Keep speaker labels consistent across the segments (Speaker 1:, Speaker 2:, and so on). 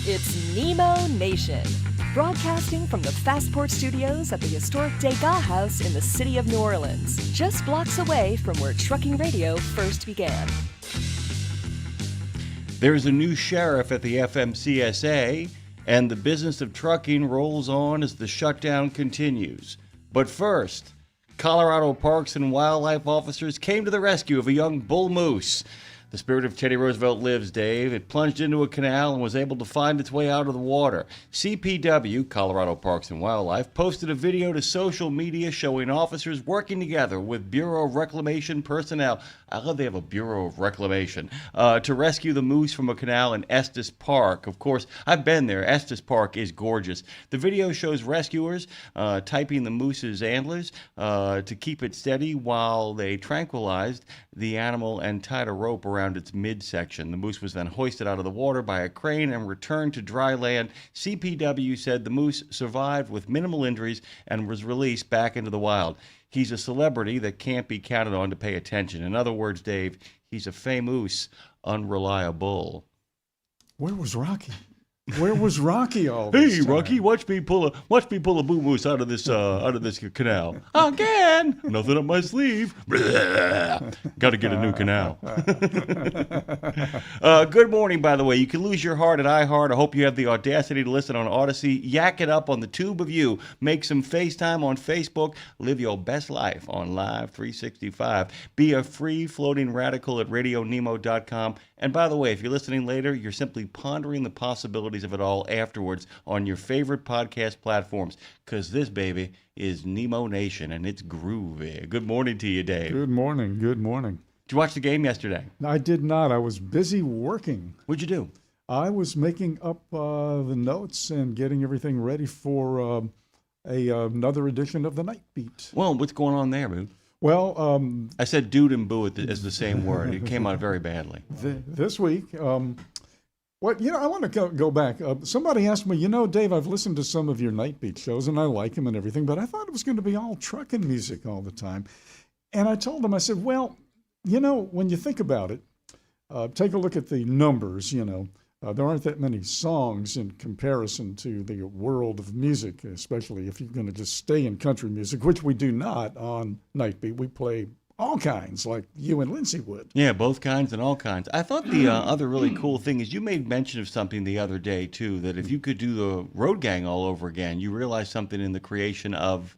Speaker 1: It's Nemo Nation, broadcasting from the Fastport Studios at the historic Degas House in the city of New Orleans, just blocks away from where trucking radio first began.
Speaker 2: There's a new sheriff at the FMCSA, and the business of trucking rolls on as the shutdown continues. But first, Colorado Parks and Wildlife officers came to the rescue of a young bull moose. The spirit of Teddy Roosevelt lives, Dave. It plunged into a canal and was able to find its way out of the water. CPW, Colorado Parks and Wildlife, posted a video to social media showing officers working together with Bureau of Reclamation personnel. I love they have a Bureau of Reclamation to rescue the moose from a canal in Estes Park. Of course, I've been there. Estes Park is gorgeous. The video shows rescuers typing the moose's antlers to keep it steady while they tranquilized the animal and tied a rope around its midsection. The moose was then hoisted out of the water by a crane and returned to dry land. CPW said the moose survived with minimal injuries and was released back into the wild. He's a celebrity that can't be counted on to pay attention. In other words, Dave, he's a famous, unreliable.
Speaker 3: Where was Rocky? Where was Rocky all this
Speaker 2: Hey,
Speaker 3: time?
Speaker 2: Rocky, watch me pull a boo moose out of this canal. Again, nothing up my sleeve. Got to get a new canal. Good morning, by the way. You can lose your heart at iHeart. I hope you have the audacity to listen on Odyssey. Yak it up on the tube of you. Make some FaceTime on Facebook. Live your best life on Live 365. Be a free floating radical at RadioNemo.com. And by the way, if you're listening later, you're simply pondering the possibilities of it all afterwards on your favorite podcast platforms, because this baby is Nemo Nation, and it's groovy. Good morning to you, Dave.
Speaker 3: Good morning. Good morning.
Speaker 2: Did you watch the game yesterday?
Speaker 3: I did not. I was busy working.
Speaker 2: What'd you do?
Speaker 3: I was making up the notes and getting everything ready for another edition of the Night Beat.
Speaker 2: Well, what's going on there, man?
Speaker 3: Well,
Speaker 2: I said dude and boo as the same word. It came out very badly.
Speaker 3: This week, I want to go back. Somebody asked me, Dave, I've listened to some of your Night Beat shows, and I like them and everything, but I thought it was going to be all trucking music all the time. And I told them, I said, well, when you think about it, take a look at the numbers, there aren't that many songs in comparison to the world of music, especially if you're going to just stay in country music, which we do not on Night Beat. We play all kinds, like you and Lindsay would.
Speaker 2: Yeah, both kinds and all kinds. I thought the other really cool thing is you made mention of something the other day, too, that if you could do the Road Gang all over again, you realized something in the creation of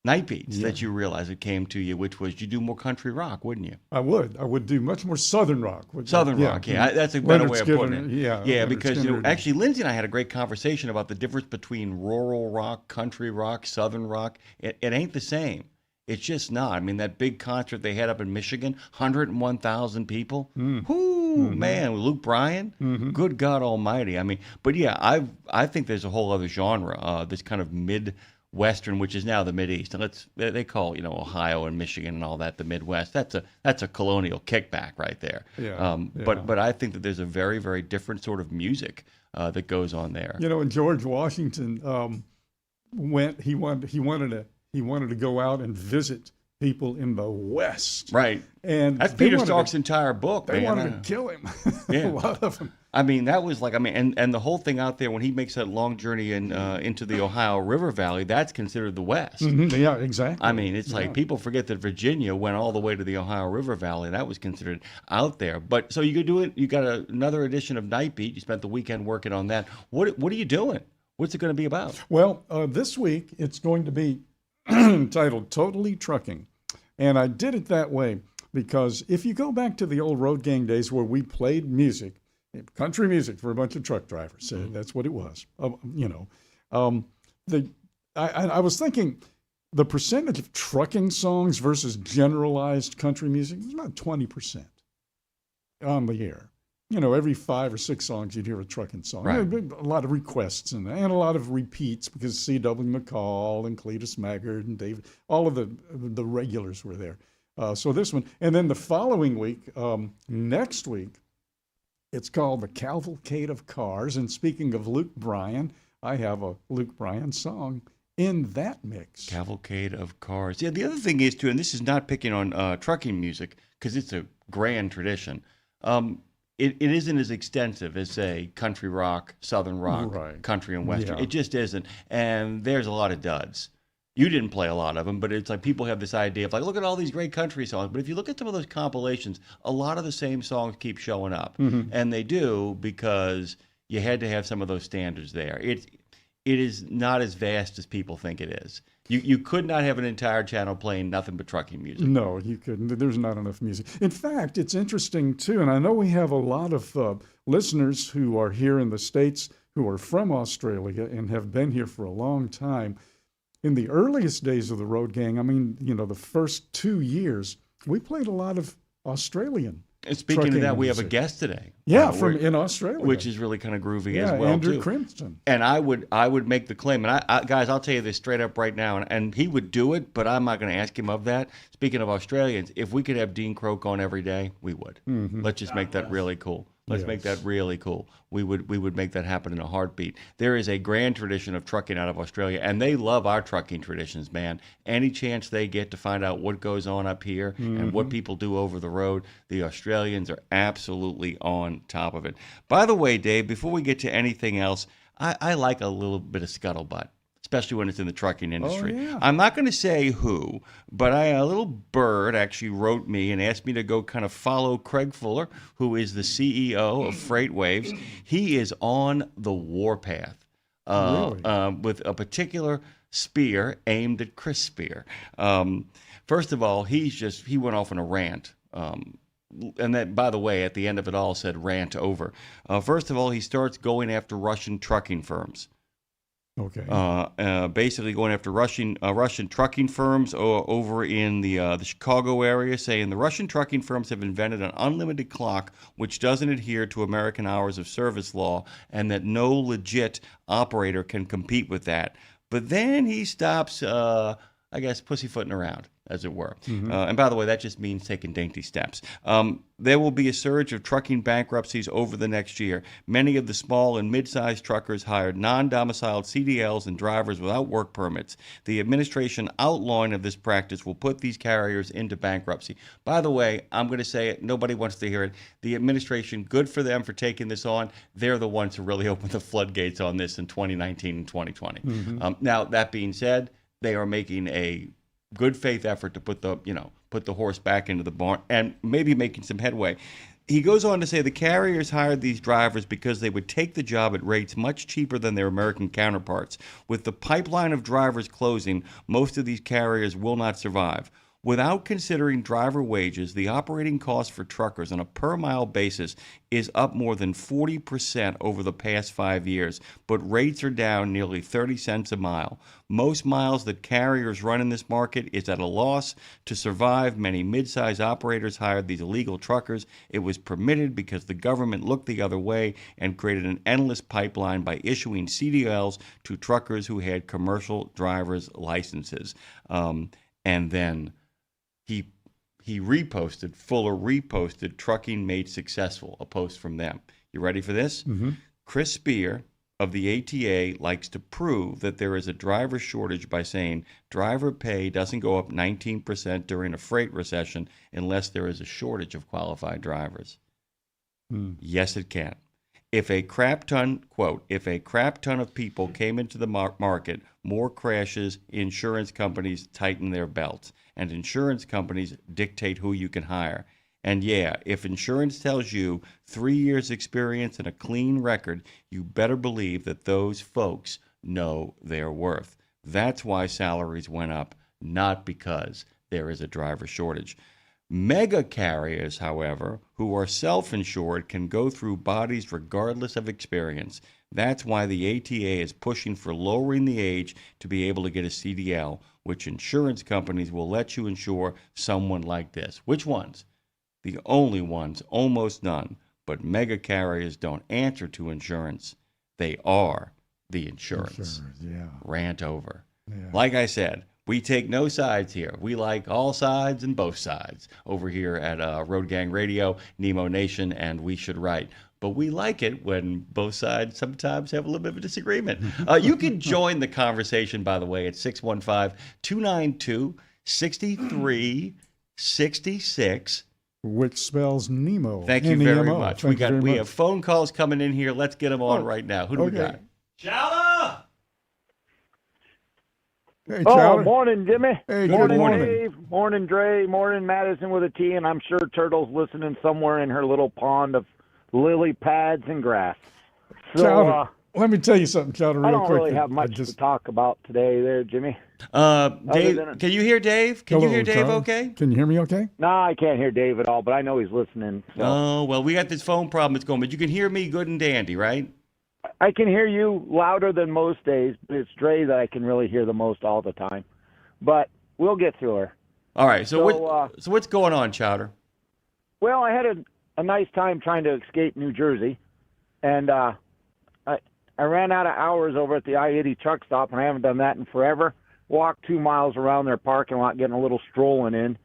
Speaker 2: Night Beats that you realized it came to you, which was you do more country rock, wouldn't you?
Speaker 3: I would do much more Southern rock.
Speaker 2: Southern rock, yeah. That's a better way of putting it.
Speaker 3: Yeah,
Speaker 2: because actually Lindsay and I had a great conversation about the difference between rural rock, country rock, Southern rock. It ain't the same. It's just not. I mean, that big concert they had up in Michigan, 101,000 people. Man, with Luke Bryan, good God Almighty. I mean, but yeah, I think there's a whole other genre, this kind of Midwestern, which is now the Mideast, and they call Ohio and Michigan and all that the Midwest. That's a colonial kickback right there. But I think that there's a very, very different sort of music that goes on there.
Speaker 3: And George Washington he wanted to go out and visit people in the West.
Speaker 2: Right.
Speaker 3: And
Speaker 2: that's Peter Stark's entire book.
Speaker 3: They wanted to kill him.
Speaker 2: Yeah.
Speaker 3: A lot of them.
Speaker 2: I mean, that was and the whole thing out there when he makes that long journey into the Ohio River Valley, that's considered the West.
Speaker 3: Mm-hmm. Yeah, exactly.
Speaker 2: I mean, it's like people forget that Virginia went all the way to the Ohio River Valley. That was considered out there. But so you could do it. You got another edition of Night Beat. You spent the weekend working on that. What are you doing? What's it going to be about?
Speaker 3: Well, this week it's going to be titled Totally Trucking. And I did it that way because if you go back to the old Road Gang days where we played music, country music for a bunch of truck drivers, that's what it was. I was thinking the percentage of trucking songs versus generalized country music is about 20% on the air. Every 5 or 6 songs you'd hear a trucking song.
Speaker 2: Right.
Speaker 3: A lot of requests and a lot of repeats because C.W. McCall and Cletus Maggard and David, all of the regulars were there. So this one. And then the following week, next week, it's called The Cavalcade of Cars. And speaking of Luke Bryan, I have a Luke Bryan song in that mix.
Speaker 2: Cavalcade of Cars. Yeah, the other thing is, too, and this is not picking on trucking music because it's a grand tradition. it isn't as extensive as, say, country rock, southern rock,
Speaker 3: Right.
Speaker 2: country and western.
Speaker 3: Yeah.
Speaker 2: It just isn't. And there's a lot of duds. You didn't play a lot of them, but it's like people have this idea of like, look at all these great country songs. But if you look at some of those compilations, a lot of the same songs keep showing up. And they do because you had to have some of those standards there. It is not as vast as people think it is. You could not have an entire channel playing nothing but trucking music.
Speaker 3: No, you couldn't. There's not enough music. In fact, it's interesting, too, and I know we have a lot of listeners who are here in the States who are from Australia and have been here for a long time. In the earliest days of the Road Gang, I mean, the first 2 years, we played a lot of Australian.
Speaker 2: And speaking of
Speaker 3: trucking
Speaker 2: that, we have a
Speaker 3: music.
Speaker 2: guest today.
Speaker 3: Yeah, from in Australia.
Speaker 2: Which is really kind of groovy as
Speaker 3: yeah,
Speaker 2: well,
Speaker 3: Andrew
Speaker 2: too.
Speaker 3: Crimson.
Speaker 2: And I would make the claim, and guys, I'll tell you this straight up right now, and he would do it, but I'm not going to ask him of that. Speaking of Australians, if we could have Dean Croak on every day, we would. Let's just make that really cool. Let's make that really cool. We would make that happen in a heartbeat. There is a grand tradition of trucking out of Australia, and they love our trucking traditions, man. Any chance they get to find out what goes on up here and what people do over the road, the Australians are absolutely on top of it. By the way, Dave, before we get to anything else, I like a little bit of scuttlebutt, especially when it's in the trucking industry.
Speaker 3: Oh, yeah.
Speaker 2: I'm not going to say who, but a little bird actually wrote me and asked me to go kind of follow Craig Fuller, who is the CEO of Freight Waves. He is on the warpath with a particular spear aimed at Chris Spear. First of all, he went off on a rant. And that, by the way, at the end of it all said rant over. First of all, he starts going after Russian trucking firms.
Speaker 3: Okay.
Speaker 2: Basically going after Russian trucking firms over in the Chicago area, saying the Russian trucking firms have invented an unlimited clock which doesn't adhere to American hours of service law, and that no legit operator can compete with that. But then he stops, I guess, pussyfooting around, as it were. And by the way, that just means taking dainty steps. There will be a surge of trucking bankruptcies over the next year. Many of the small and mid-sized truckers hired non-domiciled CDLs and drivers without work permits. The administration outlawing of this practice will put these carriers into bankruptcy. By the way, I'm going to say it. Nobody wants to hear it. The administration, good for them for taking this on. They're the ones who really opened the floodgates on this in 2019 and 2020. Now, that being said, they are making a good faith effort to put the horse back into the barn and maybe making some headway. He goes on to say the carriers hired these drivers because they would take the job at rates much cheaper than their American counterparts. With the pipeline of drivers closing, most of these carriers will not survive. Without considering driver wages, the operating cost for truckers on a per-mile basis is up more than 40% over the past 5 years, but rates are down nearly 30 cents a mile. Most miles that carriers run in this market is at a loss. To survive, many mid-size operators hired these illegal truckers. It was permitted because the government looked the other way and created an endless pipeline by issuing CDLs to truckers who had commercial driver's licenses. And then Fuller reposted Trucking Made Successful, a post from them. You ready for this? Chris Spear of the ATA likes to prove that there is a driver shortage by saying driver pay doesn't go up 19% during a freight recession unless there is a shortage of qualified drivers. Yes, it can. If a crap ton of people came into the market, more crashes, insurance companies tighten their belts, and insurance companies dictate who you can hire. And yeah, if insurance tells you 3 years experience and a clean record, you better believe that those folks know their worth. That's why salaries went up, not because there is a driver shortage. Mega carriers, however, who are self-insured can go through bodies regardless of experience. That's why the ATA is pushing for lowering the age to be able to get a CDL, which insurance companies will let you insure someone like this. Which ones? The only ones, almost none, but mega carriers don't answer to insurance. They are the insurance.
Speaker 3: Yeah.
Speaker 2: Rant over.
Speaker 3: Yeah.
Speaker 2: Like I said, we take no sides here. We like all sides and both sides over here at Road Gang Radio, Nemo Nation, and We Should Write. But we like it when both sides sometimes have a little bit of a disagreement. You can join the conversation, by the way, at 615-292-6366.
Speaker 3: which spells Nemo.
Speaker 2: Thank you very
Speaker 3: N-E-M-O.
Speaker 2: much.
Speaker 3: Thank you very
Speaker 2: We
Speaker 3: much.
Speaker 2: have phone calls coming in here. Let's get them on right now. Who do we got? Chowder!
Speaker 3: Hey,
Speaker 4: Oh,
Speaker 3: Chowder.
Speaker 4: morning, Jimmy.
Speaker 3: Hey,
Speaker 4: morning,
Speaker 3: good morning.
Speaker 4: Dave. Morning, Dre. Morning, Madison with a T. And I'm sure Turtle's listening somewhere in her little pond of lily pads and grass. So,
Speaker 3: Chowder, let me tell you something, Chowder,
Speaker 4: I
Speaker 3: real
Speaker 4: don't
Speaker 3: quick.
Speaker 4: really have much to talk about today there, Jimmy.
Speaker 2: Dave,
Speaker 4: than-
Speaker 2: can you hear Dave? Can you
Speaker 3: Hello,
Speaker 2: hear Dave
Speaker 3: Chowder.
Speaker 2: okay?
Speaker 3: Can you hear me okay?
Speaker 4: No, I can't hear Dave at all, but I know he's listening. So.
Speaker 2: Oh, well, we got this phone problem that's going, but you can hear me good and dandy, right?
Speaker 4: I can hear you louder than most days, but it's Dre that I can really hear the most all the time. But we'll get through her.
Speaker 2: All right, so
Speaker 4: So,
Speaker 2: what's going on, Chowder?
Speaker 4: Well, I had a nice time trying to escape New Jersey, and I ran out of hours over at the I-80 truck stop, and I haven't done that in forever. Walked 2 miles around their parking lot, getting a little strolling in.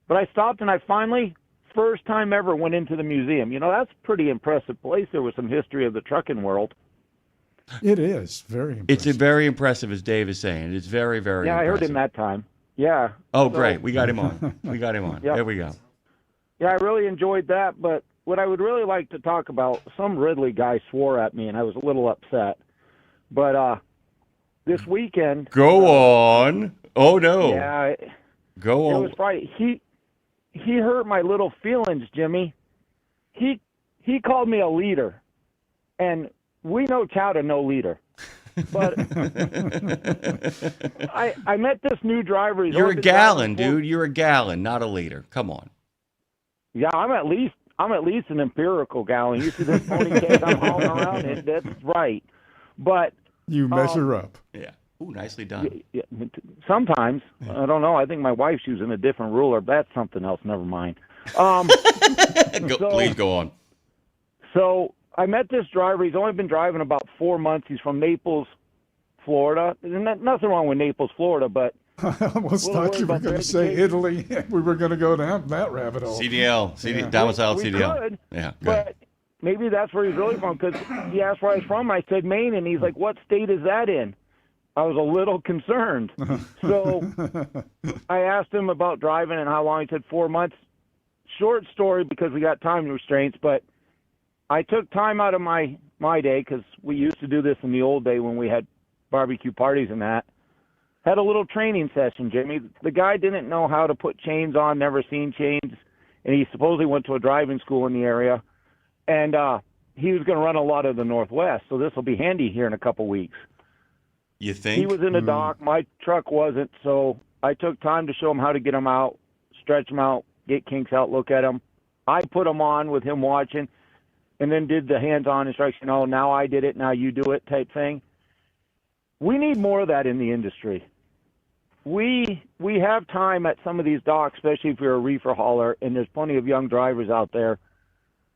Speaker 4: But I stopped, and I finally, first time ever, went into the museum. You know, that's a pretty impressive place. There was some history of the trucking world.
Speaker 3: It is very impressive.
Speaker 2: It's very impressive, as Dave is saying. It's very, very
Speaker 4: Yeah, I
Speaker 2: impressive.
Speaker 4: heard him that time. Yeah.
Speaker 2: Oh,
Speaker 4: So-
Speaker 2: great. We got him on. We got him on.
Speaker 4: Yep.
Speaker 2: There we go.
Speaker 4: Yeah, I really enjoyed that. But what I would really like to talk about, some Ridley guy swore at me, and I was a little upset. But this weekend.
Speaker 2: Go on. Oh, no.
Speaker 4: Yeah,
Speaker 2: Go
Speaker 4: it
Speaker 2: on.
Speaker 4: was Friday. He hurt my little feelings, Jimmy. He called me a leader, and we know Chowder no leader. But I met this new driver. He's
Speaker 2: You're a
Speaker 4: only been
Speaker 2: gallon,
Speaker 4: driving
Speaker 2: dude. You're a gallon, not a leader. Come on.
Speaker 4: Yeah, I'm at least an empirical gallon. You see this pony case I'm hauling around it? That's right. But
Speaker 3: You measure up.
Speaker 2: Yeah. Ooh, nicely done.
Speaker 4: yeah, sometimes I don't know. I think my wife's using a different ruler. But that's something else. Never mind.
Speaker 2: Please go on.
Speaker 4: So I met this driver. He's only been driving about 4 months. He's from Naples, Florida. There's nothing wrong with Naples, Florida, but
Speaker 3: I almost
Speaker 4: We'll
Speaker 3: thought
Speaker 4: worry
Speaker 3: you were
Speaker 4: about
Speaker 3: going
Speaker 4: their
Speaker 3: to say
Speaker 4: education.
Speaker 3: Italy. We were going to go down that rabbit hole.
Speaker 2: CDL, domiciled
Speaker 4: we
Speaker 2: CDL.
Speaker 4: could,
Speaker 2: Yeah, good.
Speaker 4: but maybe that's where he's really from, because he asked where I was from. I said Maine, and he's like, what state is that in? I was a little concerned. So I asked him about driving and how long. He said 4 months. Short story because we got time restraints, but I took time out of my day, because we used to do this in the old day when we had barbecue parties and that. Had a little training session, Jimmy. The guy didn't know how to put chains on, never seen chains, and he supposedly went to a driving school in the area. And he was going to run a lot of the Northwest, so this will be handy here in a couple weeks.
Speaker 2: You think?
Speaker 4: He was in the dock. My truck wasn't, so I took time to show him how to get them out, stretch them out, get kinks out, look at them. I put them on with him watching, and then did the hands-on instruction. Oh, now I did it, now you do it type thing. We need more of that in the industry. We have time at some of these docks, especially if you're a reefer hauler, and there's plenty of young drivers out there.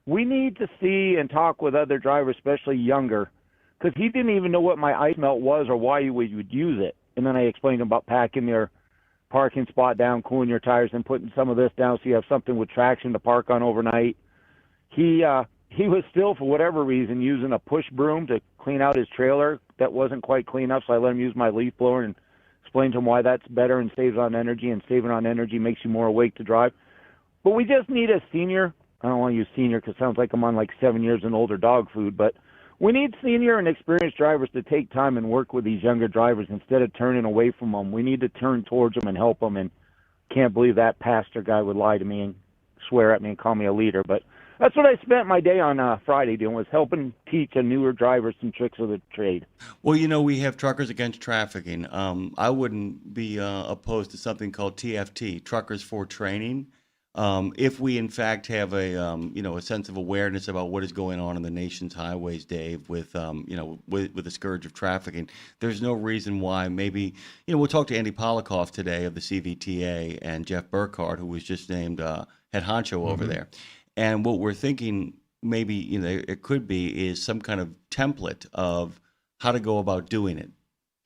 Speaker 4: We need to see and talk with other drivers, especially younger, because he didn't even know what my ice melt was or why you would use it. And then I explained about packing your parking spot down, cooling your tires, and putting some of this down so you have something with traction to park on overnight. He was still, for whatever reason, using a push broom to clean out his trailer that wasn't quite clean up, so I let him use my leaf blower and explained to him why that's better and saves on energy, and saving on energy makes you more awake to drive. But we just need a senior. I don't want to use senior because it sounds like I'm on like 7 years and older dog food, but we need senior and experienced drivers to take time and work with these younger drivers instead of turning away from them. We need to turn towards them and help them, and can't believe that pastor guy would lie to me and swear at me and call me a leader. But that's what I spent my day on Friday doing, was helping teach a newer driver some tricks of the trade.
Speaker 2: Well, you know, we have Truckers Against Trafficking. I wouldn't be opposed to something called TFT, Truckers for Training. If we, in fact, have a sense of awareness about what is going on in the nation's highways, Dave, with the scourge of trafficking, there's no reason why maybe, we'll talk to Andy Polikoff today of the CVTA and Jeff Burkhardt, who was just named head honcho over there. And what we're thinking maybe, it could be is some kind of template of how to go about doing it.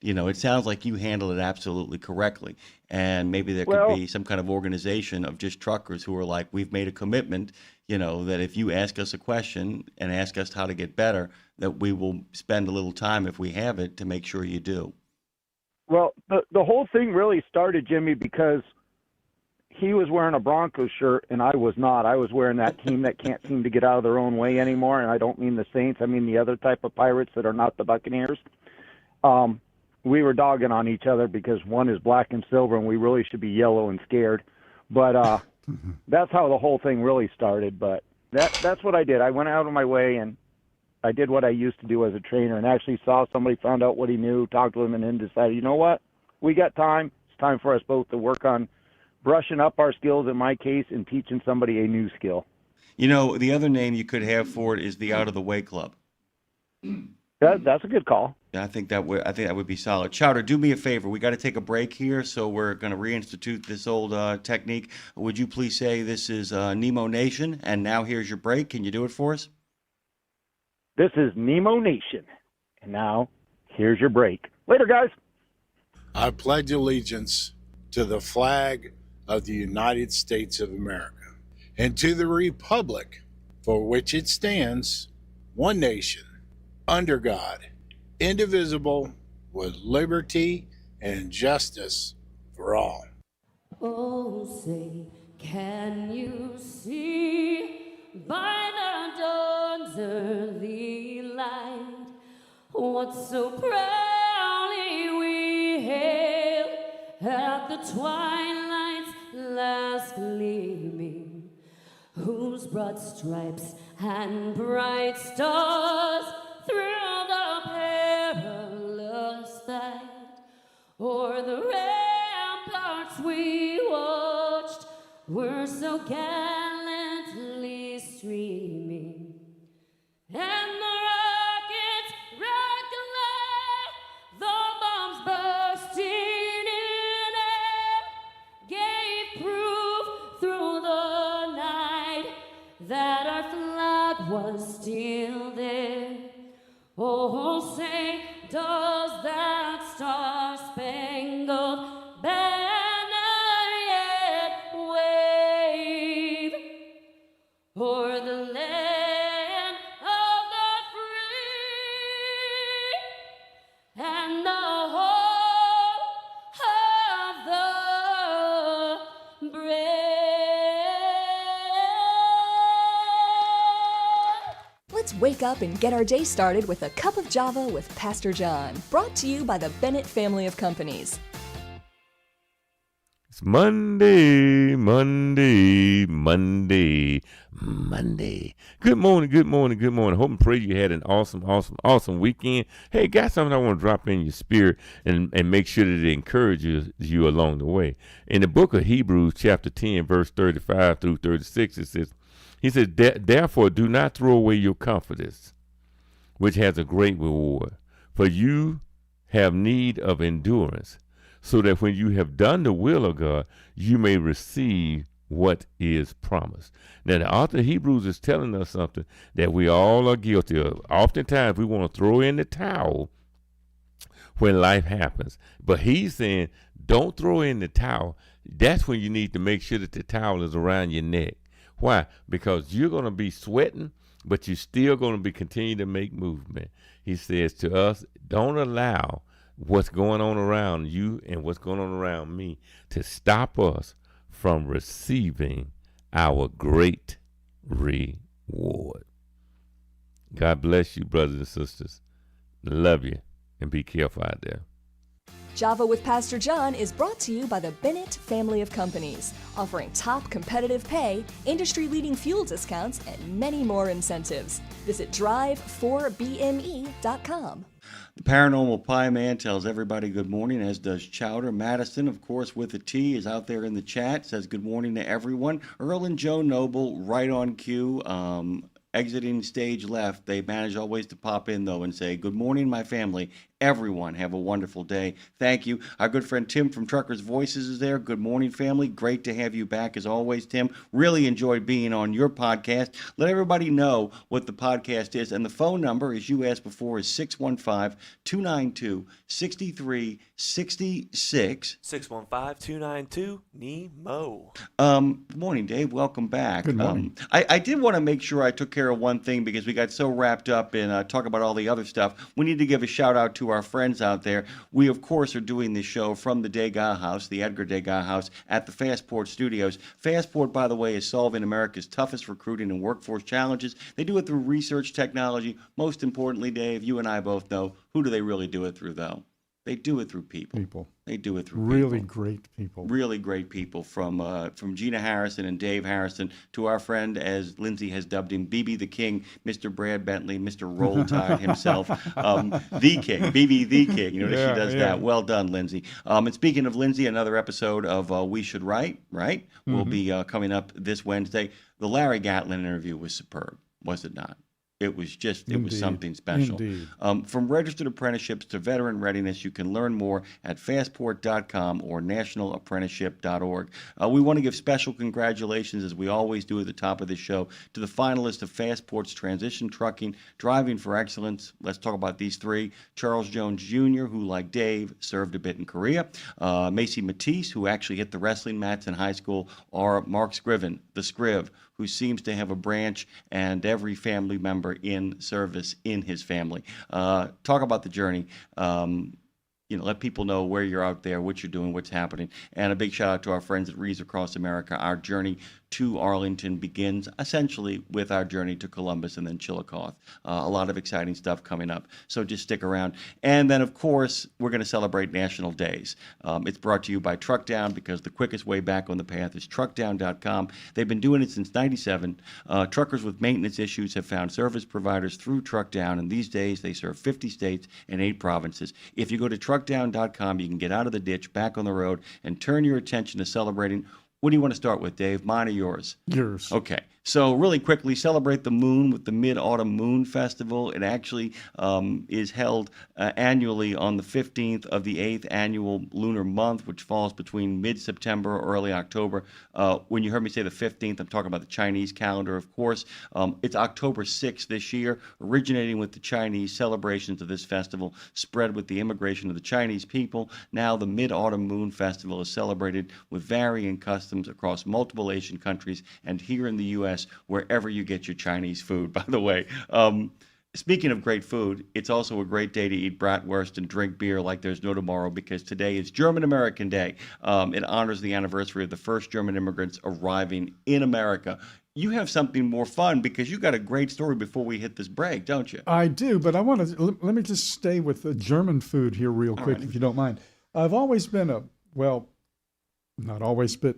Speaker 2: It sounds like you handle it absolutely correctly. And maybe there could be some kind of organization of just truckers who are like, we've made a commitment, that if you ask us a question and ask us how to get better, that we will spend a little time, if we have it, to make sure you do.
Speaker 4: Well, the whole thing really started, Jimmy, because he was wearing a Broncos shirt, and I was not. I was wearing that team that can't seem to get out of their own way anymore, and I don't mean the Saints. I mean the other type of Pirates that are not the Buccaneers. We were dogging on each other because one is black and silver, and we really should be yellow and scared. But that's how the whole thing really started. But that's what I did. I went out of my way, and I did what I used to do as a trainer, and actually saw somebody, found out what he knew, talked to him, and then decided, you know what? We got time. It's time for us both to work on brushing up our skills, in my case, and teaching somebody a new skill.
Speaker 2: You know, the other name you could have for it is the Out of the Way Club.
Speaker 4: That's a good call.
Speaker 2: I think that would be solid. Chowder, do me a favor. We got to take a break here, so we're going to reinstitute this old technique. Would you please say this is Nemo Nation, and now here's your break? Can you do it for us?
Speaker 4: This is Nemo Nation, and now here's your break. Later, guys.
Speaker 5: I pledge allegiance to the flag of the United States of America and to the republic for which it stands, one nation, under God, indivisible, with liberty and justice for all.
Speaker 6: Oh, say, can you see by the dawn's early light what so proudly we hailed at the twilight's last gleaming, whose broad stripes and bright stars through the perilous fight o'er the ramparts we watched were so gallantly streaming, and the rockets rocked alive, the bombs bursting in air gave proof through the night that our flag was still there. Oh, say, does that star-spangled banner yet wave o'er the land of the free and the home of the brave?
Speaker 1: Let's wake up and get our day started with a cup of Java with Pastor John, brought to you by the Bennett family of companies.
Speaker 7: It's Monday, Monday, Monday, Monday. Good morning, good morning, good morning. Hope and pray you had an awesome weekend. Hey, got something I want to drop in your spirit and make sure that it encourages you along the way. In the book of Hebrews, chapter 10, verse 35 through 36, it says, he says, therefore do not throw away your confidence, which has a great reward, for you have need of endurance, so that when you have done the will of God, you may receive what is promised. Now, the author of Hebrews is telling us something that we all are guilty of. Oftentimes, we want to throw in the towel when life happens. But he's saying, don't throw in the towel. That's when you need to make sure that the towel is around your neck. Why? Because you're going to be sweating, but you're still going to be continuing to make movement. He says to us, don't allow what's going on around you and what's going on around me to stop us from receiving our great reward. God bless you, brothers and sisters. Love you, and be careful out there.
Speaker 1: Java with Pastor John is brought to you by the Bennett family of companies, offering top competitive pay, industry-leading fuel discounts, and many more incentives. Visit drive4bme.com.
Speaker 2: The Paranormal Pie Man tells everybody good morning, as does Chowder. Madison, of course, with a T, is out there in the chat, says good morning to everyone. Earl and Joe Noble, right on cue. Exiting stage left, they manage always to pop in, though, and say, good morning, my family. Everyone, have a wonderful day. Thank you. Our good friend Tim from Truckers Voices is there. Good morning, family. Great to have you back, as always, Tim. Really enjoyed being on your podcast. Let everybody know what the podcast is. And the phone number, as you asked before, is 615-292-6366.
Speaker 8: 615-292-NEMO.
Speaker 2: Good morning, Dave. Welcome back.
Speaker 3: Good morning.
Speaker 2: I did want to make sure I took care clear one thing because we got so wrapped up in talking about all the other stuff. We need to give a shout out to our friends out there. We, of course, are doing this show from the Degas House, the Edgar Degas House at the Fastport Studios. Fastport, by the way, is solving America's toughest recruiting and workforce challenges. They do it through research technology. Most importantly, Dave, you and I both know, who do they really do it through, though? They do it through people. They do it through
Speaker 3: really
Speaker 2: people.
Speaker 3: great people.
Speaker 2: Really great people, from Gina Harrison and Dave Harrison to our friend, as Lindsay has dubbed him, BB the King, Mr. Brad Bentley, Mr. Roll Tide himself, the King, BB the King. You know, she does that. Well done, Lindsay. And speaking of Lindsay, another episode of We Should Write, right, will be coming up this Wednesday. The Larry Gatlin interview was superb, was it not? It was just, it was something special. From registered apprenticeships to veteran readiness, you can learn more at fastport.com or nationalapprenticeship.org. We want to give special congratulations, as we always do at the top of this show, to the finalists of Fastport's Transition Trucking, Driving for Excellence. Let's talk about these three. Charles Jones Jr., who, like Dave, served a bit in Korea. Macy Matisse, who actually hit the wrestling mats in high school. Or Mark Scriven, the Scriv, who seems to have a branch and every family member in service in his family. Talk about the journey. Let people know where you're out there, what you're doing, what's happening. And a big shout out to our friends at Rees Across America. Our journey to Arlington begins essentially with our journey to Columbus and then Chillicothe. A lot of exciting stuff coming up, so just stick around. And then, of course, we're going to celebrate National Days. It's brought to you by Truckdown, because the quickest way back on the path is truckdown.com. They've been doing it since '97. Truckers with maintenance issues have found service providers through Truckdown, and these days they serve 50 states and 8 provinces. If you go to truckdown.com, you can get out of the ditch, back on the road, and turn your attention to celebrating. What do you want to start with, Dave? Mine or yours?
Speaker 3: Yours.
Speaker 2: Okay. So really quickly, celebrate the moon with the Mid-Autumn Moon Festival. It actually is held annually on the 15th of the 8th annual lunar month, which falls between mid-September or early October. When you heard me say the 15th, I'm talking about the Chinese calendar, of course. It's October 6th this year, originating with the Chinese celebrations of this festival, spread with the immigration of the Chinese people. Now the Mid-Autumn Moon Festival is celebrated with varying customs across multiple Asian countries and here in the U.S., wherever you get your Chinese food, by the way. Speaking of great food, it's also a great day to eat bratwurst and drink beer like there's no tomorrow, because today is German American Day. It honors the anniversary of the first German immigrants arriving in America. You have something more fun, because you got a great story before we hit this break, don't you?
Speaker 3: I do, but I want to let me just stay with the German food here real quick, if you don't mind. I've always been not always, but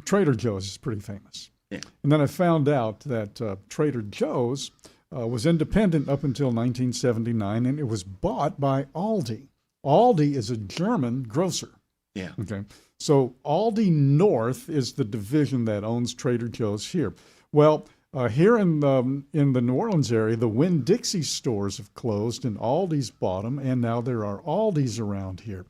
Speaker 3: Trader Joe's is pretty famous.
Speaker 2: Yeah.
Speaker 3: And then I found out that Trader Joe's was independent up until 1979, and it was bought by Aldi. Aldi is a German grocer.
Speaker 2: Yeah.
Speaker 3: Okay. So Aldi North is the division that owns Trader Joe's here. Well, here in the New Orleans area, the Winn-Dixie stores have closed, and Aldi's bought them, and now there are Aldis around here.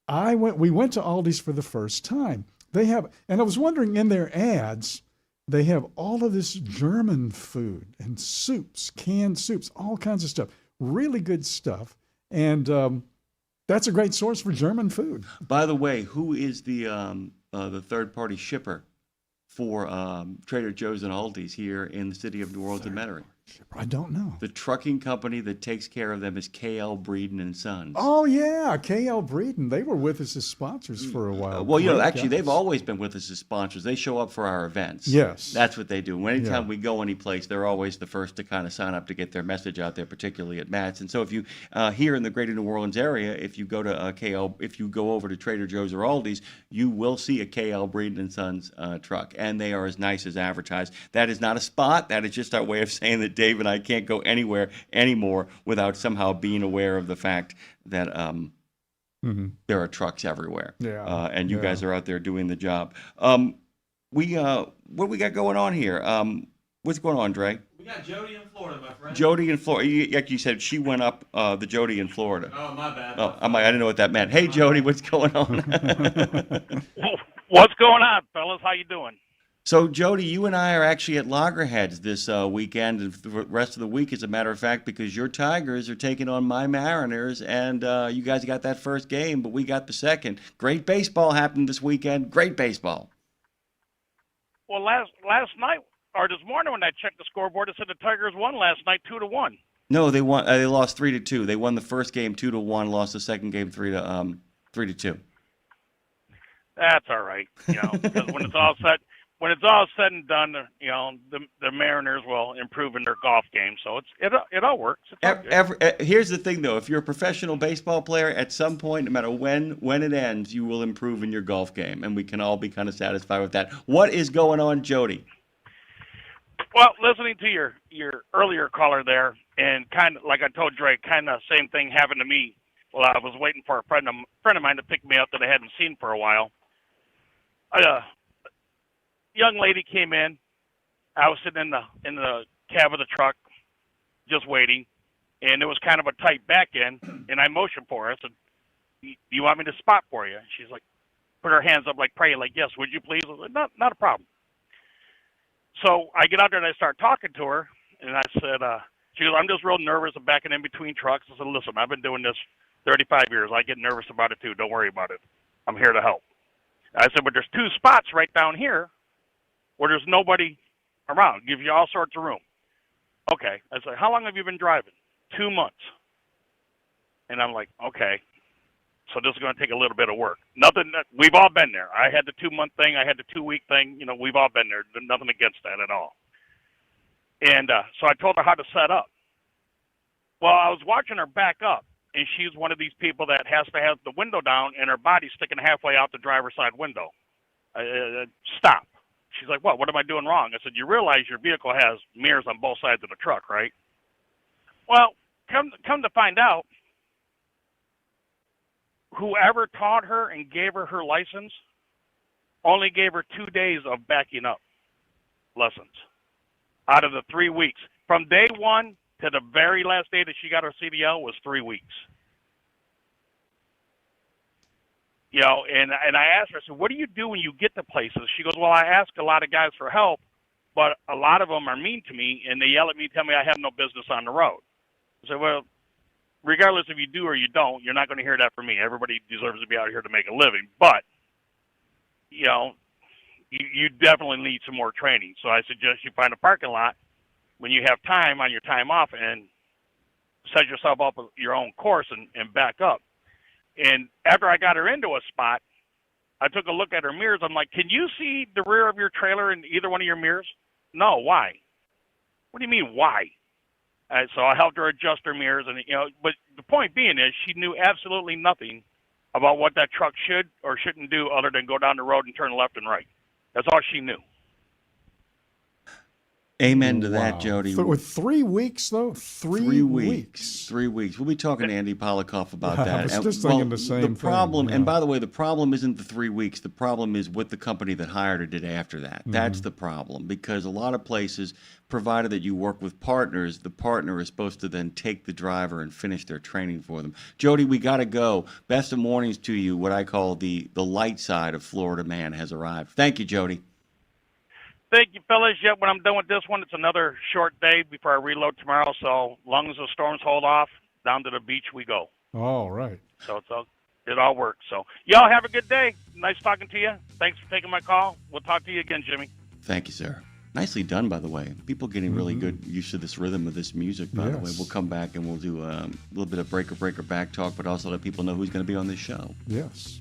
Speaker 3: We went to Aldi's for the first time. They have, and I was wondering, in their ads, they have all of this German food and soups, canned soups, all kinds of stuff. Really good stuff. And that's a great source for German food.
Speaker 2: By the way, who is the third-party shipper for Trader Joe's and Aldi's here in the city of New Orleans and Metairie?
Speaker 3: I don't know.
Speaker 2: The trucking company that takes care of them is K.L. Breeden and Sons.
Speaker 3: Oh, yeah, K.L. Breeden. They were with us as sponsors for a while.
Speaker 2: Well, actually, they've always been with us as sponsors. They show up for our events.
Speaker 3: Yes.
Speaker 2: That's what they do. Anytime we go any place, they're always the first to kind of sign up to get their message out there, particularly at Matt's. And so if you, here in the greater New Orleans area, if you go to if you go over to Trader Joe's or Aldi's, you will see a K.L. Breeden and Sons truck. And they are as nice as advertised. That is not a spot. That is just our way of saying that Dave and I can't go anywhere anymore without somehow being aware of the fact that there are trucks everywhere.
Speaker 3: Yeah.
Speaker 2: And you guys are out there doing the job. What do we got going on here? What's going on, Dre?
Speaker 8: We got Jody in Florida, my friend.
Speaker 2: Jody in Florida. Like you said, she went up the Jody in Florida.
Speaker 8: Oh, my bad.
Speaker 2: Oh, I didn't know what that meant. Hey, Jody, what's going on?
Speaker 9: What's going on, fellas? How you doing?
Speaker 2: So, Jody, you and I are actually at Loggerheads this weekend and the rest of the week, as a matter of fact, because your Tigers are taking on my Mariners, and you guys got that first game, but we got the second. Great baseball happened this weekend. Great baseball.
Speaker 9: Well, last night or this morning when I checked the scoreboard, it said the Tigers won last night 2-1.
Speaker 2: No, they won. They lost 3-2. They won the first game 2-1. Lost the second game 3-2.
Speaker 9: That's all right, because when it's all said and done, the Mariners will improve in their golf game. So it all works. It's all good.
Speaker 2: Here's the thing, though: if you're a professional baseball player, at some point, no matter when it ends, you will improve in your golf game, and we can all be kind of satisfied with that. What is going on, Jody?
Speaker 9: Well, listening to your earlier caller there, and kind of like I told Drake, kind of same thing happened to me while I was waiting for a friend of mine to pick me up that I hadn't seen for a while. A young lady came in. I was sitting in the cab of the truck, just waiting, and it was kind of a tight back end. And I motioned for her. I said, "Do you want me to spot for you?" And she's like, put her hands up like praying, like, "Yes, would you please?" I was like, not a problem. So I get out there and I start talking to her, and I said, she goes, "I'm just real nervous of backing in between trucks." I said, "Listen, I've been doing this 35 years. I get nervous about it too. Don't worry about it. I'm here to help." I said, "But there's 2 spots right down here where there's nobody around. Gives you all sorts of room." "Okay." I said, "How long have you been driving?" 2 months. And I'm like, okay. So this is going to take a little bit of work. We've all been there. I had the 2-month thing. I had the 2-week thing. We've all been there. Nothing against that at all. And so I told her how to set up. Well, I was watching her back up, and she's one of these people that has to have the window down and her body sticking halfway out the driver's side window. Stop. She's like, what am I doing wrong? I said, "You realize your vehicle has mirrors on both sides of the truck, right?" Well, come to find out, whoever taught her and gave her license only gave her 2 days of backing up lessons out of the 3 weeks. From day one to the very last day that she got her CDL was 3 weeks. And I asked her, I said, "What do you do when you get to places?" She goes, "Well, I ask a lot of guys for help, but a lot of them are mean to me, and they yell at me, tell me I have no business on the road." I said, "Well, regardless if you do or you don't, you're not going to hear that from me. Everybody deserves to be out here to make a living. But, you definitely need some more training. So I suggest you find a parking lot when you have time on your time off and set yourself up with your own course and back up." And after I got her into a spot, I took a look at her mirrors. I'm like, "Can you see the rear of your trailer in either one of your mirrors?" "No, why?" "What do you mean, why?" So I helped her adjust her mirrors, and but the point being is she knew absolutely nothing about what that truck should or shouldn't do other than go down the road and turn left and right. That's all she knew.
Speaker 2: Amen to that, Jody.
Speaker 3: With 3 weeks, though? 3 weeks.
Speaker 2: 3 weeks. We'll be talking to Andy Polikoff about that.
Speaker 3: I was just thinking the same
Speaker 2: problem,
Speaker 3: thing.
Speaker 2: and by the way, the problem isn't the 3 weeks. The problem is what the company that hired her did after that. That's the problem, because a lot of places, provided that you work with partners, the partner is supposed to then take the driver and finish their training for them. Jody, we got to go. Best of mornings to you. What I call the light side of Florida man has arrived. Thank you, Jody.
Speaker 9: Thank you, fellas. Yep, when I'm done with this one, it's another short day before I reload tomorrow. So as long as the storms hold off, down to the beach we go.
Speaker 3: All right.
Speaker 9: So it all works. So y'all have a good day. Nice talking to you. Thanks for taking my call. We'll talk to you again, Jimmy.
Speaker 2: Thank you, sir. Nicely done, by the way. People getting really good use of this rhythm of this music, by the way. We'll come back and we'll do a little bit of breaker back talk, but also let people know who's going to be on this show.
Speaker 3: Yes.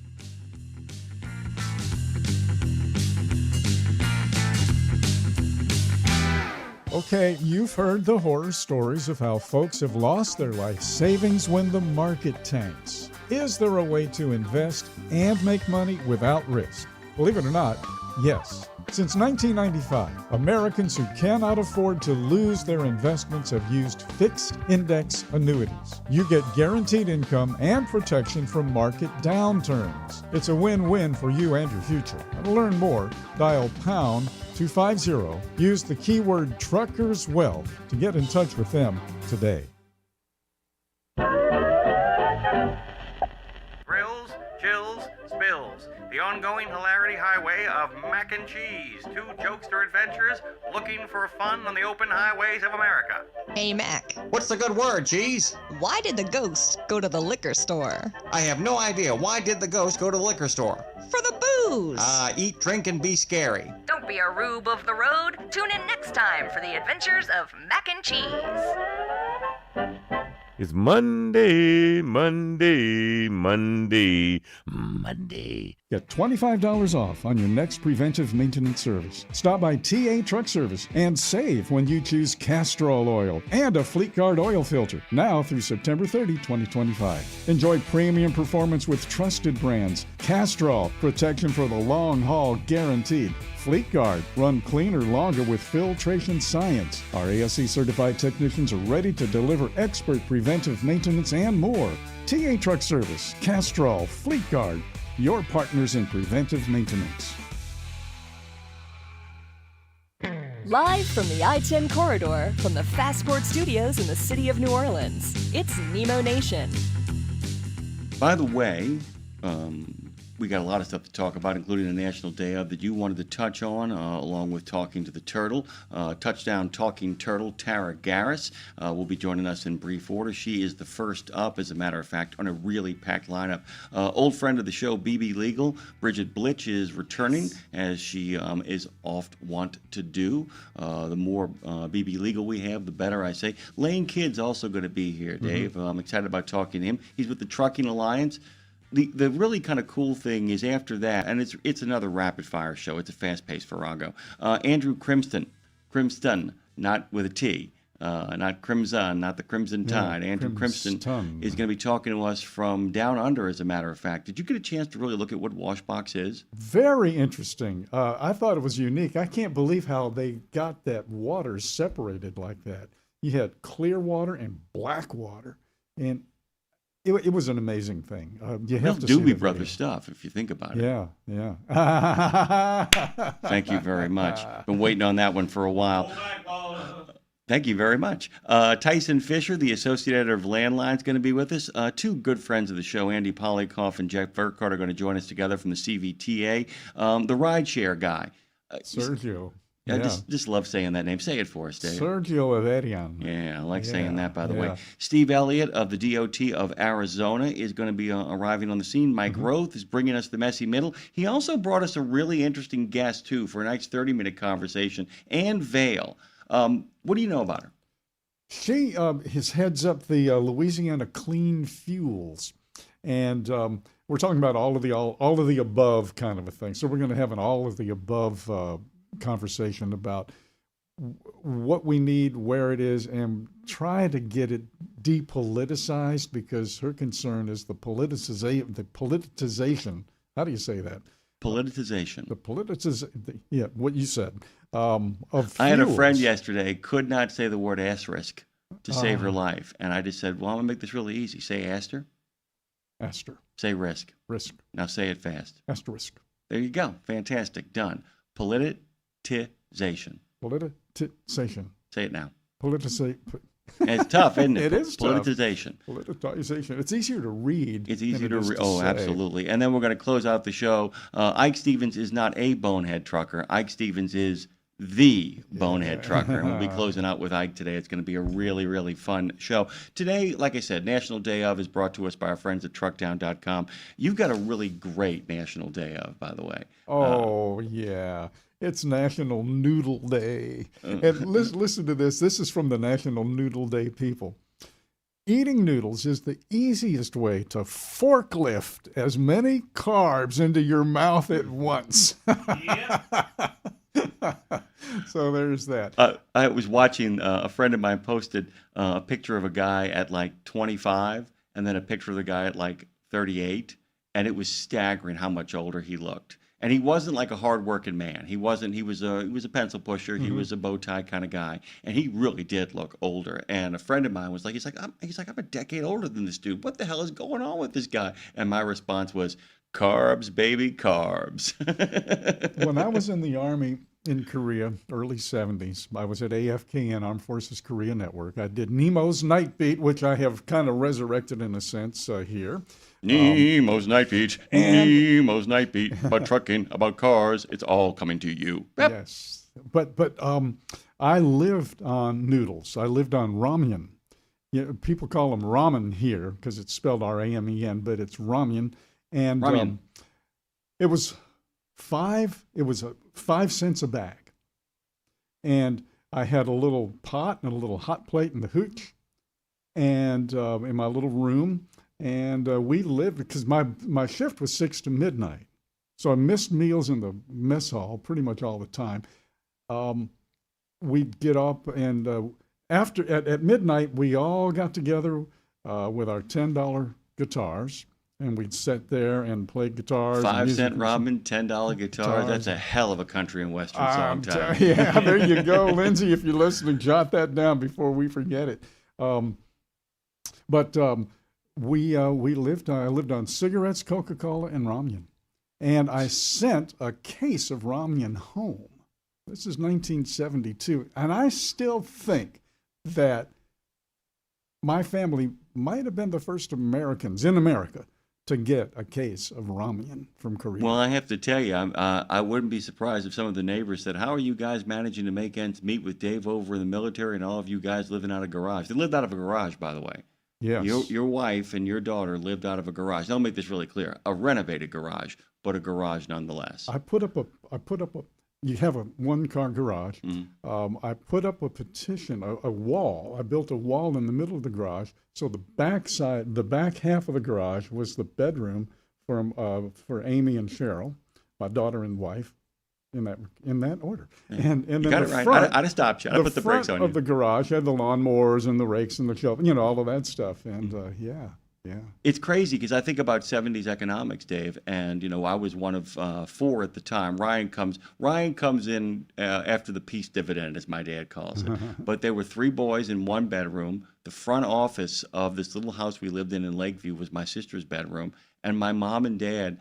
Speaker 3: Okay, you've heard the horror stories of how folks have lost their life savings when the market tanks. Is there a way to invest and make money without risk? Believe it or not, yes. Since 1995, Americans who cannot afford to lose their investments have used fixed index annuities. You get guaranteed income and protection from market downturns. It's a win-win for you and your future. To learn more, dial pound 250. Use the keyword Truckers Wealth to get in touch with them today.
Speaker 10: Grills, chills, spills. The ongoing hilarity highway of mac and cheese. 2 jokester adventurers looking for fun on the open highways of America.
Speaker 11: Hey, Mac.
Speaker 12: What's the good word, Cheese?
Speaker 11: Why did the ghost go to the liquor store?
Speaker 12: I have no idea. Why did the ghost go to the liquor store?
Speaker 11: For the booze.
Speaker 12: Eat, drink, and be scary.
Speaker 13: Don't
Speaker 12: not be a rube of the road, tune in next time for the adventures of Mac and Cheese.
Speaker 7: It's Monday, Monday, Monday, Monday.
Speaker 3: Get $25 off on your next preventive maintenance service. Stop by TA Truck Service and save when you choose Castrol oil and a Fleet Guard oil filter. Now through September 30, 2025. Enjoy premium performance with trusted brands. Castrol, protection for the long haul guaranteed. Fleet Guard, run cleaner longer with filtration science. Our ASE certified technicians are ready to deliver expert preventive maintenance and more. TA Truck Service, Castrol, Fleet Guard, your partners in preventive maintenance.
Speaker 1: Live from the I-10 corridor from the Fastport Studios in the city of New Orleans, it's Nemo Nation.
Speaker 2: By the way, we got a lot of stuff to talk about, including the National Day of that you wanted to touch on, along with talking to the turtle. Touchdown Talking Turtle, Tara Garris, will be joining us in brief order. She is the first up, as a matter of fact, on a really packed lineup. Old friend of the show, BB Legal, Bridget Blitch, is returning, as she is oft wont to do. The more BB Legal we have, the better, I say. Lane Kidd's also going to be here, Dave. I'm excited about talking to him. He's with the Trucking Alliance. The really kind of cool thing is after that, and it's another rapid fire show. It's a fast paced Farrago. Andrew Crimston, not with a T, not Crimson, not the Crimson Tide. Andrew Crimston is going to be talking to us from down under. As a matter of fact, did you get a chance to really look at what Washbox is?
Speaker 3: Very interesting. I thought it was unique. I can't believe how they got that water separated like that. You had clear water and black water, and it was an amazing thing. You have to see
Speaker 2: Doobie Brothers stuff, if you think about it.
Speaker 3: Yeah.
Speaker 2: Thank you very much. Been waiting on that one for a while. Thank you very much. Tyson Fisher, the associate editor of Landline, is going to be with us. Two good friends of the show, Andy Polykoff and Jeff Burkhardt, are going to join us together from the CVTA. The rideshare guy.
Speaker 3: Sergio.
Speaker 2: I just love saying that name. Say it for us, Dave.
Speaker 3: Sergio Averian.
Speaker 2: Yeah, I like saying that, by the way. Steve Elliott of the DOT of Arizona is going to be arriving on the scene. Mike Roth is bringing us the messy middle. He also brought us a really interesting guest, too, for a nice 30-minute conversation. Ann Vale. What do you know about her?
Speaker 3: She heads up the Louisiana Clean Fuels. And we're talking about all of the above kind of a thing. So we're going to have an all of the above conversation about what we need, where it is, and try to get it depoliticized, because her concern is the politicization. How do you say that?
Speaker 2: Politicization.
Speaker 3: What you said. Of
Speaker 2: I had a
Speaker 3: fuels.
Speaker 2: friend yesterday, could not say the word asterisk to save her life. And I just said, well, I'm going to make this really easy. Say aster.
Speaker 3: Aster.
Speaker 2: Say risk.
Speaker 3: Risk.
Speaker 2: Now say it fast.
Speaker 3: Asterisk.
Speaker 2: There you go. Fantastic. Done. Politicization.
Speaker 3: Politicization.
Speaker 2: Say it now.
Speaker 3: It's
Speaker 2: tough, isn't it?
Speaker 3: It is
Speaker 2: politicization.
Speaker 3: Tough. Politicization. It's easier to read.
Speaker 2: It's easier to read.
Speaker 3: say.
Speaker 2: Absolutely. And then we're going to close out the show. Ike Stevens is not a bonehead trucker. Ike Stevens is the bonehead trucker. And we'll be closing out with Ike today. It's going to be a really, really fun show. Today, like I said, National Day of is brought to us by our friends at truckdown.com. You've got a really great National Day of, by the way.
Speaker 3: Yeah. It's National Noodle Day. And listen to this. This is from the National Noodle Day people. Eating noodles is the easiest way to forklift as many carbs into your mouth at once. So there's that.
Speaker 2: I was watching, a friend of mine posted a picture of a guy at like 25 and then a picture of the guy at like 38. And it was staggering how much older he looked. And he wasn't like a hard-working man. He was a pencil pusher. He was a bow tie kind of guy, and he really did look older. And a friend of mine was like, he's like, I'm a decade older than this dude. What the hell is going on with this guy? And my response was, carbs, baby, carbs.
Speaker 3: When I was in the Army in Korea, early 70s, I was at AFKN, Armed Forces Korea Network. I did Nemo's Night Beat, which I have kind of resurrected in a sense here.
Speaker 2: Nemo's Night Beat, Nemo's Night Beat, about trucking, about cars, it's all coming to you. Yep.
Speaker 3: Yes, but I lived on noodles. I lived on ramen. People call them ramen here because it's spelled R-A-M-E-N, but it's ramen. And
Speaker 2: ramen.
Speaker 3: It was It was 5 cents a bag. And I had a little pot and a little hot plate in the hooch and in my little room. And we lived, because my shift was 6 to midnight. So I missed meals in the mess hall pretty much all the time. We'd get up and at midnight, we all got together with our $10 guitars. And we'd sit there and play guitars.
Speaker 2: 5-cent ramen, $10 guitar. That's a hell of a country and western song title.
Speaker 3: Yeah, there you go, Lindsay. If you're listening, jot that down before we forget it. We lived. I lived on cigarettes, Coca-Cola, and ramen. And I sent a case of ramen home. This is 1972, and I still think that my family might have been the first Americans in America to get a case of ramen from Korea.
Speaker 2: Well, I have to tell you, I wouldn't be surprised if some of the neighbors said, how are you guys managing to make ends meet with Dave over in the military and all of you guys living out of a garage? They lived out of a garage, by the way.
Speaker 3: Yes.
Speaker 2: Your wife and your daughter lived out of a garage. I'll make this really clear. A renovated garage, but a garage nonetheless.
Speaker 3: I put up a you have a one-car garage.
Speaker 2: Mm-hmm.
Speaker 3: I put up a petition, a wall. I built a wall in the middle of the garage. So the back half of the garage was the bedroom for Amy and Cheryl, my daughter and wife, in that order.
Speaker 2: Yeah.
Speaker 3: And
Speaker 2: you
Speaker 3: then
Speaker 2: got
Speaker 3: the
Speaker 2: it right.
Speaker 3: front,
Speaker 2: I'd have stopped you. I'd put the brakes on you.
Speaker 3: of the garage had the lawnmowers and the rakes and the shovel, all of that stuff. And yeah.
Speaker 2: It's crazy because I think about 70s economics, Dave, and I was one of 4 at the time. Ryan comes in after the peace dividend, as my dad calls it. But there were 3 boys in 1 bedroom. The front office of this little house we lived in Lakeview was my sister's bedroom, and my mom and dad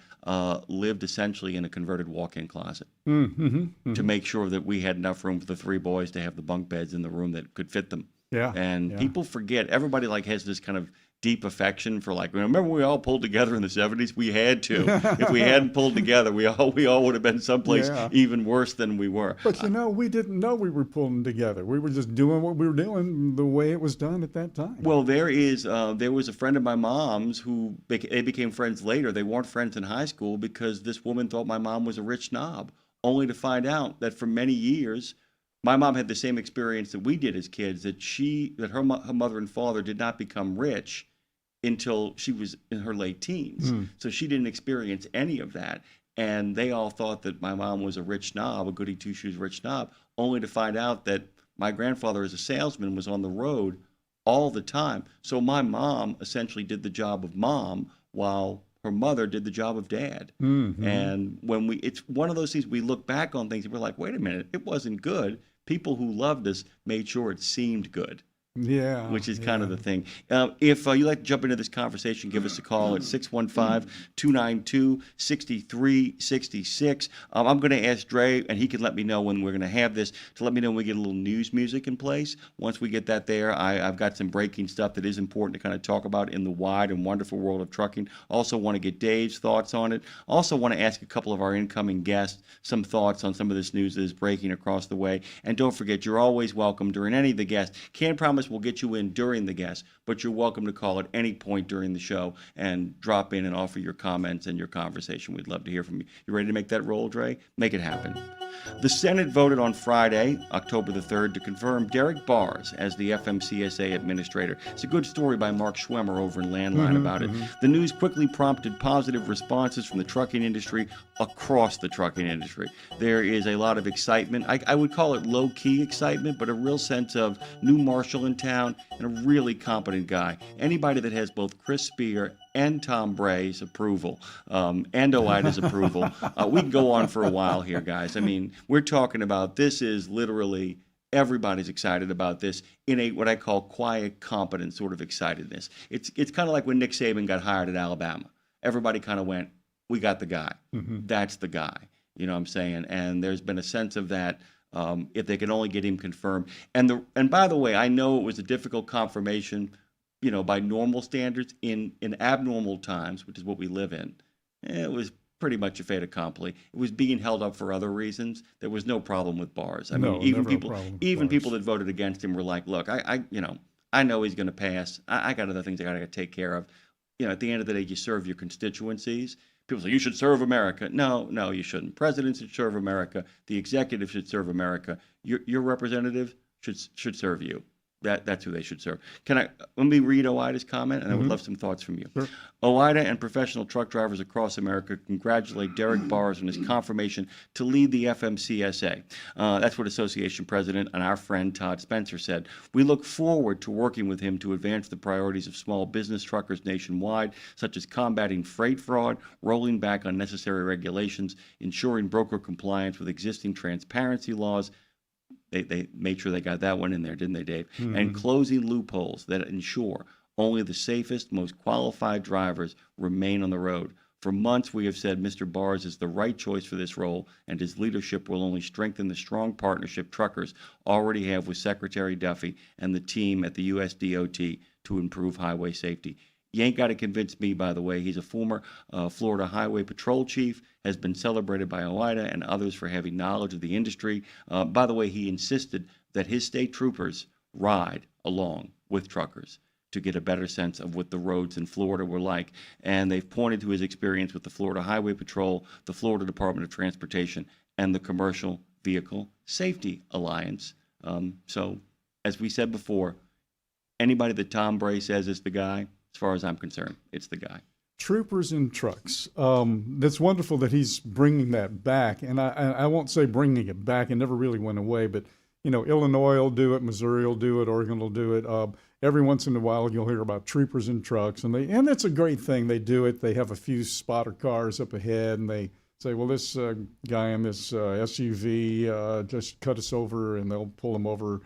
Speaker 2: lived essentially in a converted walk-in closet to make sure that we had enough room for the 3 boys to have the bunk beds in the room that could fit them.
Speaker 3: Yeah.
Speaker 2: And people forget. Everybody has this kind of deep affection for remember when we all pulled together in the 70s? We had to. If we hadn't pulled together, we all would have been someplace even worse than we were.
Speaker 3: But we didn't know we were pulling together. We were just doing what we were doing the way it was done at that time.
Speaker 2: Well, there was a friend of my mom's who they became friends later. They weren't friends in high school because this woman thought my mom was a rich snob, only to find out that for many years my mom had the same experience that we did as kids, that her mother and father did not become rich until she was in her late teens. So she didn't experience any of that. And they all thought that my mom was a rich snob, a goody two-shoes rich snob, only to find out that my grandfather as a salesman was on the road all the time. So my mom essentially did the job of mom while her mother did the job of dad. And it's one of those things, we look back on things and we're like, wait a minute, it wasn't good. People who loved us made sure it seemed good.
Speaker 3: Yeah.
Speaker 2: Which is kind of the thing. If you'd like to jump into this conversation, give us a call at 615-292-6366. I'm going to ask Dre, and he can let me know when we're going to have this, to let me know when we get a little news music in place. Once we get that there, I've got some breaking stuff that is important to kind of talk about in the wide and wonderful world of trucking. Also want to get Dave's thoughts on it. Also want to ask a couple of our incoming guests some thoughts on some of this news that is breaking across the way. And don't forget, you're always welcome during any of the guests. Can't promise we'll get you in during the guest, but you're welcome to call at any point during the show and drop in and offer your comments and your conversation. We'd love to hear from you. You ready to make that roll, Dre? Make it happen. The Senate voted on Friday, October the 3rd, to confirm Derek Bars as the FMCSA administrator. It's a good story by Mark Schwemmer over in Landline about it. The news quickly prompted positive responses from the trucking industry across the trucking industry. There is a lot of excitement. I would call it low-key excitement, but a real sense of new marshal in town and a really competent guy. Anybody that has both Chris Spear and Tom Bray's approval, and OIDA's approval, we can go on for a while here, guys. I mean, we're talking about, this is literally, everybody's excited about this in a what I call quiet, competent sort of excitedness. It's kind of like when Nick Saban got hired at Alabama. Everybody kind of went, we got the guy. That's the guy. You know what I'm saying? And there's been a sense of that. If they can only get him confirmed. And by the way, I know it was a difficult confirmation, by normal standards. In abnormal times, which is what we live in, it was pretty much a fait accompli. It was being held up for other reasons. There was no problem with Bars. I mean, even people that voted against him were like, look, I know he's going to pass. I got other things I got to take care of. At the end of the day, you serve your constituencies. People say, you should serve America. No, you shouldn't. Presidents should serve America. The executive should serve America. Your representative should serve you. That's who they should serve. Let me read Oida's comment, and I would love some thoughts from you.
Speaker 3: Sure.
Speaker 2: Oida and professional truck drivers across America congratulate Derek Bars on his confirmation to lead the FMCSA. That's what Association President and our friend Todd Spencer said. We look forward to working with him to advance the priorities of small business truckers nationwide, such as combating freight fraud, rolling back unnecessary regulations, ensuring broker compliance with existing transparency laws. They made sure they got that one in there, didn't they, Dave?
Speaker 3: Mm-hmm.
Speaker 2: And closing loopholes that ensure only the safest, most qualified drivers remain on the road. For months, we have said Mr. Bars is the right choice for this role, and his leadership will only strengthen the strong partnership truckers already have with Secretary Duffy and the team at the USDOT to improve highway safety. You ain't got to convince me, by the way. He's a former Florida Highway Patrol chief, has been celebrated by OIDA and others for having knowledge of the industry. By the way, he insisted that his state troopers ride along with truckers to get a better sense of what the roads in Florida were like. And they've pointed to his experience with the Florida Highway Patrol, the Florida Department of Transportation, and the Commercial Vehicle Safety Alliance. So, as we said before, anybody that Tom Bray says is the guy, as far as I'm concerned, it's the guy.
Speaker 3: Troopers in trucks. That's wonderful that he's bringing that back. And I won't say bringing it back. It never really went away. But, Illinois will do it. Missouri will do it. Oregon will do it. Every once in a while, you'll hear about troopers in trucks. And it's a great thing. They do it. They have a few spotter cars up ahead. And they say, well, this guy in this SUV just cut us over. And they'll pull him over.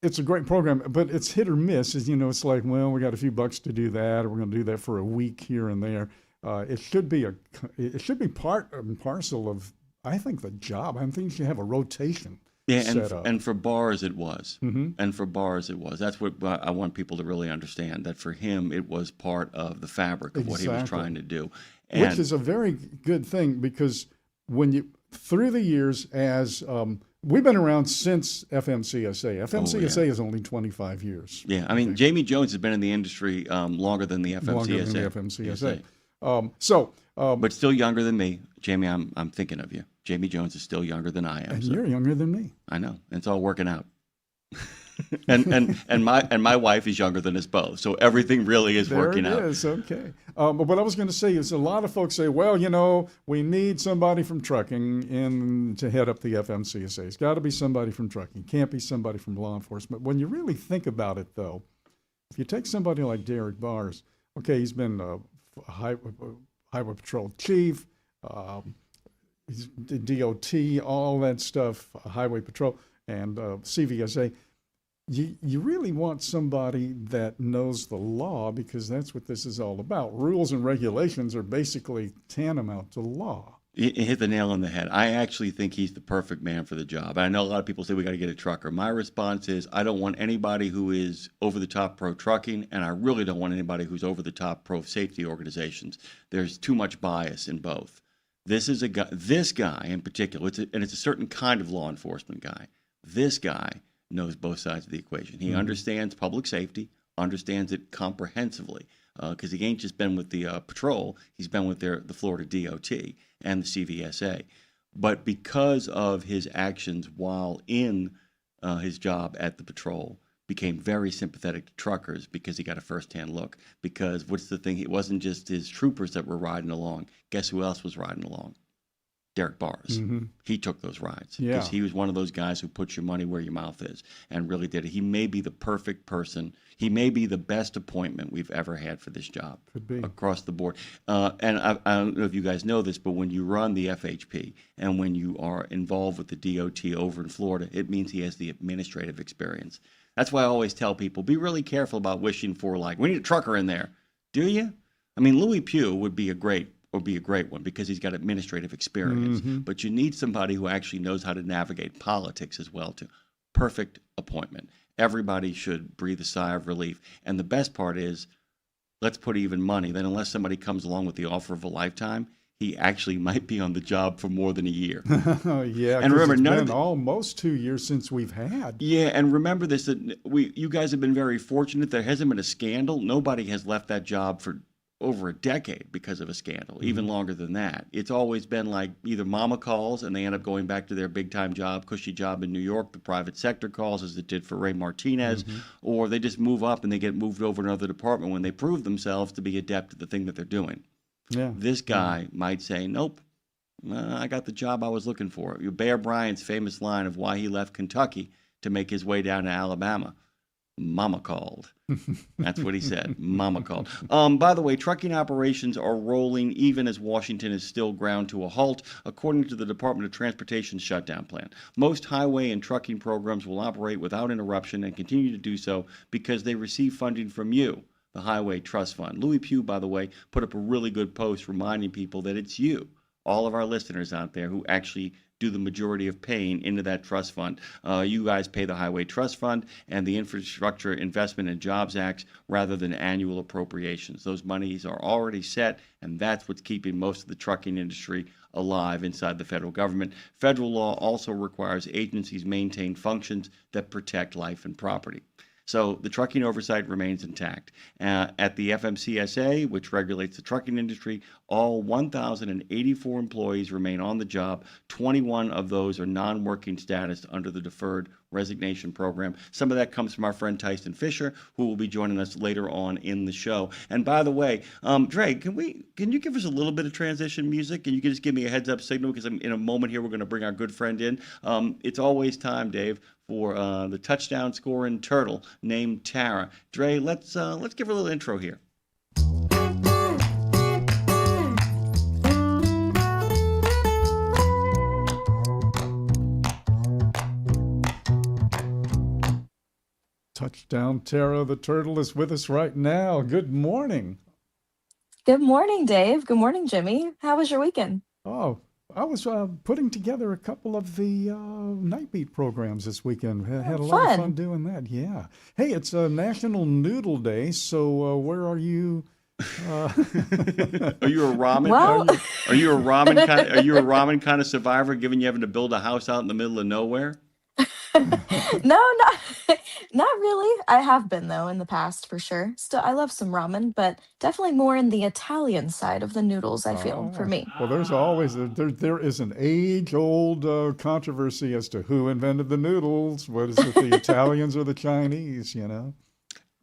Speaker 3: It's a great program, but it's hit or miss. It's like, well, we got a few bucks to do that, or we're going to do that for a week here and there. It should be part and parcel of, I think, the job. I think you should have a rotation.
Speaker 2: Yeah,
Speaker 3: set up.
Speaker 2: And for Bars it was.
Speaker 3: Mm-hmm.
Speaker 2: And for Bars it was. That's what I want people to really understand, that for him it was part of the fabric of what he was trying to do.
Speaker 3: Which is a very good thing, because through the years, as we've been around since FMCSA. FMCSA is only 25 years.
Speaker 2: Yeah, I mean, Jamie Jones has been in the industry longer than the FMCSA.
Speaker 3: Longer than the FMCSA.
Speaker 2: But still younger than me. Jamie, I'm thinking of you. Jamie Jones is still younger than I am.
Speaker 3: And you're younger than me.
Speaker 2: I know. And it's all working out. and my wife is younger than us both, so everything really is working out.
Speaker 3: There it is, okay. But what I was going to say is, a lot of folks say, well, we need somebody from trucking to head up the FMCSA. It's got to be somebody from trucking. Can't be somebody from law enforcement. When you really think about it, though, if you take somebody like Derek Bars, okay, he's been a highway patrol chief, he's DOT, all that stuff, highway patrol, and CVSA. You really want somebody that knows the law, because that's what this is all about. Rules and regulations are basically tantamount to law.
Speaker 2: You hit the nail on the head. I actually think he's the perfect man for the job. I know a lot of people say we got to get a trucker. My response is, I don't want anybody who is over the top pro trucking, and I really don't want anybody who's over the top pro safety organizations. There's too much bias in both. This guy in particular, it's a certain kind of law enforcement guy. This guy knows both sides of the equation. He understands public safety, understands it comprehensively, because he ain't just been with the patrol, he's been with the Florida DOT and the CVSA. But because of his actions while in his job at the patrol, became very sympathetic to truckers, because he got a first-hand look. Because what's the thing? It wasn't just his troopers that were riding along. Guess who else was riding along? Derek Bars.
Speaker 3: Mm-hmm.
Speaker 2: He took those rides,
Speaker 3: Yeah.
Speaker 2: because he was one of those guys who puts your money where your mouth is, and really did it. He may be the perfect person. He may be the best appointment we've ever had for this job.
Speaker 3: Could be.
Speaker 2: Across the board. And I don't know if you guys know this, but when you run the FHP and when you are involved with the DOT over in Florida, it means he has the administrative experience. That's why I always tell people, be really careful about wishing for, like, we need a trucker in there. Do you? I mean, Louis Pugh would be a great one, because he's got administrative experience.
Speaker 3: Mm-hmm.
Speaker 2: But you need somebody who actually knows how to navigate politics as well, too. Perfect appointment. Everybody should breathe a sigh of relief. And the best part is, let's put even money. Then unless somebody comes along with the offer of a lifetime, he actually might be on the job for more than a year.
Speaker 3: Yeah,
Speaker 2: and remember,
Speaker 3: it's been almost 2 years since we've had.
Speaker 2: Yeah, and remember this, that you guys have been very fortunate. There hasn't been a scandal. Nobody has left that job for over a decade because of a scandal, even longer than that. It's always been like either mama calls and they end up going back to their big-time job, cushy job in New York, the private sector calls, as it did for Ray Martinez, or they just move up and they get moved over to another department when they prove themselves to be adept at the thing that they're doing.
Speaker 3: Yeah.
Speaker 2: This guy might say, nope, I got the job I was looking for. Bear Bryant's famous line of why he left Kentucky to make his way down to Alabama. Mama called. That's what he said. Mama called. By the way, trucking operations are rolling even as Washington is still ground to a halt, according to the Department of Transportation's shutdown plan. Most highway and trucking programs will operate without interruption and continue to do so because they receive funding from you, the Highway Trust Fund. Louis Pugh, by the way, put up a really good post reminding people that it's you, all of our listeners out there, who actually do the majority of paying into that trust fund. You guys pay the Highway Trust Fund and the Infrastructure Investment and Jobs Acts rather than annual appropriations. Those monies are already set, and that's what's keeping most of the trucking industry alive inside the federal government. Federal law also requires agencies maintain functions that protect life and property. So the trucking oversight remains intact. At the FMCSA, which regulates the trucking industry, all 1,084 employees remain on the job. 21 of those are non-working status under the deferred resignation program. Some of that comes from our friend Tyson Fisher, who will be joining us later on in the show. And by the way, Dre, can you give us a little bit of transition music? And you can just give me a heads up signal, because in a moment here we're going to bring our good friend in. It's always time, Dave, for the touchdown scoring turtle named Tara. Dre, let's give her a little intro here.
Speaker 3: Touchdown, Tara the turtle is with us right now. Good morning.
Speaker 13: Good morning, Dave. Good morning, Jimmy. How was your weekend?
Speaker 3: Oh, I was putting together a couple of the night beat programs this weekend. Had a lot of fun doing that. Yeah. Hey, it's National Noodle Day, so where are you?
Speaker 2: Are you a ramen? Well, are you a ramen kind of survivor, given you having to build a house out in the middle of nowhere?
Speaker 13: No, not really. I have been, though, in the past, for sure. Still, I love some ramen, but definitely more in the Italian side of the noodles, I feel, for me.
Speaker 3: Well, there's always there is an age-old controversy as to who invented the noodles. What is it, the Italians or the Chinese, you know?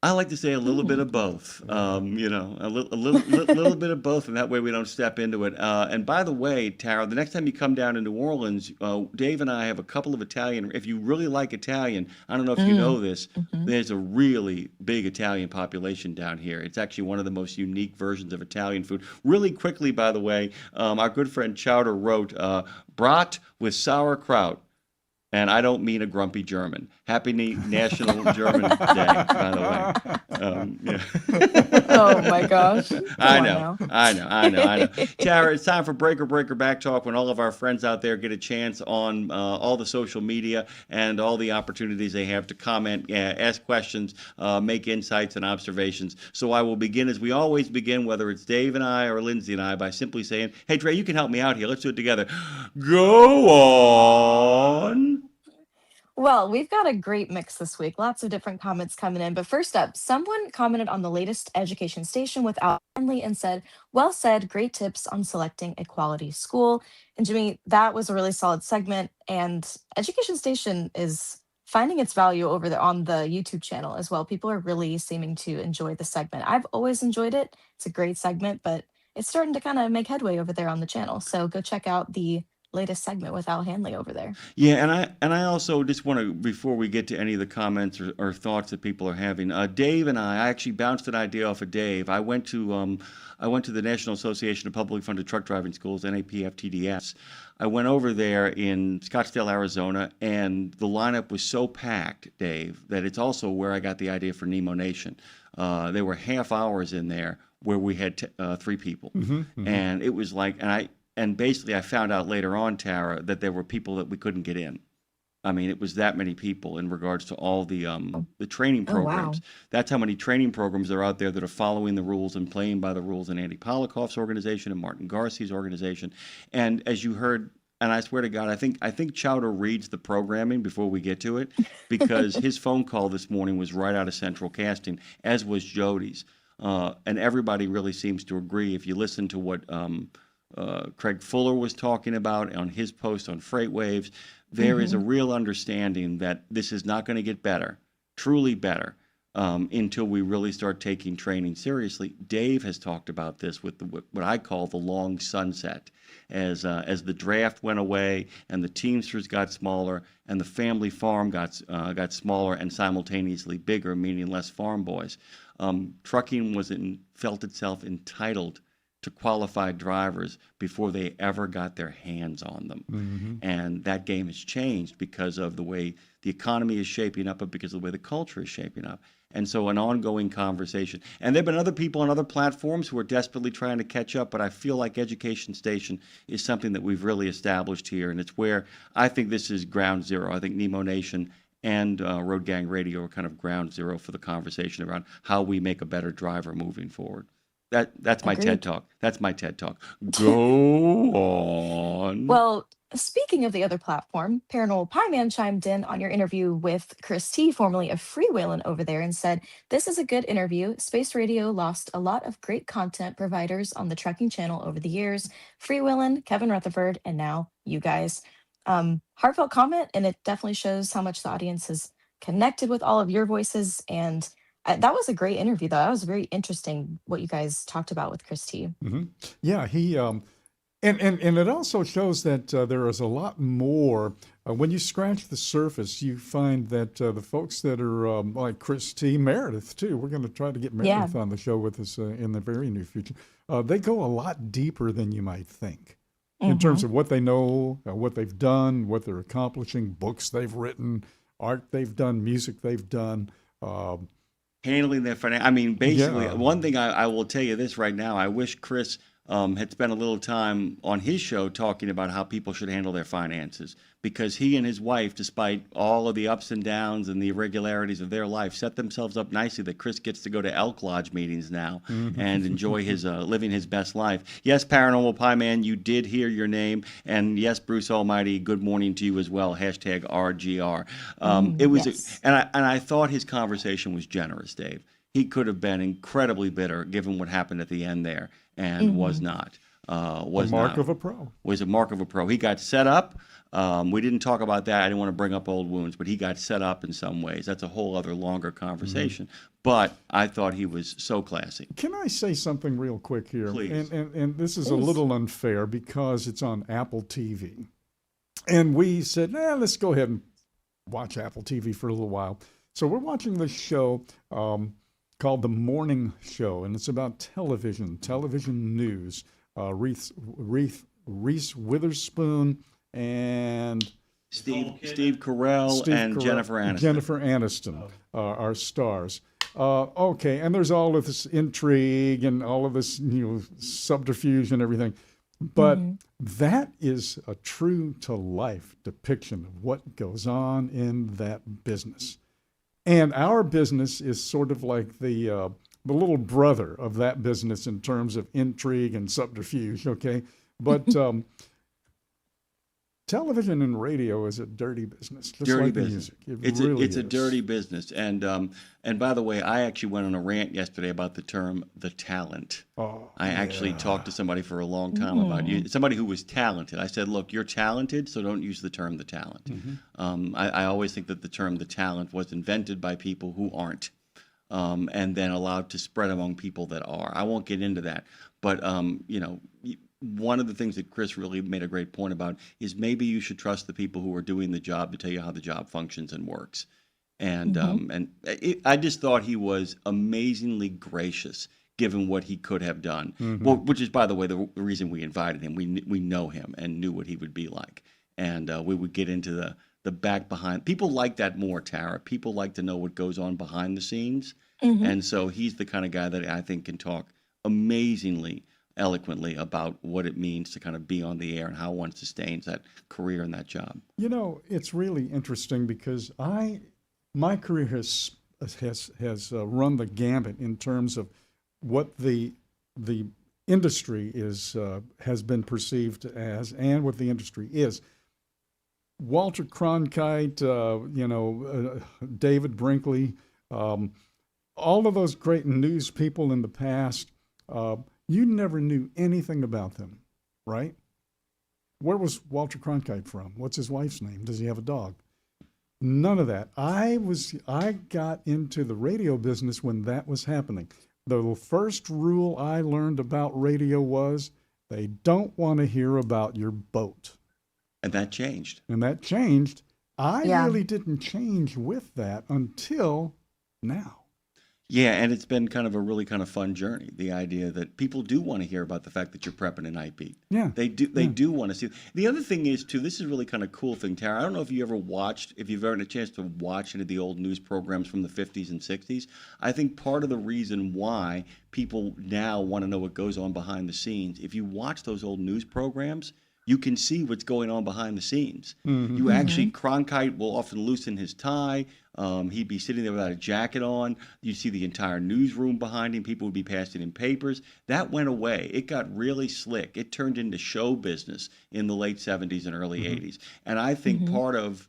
Speaker 2: I like to say a little bit of both, a little bit of both, and that way we don't step into it. And by the way, Tara, the next time you come down to New Orleans, Dave and I have a couple of Italian. If you really like Italian, I don't know if you know this, there's a really big Italian population down here. It's actually one of the most unique versions of Italian food. Really quickly, by the way, our good friend Chowder wrote, brat with sauerkraut. And I don't mean a grumpy German. Happy National German Day, by the way. Yeah.
Speaker 13: Oh, my gosh.
Speaker 2: I know. Tara, it's time for Breaker Back Talk, when all of our friends out there get a chance on all the social media and all the opportunities they have to comment, ask questions, make insights and observations. So I will begin, as we always begin, whether it's Dave and I or Lindsay and I, by simply saying, hey, Dre, you can help me out here. Let's do it together. Go on.
Speaker 13: Well, we've got a great mix this week. Lots of different comments coming in. But first up, someone commented on the latest education station with Al Henley and said, well said, great tips on selecting a quality school. And Jimmy, that was a really solid segment. And Education Station is finding its value over there on the YouTube channel as well. People are really seeming to enjoy the segment. I've always enjoyed it. It's a great segment, but it's starting to kind of make headway over there on the channel. So go check out the latest segment with Al Hanley over there.
Speaker 2: Yeah, and I also just want to, before we get to any of the comments or thoughts that people are having, Dave and I actually bounced an idea off of Dave. I went to the National Association of Publicly Funded Truck Driving Schools, NAPFTDS. I went over there in Scottsdale, Arizona, and the lineup was so packed, Dave, that it's also where I got the idea for Nemo Nation. There were half hours in there where we had 3 people, and it was like, and basically I found out later on, Tara, that there were people that we couldn't get in. I mean, it was that many people in regards to all the training programs.
Speaker 13: Wow.
Speaker 2: That's how many training programs are out there that are following the rules and playing by the rules in Andy Polikoff's organization and Martin Garcia's organization. And as you heard, and I swear to God, I think Chowder reads the programming before we get to it, because his phone call this morning was right out of Central Casting, as was Jody's. and everybody really seems to agree. If you listen to what Craig Fuller was talking about on his post on Freight Waves, there is a real understanding that this is not going to get better, truly better, until we really start taking training seriously. Dave has talked about this with what I call the long sunset. As the draft went away and the Teamsters got smaller and the family farm got smaller and simultaneously bigger, meaning less farm boys, trucking felt itself entitled to qualified drivers before they ever got their hands on them. And that game has changed because of the way the economy is shaping up, but because of the way the culture is shaping up. And so an ongoing conversation. And there have been other people on other platforms who are desperately trying to catch up, but I feel like Education Station is something that we've really established here, and it's where I think this is ground zero. I think Nemo Nation and Road Gang Radio are kind of ground zero for the conversation around how we make a better driver moving forward. That's my
Speaker 13: Agreed.
Speaker 2: TED Talk. That's my TED Talk. Go on.
Speaker 13: Well, speaking of the other platform, Paranormal Pie Man chimed in on your interview with Chris T, formerly of Freewheelin' over there, and said, "This is a good interview. Space Radio lost a lot of great content providers on the trucking channel over the years. Freewheelin', Kevin Rutherford, and now you guys." Heartfelt comment, and it definitely shows how much the audience has connected with all of your voices. And that was a great interview, though. That was very interesting what you guys talked about with Chris T.
Speaker 3: Yeah, he and it also shows that there is a lot more. When you scratch the surface, you find that the folks that are like Chris T, Meredith too. We're going to try to get Meredith on the show with us in the very near future. They go a lot deeper than you might think in terms of what they know, what they've done, what they're accomplishing, books they've written, art they've done, music they've done.
Speaker 2: Handling their finance. I mean, basically, one thing I will tell you this right now. I wish Chris had spent a little time on his show talking about how people should handle their finances, because he and his wife, despite all of the ups and downs and the irregularities of their life, set themselves up nicely that Chris gets to go to Elk Lodge meetings now and enjoy his living his best life. Yes, Paranormal Pie Man, you did hear your name. And yes, Bruce Almighty, good morning to you as well. Hashtag RGR. It was, and I thought his conversation was generous, Dave. He could have been incredibly bitter given what happened at the end there, and was not. Was a mark of a pro. Was a mark of a pro. He got set up. We didn't talk about that. I didn't want to bring up old wounds, but he got set up in some ways. That's a whole other longer conversation. But I thought he was so classy.
Speaker 3: Can I say something real quick here?
Speaker 2: Please.
Speaker 3: And this is a little unfair because it's on Apple TV. And we said, let's go ahead and watch Apple TV for a little while. So we're watching this show called The Morning Show, and it's about television news. Reese Witherspoon and
Speaker 2: Steve Carell and Jennifer Aniston.
Speaker 3: Jennifer Aniston are stars. Okay, and there's all of this intrigue and all of this subterfuge and everything. But that is a true to life depiction of what goes on in that business. And our business is sort of like the little brother of that business in terms of intrigue and subterfuge, okay? But television and radio is a dirty business, just
Speaker 2: dirty
Speaker 3: like
Speaker 2: business.
Speaker 3: Music.
Speaker 2: It's a dirty business. And by the way, I actually went on a rant yesterday about the term "the talent." I actually talked to somebody for a long time about somebody who was talented. I said, "Look, you're talented, so don't use the term "the talent." I always think that the term "the talent" was invented by people who aren't, and then allowed to spread among people that are. I won't get into that, but one of the things that Chris really made a great point about is maybe you should trust the people who are doing the job to tell you how the job functions and works. And I just thought he was amazingly gracious given what he could have done. Well, which is, by the way, the reason we invited him. We know him and knew what he would be like. And we would get into the back behind. People like that more, Tara. People like to know what goes on behind the scenes. And so he's the kind of guy that I think can talk amazingly eloquently about what it means to kind of be on the air and how one sustains that career and that job.
Speaker 3: It's really interesting because my career has run the gambit in terms of what the industry has been perceived as and what the industry is. Walter Cronkite, David Brinkley, all of those great news people in the past, you never knew anything about them, right? Where was Walter Cronkite from? What's his wife's name? Does he have a dog? None of that. I got into the radio business when that was happening. The first rule I learned about radio was they don't want to hear about your boat.
Speaker 2: And that changed.
Speaker 3: I really didn't change with that until now.
Speaker 2: Yeah, and it's been kind of a really kind of fun journey. The idea that people do want to hear about the fact that you're prepping a night beat.
Speaker 3: Yeah.
Speaker 2: They do want to see. The other thing is, too, this is really kind of cool thing, Tara. I don't know if you've ever had a chance to watch any of the old news programs from the 50s and 60s. I think part of the reason why people now want to know what goes on behind the scenes, if you watch those old news programs, you can see what's going on behind the scenes.
Speaker 3: Mm-hmm.
Speaker 2: You actually, Cronkite will often loosen his tie. He'd be sitting there without a jacket on. You'd see the entire newsroom behind him. People would be passing him papers. That went away. It got really slick. It turned into show business in the late 70s and early 80s. And I think part of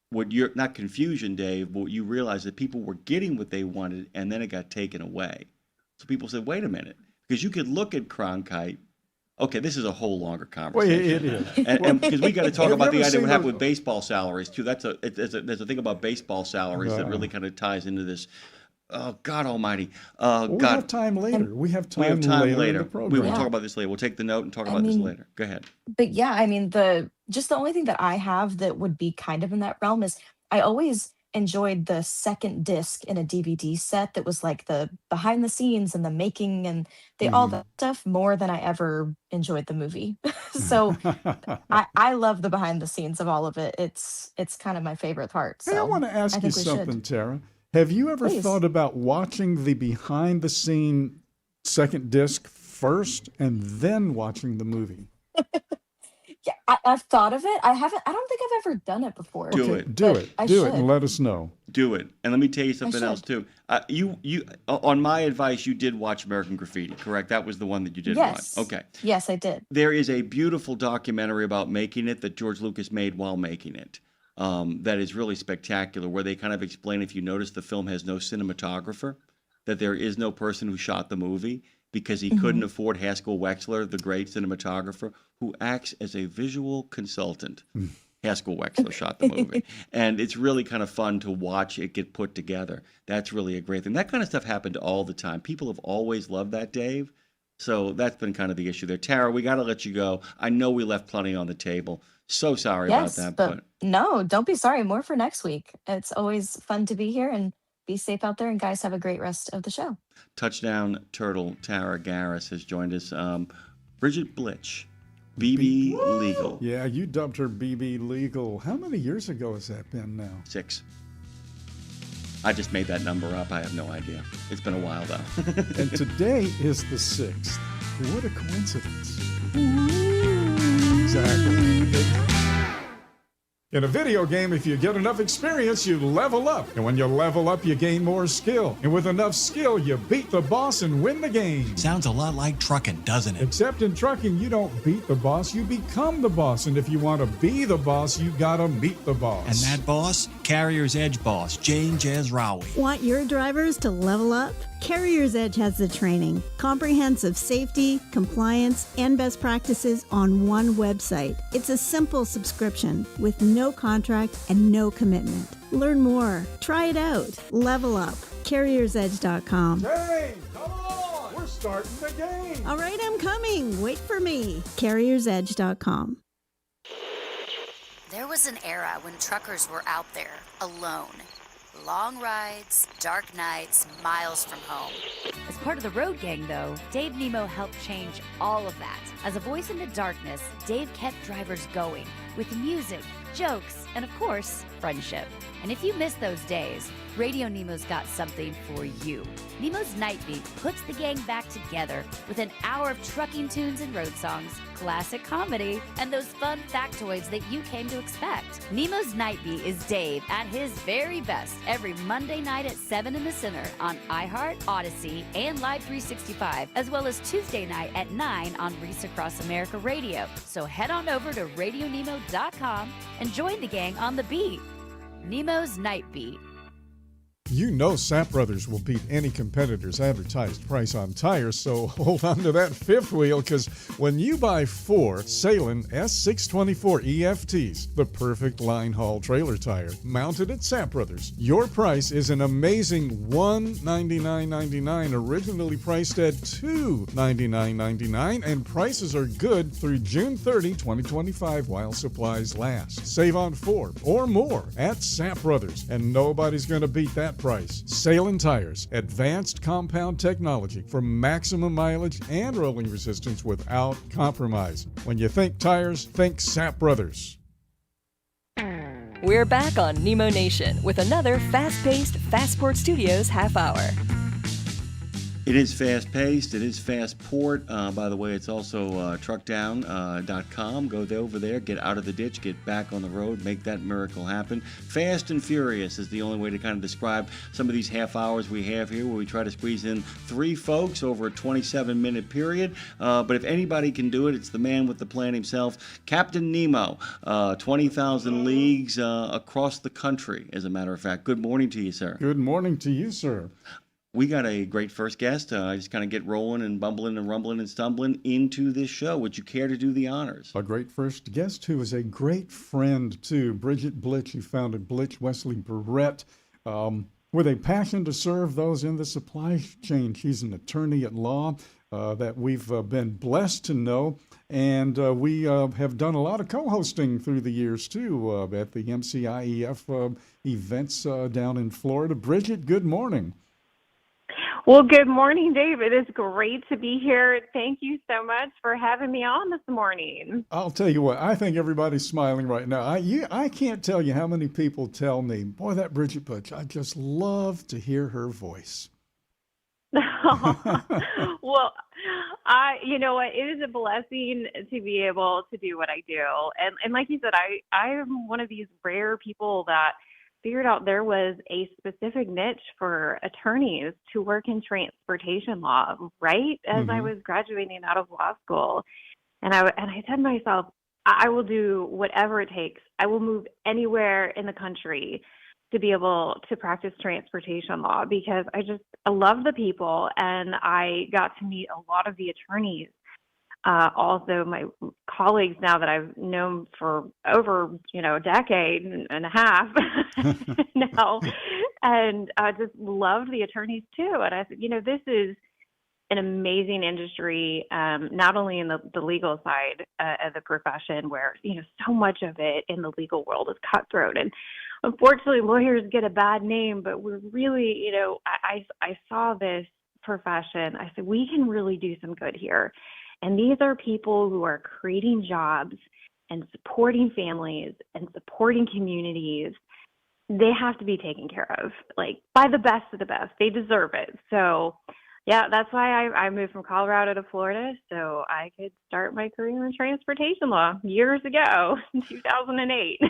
Speaker 2: what you're, not confusion, Dave, but what you realize that people were getting what they wanted and then it got taken away. So people said, wait a minute, because you could look at Cronkite. Okay, this is a whole longer conversation.
Speaker 3: Well, it is.
Speaker 2: And because we got to talk about the idea of what happened with baseball salaries, too. There's a thing about baseball salaries that really kind of ties into this. Oh, God almighty.
Speaker 3: We have time later. We have time later in the program.
Speaker 2: We will talk about this later. We'll take the note and talk about this later. Go ahead.
Speaker 13: But yeah, I mean, the only thing that I have that would be kind of in that realm is I always enjoyed the second disc in a DVD set that was like the behind the scenes and the making and all that stuff more than I ever enjoyed the movie. So I love the behind the scenes of all of it. It's kind of my favorite part. So
Speaker 3: hey, I want to ask you something, Tara. Have you ever thought about watching the behind the scene second disc first and then watching the movie?
Speaker 13: Yeah, I've thought of it. I don't think I've ever done it before.
Speaker 2: Do it
Speaker 3: and let us know.
Speaker 2: Do it. And let me tell you something else too. You on my advice, you did watch American Graffiti, correct? That was the one that you did watch. Okay.
Speaker 13: Yes, I did.
Speaker 2: There is a beautiful documentary about making it that George Lucas made while making it. That is really spectacular, where they kind of explain, if you notice, the film has no cinematographer, that there is no person who shot the movie, because he couldn't afford Haskell Wexler, the great cinematographer, who acts as a visual consultant. Haskell Wexler shot the movie. And it's really kind of fun to watch it get put together. That's really a great thing. That kind of stuff happened all the time. People have always loved that, Dave. So that's been kind of the issue there. Tara, we got to let you go. I know we left plenty on the table. So sorry about that.
Speaker 13: But no, don't be sorry. More for next week. It's always fun to be here, and be safe out there, and guys, have a great rest of the show.
Speaker 2: Touchdown Turtle Tara Garris has joined us. Bridget Blitch, BB Legal.
Speaker 3: Yeah, you dubbed her BB Legal. How many years ago has that been now?
Speaker 2: 6. I just made that number up. I have no idea. It's been a while, though.
Speaker 3: And today is the 6th. What a coincidence. Exactly. In a video game, if you get enough experience, you level up. And when you level up, you gain more skill. And with enough skill, you beat the boss and win the game.
Speaker 14: Sounds a lot like trucking, doesn't it?
Speaker 3: Except in trucking, you don't beat the boss, you become the boss. And if you want to be the boss, you gotta meet the boss.
Speaker 14: And that boss? Carrier's Edge boss, Jane Jazrawi.
Speaker 15: Want your drivers to level up? Carrier's Edge has the training, comprehensive safety, compliance, and best practices on one website. It's a simple subscription with no contract and no commitment. Learn more. Try it out. Level up. CarriersEdge.com.
Speaker 3: Hey, come on! We're starting the game!
Speaker 15: All right, I'm coming. Wait for me. CarriersEdge.com.
Speaker 16: There was an era when truckers were out there, alone. Long rides, dark nights, miles from home.
Speaker 17: As part of the Road Gang, though, Dave Nemo helped change all of that. As a voice in the darkness, Dave kept drivers going with music, jokes, and of course, friendship. And if you miss those days, Radio Nemo's got something for you. Nemo's Night Beat puts the gang back together with an hour of trucking tunes and road songs, classic comedy, and those fun factoids that you came to expect. Nemo's Night Beat is Dave at his very best every Monday night at 7 in the Center on iHeart, Odyssey, and Live 365, as well as Tuesday night at 9 on Reese Across America Radio. So head on over to RadioNemo.com and join the gang on the beat. Nemo's Night Beat.
Speaker 3: You know Sap Brothers will beat any competitor's advertised price on tires, so hold on to that fifth wheel, because when you buy 4 Salem S624 EFTs, the perfect line haul trailer tire, mounted at Sap Brothers, your price is an amazing $199.99, originally priced at $299.99, and prices are good through June 30, 2025 while supplies last. Save on 4 or more at Sap Brothers, and nobody's going to beat that price. Salem Tires, advanced compound technology for maximum mileage and rolling resistance without compromise. When you think tires, think Sap Brothers.
Speaker 1: We're back on Nemo Nation with another fast-paced Fast Sports Studios half hour.
Speaker 2: It is fast-paced. It is Fastport. By the way, it's also truckdown.com. Go over there, get out of the ditch, get back on the road, make that miracle happen. Fast and furious is the only way to kind of describe some of these half hours we have here, where we try to squeeze in 3 folks over a 27-minute period. But if anybody can do it, it's the man with the plan himself, Captain Nemo. 20,000 leagues across the country, as a matter of fact. Good morning to you, sir.
Speaker 3: Good morning to you, sir.
Speaker 2: We got a great first guest. I just kind of get rolling and bumbling and rumbling and stumbling into this show. Would you care to do the honors?
Speaker 3: A great first guest who is a great friend, too. Bridget Blitch, who founded Blitch Wesley Barrett, with a passion to serve those in the supply chain. She's an attorney at law that we've been blessed to know. And we have done a lot of co-hosting through the years, too, at the MCIEF events down in Florida. Bridget, good morning.
Speaker 18: Well, good morning, Dave. It is great to be here. Thank you so much for having me on this morning.
Speaker 3: I'll tell you what, I think everybody's smiling right now. I can't tell you how many people tell me, boy, that Bridget Butch, I just love to hear her voice.
Speaker 18: Well, you know what, it is a blessing to be able to do what I do. And like you said, I am one of these rare people that figured out there was a specific niche for attorneys to work in transportation law, right as I was graduating out of law school. And I said to myself, I will do whatever it takes. I will move anywhere in the country to be able to practice transportation law, because I love the people, and I got to meet a lot of the attorneys. Also, my colleagues now that I've known for over, a decade and a half now, and I just loved the attorneys too. And I said, this is an amazing industry, not only in the legal side of the profession, where, so much of it in the legal world is cutthroat. And unfortunately, lawyers get a bad name, but we're really, I saw this profession. I said, we can really do some good here. And these are people who are creating jobs and supporting families and supporting communities. They have to be taken care of, by the best of the best. They deserve it. So, yeah, that's why I moved from Colorado to Florida, so I could start my career in transportation law years ago, in 2008.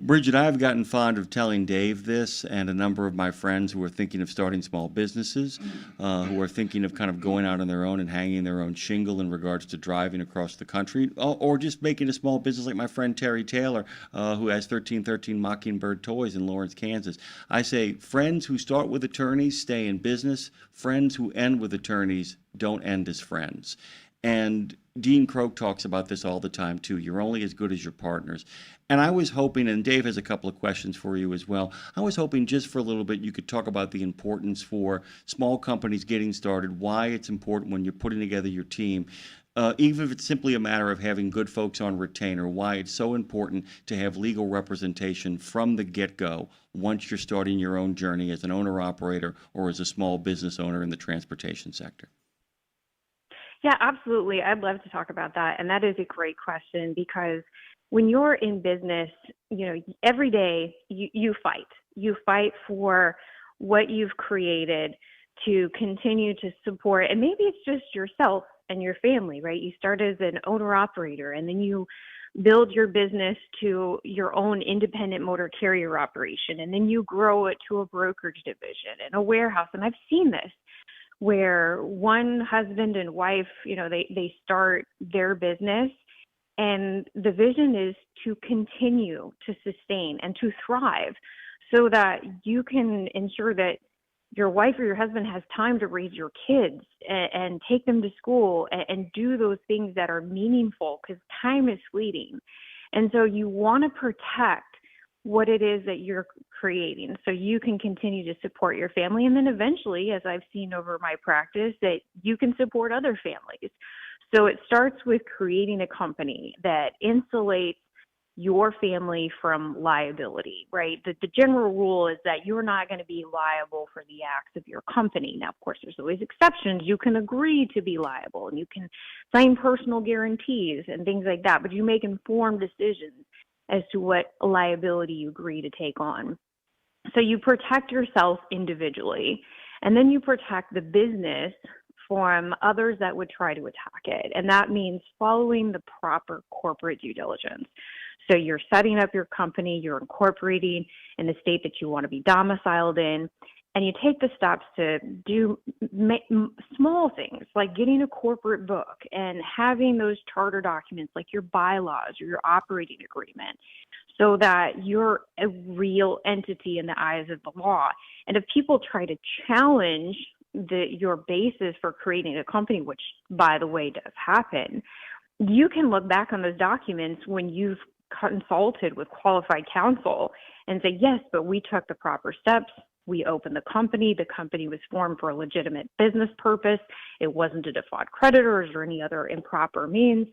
Speaker 2: Bridget, I've gotten fond of telling Dave this, and a number of my friends who are thinking of starting small businesses, who are thinking of kind of going out on their own and hanging their own shingle in regards to driving across the country, or just making a small business like my friend Terry Taylor, who has 1313 Mockingbird Toys in Lawrence, Kansas. I say friends who start with attorneys stay in business. Friends who end with attorneys don't end as friends. And Dean Croak talks about this all the time, too. You're only as good as your partners. And I was hoping, and Dave has a couple of questions for you as well, I was hoping just for a little bit you could talk about the importance for small companies getting started, why it's important when you're putting together your team, even if it's simply a matter of having good folks on retainer, why it's so important to have legal representation from the get-go once you're starting your own journey as an owner-operator or as a small business owner in the transportation sector.
Speaker 18: Yeah, absolutely. I'd love to talk about that. And that is a great question, because when you're in business, every day you fight. You fight for what you've created to continue to support. And maybe it's just yourself and your family, right? You start as an owner-operator, and then you build your business to your own independent motor carrier operation, and then you grow it to a brokerage division and a warehouse. And I've seen this, where one husband and wife, they start their business, and the vision is to continue to sustain and to thrive. so that you can ensure that your wife or your husband has time to raise your kids and take them to school and do those things that are meaningful, because time is fleeting. And so you want to protect what it is that you're creating so you can continue to support your family. And then eventually, as I've seen over my practice, that you can support other families. So it starts with creating a company that insulates your family from liability, right? The general rule is that you're not going to be liable for the acts of your company. Now, of course, there's always exceptions. You can agree to be liable and you can sign personal guarantees and things like that, but you make informed decisions as to what liability you agree to take on. So you protect yourself individually, and then you protect the business from others that would try to attack it. And that means following the proper corporate due diligence. So you're setting up your company, you're incorporating in the state that you want to be domiciled in, and you take the steps to do small things like getting a corporate book and having those charter documents like your bylaws or your operating agreement, so that you're a real entity in the eyes of the law. And if people try to challenge your basis for creating a company, which, by the way, does happen, you can look back on those documents when you've consulted with qualified counsel and say, yes, but we took the proper steps. We opened the company. The company was formed for a legitimate business purpose. It wasn't to defraud creditors or any other improper means.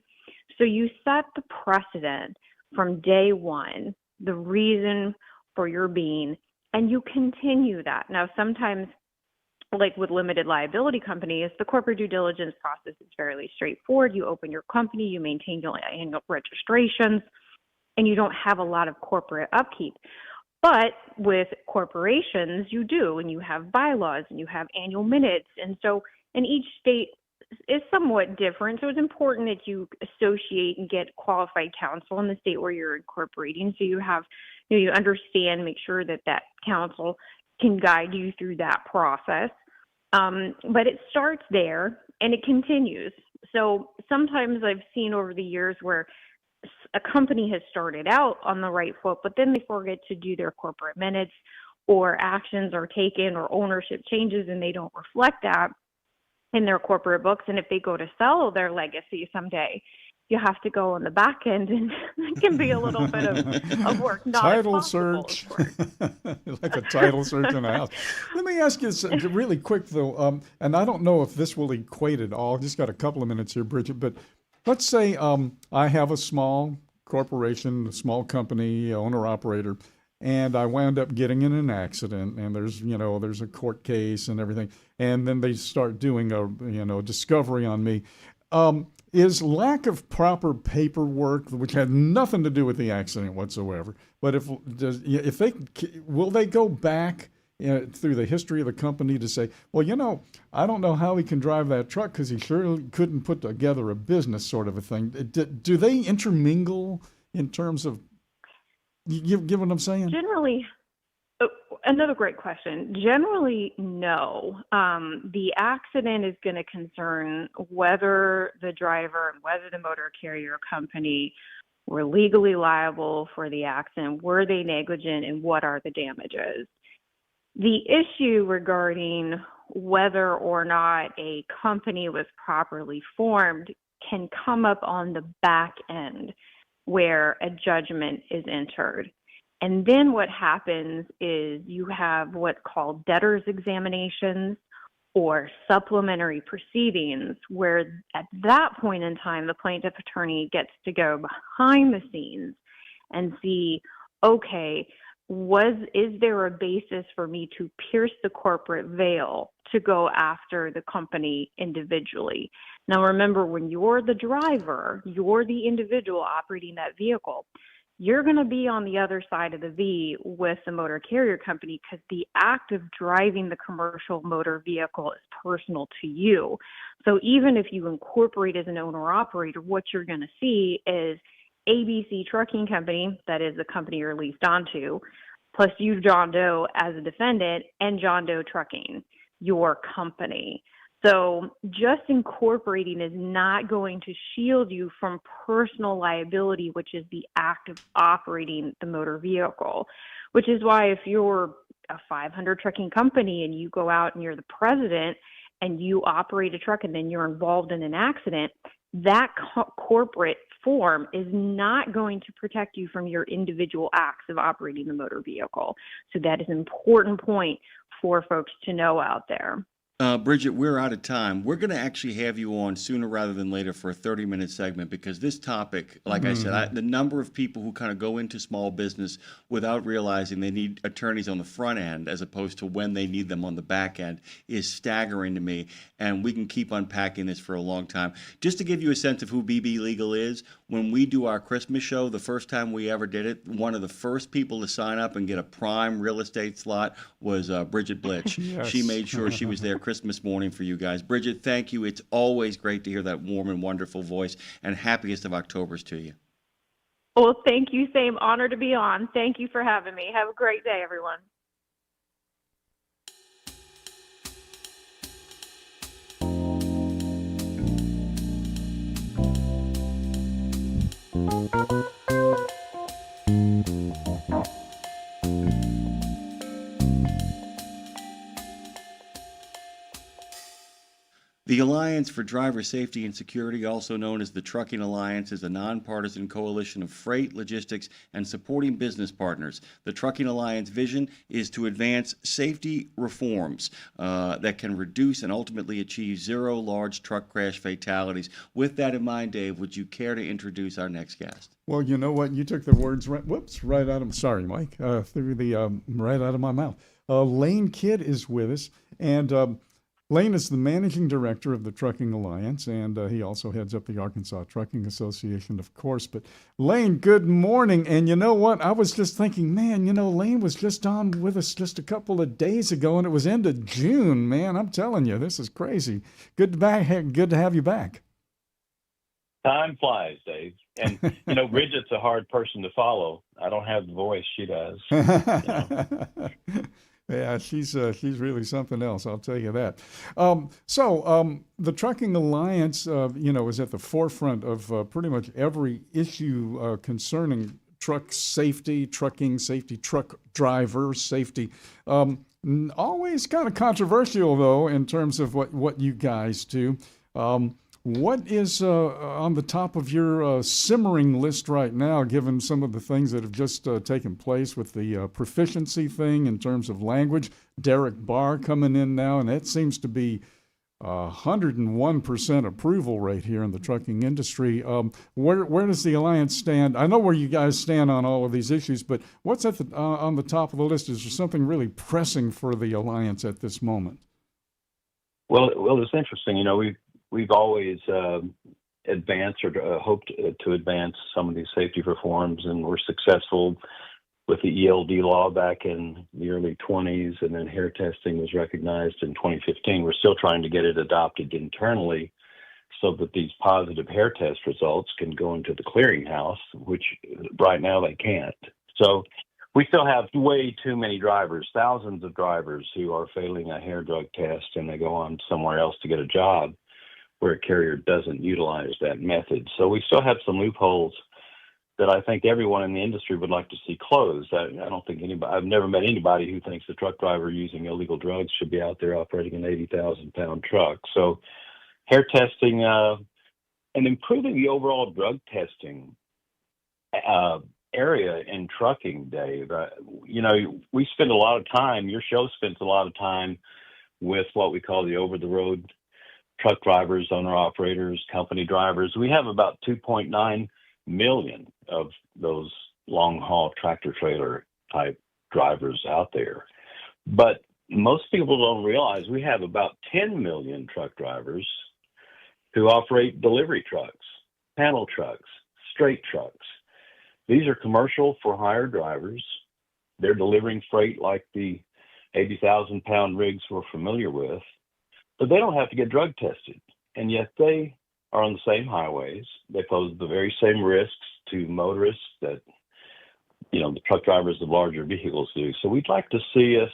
Speaker 18: So you set the precedent from day one, the reason for your being, and you continue that. Now, sometimes, like with limited liability companies, the corporate due diligence process is fairly straightforward. You open your company, you maintain your annual registrations, and you don't have a lot of corporate upkeep. But with corporations, you do, and you have bylaws, and you have annual minutes. And so, in each state is somewhat different. So it's important that you associate and get qualified counsel in the state where you're incorporating. So you have, you understand, make sure that that counsel can guide you through that process. But it starts there and it continues. So sometimes I've seen over the years where a company has started out on the right foot, but then they forget to do their corporate minutes, or actions are taken or ownership changes and they don't reflect that in their corporate books. And if they go to sell their legacy someday, you have to go on the back end, and it can be a little bit of work. Not
Speaker 3: title search, like a title search in a house. Let me ask you really quick, though, and I don't know if this will equate at all. Just got a couple of minutes here, Bridget, but let's say I have a small corporation, a small company, owner-operator, and I wound up getting in an accident, and there's a court case and everything, and then they start doing a discovery on me. Is lack of proper paperwork, which had nothing to do with the accident whatsoever, but will they go back through the history of the company to say, well, I don't know how he can drive that truck because he sure couldn't put together a business, sort of a thing. Do they intermingle in terms of, you get what I'm saying?
Speaker 18: Generally, another great question. Generally, no. The accident is going to concern whether the driver and whether the motor carrier company were legally liable for the accident. Were they negligent, and what are the damages? The issue regarding whether or not a company was properly formed can come up on the back end where a judgment is entered. And then what happens is you have what's called debtor's examinations or supplementary proceedings, where at that point in time, the plaintiff attorney gets to go behind the scenes and see, okay, is there a basis for me to pierce the corporate veil to go after the company individually? Now, remember, when you're the driver, you're the individual operating that vehicle, you're going to be on the other side of the V with the motor carrier company, because the act of driving the commercial motor vehicle is personal to you. So even if you incorporate as an owner-operator, what you're going to see is ABC Trucking Company, that is the company you're leased onto, plus you, John Doe, as a defendant, and John Doe Trucking, your company. So just incorporating is not going to shield you from personal liability, which is the act of operating the motor vehicle, which is why if you're a 500 trucking company and you go out and you're the president and you operate a truck and then you're involved in an accident, that corporate form is not going to protect you from your individual acts of operating the motor vehicle. So that is an important point for folks to know out there.
Speaker 2: Bridget, we're out of time. We're going to actually have you on sooner rather than later for a 30-minute segment because this topic, like I said, the number of people who kind of go into small business without realizing they need attorneys on the front end as opposed to when they need them on the back end is staggering to me. And we can keep unpacking this for a long time. Just to give you a sense of who BB Legal is, when we do our Christmas show, the first time we ever did it, one of the first people to sign up and get a prime real estate slot was Bridget Blitch.
Speaker 3: Yes.
Speaker 2: She made sure she was there Christmas morning for you guys. Bridget, thank you. It's always great to hear that warm and wonderful voice, and happiest of Octobers to you.
Speaker 18: Well, thank you. Same honor to be on. Thank you for having me. Have a great day, everyone.
Speaker 2: The Alliance for Driver Safety and Security, also known as the Trucking Alliance, is a nonpartisan coalition of freight, logistics, and supporting business partners. The Trucking Alliance vision is to advance safety reforms that can reduce and ultimately achieve zero large truck crash fatalities. With that in mind, Dave, would you care to introduce our next guest?
Speaker 3: Well, you know what? You took the words right out of, sorry, Mike, through the, right out of my mouth. Lane Kidd is with us, and Lane is the managing director of the Trucking Alliance, and he also heads up the Arkansas Trucking Association, of course. But Lane, good morning. And you know what? I was just thinking, man, Lane was just on with us just a couple of days ago, and it was end of June, man. I'm telling you, this is crazy. Good to have you back.
Speaker 19: Time flies, Dave. And, Bridget's a hard person to follow. I don't have the voice she does.
Speaker 3: Yeah, she's really something else, I'll tell you that. The Trucking Alliance, is at the forefront of pretty much every issue concerning truck safety, trucking safety, truck driver safety. Always kind of controversial, though, in terms of what you guys do. What is on the top of your simmering list right now, given some of the things that have just taken place with the proficiency thing in terms of language? Derek Barr coming in now, and that seems to be 101% approval rate here in the trucking industry. Where does the Alliance stand? I know where you guys stand on all of these issues, but what's at on the top of the list? Is there something really pressing for the Alliance at this moment?
Speaker 19: Well, it's interesting. We've always advanced or hoped to advance some of these safety reforms, and we're successful with the ELD law back in the early 20s, and then hair testing was recognized in 2015. We're still trying to get it adopted internally so that these positive hair test results can go into the clearinghouse, which right now they can't. So we still have way too many drivers, thousands of drivers who are failing a hair drug test, and they go on somewhere else to get a job where a carrier doesn't utilize that method. So we still have some loopholes that I think everyone in the industry would like to see closed. I don't think I've never met anybody who thinks a truck driver using illegal drugs should be out there operating an 80,000-pound truck. So hair testing and improving the overall drug testing area in trucking, Dave. We spend a lot of time, your show spends a lot of time with what we call the over-the-road truck drivers, owner-operators, company drivers. We have about 2.9 million of those long-haul tractor-trailer type drivers out there. But most people don't realize we have about 10 million truck drivers who operate delivery trucks, panel trucks, straight trucks. These are commercial for hire drivers. They're delivering freight like the 80,000-pound rigs we're familiar with. But they don't have to get drug tested, and yet they are on the same highways. They pose the very same risks to motorists that, the truck drivers of larger vehicles do. So we'd like to see us,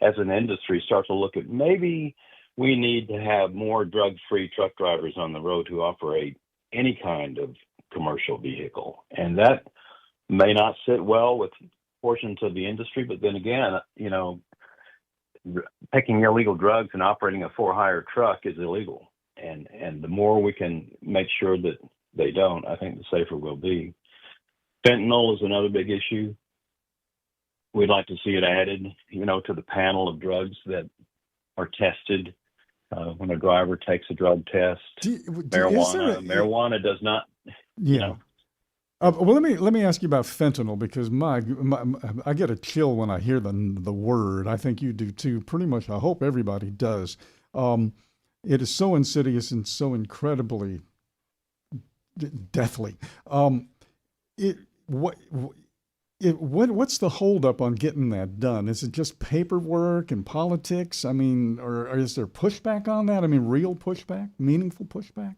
Speaker 19: as an industry, start to look at maybe we need to have more drug-free truck drivers on the road who operate any kind of commercial vehicle. And that may not sit well with portions of the industry, but then again, picking illegal drugs and operating a for-hire truck is illegal. And the more we can make sure that they don't, I think the safer we'll be. Fentanyl is another big issue. We'd like to see it added, to the panel of drugs that are tested when a driver takes a drug test. Marijuana does not.
Speaker 3: Yeah. Well, let me ask you about fentanyl, because I get a chill when I hear the word. I think you do too. Pretty much, I hope everybody does. It is so insidious and so incredibly deathly. What's the holdup on getting that done? Is it just paperwork and politics? I mean, or is there pushback on that? I mean, real pushback, meaningful pushback?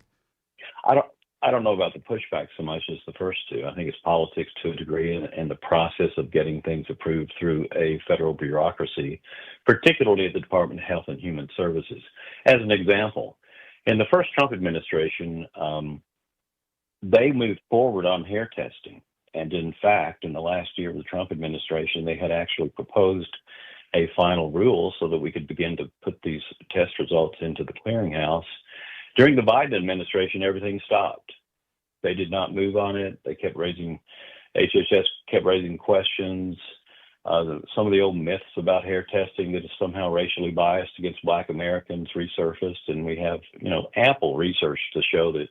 Speaker 19: I don't know about the pushback so much as the first two. I think it's politics to a degree, and the process of getting things approved through a federal bureaucracy, particularly at the Department of Health and Human Services. As an example, in the first Trump administration, they moved forward on hair testing. And in fact, in the last year of the Trump administration, they had actually proposed a final rule so that we could begin to put these test results into the clearinghouse. During the Biden administration, everything stopped. They did not move on it. HHS kept raising questions. Some of the old myths about hair testing that is somehow racially biased against Black Americans resurfaced, and we have, ample research to show that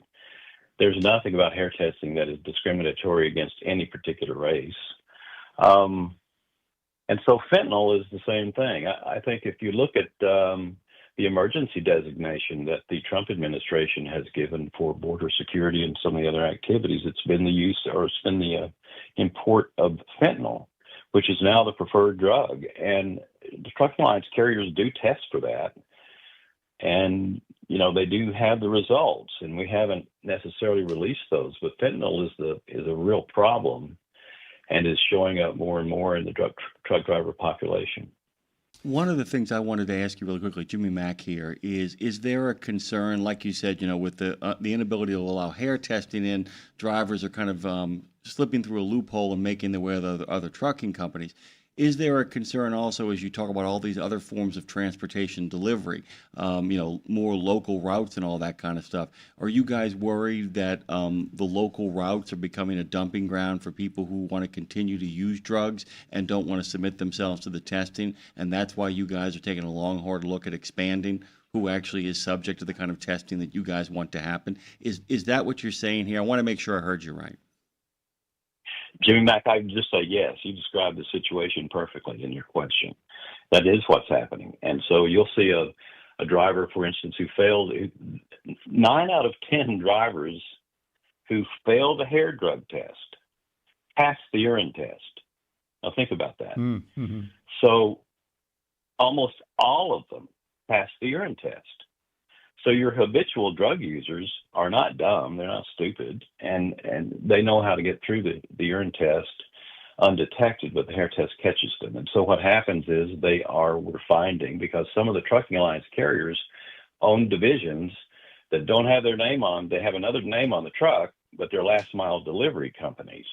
Speaker 19: there's nothing about hair testing that is discriminatory against any particular race. And so fentanyl is the same thing. I think if you look at the emergency designation that the Trump administration has given for border security and some of the other activities, it's been the import of fentanyl, which is now the preferred drug. And the trucking alliance carriers do test for that. And, they do have the results, and we haven't necessarily released those, but fentanyl is a real problem and is showing up more and more in the truck driver population.
Speaker 2: One of the things I wanted to ask you really quickly, Jimmy Mack here, is there a concern, like you said, with the inability to allow hair testing in, drivers are kind of slipping through a loophole and making their way to other trucking companies. Is there a concern also as you talk about all these other forms of transportation delivery, more local routes and all that kind of stuff? Are you guys worried that the local routes are becoming a dumping ground for people who want to continue to use drugs and don't want to submit themselves to the testing? And that's why you guys are taking a long, hard look at expanding who actually is subject to the kind of testing that you guys want to happen? Is that what you're saying here? I want to make sure I heard you right.
Speaker 19: Jimmy Mack, I can just say yes. You described the situation perfectly in your question. That is what's happening. And so you'll see a driver, for instance, who failed. 9 out of 10 drivers who failed a hair drug test passed the urine test. Now think about that. Mm-hmm. So almost all of them passed the urine test. So your habitual drug users are not dumb, they're not stupid, and they know how to get through the urine test undetected, but the hair test catches them. And so what happens is we're finding, because some of the trucking alliance carriers own divisions that don't have their name on, they have another name on the truck, but they're last mile delivery companies.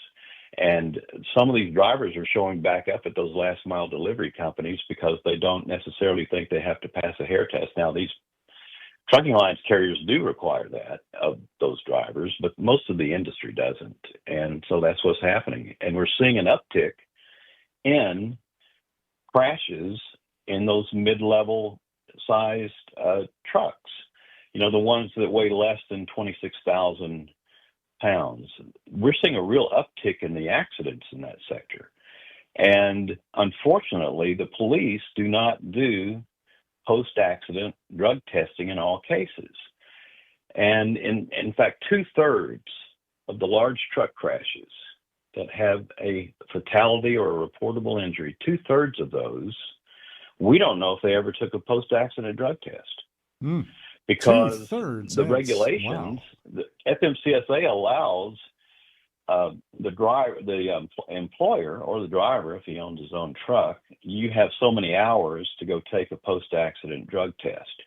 Speaker 19: And some of these drivers are showing back up at those last mile delivery companies because they don't necessarily think they have to pass a hair test. Now, these trucking alliance carriers do require that of those drivers, but most of the industry doesn't. And so that's what's happening. And we're seeing an uptick in crashes in those mid-level sized trucks, the ones that weigh less than 26,000 pounds. We're seeing a real uptick in the accidents in that sector. And unfortunately, the police do not do post-accident drug testing in all cases. And in fact, 2/3 of the large truck crashes that have a fatality or a reportable injury, 2/3 of those, we don't know if they ever took a post-accident drug test. Because the regulations, the FMCSA allows the employer or the driver, if he owns his own truck, you have so many hours to go take a post-accident drug test.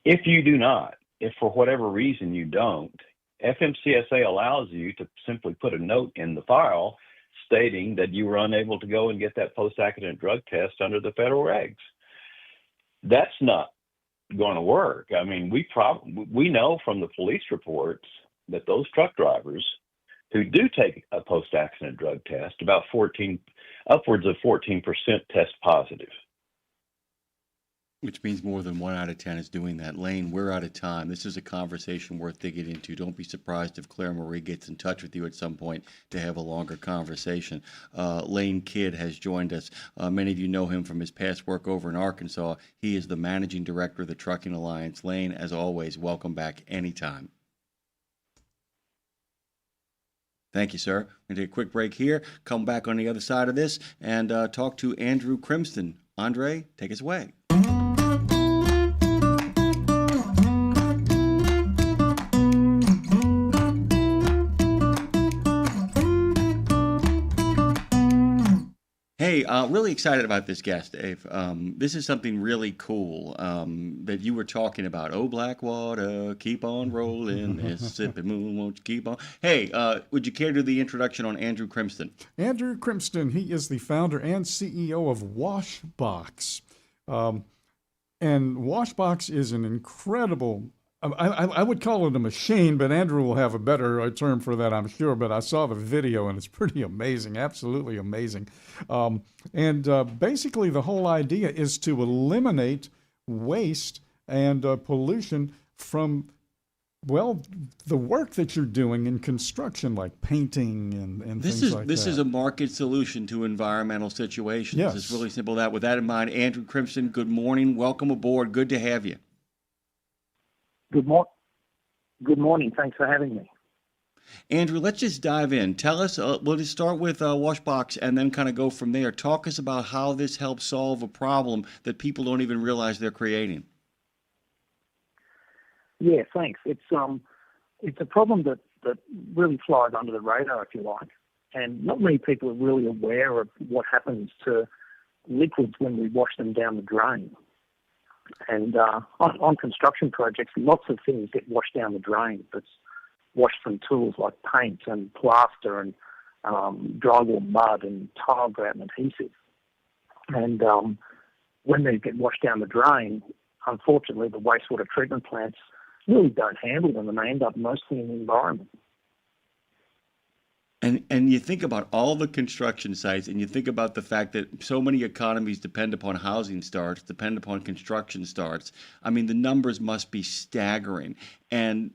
Speaker 19: If you do not, if for whatever reason you don't, FMCSA allows you to simply put a note in the file stating that you were unable to go and get that post-accident drug test under the federal regs. That's not going to work. I mean, we know from the police reports that those truck drivers who do take a post-accident drug test, upwards of 14% test positive.
Speaker 2: Which means more than 1 out of 10 is doing that. Lane, we're out of time. This is a conversation worth digging into. Don't be surprised if Claire Marie gets in touch with you at some point to have a longer conversation. Lane Kidd has joined us. Many of you know him from his past work over in Arkansas. He is the managing director of the Trucking Alliance. Lane, as always, welcome back anytime. Thank you, sir. We're going to take a quick break here, come back on the other side of this, and talk to Andrew Crimston. Andre, take us away. Hey, really excited about this guest, Dave. This is something really cool that you were talking about. Oh, Blackwater, keep on rolling, Mississippi moon, won't you keep on? Hey, would you care to do the introduction on Andrew Crimston?
Speaker 3: Andrew Crimston, he is the founder and CEO of Washbox. And Washbox is an incredible, I would call it a machine, but Andrew will have a better term for that, I'm sure. But I saw the video, and it's pretty amazing, absolutely amazing. Basically, the whole idea is to eliminate waste and pollution from, well, the work that you're doing in construction, like painting and things like that.
Speaker 2: This is a market solution to environmental situations.
Speaker 3: Yes.
Speaker 2: It's really simple. With that in mind, Andrew Crimston, good morning. Welcome aboard. Good to have you.
Speaker 20: Good morning. Thanks for having me.
Speaker 2: Andrew, let's just dive in. Tell us, we'll just start with Washbox and then kind of go from there. Talk us about how this helps solve a problem that people don't even realize they're creating.
Speaker 20: Yeah, thanks. It's a problem that really flies under the radar, if you like. And not many people are really aware of what happens to liquids when we wash them down the drain. And on construction projects, lots of things get washed down the drain. It's washed from tools like paint and plaster and drywall mud and tile grout and adhesive. And when they get washed down the drain, unfortunately, the wastewater treatment plants really don't handle them, and they end up mostly in the environment.
Speaker 2: And you think about all the construction sites, and you think about the fact that so many economies depend upon housing starts, depend upon construction starts. I mean, the numbers must be staggering. And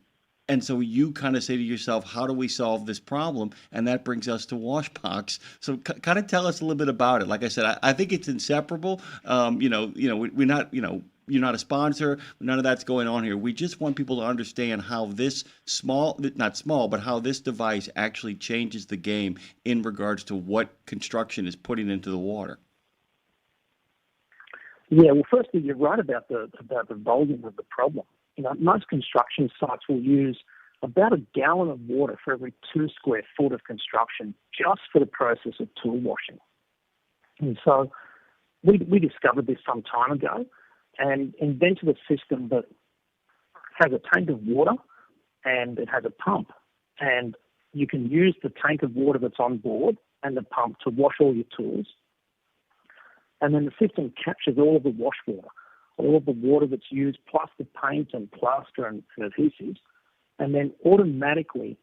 Speaker 2: so you kind of say to yourself, how do we solve this problem? And that brings us to Washbox. So kind of tell us a little bit about it. Like I said, I think it's inseparable. We're not, you're not a sponsor. None of that's going on here. We just want people to understand how this how this device actually changes the game in regards to what construction is putting into the water.
Speaker 20: Yeah, well, firstly, you're right about the volume of the problem. Most construction sites will use about a gallon of water for every 2 square foot of construction just for the process of tool washing. And so we discovered this some time ago and invented a system that has a tank of water and it has a pump. And you can use the tank of water that's on board and the pump to wash all your tools. And then the system captures all of the wash water, all of the water that's used, plus the paint and plaster and adhesives, and then automatically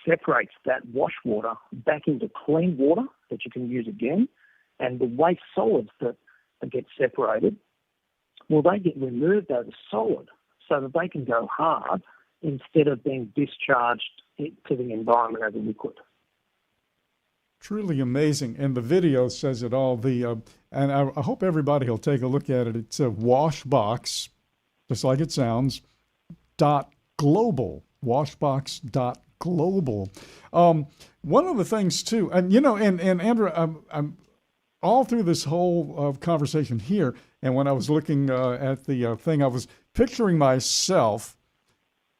Speaker 20: separates that wash water back into clean water that you can use again, and the waste solids that get separated, well, they get removed as a solid so that they can go hard instead of being discharged to the environment as a liquid.
Speaker 3: Truly amazing, and the video says it all. And I hope everybody will take a look at it. It's a Washbox, just like it sounds, .global, washbox.global. One of the things too, and Andrew, I'm all through this whole conversation here, and when I was looking at the thing, I was picturing myself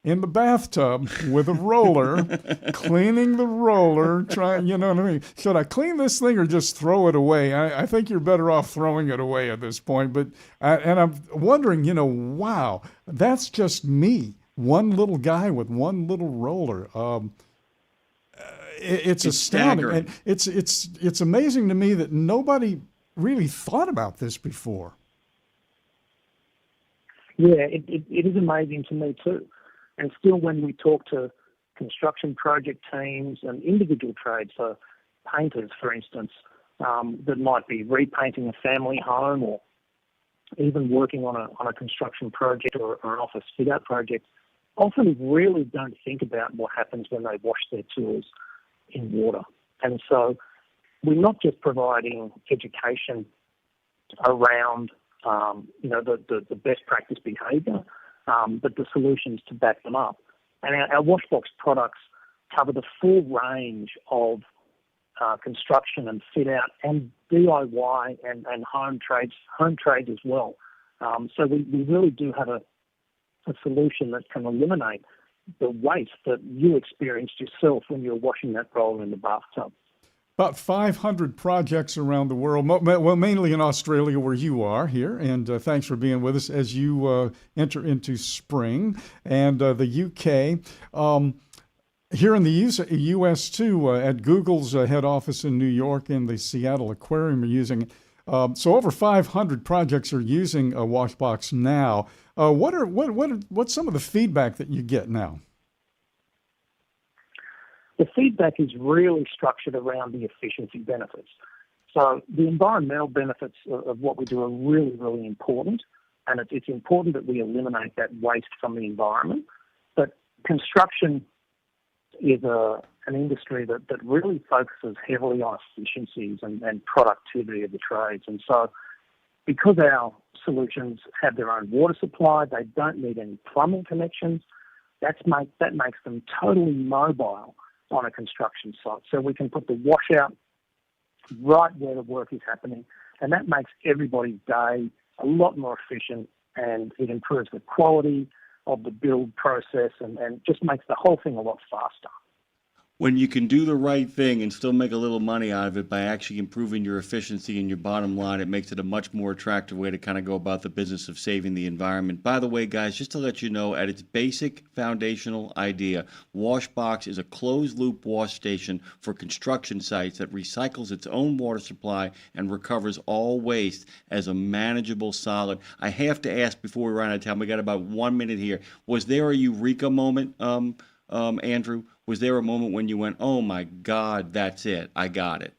Speaker 3: in the bathtub with a roller, cleaning the roller, trying, you know what I mean? Should I clean this thing or just throw it away? I think you're better off throwing it away at this point. But and I'm wondering, wow, that's just me, one little guy with one little roller. It's astounding.
Speaker 2: staggering.
Speaker 3: And it's amazing to me that nobody really thought about this before.
Speaker 20: Yeah, it is amazing to me too. And still, when we talk to construction project teams and individual trades, so painters, for instance, that might be repainting a family home or even working on a construction project or an office fit-out project, often really don't think about what happens when they wash their tools in water. And so we're not just providing education around the best practice behaviour, but the solutions to back them up. And our Washbox products cover the full range of construction and fit out and DIY and home trades as well. So we really do have a solution that can eliminate the waste that you experienced yourself when you're washing that roller in the bathtub.
Speaker 3: About 500 projects around the world, well, mainly in Australia where you are here, and thanks for being with us as you enter into spring, and the UK. Here in the U.S. too, at Google's head office in New York and the Seattle Aquarium are using it. So over 500 projects are using a Washbox now. What's some of the feedback that you get now?
Speaker 20: The feedback is really structured around the efficiency benefits. So the environmental benefits of what we do are really, really important, and it's important that we eliminate that waste from the environment. But construction is an industry that really focuses heavily on efficiencies and productivity of the trades. And so because our solutions have their own water supply, they don't need any plumbing connections, that makes them totally mobile on a construction site. So we can put the washout right where the work is happening, and that makes everybody's day a lot more efficient, and it improves the quality of the build process and just makes the whole thing a lot faster.
Speaker 2: When you can do the right thing and still make a little money out of it by actually improving your efficiency and your bottom line, it makes it a much more attractive way to kind of go about the business of saving the environment. By the way, guys, just to let you know, at its basic foundational idea, Washbox is a closed-loop wash station for construction sites that recycles its own water supply and recovers all waste as a manageable solid. I have to ask before we run out of time, we got about 1 minute here. Was there a eureka moment, Andrew? Was there a moment when you went, oh my God, that's it, I got it?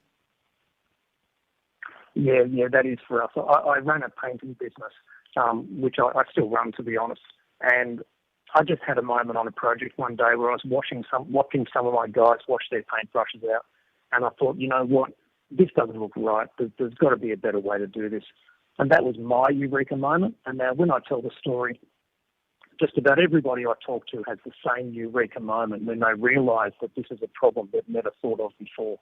Speaker 20: Yeah, that is for us. I ran a painting business, which I still run, to be honest. And I just had a moment on a project one day where I was watching some of my guys wash their paintbrushes out. And I thought, you know what, this doesn't look right. There's got to be a better way to do this. And that was my eureka moment. And now when I tell the story, just about everybody I talk to has the same eureka moment when they realise that this is a problem they've never thought of before.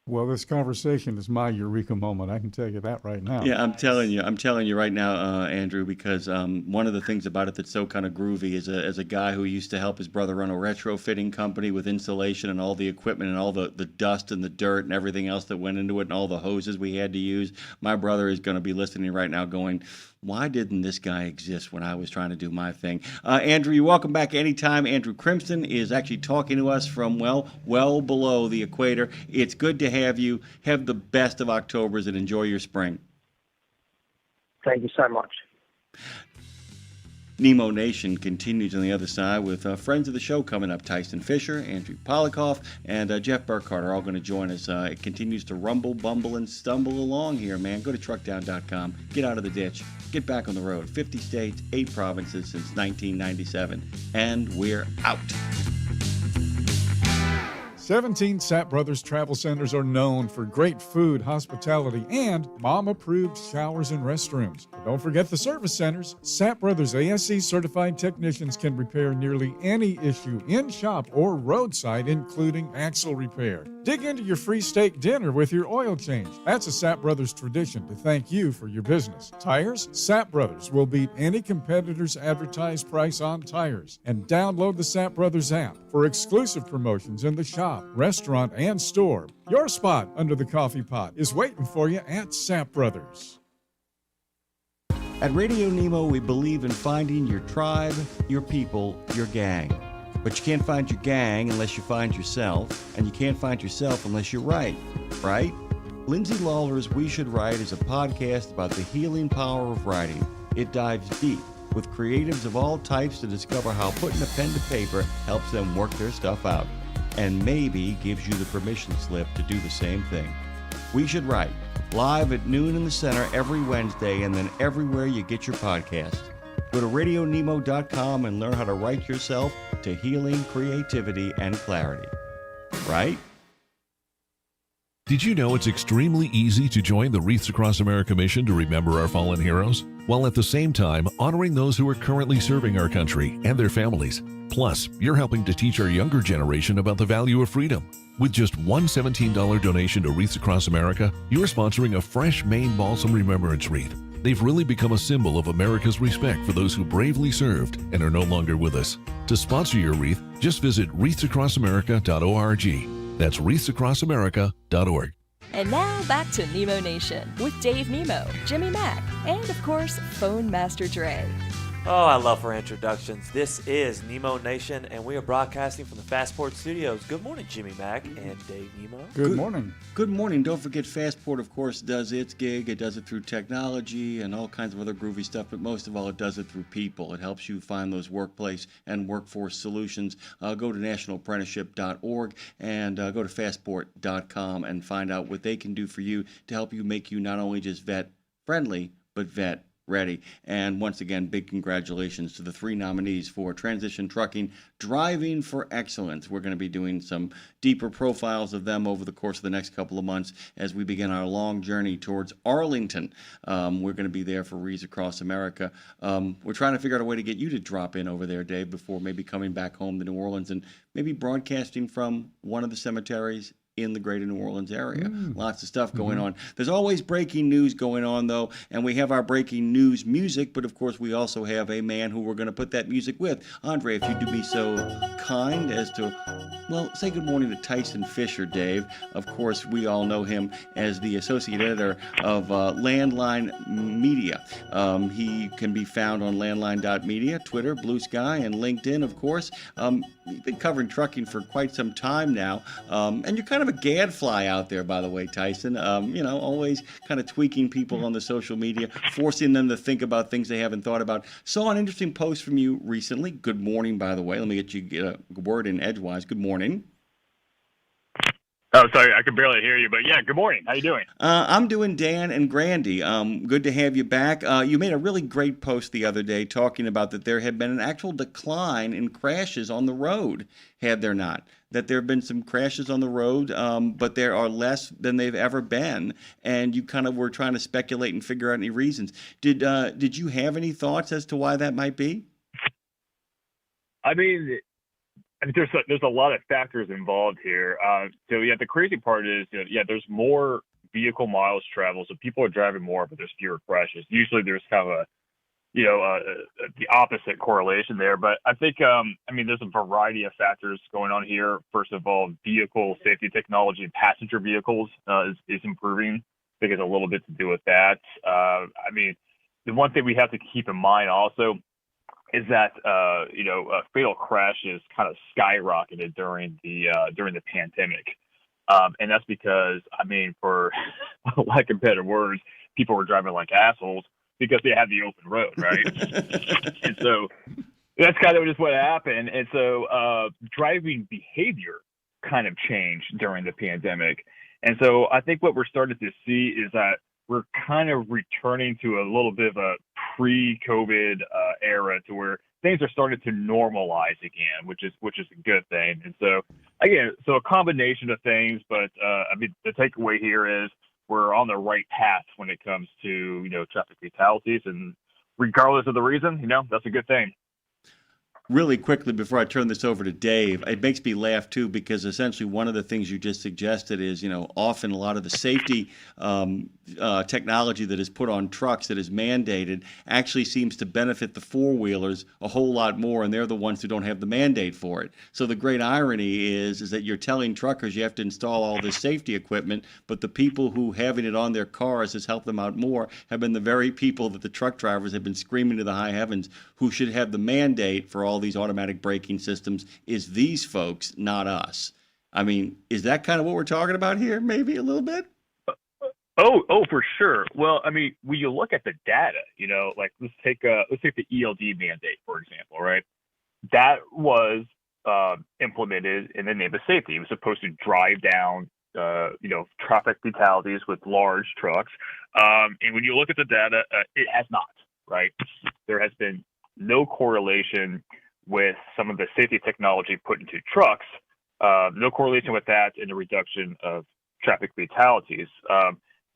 Speaker 3: Well, this conversation is my eureka moment. I can tell you that right now.
Speaker 2: Yeah, I'm telling you right now, Andrew, because one of the things about it that's so kind of groovy is as a guy who used to help his brother run a retrofitting company with insulation and all the equipment and all the dust and the dirt and everything else that went into it and all the hoses we had to use. My brother is going to be listening right now going, why didn't this guy exist when I was trying to do my thing? Andrew, you're welcome back anytime. Andrew Crimson is actually talking to us from, well below the equator. It's good to have you. Have the best of Octobers and enjoy your spring.
Speaker 20: Thank you so much.
Speaker 2: Nemo Nation continues on the other side with friends of the show coming up. Tyson Fisher, Andrew Polikoff, and Jeff Burkhardt are all going to join us. It continues to rumble, bumble, and stumble along here, man. Go to truckdown.com. Get out of the ditch. Get back on the road. 50 states, 8 provinces since 1997. And we're out.
Speaker 3: 17 Sapp Brothers Travel Centers are known for great food, hospitality, and mom-approved showers and restrooms. But don't forget the service centers. Sapp Brothers ASE certified technicians can repair nearly any issue in shop or roadside, including axle repair. Dig into your free steak dinner with your oil change. That's a Sapp Brothers tradition to thank you for your business. Tires? Sapp Brothers will beat any competitor's advertised price on tires. And download the Sapp Brothers app for exclusive promotions in the shop, restaurant, and store. Your spot under the coffee pot is waiting for you at Sapp Brothers.
Speaker 2: At Radio Nemo, we believe in finding your tribe, your people, your gang. But you can't find your gang unless you find yourself, and you can't find yourself unless you write, right? Lindsay Lawler's We Should Write is a podcast about the healing power of writing. It dives deep with creatives of all types to discover how putting a pen to paper helps them work their stuff out, and maybe gives you the permission slip to do the same thing. We Should Write, live at noon in the center every Wednesday, and then everywhere you get your podcast. Go to RadioNemo.com and learn how to write yourself to healing, creativity, and clarity. Right?
Speaker 21: Did you know it's extremely easy to join the Wreaths Across America mission to remember our fallen heroes, while at the same time honoring those who are currently serving our country and their families? Plus, you're helping to teach our younger generation about the value of freedom. With just one $17 donation to Wreaths Across America, you're sponsoring a fresh Maine Balsam Remembrance Wreath. They've really become a symbol of America's respect for those who bravely served and are no longer with us. To sponsor your wreath, just visit wreathsacrossamerica.org. That's wreathsacrossamerica.org.
Speaker 1: And now back to Nemo Nation with Dave Nemo, Jimmy Mack, and of course, Phone Master Dre.
Speaker 8: Oh, I love her introductions. This is Nemo Nation, and we are broadcasting from the Fastport Studios. Good morning, Jimmy Mack and Dave Nemo.
Speaker 3: Good morning.
Speaker 2: Good morning. Don't forget, Fastport, of course, does its gig. It does it through technology and all kinds of other groovy stuff, but most of all, it does it through people. It helps you find those workplace and workforce solutions. Go to nationalapprenticeship.org and go to fastport.com and find out what they can do for you to help you make you not only just vet-friendly, but vet ready. And once again, big congratulations to the 3 nominees for Transition Trucking Driving for Excellence. We're going to be doing some deeper profiles of them over the course of the next couple of months as we begin our long journey towards Arlington. We're going to be there for Wreaths Across America. We're trying to figure out a way to get you to drop in over there, Dave, before maybe coming back home to New Orleans and maybe broadcasting from one of the cemeteries in the greater New Orleans area. Lots of stuff going on. There's always breaking news going on, though, and we have our breaking news music, but of course we also have a man who we're going to put that music with. Andre, if you'd be so kind as to, well, say good morning to Tyson Fisher, Dave. Of course, we all know him as the associate editor of Landline Media. He can be found on landline.media, Twitter, Blue Sky, and LinkedIn, of course. You've been covering trucking for quite some time now, and you're kind of a gadfly out there, by the way, Tyson. Always kind of tweaking people on the social media, forcing them to think about things they haven't thought about. Saw an interesting post from you recently. Good morning, by the way. Let me get a word in edgewise. Good morning.
Speaker 22: Oh, sorry, I could barely hear you, but yeah, good morning. How you doing?
Speaker 2: I'm doing Dan and Grandy. Good to have you back. You made a really great post the other day talking about that there had been an actual decline in crashes on the road, had there not? That there have been some crashes on the road, but there are less than they've ever been, and you kind of were trying to speculate and figure out any reasons. Did you have any thoughts as to why that might be?
Speaker 22: I mean, there's a lot of factors involved here. So yeah, the crazy part is, there's more vehicle miles traveled, so people are driving more, but there's fewer crashes. Usually there's kind of the opposite correlation there. But I think, there's a variety of factors going on here. First of all, vehicle safety technology in passenger vehicles is improving. I think it's a little bit to do with that. The one thing we have to keep in mind also is that fatal crashes kind of skyrocketed during the pandemic, and that's because, for lack of better words, people were driving like assholes because they had the open road, right? And so that's kind of just what happened. And so driving behavior kind of changed during the pandemic, and so I think what we're starting to see is that we're kind of returning to a little bit of a pre-COVID era to where things are starting to normalize again, which is a good thing. And so again, so a combination of things, but I mean, the takeaway here is we're on the right path when it comes to, traffic fatalities, and regardless of the reason, that's a good thing.
Speaker 2: Really quickly before I turn this over to Dave, it makes me laugh too because essentially one of the things you just suggested is, often a lot of the safety technology that is put on trucks that is mandated actually seems to benefit the four-wheelers a whole lot more, and they're the ones who don't have the mandate for it. So the great irony is that you're telling truckers you have to install all this safety equipment, but the people who having it on their cars has helped them out more have been the very people that the truck drivers have been screaming to the high heavens who should have the mandate for all these automatic braking systems is these folks, not us. I mean, is that kind of what we're talking about here? Maybe a little bit?
Speaker 22: Oh, for sure. Well, I mean, when you look at the data, like let's take the ELD mandate, for example, right? That was implemented in the name of safety. It was supposed to drive down, traffic fatalities with large trucks. And when you look at the data, it has not, right? There has been no correlation with some of the safety technology put into trucks, no correlation with that in the reduction of traffic fatalities.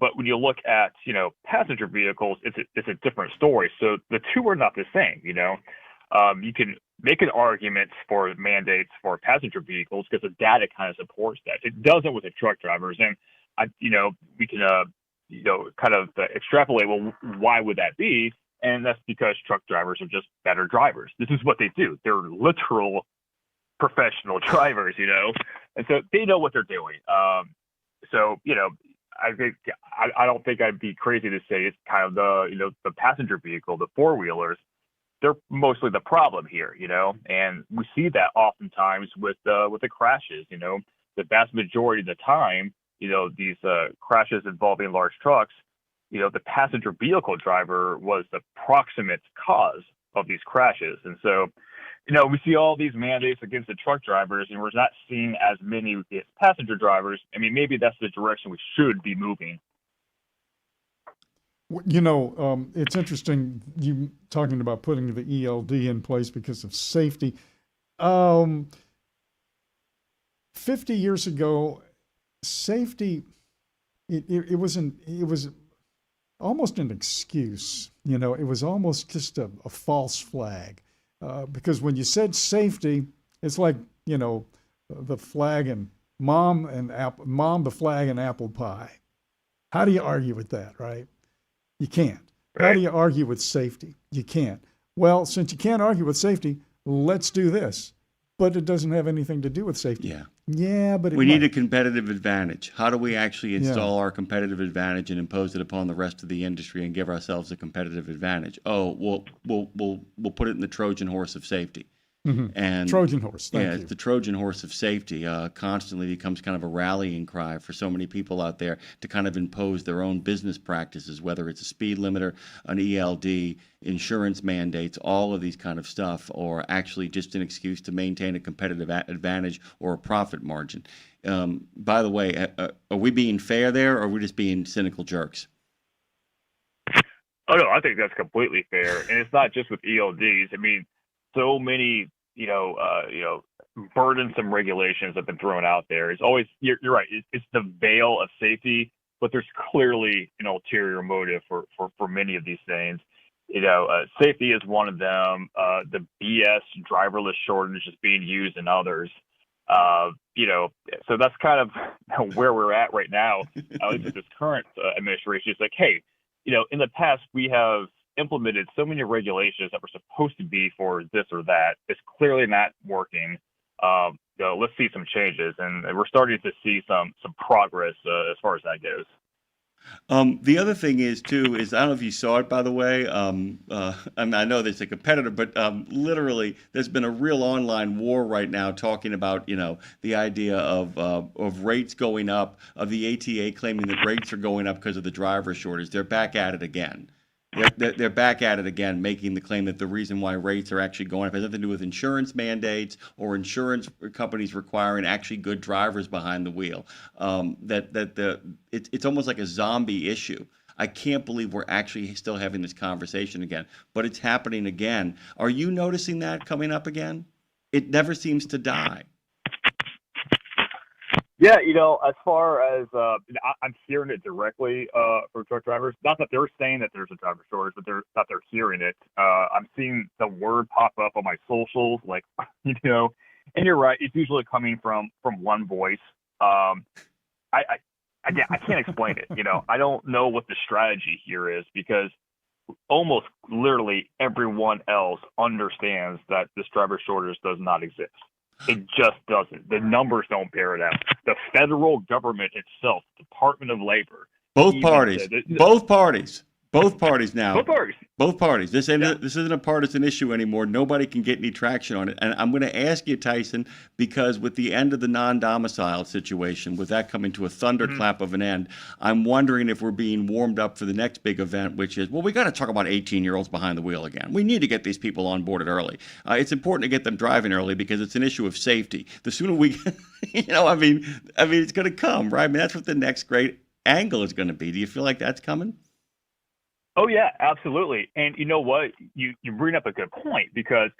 Speaker 22: But when you look at, passenger vehicles, it's a different story. So the two are not the same, You can make an argument for mandates for passenger vehicles because the data kind of supports that. It doesn't with the truck drivers. And, we can, kind of extrapolate, well, why would that be? And that's because truck drivers are just better drivers. This is what they do. They're literal professional drivers, and so they know what they're doing. I don't think I'd be crazy to say it's kind of the passenger vehicle, the four-wheelers. They're mostly the problem here, and we see that oftentimes with the crashes. The vast majority of the time, these crashes involving large trucks. The passenger vehicle driver was the proximate cause of these crashes. And so, we see all these mandates against the truck drivers, and we're not seeing as many against passenger drivers. I mean, maybe that's the direction we should be moving.
Speaker 3: It's interesting you talking about putting the ELD in place because of safety. 50 years ago, safety, it was almost an excuse. It was almost just a false flag. Because when you said safety, it's like, the flag and mom, the flag and apple pie. How do you argue with that, right? You can't. Right. How do you argue with safety? You can't. Well, since you can't argue with safety, let's do this. But it doesn't have anything to do with safety.
Speaker 2: Yeah.
Speaker 3: Yeah, but
Speaker 2: we need a competitive advantage. How do we actually install our competitive advantage and impose it upon the rest of the industry and give ourselves a competitive advantage? Oh, we'll put it in the Trojan horse of safety.
Speaker 3: Mm-hmm. And Trojan horse. Thank you.
Speaker 2: It's the Trojan horse of safety. Constantly becomes kind of a rallying cry for so many people out there to kind of impose their own business practices, whether it's a speed limiter, an ELD, insurance mandates, all of these kind of stuff, or actually just an excuse to maintain a competitive advantage or a profit margin. By the way, are we being fair there, or are we just being cynical jerks?
Speaker 22: Oh no, I think that's completely fair, and it's not just with ELDs. I mean, so many, burdensome regulations have been thrown out there. It's always, you're right, it's the veil of safety, but there's clearly an ulterior motive for many of these things. Safety is one of them. The BS driverless shortage is being used in others. So that's kind of where we're at right now. At least with this current administration, it's like, hey, in the past we have implemented so many regulations that were supposed to be for this or that. It's clearly not working. Let's see some changes, and we're starting to see some progress as far as that goes.
Speaker 2: The other thing is I don't know if you saw it, by the way. I know there's a competitor, but literally there's been a real online war right now talking about, the idea of rates going up, of the ATA claiming that rates are going up because of the driver shortage. They're back at it again. They're back at it again, making the claim that the reason why rates are actually going up has nothing to do with insurance mandates or insurance companies requiring actually good drivers behind the wheel. It's almost like a zombie issue. I can't believe we're actually still having this conversation again, but it's happening again. Are you noticing that coming up again? It never seems to die.
Speaker 22: Yeah, as far as I'm hearing it directly from truck drivers. Not that they're saying that there's a driver shortage, but they're hearing it. I'm seeing the word pop up on my socials, like and you're right. It's usually coming from one voice. I again, I can't explain it. I don't know what the strategy here is because almost literally everyone else understands that this driver shortage does not exist. It just doesn't. The numbers don't bear it out. The federal government itself, Department of Labor,
Speaker 2: Both
Speaker 22: even
Speaker 2: parties.
Speaker 22: said that-
Speaker 2: Both parties. Both parties now.
Speaker 22: Both parties.
Speaker 2: Both parties. This isn't a partisan issue anymore. Nobody can get any traction on it. And I'm going to ask you, Tyson, because with the end of the non-domiciled situation, with that coming to a thunderclap of an end, I'm wondering if we're being warmed up for the next big event, which is, well, we got to talk about 18-year-olds behind the wheel again. We need to get these people onboarded early. It's important to get them driving early because it's an issue of safety. The sooner we, I mean, it's going to come, right? I mean, that's what the next great angle is going to be. Do you feel like that's coming?
Speaker 22: Oh yeah, absolutely. And you know what? You bring up a good point because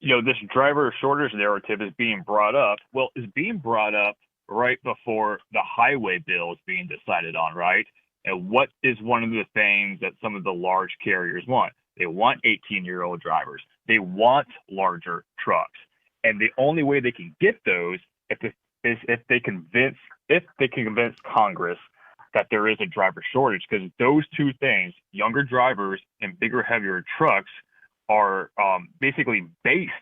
Speaker 22: this driver shortage narrative is being brought up. Well, it's being brought up right before the highway bill is being decided on, right? And what is one of the things that some of the large carriers want? They want 18-year-old drivers. They want larger trucks. And the only way they can get those is if they can convince Congress that there is a driver shortage, because those two things, younger drivers and bigger, heavier trucks, are basically based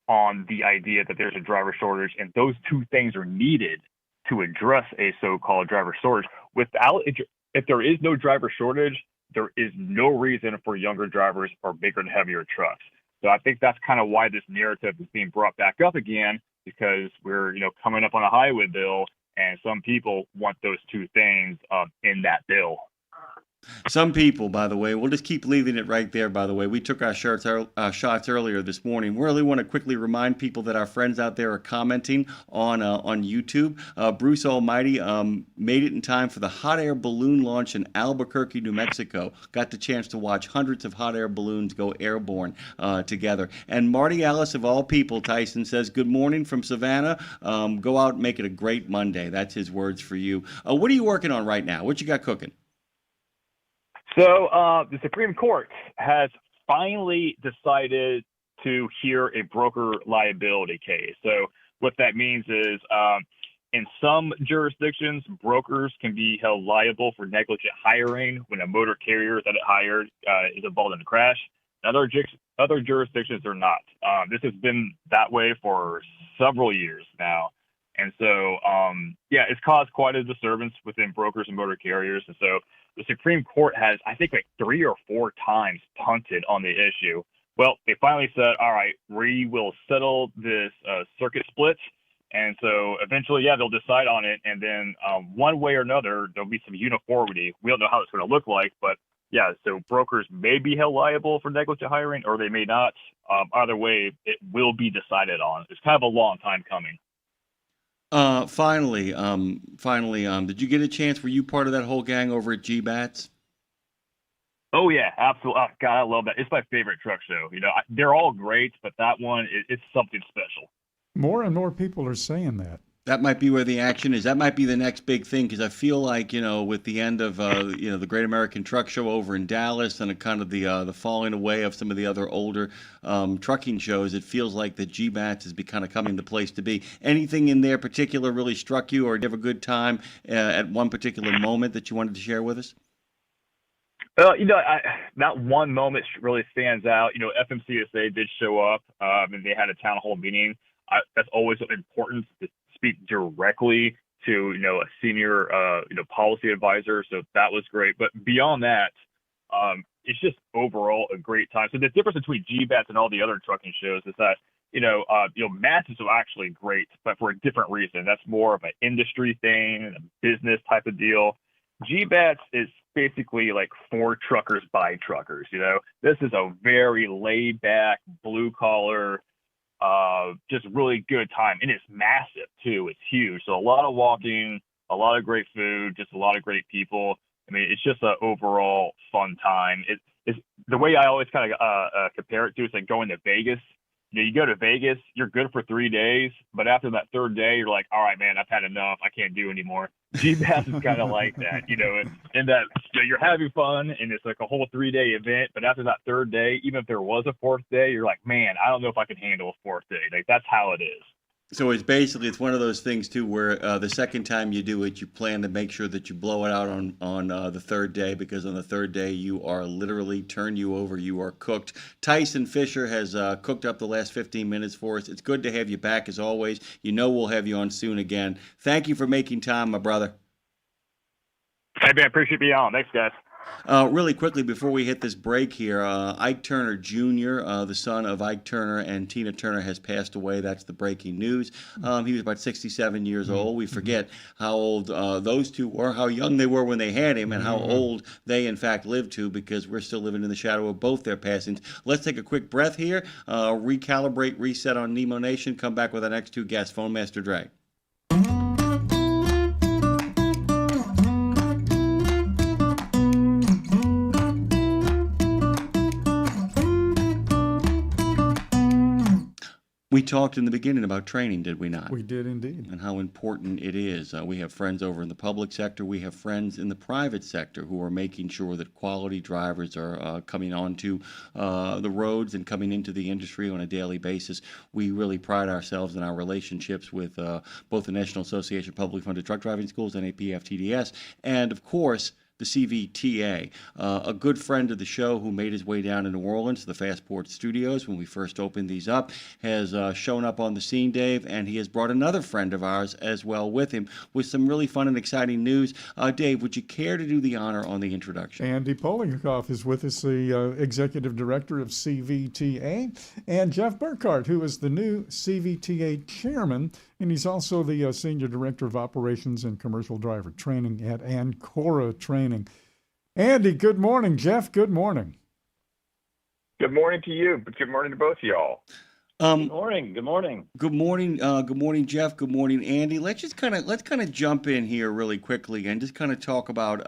Speaker 22: on the idea that there's a driver shortage, and those two things are needed to address a so-called driver shortage. If there is no driver shortage, there is no reason for younger drivers or bigger and heavier trucks. So I think that's kind of why this narrative is being brought back up again, because we're coming up on a highway bill. And some people want those two things in that bill.
Speaker 2: Some people, by the way, we'll just keep leaving it right there, by the way. We took our shots earlier this morning. We really want to quickly remind people that our friends out there are commenting on YouTube. Bruce Almighty made it in time for the hot air balloon launch in Albuquerque, New Mexico. Got the chance to watch hundreds of hot air balloons go airborne together. And Marty Ellis, of all people, Tyson, says, good morning from Savannah. Go out and make it a great Monday. That's his words for you. What are you working on right now? What you got cooking?
Speaker 22: So the Supreme Court has finally decided to hear a broker liability case. So what that means is in some jurisdictions, brokers can be held liable for negligent hiring when a motor carrier that it hired is involved in a crash. Other jurisdictions are not. This has been that way for several years now. And so, it's caused quite a disturbance within brokers and motor carriers. And so the Supreme Court has, I think, like 3 or 4 times punted on the issue. Well, they finally said, all right, we will settle this circuit split. And so eventually, they'll decide on it. And then one way or another, there'll be some uniformity. We don't know how it's going to look like, but so brokers may be held liable for negligent hiring, or they may not. Either way, it will be decided on. It's kind of a long time coming.
Speaker 2: Finally, did you get a chance? Were you part of that whole gang over at G-Bats?
Speaker 22: Oh yeah, absolutely. Oh, God, I love that. It's my favorite truck show. They're all great, but that one, it's something special.
Speaker 3: More and more people are saying that.
Speaker 2: That might be where the action is. That might be the next big thing, because I feel like, with the end of, the Great American Truck Show over in Dallas and kind of the falling away of some of the other older trucking shows, it feels like the G-Bats is kind of coming the place to be. Anything in there particular really struck you, or did you have a good time at one particular moment that you wanted to share with us?
Speaker 22: That one moment really stands out. FMCSA did show up, and they had a town hall meeting. That's always important to speak directly to a senior policy advisor, so that was great. But beyond that, it's just overall a great time. So the difference between G-Bats and all the other trucking shows is that Mats is actually great, but for a different reason. That's more of an industry thing, a business type of deal. G-Bats is basically like for truckers by truckers. This is a very laid back, blue collar, just really good time. And it's massive too. It's huge. So a lot of walking, a lot of great food, just a lot of great people. I mean, it's just an overall fun time. It's the way I always kind of compare it to is like going to Vegas. you go to Vegas, you're good for 3 days, but after that third day, you're like, all right, man, I've had enough. I can't do anymore. GBAS is kind of like that, in that you're having fun and it's like a whole 3-day event, but after that third day, even if there was a fourth day, you're like, man, I don't know if I can handle a fourth day. Like that's how it is.
Speaker 2: So it's one of those things too, where the second time you do it, you plan to make sure that you blow it out on the third day, because on the third day you are literally turn you over, you are cooked. Tyson Fisher has cooked up the last 15 minutes for us. It's good to have you back as always. We'll have you on soon again. Thank you for making time, my brother.
Speaker 22: Hey man, appreciate being on. Thanks, guys.
Speaker 2: Really quickly before we hit this break here, Ike Turner Jr., the son of Ike Turner and Tina Turner, has passed away. That's the breaking news. He was about 67 years old. We forget how old those two were, how young they were when they had him, and how old they in fact lived to, because we're still living in the shadow of both their passings. Let's take a quick breath here, recalibrate, reset on Nemo Nation, come back with our next two guests. Phone Master Dre. We talked in the beginning about training, did we not?
Speaker 3: We did indeed.
Speaker 2: And how important it is. We have friends over in the public sector. We have friends in the private sector who are making sure that quality drivers are coming onto the roads and coming into the industry on a daily basis. We really pride ourselves in our relationships with both the National Association of Publicly Funded Truck Driving Schools, NAPFTDS, and of course, the CVTA. A good friend of the show who made his way down to New Orleans to the Fastport Studios when we first opened these up has shown up on the scene, Dave, and he has brought another friend of ours as well with him with some really fun and exciting news. Dave, would you care to do the honor on the introduction?
Speaker 3: Andy Polikoff is with us, the Executive Director of CVTA, and Jeff Burkhardt, who is the new CVTA Chairman, and he's also the Senior Director of Operations and Commercial Driver Training at Ancora Training. Andy, good morning. Jeff, good morning.
Speaker 4: Good morning to you, but good morning to both of y'all.
Speaker 2: Good
Speaker 4: morning. Good morning.
Speaker 2: Good morning. Good morning, Jeff. Good morning, Andy. Let's kind of jump in here really quickly and just kind of talk about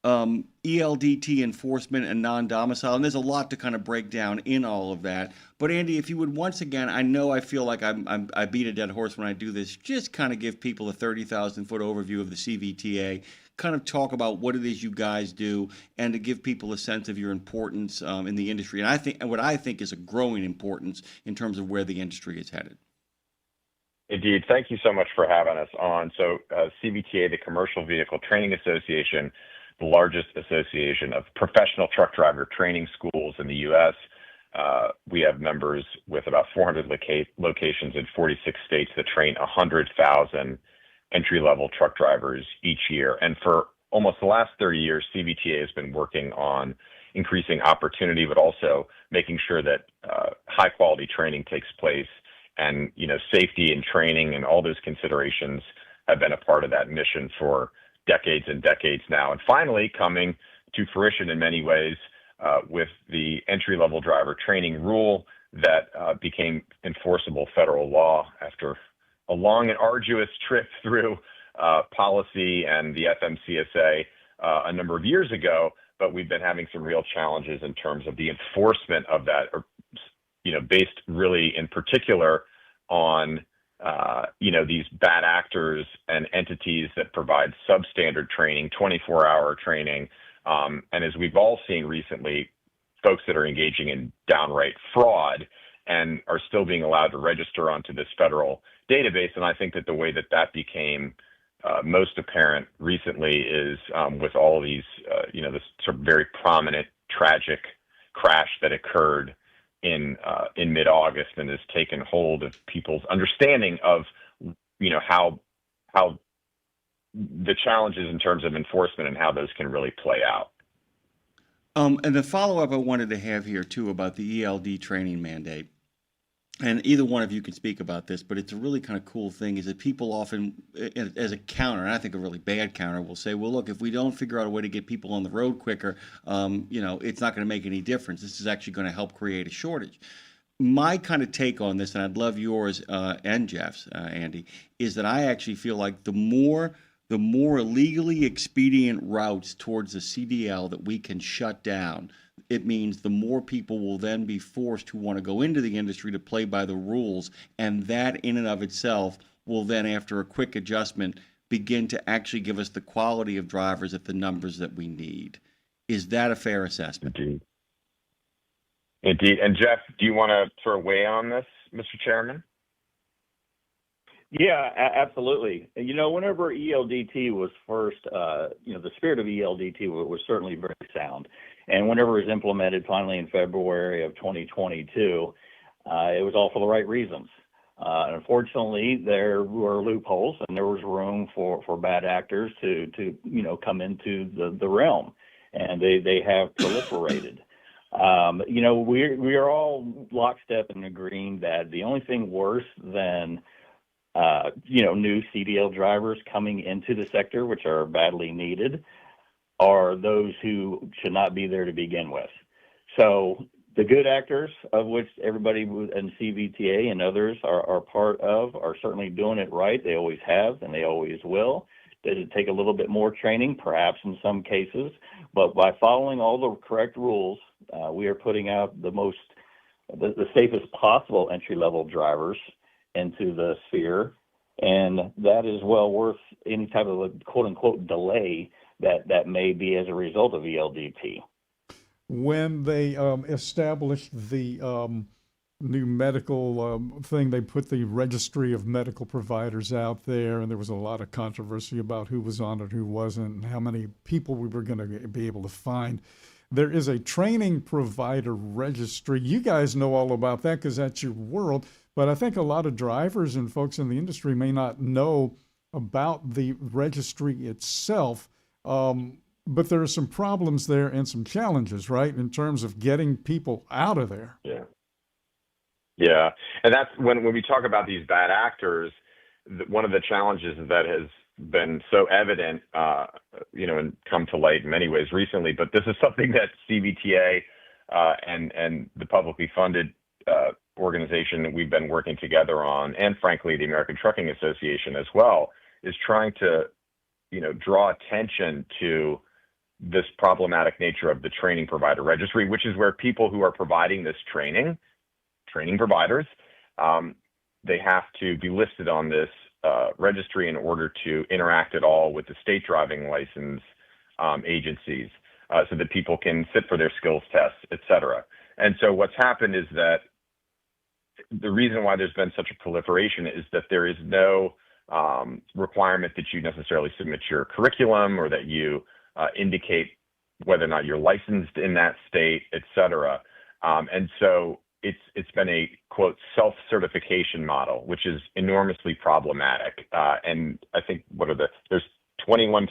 Speaker 2: ELDT enforcement and non-domicile, and there's a lot to kind of break down in all of that. But Andy, if you would once again, I feel like I beat a dead horse when I do this, just kind of give people a 30,000-foot overview of the CVTA, kind of talk about what it is you guys do, and to give people a sense of your importance in the industry. And what I think is a growing importance in terms of where the industry is headed.
Speaker 4: Indeed. Thank you so much for having us on. So CVTA, the Commercial Vehicle Training Association, the largest association of professional truck driver training schools in the U.S. We have members with about 400 locations in 46 states that train 100,000 entry-level truck drivers each year. And for almost the last 30 years, CVTA has been working on increasing opportunity, but also making sure that high-quality training takes place. And, safety and training and all those considerations have been a part of that mission for decades and decades now. And finally, coming to fruition in many ways with the entry-level driver training rule that became enforceable federal law after a long and arduous trip through policy and the FMCSA a number of years ago. But we've been having some real challenges in terms of the enforcement of that, based really in particular on these bad actors and entities that provide substandard training, 24-hour training. And as we've all seen recently, folks that are engaging in downright fraud and are still being allowed to register onto this federal database. And I think that the way that became most apparent recently is with all of these, this sort of very prominent, tragic crash that occurred in mid-August and has taken hold of people's understanding of, how the challenges in terms of enforcement and how those can really play out.
Speaker 2: And the follow-up I wanted to have here, too, about the ELD training mandate. And either one of you can speak about this, but it's a really kind of cool thing is that people often, as a counter, and I think a really bad counter, will say, well, look, if we don't figure out a way to get people on the road quicker, it's not going to make any difference. This is actually going to help create a shortage. My kind of take on this, and I'd love yours and Jeff's, Andy, is that I actually feel like the more legally expedient routes towards the CDL that we can shut down, it means the more people will then be forced who want to go into the industry to play by the rules, and that in and of itself will then, after a quick adjustment, begin to actually give us the quality of drivers at the numbers that we need. Is that a fair assessment?
Speaker 4: Indeed. And Jeff, do you want to sort of weigh on this, Mr. Chairman?
Speaker 5: Yeah, absolutely. You know, whenever ELDT was first, the spirit of ELDT was certainly very sound. And whenever it was implemented finally in February of 2022, it was all for the right reasons. Unfortunately, there were loopholes and there was room for bad actors to come into the realm, and they have proliferated. We are all lockstep in agreeing that the only thing worse than new CDL drivers coming into the sector, which are badly needed, are those who should not be there to begin with. So the good actors, of which everybody in CVTA and others are part of, are certainly doing it right. They always have, and they always will. Does it take a little bit more training? Perhaps in some cases. But by following all the correct rules, we are putting out the safest possible entry-level drivers into the sphere, and that is well worth any type of a quote-unquote delay that may be as a result of ELDT.
Speaker 3: When they established the new medical thing, they put the registry of medical providers out there, and there was a lot of controversy about who was on it, who wasn't, and how many people we were going to be able to find. There is a training provider registry. You guys know all about that because that's your world. But I think a lot of drivers and folks in the industry may not know about the registry itself. But there are some problems there and some challenges, right, in terms of getting people out of there.
Speaker 4: Yeah. And that's when we talk about these bad actors, one of the challenges that has been so evident, and come to light in many ways recently, but this is something that CVTA and the publicly funded organization that we've been working together on, and frankly, the American Trucking Association as well, is trying to, draw attention to this problematic nature of the training provider registry, which is where people who are providing this training providers, they have to be listed on this registry in order to interact at all with the state driving license agencies, so that people can sit for their skills tests, et cetera. And so what's happened is that the reason why there's been such a proliferation is that there is no requirement that you necessarily submit your curriculum or that you indicate whether or not you're licensed in that state, et cetera. And so it's been a, quote, self-certification model, which is enormously problematic. And I think there's 21,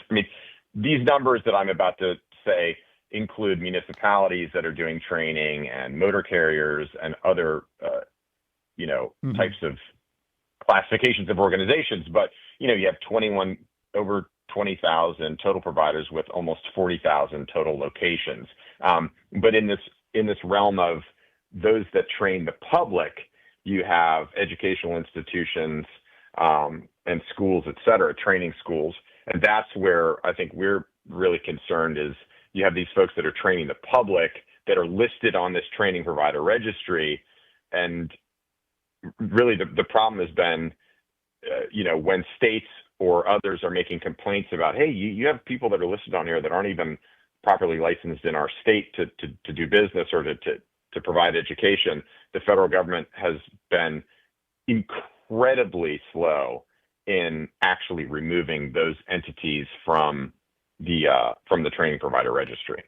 Speaker 4: these numbers that I'm about to say include municipalities that are doing training and motor carriers and other, types of classifications of organizations. But, you have over 20,000 total providers with almost 40,000 total locations. But in this realm of those that train the public, you have educational institutions and schools, et cetera, training schools. And that's where I think we're really concerned is you have these folks that are training the public that are listed on this training provider registry. And really the problem has been, when states or others are making complaints about, hey, you have people that are listed on here that aren't even properly licensed in our state to do business or to provide education, the federal government has been incredibly slow in actually removing those entities from the training provider registry.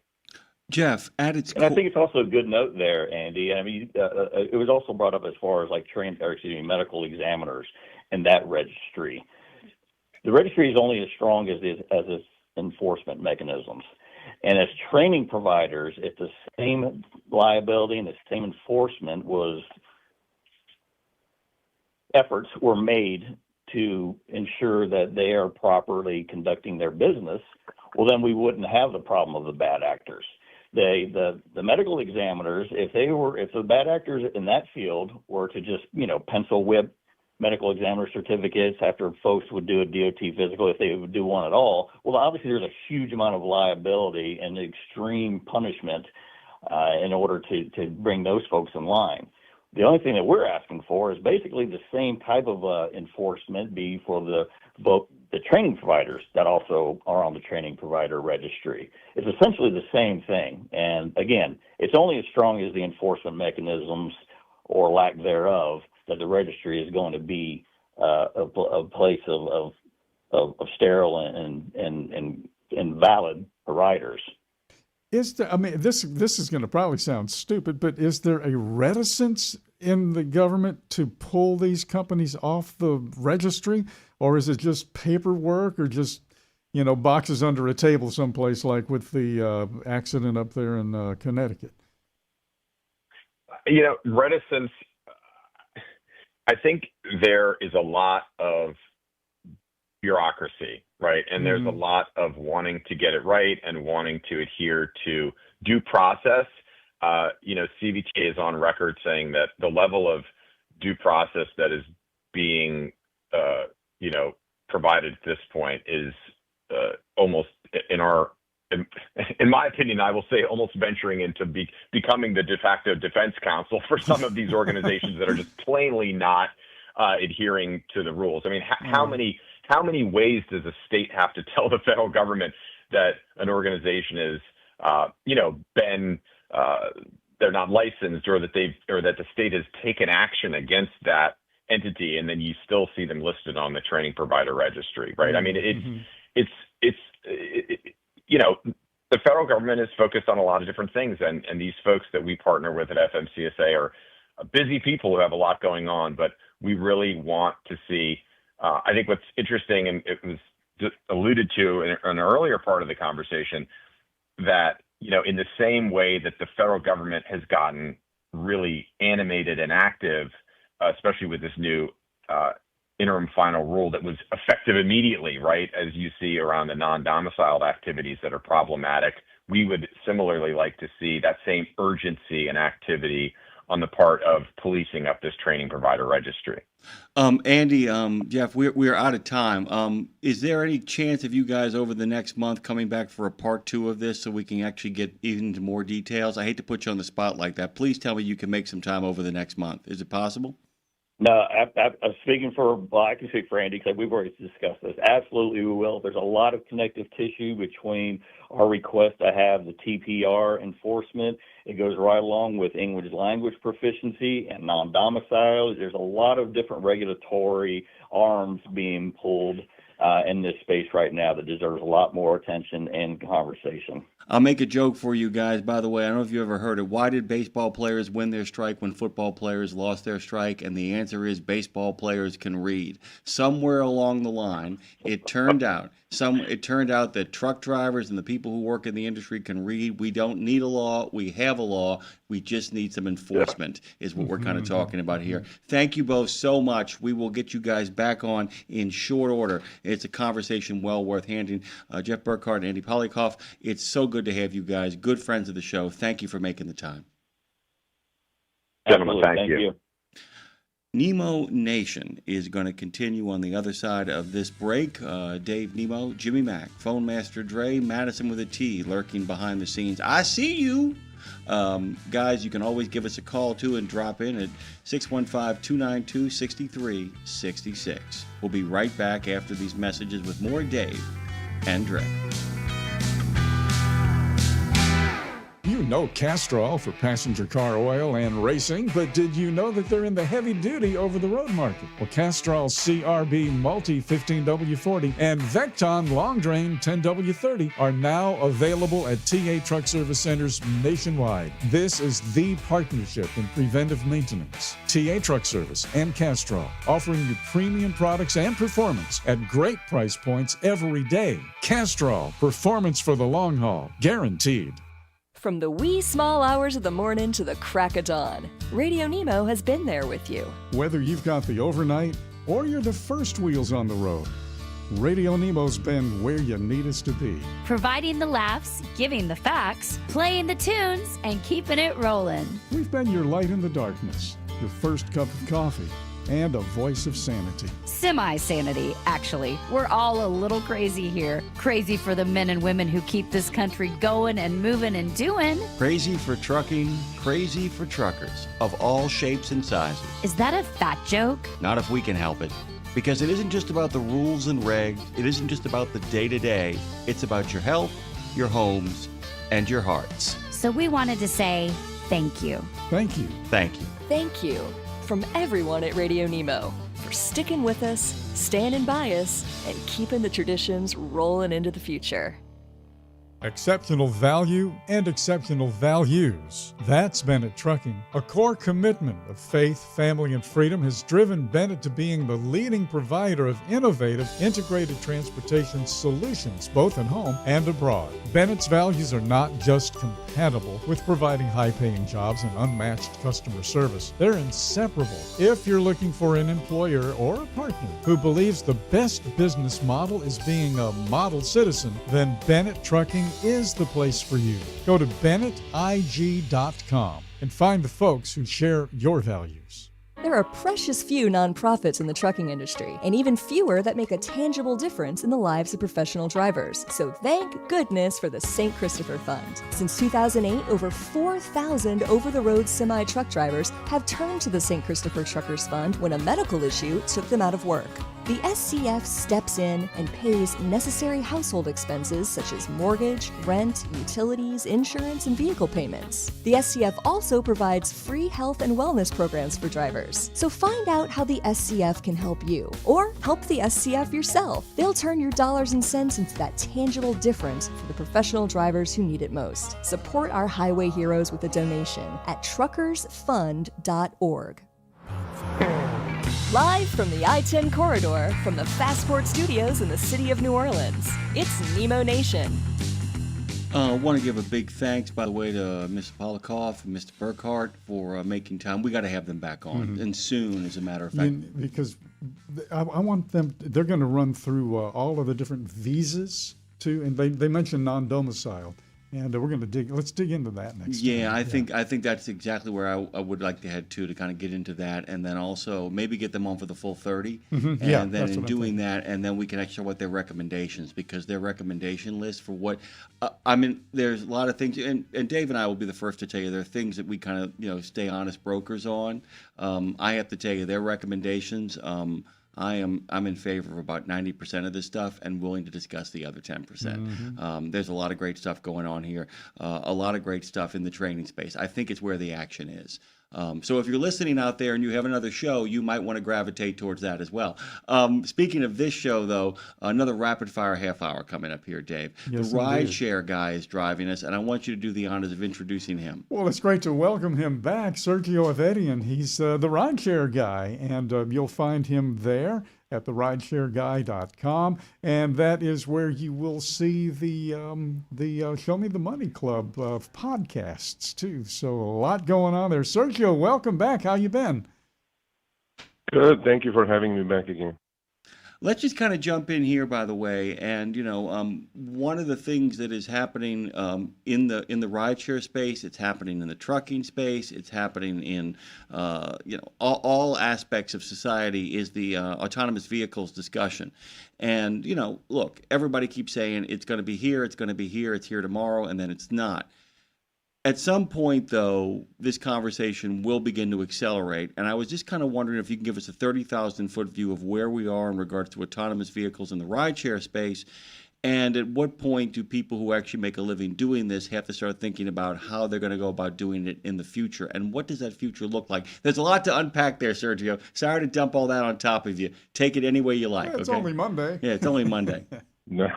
Speaker 2: Jeff, at its
Speaker 5: and I think it's also a good note there, Andy. I mean, it was also brought up as far as like medical examiners and that registry. The registry is only as strong as its enforcement mechanisms. And as training providers, if the same liability and the same enforcement efforts were made to ensure that they are properly conducting their business, well, then we wouldn't have the problem of the bad actors. The medical examiners, if the bad actors in that field were to just, pencil whip medical examiner certificates after folks would do a DOT physical, if they would do one at all, well, obviously there's a huge amount of liability and extreme punishment in order to bring those folks in line. The only thing that we're asking for is basically the same type of enforcement be for both the training providers that also are on the training provider registry. It's essentially the same thing. And again, it's only as strong as the enforcement mechanisms or lack thereof that the registry is going to be a place of sterile and valid providers.
Speaker 3: Is there, I mean, this is going to probably sound stupid, but is there a reticence in the government to pull these companies off the registry? Or is it just paperwork or just, boxes under a table someplace like with the accident up there in Connecticut?
Speaker 4: Reticence, I think there is a lot of bureaucracy, right? And there's a lot of wanting to get it right and wanting to adhere to due process. CVTA is on record saying that the level of due process that is being, provided at this point is almost in my opinion, I will say almost venturing into becoming the de facto defense counsel for some of these organizations that are just plainly not adhering to the rules. I mean, how many ways does a state have to tell the federal government that an organization is, they're not licensed, or that the state has taken action against that entity, and then you still see them listed on the training provider registry, right? I mean, the federal government is focused on a lot of different things, and these folks that we partner with at FMCSA are busy people who have a lot going on, but we really want to see. I think what's interesting, and it was just alluded to in an earlier part of the conversation, that in the same way that the federal government has gotten really animated and active, especially with this new interim final rule that was effective immediately, right? As you see around the non-domiciled activities that are problematic, we would similarly like to see that same urgency and activity on the part of policing up this training provider registry.
Speaker 2: Andy, Jeff, we're out of time. Is there any chance of you guys over the next month coming back for a part 2 of this so we can actually get even into more details? I hate to put you on the spot like that. Please tell me you can make some time over the next month. Is it possible?
Speaker 5: No, I'm speaking I can speak for Andy because we've already discussed this. Absolutely, we will. There's a lot of connective tissue between our request to have the TPR enforcement. It goes right along with English language proficiency and non-domiciled. There's a lot of different regulatory arms being pulled in this space right now that deserves a lot more attention and conversation.
Speaker 2: I'll make a joke for you guys. By the way, I don't know if you ever heard it. Why did baseball players win their strike when football players lost their strike? And the answer is baseball players can read. Somewhere along the line, it turned out that truck drivers and the people who work in the industry can read. We don't need a law. We have a law. We just need some enforcement is what we're kind of talking about here. Thank you both so much. We will get you guys back on in short order. It's a conversation well worth handing. Jeff Burkhardt and Andy Polikoff, it's so good to have you guys. Good friends of the show. Thank you for making the time.
Speaker 4: Gentlemen, thank you.
Speaker 2: Nemo Nation is going to continue on the other side of this break. Dave Nemo, Jimmy Mack, Phone Master Dre, Madison with a T, lurking behind the scenes. I see you. Guys, you can always give us a call, too, and drop in at 615-292-6366. We'll be right back after these messages with more Dave and Dre.
Speaker 3: You know Castrol for passenger car oil and racing, but did you know that they're in the heavy-duty over-the-road market? Well, Castrol CRB Multi 15W40 and Vecton Long Drain 10W30 are now available at TA Truck Service Centers nationwide. This is the partnership in preventive maintenance. TA Truck Service and Castrol, offering you premium products and performance at great price points every day. Castrol, performance for the long haul, guaranteed.
Speaker 1: From the wee small hours of the morning to the crack of dawn, Radio Nemo has been there with you.
Speaker 3: Whether you've got the overnight or you're the first wheels on the road, Radio Nemo's been where you need us to be.
Speaker 17: Providing the laughs, giving the facts, playing the tunes, and keeping it rolling.
Speaker 3: We've been your light in the darkness, your first cup of coffee, and a voice of sanity.
Speaker 17: Semi-sanity, actually. We're all a little crazy here. Crazy for the men and women who keep this country going and moving and doing.
Speaker 2: Crazy for trucking, crazy for truckers of all shapes and sizes.
Speaker 17: Is that a fat joke?
Speaker 2: Not if we can help it. Because it isn't just about the rules and regs, it isn't just about the day-to-day, it's about your health, your homes, and your hearts.
Speaker 17: So we wanted to say thank you.
Speaker 3: Thank you.
Speaker 2: Thank you.
Speaker 1: Thank you from everyone at Radio Nemo for sticking with us, standing by us, and keeping the traditions rolling into the future.
Speaker 3: Exceptional value and exceptional values. That's Bennett Trucking. A core commitment of faith, family, and freedom has driven Bennett to being the leading provider of innovative, integrated transportation solutions, both at home and abroad. Bennett's values are not just compatible with providing high-paying jobs and unmatched customer service. They're inseparable. If you're looking for an employer or a partner who believes the best business model is being a model citizen, then Bennett Trucking is the place for you. Go to BennettIG.com and find the folks who share your values.
Speaker 1: There are precious few nonprofits in the trucking industry, and even fewer that make a tangible difference in the lives of professional drivers. So thank goodness for the St. Christopher Fund. Since 2008, over 4,000 over-the-road semi-truck drivers have turned to the St. Christopher Truckers Fund when a medical issue took them out of work. The SCF steps in and pays necessary household expenses such as mortgage, rent, utilities, insurance, and vehicle payments. The SCF also provides free health and wellness programs for drivers. So find out how the SCF can help you, or help the SCF yourself. They'll turn your dollars and cents into that tangible difference for the professional drivers who need it most. Support our highway heroes with a donation at truckersfund.org. Live from the I-10 corridor from the Fastport Studios in the city of New Orleans, it's Nemo Nation.
Speaker 2: I want to give a big thanks, by the way, to Mr. Polikoff and Mr. Burkhart for making time. We got to have them back on, and soon, as a matter of fact.
Speaker 3: Because I want them, they're going to run through all of the different visas, too, and they mentioned non-domiciled. And we're going to let's dig into that next time.
Speaker 2: I think that's exactly where I would like to head to kind of get into that, and then also maybe get them on for the full 30.
Speaker 3: Mm-hmm.
Speaker 2: And then in doing that, and then we can actually what their recommendations, because their recommendation list for what, there's a lot of things, and Dave and I will be the first to tell you there are things that we kind of, stay honest brokers on. I have to tell you their recommendations, I'm in favor of about 90% of this stuff and willing to discuss the other 10%.
Speaker 3: Mm-hmm.
Speaker 2: There's a lot of great stuff going on here, a lot of great stuff in the training space. I think it's where the action is. So if you're listening out there and you have another show, you might want to gravitate towards that as well. Speaking of this show, though, another rapid-fire half hour coming up here, Dave.
Speaker 3: Yes,
Speaker 2: the
Speaker 3: indeed.
Speaker 2: rideshare guy is driving us, and I want you to do the honors of introducing him.
Speaker 3: Well, it's great to welcome him back, Sergio Avedian. He's the rideshare guy, and you'll find him there at therideshareguy.com, and that is where you will see the Show Me the Money Club of podcasts too. So a lot going on there. Sergio, welcome back. How you been?
Speaker 6: Good. Thank you for having me back again.
Speaker 2: Let's just kind of jump in here, by the way, and one of the things that is happening in the rideshare space, it's happening in the trucking space, it's happening in all aspects of society, is the autonomous vehicles discussion. And look, everybody keeps saying it's going to be here, it's going to be here, it's here tomorrow, and then it's not. At some point, though, this conversation will begin to accelerate, and I was just kind of wondering if you can give us a 30,000-foot view of where we are in regards to autonomous vehicles in the rideshare space, and at what point do people who actually make a living doing this have to start thinking about how they're going to go about doing it in the future, and what does that future look like? There's a lot to unpack there, Sergio. Sorry to dump all that on top of you. Take it any way you like.
Speaker 3: It's
Speaker 2: okay?
Speaker 3: only Monday.
Speaker 2: Yeah, it's only Monday.
Speaker 6: No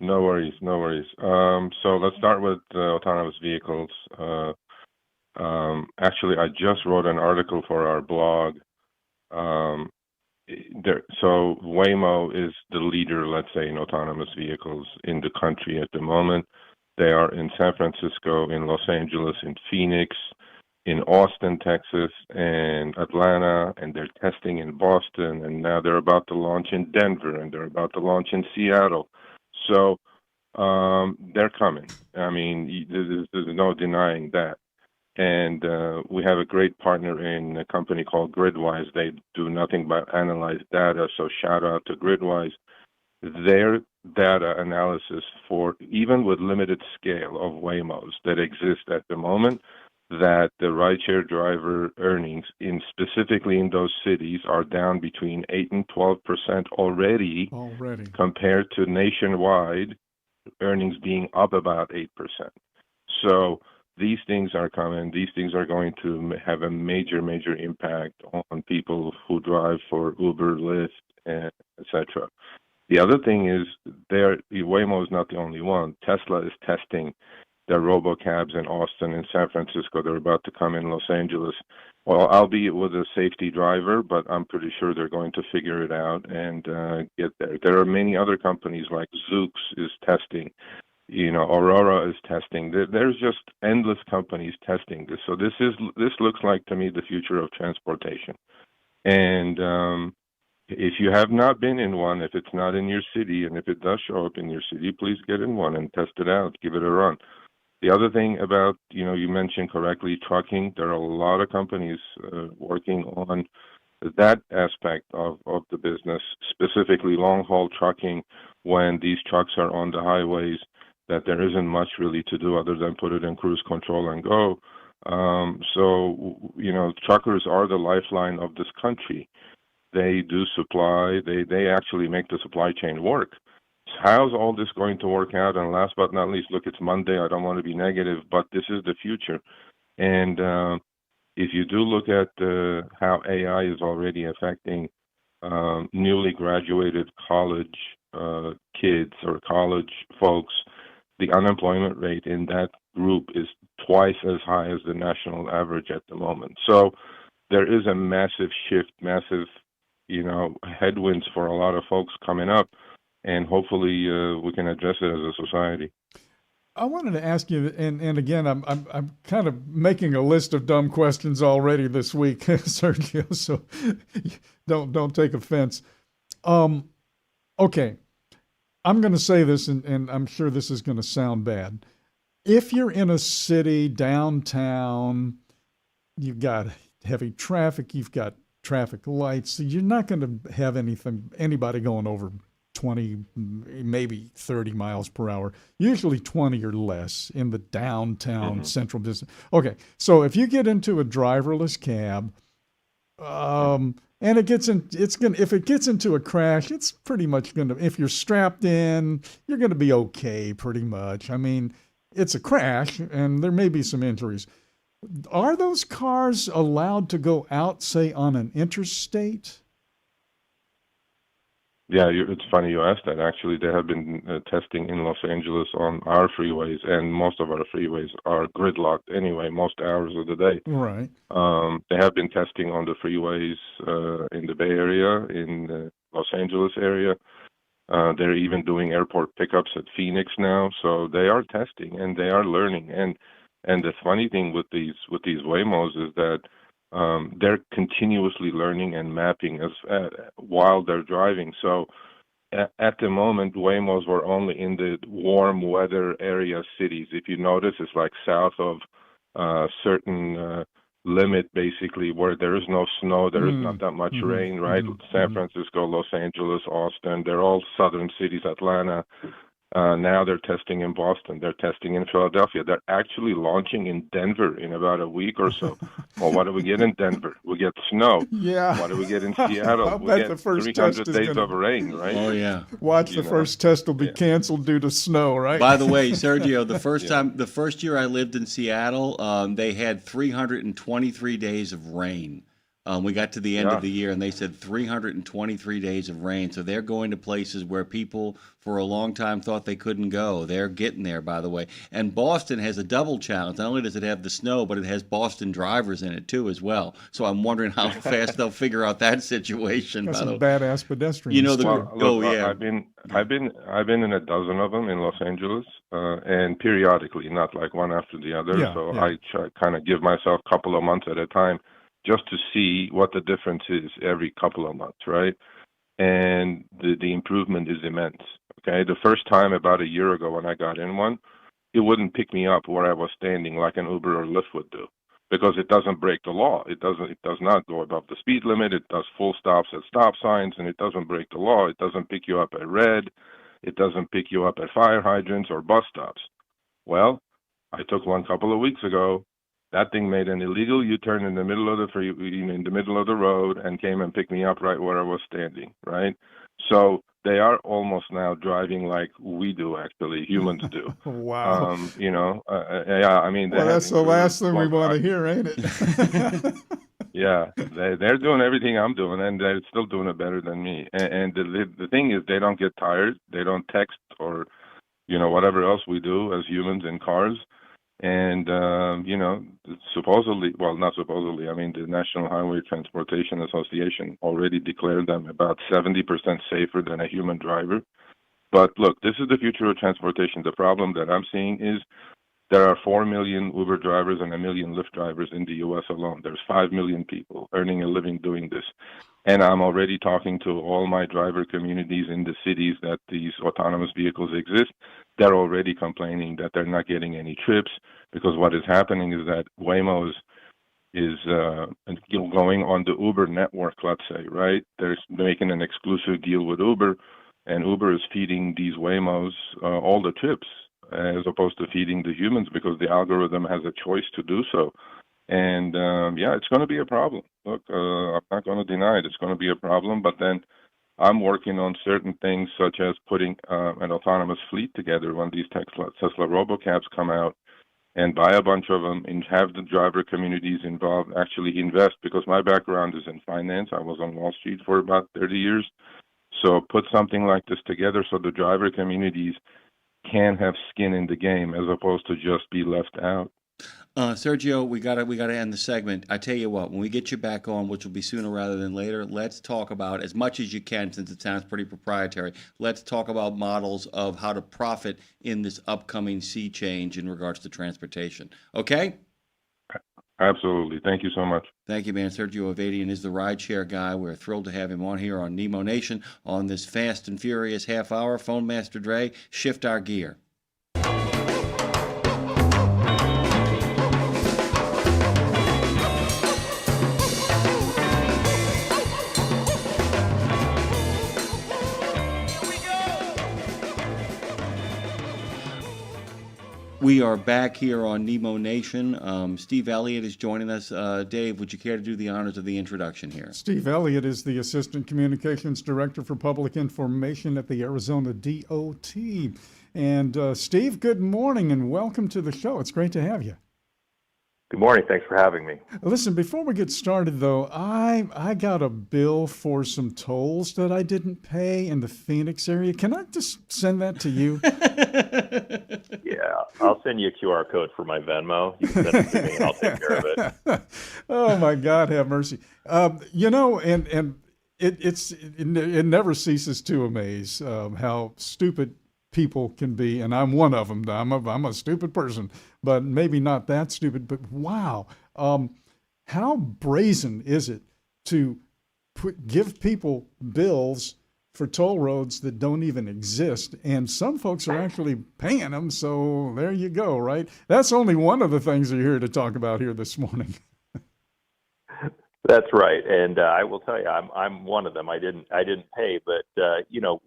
Speaker 6: worries. So let's start with autonomous vehicles. Actually, I just wrote an article for our blog. So Waymo is the leader, let's say, in autonomous vehicles in the country at the moment. They are in San Francisco, in Los Angeles, in Phoenix, in Austin, Texas, and Atlanta, and they're testing in Boston, and now they're about to launch in Denver, and they're about to launch in Seattle. So they're coming. I mean, there's no denying that. And we have a great partner in a company called Gridwise. They do nothing but analyze data, so shout out to Gridwise. Their data analysis for, even with limited scale of Waymos that exist at the moment, that the rideshare driver earnings specifically in those cities are down between 8 and 12% already compared to nationwide earnings being up about 8%. So these things are coming. These things are going to have a major, major impact on people who drive for Uber, Lyft, and etc. The other thing is, Waymo is not the only one. Tesla is testing their robocabs in Austin and San Francisco. They're about to come in Los Angeles. Well, albeit with a safety driver, but I'm pretty sure they're going to figure it out and get there. There are many other companies like Zoox is testing. Aurora is testing. There's just endless companies testing this. So this looks like to me the future of transportation. And if you have not been in one, if it's not in your city, and if it does show up in your city, please get in one and test it out. Give it a run. The other thing about, you mentioned correctly, trucking. There are a lot of companies working on that aspect of the business, specifically long-haul trucking, when these trucks are on the highways, that there isn't much really to do other than put it in cruise control and go. So, truckers are the lifeline of this country. They do supply, they actually make the supply chain work. How's all this going to work out? And last but not least, look, it's Monday. I don't want to be negative, but this is the future. And if you do look at how AI is already affecting newly graduated college kids or college folks, the unemployment rate in that group is twice as high as the national average at the moment. So there is a massive shift, massive headwinds for a lot of folks coming up, and hopefully we can address it as a society.
Speaker 3: I wanted to ask you, and again, I'm kind of making a list of dumb questions already this week, Sergio. So don't take offense. Okay, I'm going to say this, and I'm sure this is going to sound bad. If you're in a city downtown, you've got heavy traffic, you've got traffic lights, so you're not going to have anybody going over 20, maybe 30 miles per hour, usually 20 or less in the downtown central business. Okay, so if you get into a driverless cab, and if it gets into a crash, it's pretty much going to, if you're strapped in, you're going to be okay pretty much. I mean, it's a crash and there may be some injuries. Are those cars allowed to go out, say, on an interstate?
Speaker 6: Yeah, it's funny you asked that. Actually, they have been testing in Los Angeles on our freeways, and most of our freeways are gridlocked anyway, most hours of the day.
Speaker 3: Right.
Speaker 6: They have been testing on the freeways in the Bay Area, in the Los Angeles area. They're even doing airport pickups at Phoenix now. So they are testing and they are learning. And the funny thing with these Waymos is that they're continuously learning and mapping while they're driving. So at the moment, Waymos were only in the warm weather area cities. If you notice, it's like south of certain limit, basically, where there is no snow, there is not that much rain, right? San Francisco, Los Angeles, Austin, they're all southern cities, Atlanta. Now they're testing in Boston. They're testing in Philadelphia. They're actually launching in Denver in about a week or so. Well, what do we get in Denver? We get snow.
Speaker 3: Yeah.
Speaker 6: What do we get in Seattle? We get
Speaker 3: the first
Speaker 6: 300 days of rain, right?
Speaker 2: Oh, yeah.
Speaker 3: Watch the first test will be canceled due to snow, right?
Speaker 2: By the way, Sergio, the first year I lived in Seattle, they had 323 days of rain. We got to the end of the year, and they said 323 days of rain. So they're going to places where people for a long time thought they couldn't go. They're getting there, by the way. And Boston has a double challenge. Not only does it have the snow, but it has Boston drivers in it, too, as well. So I'm wondering how fast they'll figure out that situation.
Speaker 3: Got some badass pedestrians.
Speaker 6: I've been in a dozen of them in Los Angeles, and periodically, not like one after the other. I kind of give myself a couple of months at a time, just to see what the difference is every couple of months, right? And the improvement is immense, okay? The first time about a year ago when I got in one, it wouldn't pick me up where I was standing like an Uber or Lyft would do. because it doesn't break the law. It does not go above the speed limit. It does full stops at stop signs, and it doesn't break the law. It doesn't pick you up at red. It doesn't pick you up at fire hydrants or bus stops. Well, I took one a couple of weeks ago. That thing made an illegal U-turn in the middle of the road, and came and picked me up right where I was standing. Right, so they are almost now driving like we do. Actually, humans do.
Speaker 3: Wow.
Speaker 6: Yeah. I mean,
Speaker 3: well, that's the last thing we want to hear, ain't it?
Speaker 6: Yeah, they're doing everything I'm doing, and they're still doing it better than me. And the thing is, they don't get tired. They don't text or, whatever else we do as humans in cars. And, supposedly, well, not supposedly, I mean, the National Highway Transportation Association already declared them about 70% safer than a human driver. But look, this is the future of transportation. The problem that I'm seeing is there are 4 million Uber drivers and 1 million Lyft drivers in the U.S. alone. There's 5 million people earning a living doing this. And I'm already talking to all my driver communities in the cities that these autonomous vehicles exist. They're already complaining that they're not getting any trips, because what is happening is that Waymo is going on the Uber network, let's say, right? They're making an exclusive deal with Uber, and Uber is feeding these Waymos all the trips, as opposed to feeding the humans, because the algorithm has a choice to do so. And it's going to be a problem. Look, I'm not going to deny it. It's going to be a problem, but then I'm working on certain things, such as putting an autonomous fleet together when these Tesla robocabs come out, and buy a bunch of them and have the driver communities involved actually invest, because my background is in finance. I was on Wall Street for about 30 years. So put something like this together so the driver communities can have skin in the game, as opposed to just be left out.
Speaker 2: Sergio, we gotta end the segment. I tell you what, when we get you back on, which will be sooner rather than later, let's talk about, as much as you can, since it sounds pretty proprietary, let's talk about models of how to profit in this upcoming sea change in regards to transportation. Okay?
Speaker 6: Absolutely. Thank you so much.
Speaker 2: Thank you, man. Sergio Avadian is the rideshare guy. We're thrilled to have him on here on Nemo Nation on this fast and furious half hour. Phone Master Dre, shift our gear. We are back here on Nemo Nation. Steve Elliott is joining us. Dave, would you care to do the honors of the introduction here?
Speaker 3: Steve Elliott is the Assistant Communications Director for Public Information at the Arizona DOT. And Steve, good morning and welcome to the show. It's great to have you.
Speaker 9: Good morning. Thanks for having me.
Speaker 3: Listen, before we get started, though, I got a bill for some tolls that I didn't pay in the Phoenix area. Can I just send that to you?
Speaker 9: Yeah, I'll send you a QR code for my Venmo. You can send it to me, and I'll take care of it.
Speaker 3: Oh my God, have mercy! And it never ceases to amaze how stupid people can be, and I'm one of them. I'm a stupid person, but maybe not that stupid. But wow, how brazen is it to give people bills for toll roads that don't even exist, and some folks are actually paying them. So there you go, right? That's only one of the things we're here to talk about here this morning.
Speaker 9: That's right, and I will tell you, I'm one of them. I didn't pay, but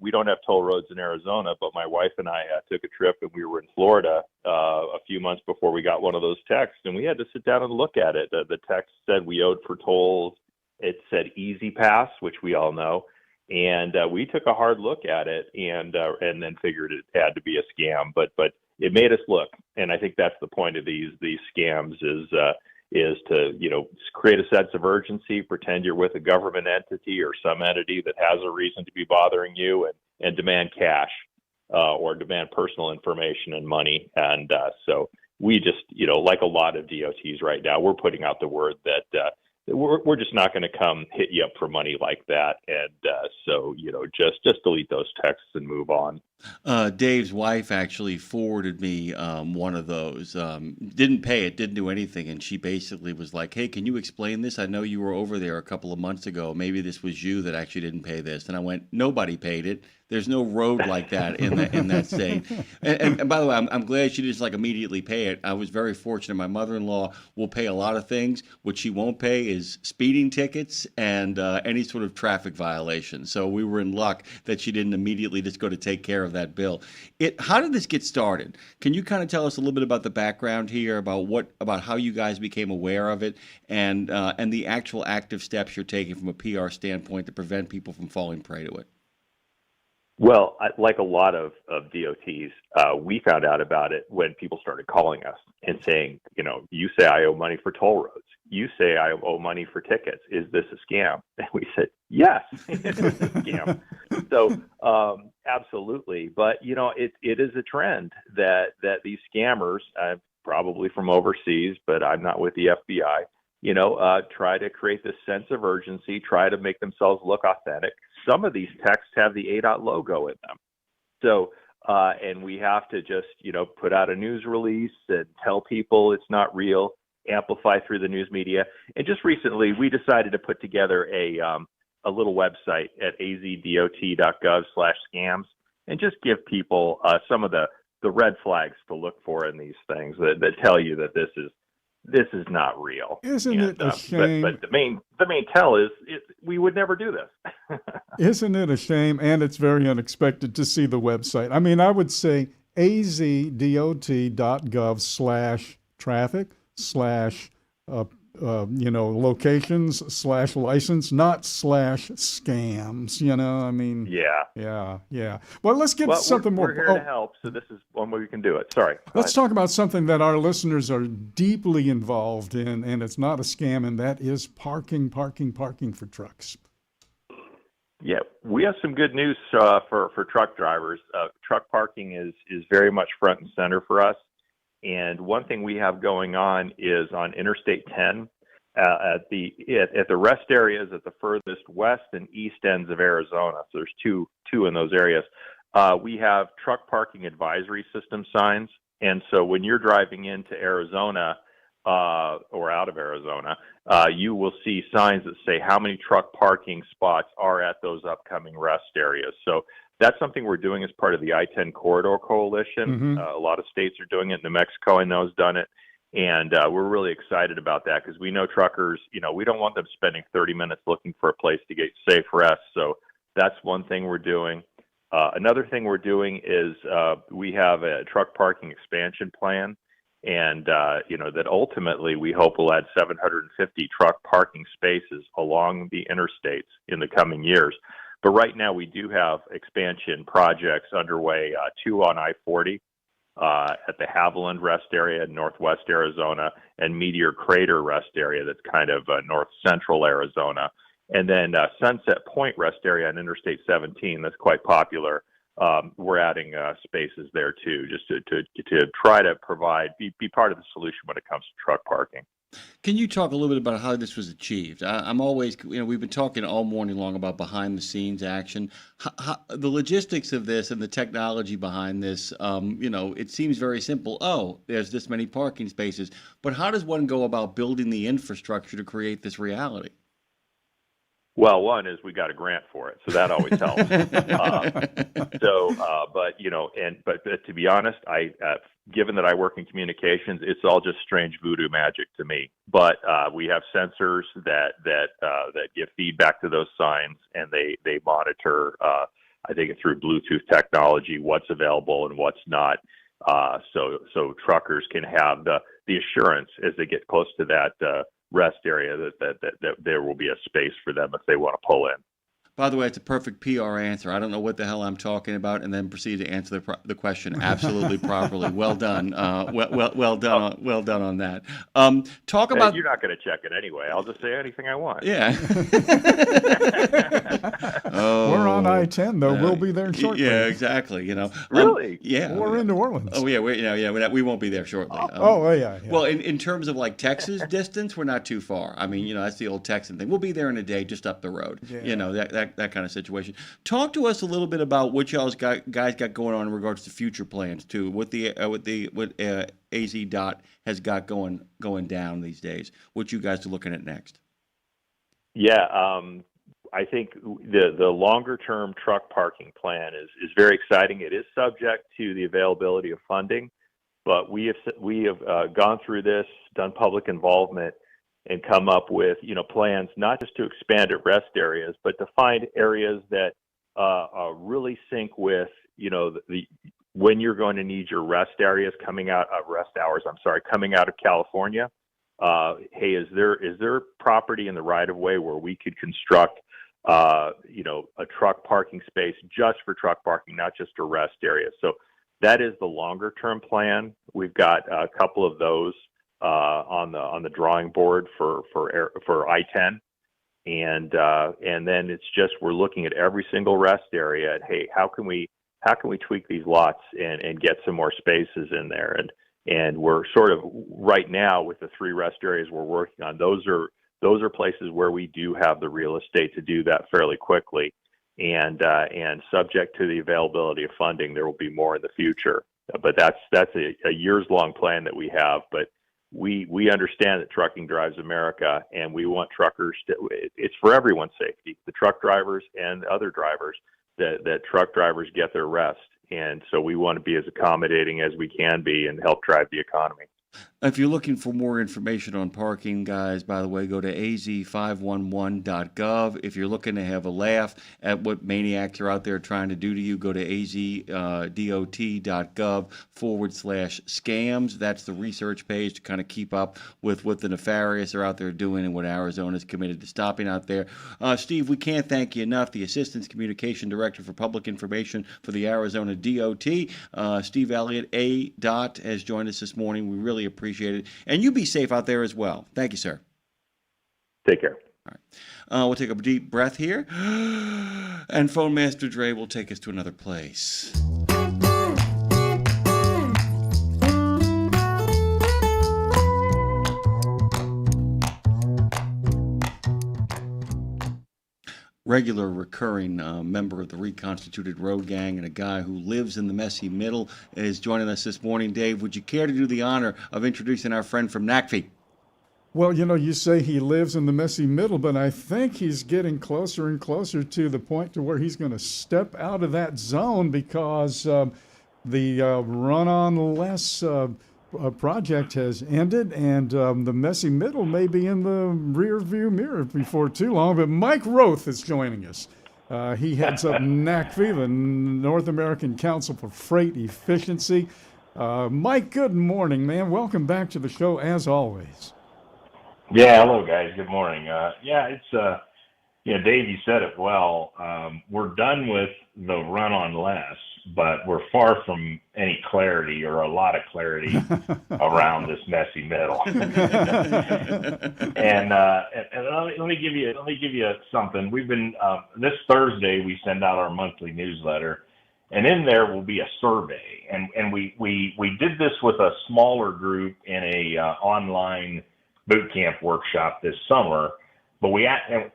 Speaker 9: we don't have toll roads in Arizona. But my wife and I took a trip, and we were in Florida a few months before we got one of those texts, and we had to sit down and look at it. The text said we owed for tolls. It said Easy Pass, which we all know. And we took a hard look at it, and then figured it had to be a scam. But it made us look, and I think that's the point of these scams is to create a sense of urgency, pretend you're with a government entity or some entity that has a reason to be bothering you, and demand cash or demand personal information and money. And so we just like a lot of DOTs right now, we're putting out the word that. We're just not going to come hit you up for money like that, and so just delete those texts and move on.
Speaker 2: Dave's wife actually forwarded me one of those. Didn't pay it, didn't do anything, and she basically was like, "Hey, can you explain this? I know you were over there a couple of months ago. Maybe this was you that actually didn't pay this." And I went, "Nobody paid it. There's no road like that in that state." And by the way, I'm glad she didn't like immediately pay it. I was very fortunate. My mother-in-law will pay a lot of things. What she won't pay is speeding tickets and any sort of traffic violation. So we were in luck that she didn't immediately just go to take care of that bill. How did this get started? Can you kind of tell us a little bit about the background here, about how you guys became aware of it, and the actual active steps you're taking from a PR standpoint to prevent people from falling prey to it?
Speaker 9: Well, like a lot of DOTs, we found out about it when people started calling us and saying, you say I owe money for toll roads. You say I owe money for tickets. Is this a scam? And we said, yes, it is a scam. So absolutely. But, it is a trend that these scammers, probably from overseas, but I'm not with the FBI, try to create this sense of urgency, try to make themselves look authentic. Some of these texts have the ADOT logo in them. So, and we have to just, put out a news release and tell people it's not real, amplify through the news media. And just recently, we decided to put together a little website at azdot.gov/scams and just give people some of the red flags to look for in these things that tell you that this is not real.
Speaker 3: Isn't it a shame?
Speaker 9: But the main tell is we would never do this.
Speaker 3: Isn't it a shame? And it's very unexpected to see the website. I mean, I would say azdot.gov/traffic/ locations/ not /scams, I mean. Yeah. Well, let's get something more.
Speaker 9: We're here to help, so this is one way we can do it. Sorry.
Speaker 3: Let's talk about something that our listeners are deeply involved in, and it's not a scam, and that is parking for trucks.
Speaker 9: Yeah, we have some good news for truck drivers. Truck parking is very much front and center for us. And one thing we have going on is on Interstate 10 at the rest areas at the furthest west and east ends of Arizona. So there's two in those areas. We have truck parking advisory system signs. And so when you're driving into Arizona or out of Arizona, you will see signs that say how many truck parking spots are at those upcoming rest areas. So that's something we're doing as part of the I-10 Corridor Coalition.
Speaker 3: Mm-hmm.
Speaker 9: A lot of states are doing it. New Mexico, I know, has done it. And we're really excited about that because we know truckers, we don't want them spending 30 minutes looking for a place to get safe rest. So that's one thing we're doing. Another thing we're doing is we have a truck parking expansion plan. And, that ultimately we hope will add 750 truck parking spaces along the interstates in the coming years. But right now we do have expansion projects underway, 2 on I-40 at the Haviland rest area in northwest Arizona and Meteor Crater rest area that's kind of north central Arizona. And then Sunset Point rest area on Interstate 17 that's quite popular. We're adding spaces there too, just to try to be part of the solution when it comes to truck parking.
Speaker 2: Can you talk a little bit about how this was achieved? I'm always, we've been talking all morning long about behind the scenes action. The logistics of this and the technology behind this, it seems very simple. Oh, there's this many parking spaces. But how does one go about building the infrastructure to create this reality?
Speaker 9: Well, one is we got a grant for it, so that always helps. But to be honest, given that I work in communications, it's all just strange voodoo magic to me. But we have sensors that give feedback to those signs, and they monitor. I think through Bluetooth technology, what's available and what's not. So truckers can have the assurance as they get close to that rest area that there will be a space for them if they want to pull in.
Speaker 2: By the way, it's a perfect PR answer. I don't know what the hell I'm talking about, and then proceed to answer the question absolutely properly. Well done. Well done. Well done on that. Talk about.
Speaker 9: You're not going to check it anyway. I'll just say anything I want.
Speaker 2: Yeah.
Speaker 3: We're on I-10 though. We'll be there shortly.
Speaker 2: Yeah, exactly.
Speaker 9: Really?
Speaker 3: Yeah. We're in New Orleans.
Speaker 2: Oh yeah. We won't be there shortly.
Speaker 3: Yeah.
Speaker 2: Well, in terms of like Texas distance, we're not too far. I mean, that's the old Texan thing. We'll be there in a day, just up the road.
Speaker 3: Yeah.
Speaker 2: that kind of situation. Talk to us a little bit about what y'all's guys got going on in regards to future plans too. What AZ Dot has got going down these days. What you guys are looking at next?
Speaker 9: Yeah, I think the longer term truck parking plan is very exciting. It is subject to the availability of funding, but we have gone through this, done public involvement, and come up with plans not just to expand at rest areas, but to find areas that really sync with the when you're going to need your rest areas coming out of coming out of California. Hey, is there property in the right of way where we could construct a truck parking space just for truck parking, not just a rest area? So that is the longer term plan. We've got a couple of those on the drawing board for I-10, and then it's just we're looking at every single rest area. And hey, how can we tweak these lots and get some more spaces in there? And we're sort of right now with the 3 rest areas we're working on. Those are places where we do have the real estate to do that fairly quickly, and subject to the availability of funding, there will be more in the future. But that's a years long plan that we have. But we understand that trucking drives America, and we want truckers it's for everyone's safety, the truck drivers and other drivers, that truck drivers get their rest. And so we want to be as accommodating as we can be and help drive the economy.
Speaker 2: If you're looking for more information on parking, guys, by the way, go to az511.gov. If you're looking to have a laugh at what maniacs are out there trying to do to you, go to azdot.gov/scams. That's the research page to kind of keep up with what the nefarious are out there doing and what Arizona is committed to stopping out there. Steve, we can't thank you enough. The Assistant Communication Director for Public Information for the Arizona DOT, Steve Elliott, A-Dot, has joined us this morning. We really appreciate it. And you be safe out there as well. Thank you, sir.
Speaker 9: Take care.
Speaker 2: All right. We'll take a deep breath here. And Phone Master Dre will take us to another place. Regular recurring member of the Reconstituted Road Gang and a guy who lives in the messy middle is joining us this morning. Dave, would you care to do the honor of introducing our friend from NACFE?
Speaker 3: Well, you say he lives in the messy middle, but I think he's getting closer and closer to the point to where he's going to step out of that zone, because the run on less project has ended, and the messy middle may be in the rear view mirror before too long. But Mike Roth is joining us. He heads up NACFE, the North American Council for Freight Efficiency. Mike, good morning, man. Welcome back to the show as always.
Speaker 10: Yeah, hello guys. Good morning. It's Dave, you said it well. We're done with the run on less, but we're far from any clarity or a lot of clarity around this messy middle. and let me give you something. We've been this Thursday we send out our monthly newsletter, and in there will be a survey. And we did this with a smaller group in a online boot camp workshop this summer, but we asked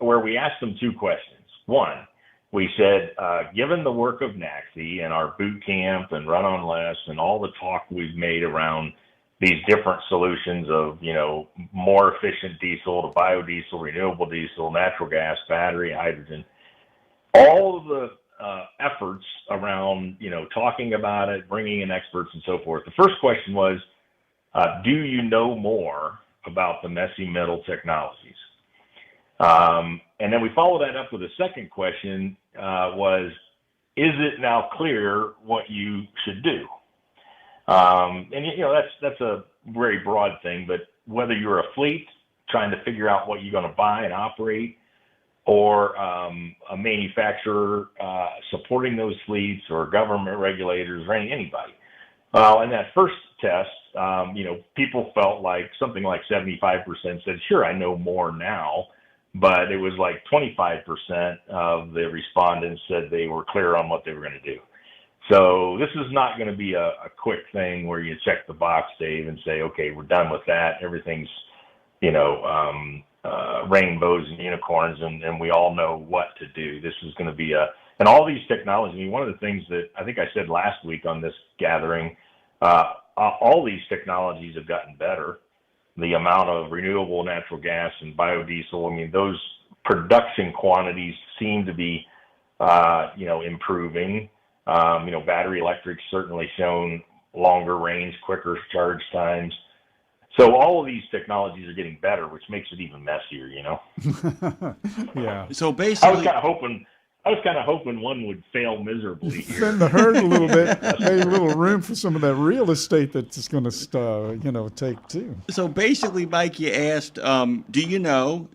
Speaker 10: them 2 questions. One, we said, given the work of NACFE and our boot camp and run on less and all the talk we've made around these different solutions of, more efficient diesel to biodiesel, renewable diesel, natural gas, battery, hydrogen, all of the efforts around, talking about it, bringing in experts and so forth. The first question was, do you know more about the messy middle technologies? And then we follow that up with a second question, was, is it now clear what you should do? That's a very broad thing, but whether you're a fleet trying to figure out what you're going to buy and operate, or a manufacturer supporting those fleets, or government regulators, or anybody. In that first test, people felt like something like 75% said, sure, I know more now, but it was like 25% of the respondents said they were clear on what they were going to do. So this is not going to be a quick thing where you check the box, Dave, and say, okay, we're done with that. Everything's, rainbows and unicorns, and we all know what to do. This is going to be and all these technologies. I mean, one of the things that I think I said last week on this gathering, all these technologies have gotten better. The amount of renewable natural gas and biodiesel, I mean, those production quantities seem to be, improving. Battery electric's certainly shown longer range, quicker charge times. So all of these technologies are getting better, which makes it even messier,
Speaker 3: Yeah.
Speaker 2: So basically,
Speaker 10: I was kind of hoping one would fail miserably here.
Speaker 3: Thin the herd a little bit, maybe a little room for some of that real estate that's going to take too.
Speaker 2: So basically, Mike, you asked, do you know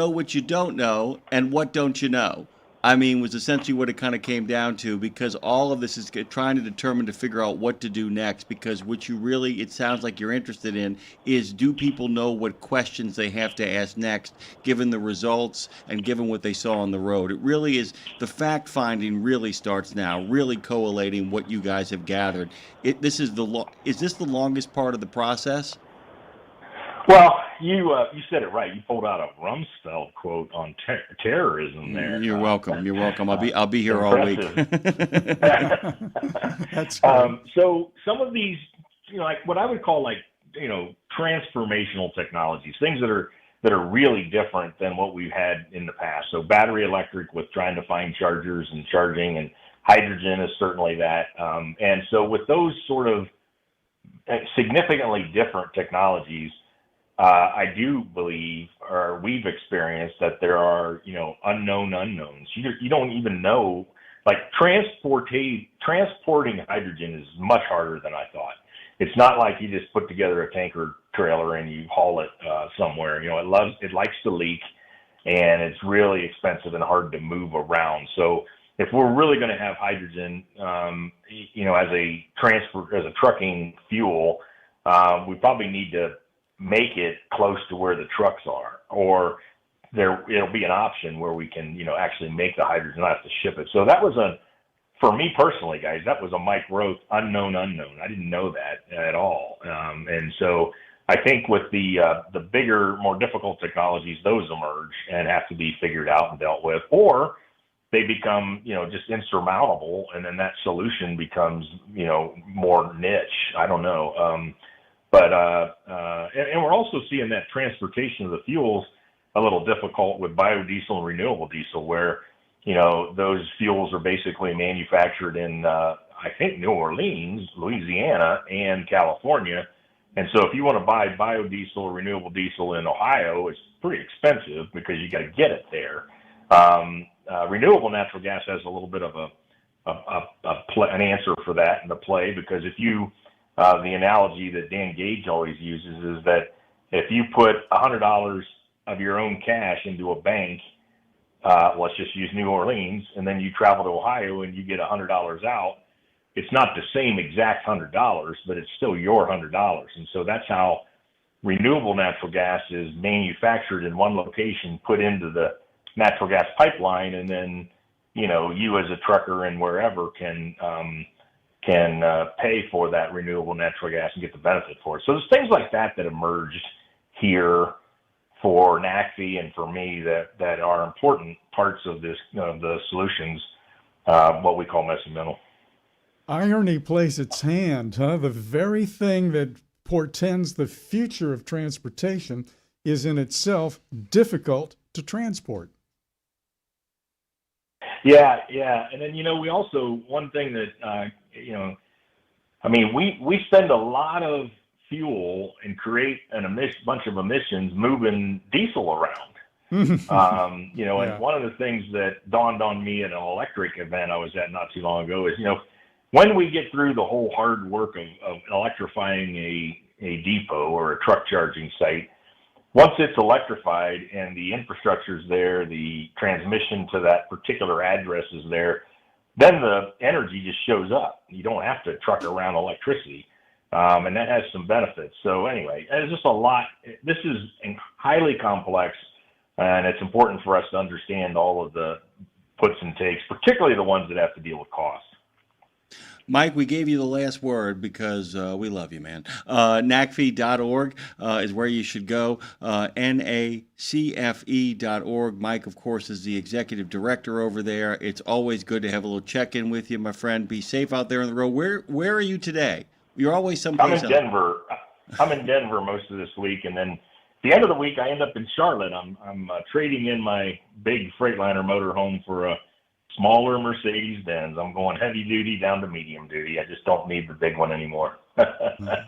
Speaker 2: what you don't know, and what don't you know? I mean, was essentially what it kind of came down to, because all of this is trying to figure out what to do next, because what you really, it sounds like you're interested in, is do people know what questions they have to ask next, given the results and given what they saw on the road. It really is, the fact finding really starts now, really collating what you guys have gathered. Is this the longest part of the process?
Speaker 10: Well, you said it right. You pulled out a Rumsfeld quote on terrorism there.
Speaker 2: You're welcome. You're welcome. I'll be here all week.
Speaker 3: That's great.
Speaker 10: So some of these, like what I would call transformational technologies, things that are really different than what we've had in the past. So battery electric with trying to find chargers and charging, and hydrogen is certainly that. And so with those sort of significantly different technologies, I do believe, or we've experienced, that there are, unknown unknowns. You don't even know, like transporting hydrogen is much harder than I thought. It's not like you just put together a tanker trailer and you haul it somewhere. It likes to leak, and it's really expensive and hard to move around. So if we're really going to have hydrogen, as a trucking fuel, we probably need to make it close to where the trucks are, or it'll be an option where we can, actually make the hydrogen, not have to ship it. So that was for me personally, guys, that was a Mike Roth unknown. I didn't know that at all. And so I think with the bigger, more difficult technologies, those emerge and have to be figured out and dealt with, or they become, just insurmountable, and then that solution becomes, more niche. I don't know. And we're also seeing that transportation of the fuels a little difficult with biodiesel and renewable diesel, where, those fuels are basically manufactured in, I think, New Orleans, Louisiana, and California. And so if you want to buy biodiesel or renewable diesel in Ohio, it's pretty expensive because you got to get it there. Renewable natural gas has a little bit of an answer for that in the play, because if you the analogy that Dan Gage always uses is that if you put $100 of your own cash into a bank, let's just use New Orleans, and then you travel to Ohio and you get $100 out, it's not the same exact $100, but it's still your $100. And so that's how renewable natural gas is manufactured in one location, put into the natural gas pipeline, and then, you as a trucker and wherever can pay for that renewable natural gas and get the benefit for it. So there's things like that emerged here for NACFE and for me that are important parts of this, the solutions, what we call messy middle.
Speaker 3: Irony plays its hand, huh? The very thing that portends the future of transportation is in itself difficult to transport.
Speaker 10: Yeah. And then, we also, one thing that, we spend a lot of fuel and create bunch of emissions moving diesel around. And one of the things that dawned on me at an electric event I was at not too long ago is, when we get through the whole hard work of electrifying a depot or a truck charging site, once it's electrified and the infrastructure's there, the transmission to that particular address is there, then the energy just shows up. You don't have to truck around electricity, and that has some benefits. So anyway, there's just a lot. This is highly complex, and it's important for us to understand all of the puts and takes, particularly the ones that have to deal with cost.
Speaker 2: Mike, we gave you the last word because we love you, man. NACFE.org is where you should go. NACFE.org. Mike, of course, is the executive director over there. It's always good to have a little check-in with you, my friend. Be safe out there on the road. Where are you today? You're always someplace
Speaker 10: I'm in
Speaker 2: else.
Speaker 10: Denver. I'm in Denver most of this week, and then at the end of the week, I end up in Charlotte. I'm trading in my big Freightliner motorhome for a smaller Mercedes-Benz. I'm going heavy duty down to medium duty. I just don't need the big one anymore.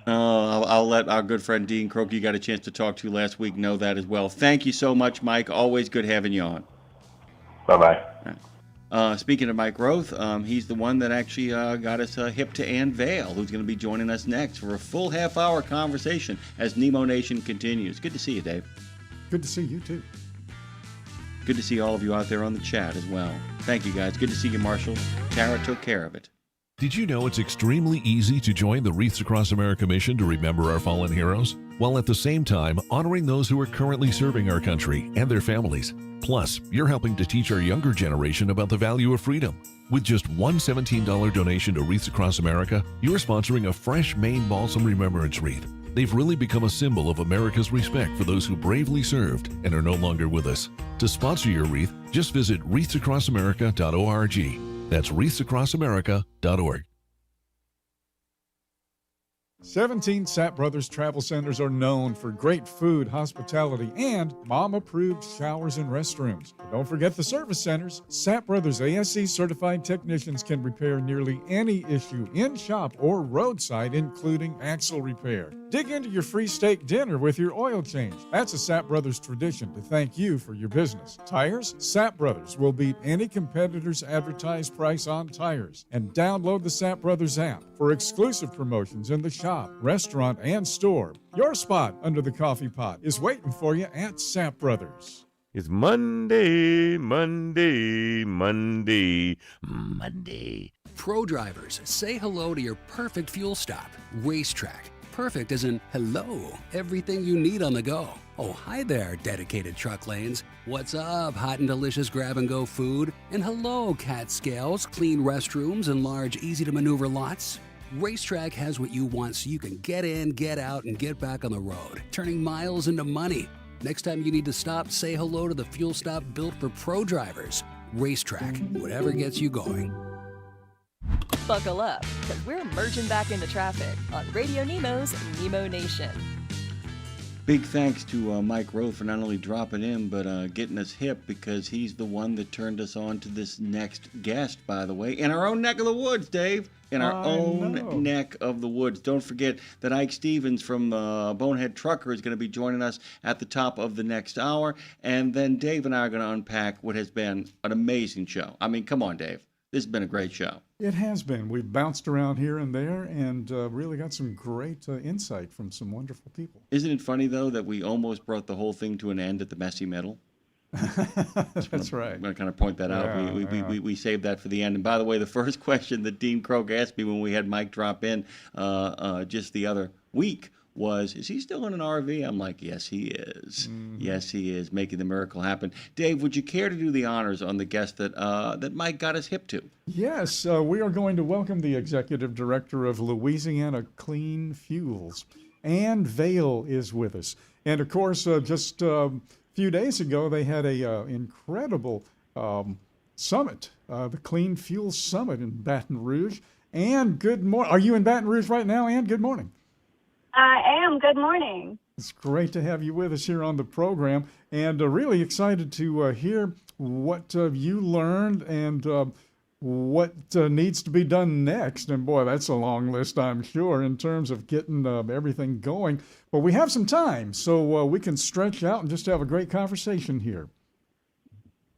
Speaker 2: I'll let our good friend Dean Croak, you got a chance to talk to last week, know that as well. Thank you so much, Mike. Always good having you on.
Speaker 10: Bye-bye.
Speaker 2: Speaking of Mike Roth, he's the one that actually got us hip to Ann Vale, who's going to be joining us next for a full half-hour conversation as Nemo Nation continues. Good to see you, Dave.
Speaker 3: Good to see you, too.
Speaker 2: Good to see all of you out there on the chat as well. Thank you, guys. Good to see you, Marshall. Tara took care of it.
Speaker 21: Did you know it's extremely easy to join the Wreaths Across America mission to remember our fallen heroes, while at the same time honoring those who are currently serving our country and their families? Plus, you're helping to teach our younger generation about the value of freedom. With just one $17 donation to Wreaths Across America, you're sponsoring a fresh Maine Balsam Remembrance Wreath. They've really become a symbol of America's respect for those who bravely served and are no longer with us. To sponsor your wreath, just visit wreathsacrossamerica.org. That's wreathsacrossamerica.org.
Speaker 3: 17 Sapp Brothers Travel Centers are known for great food, hospitality, and mom-approved showers and restrooms. But don't forget the service centers. Sapp Brothers ASE certified technicians can repair nearly any issue in shop or roadside, including axle repair. Dig into your free steak dinner with your oil change. That's a Sapp Brothers tradition to thank you for your business. Tires? Sapp Brothers will beat any competitor's advertised price on tires. And download the Sapp Brothers app for exclusive promotions in the shop, restaurant, and store. Your spot under the coffee pot is waiting for you at Sapp Brothers.
Speaker 7: It's Monday.
Speaker 11: Pro drivers, say hello to your perfect fuel stop, Racetrack. Perfect as in hello, everything you need on the go. Oh, hi there, dedicated truck lanes. What's up, hot and delicious grab-and-go food? And hello, cat scales, clean restrooms, and large, easy-to-maneuver lots. Racetrack has what you want so you can get in, get out, and get back on the road, turning miles into money. Next time you need to stop, say hello to the fuel stop built for pro drivers. Racetrack, whatever gets you going.
Speaker 1: Buckle up, because we're merging back into traffic on Radio Nemo's Nemo Nation.
Speaker 2: Big thanks to Mike Roth for not only dropping in, but getting us hip, because he's the one that turned us on to this next guest, by the way, in our own neck of the woods, Dave. In our own neck of the woods. Don't forget that Ike Stevens from Bonehead Trucker is going to be joining us at the top of the next hour. And then Dave and I are going to unpack what has been an amazing show. I mean, come on, Dave. This has been a great show.
Speaker 3: It has been. We've bounced around here and there and really got some great insight from some wonderful people.
Speaker 2: Isn't it funny, though, that we almost brought the whole thing to an end at the messy middle?
Speaker 3: That's right.
Speaker 2: I'm going to kind of point that out. We saved that for the end. And by the way, the first question that Dean Croak asked me when we had Mike drop in just the other week was, is he still in an RV? I'm like, yes, he is. Mm-hmm. Yes, he is, making the miracle happen. Dave, would you care to do the honors on the guest that Mike got us hip to?
Speaker 3: Yes, we are going to welcome the Executive Director of Louisiana Clean Fuels. Ann Vale is with us. And, of course, just a few days ago, they had a incredible summit, the Clean Fuel Summit in Baton Rouge. Ann, good morning. Are you in Baton Rouge right now, Ann? Good morning.
Speaker 12: I am. Good morning.
Speaker 3: It's great to have you with us here on the program, and really excited to hear what you learned and what needs to be done next. And boy, that's a long list, I'm sure, in terms of getting everything going. But we have some time, so we can stretch out and just have a great conversation here.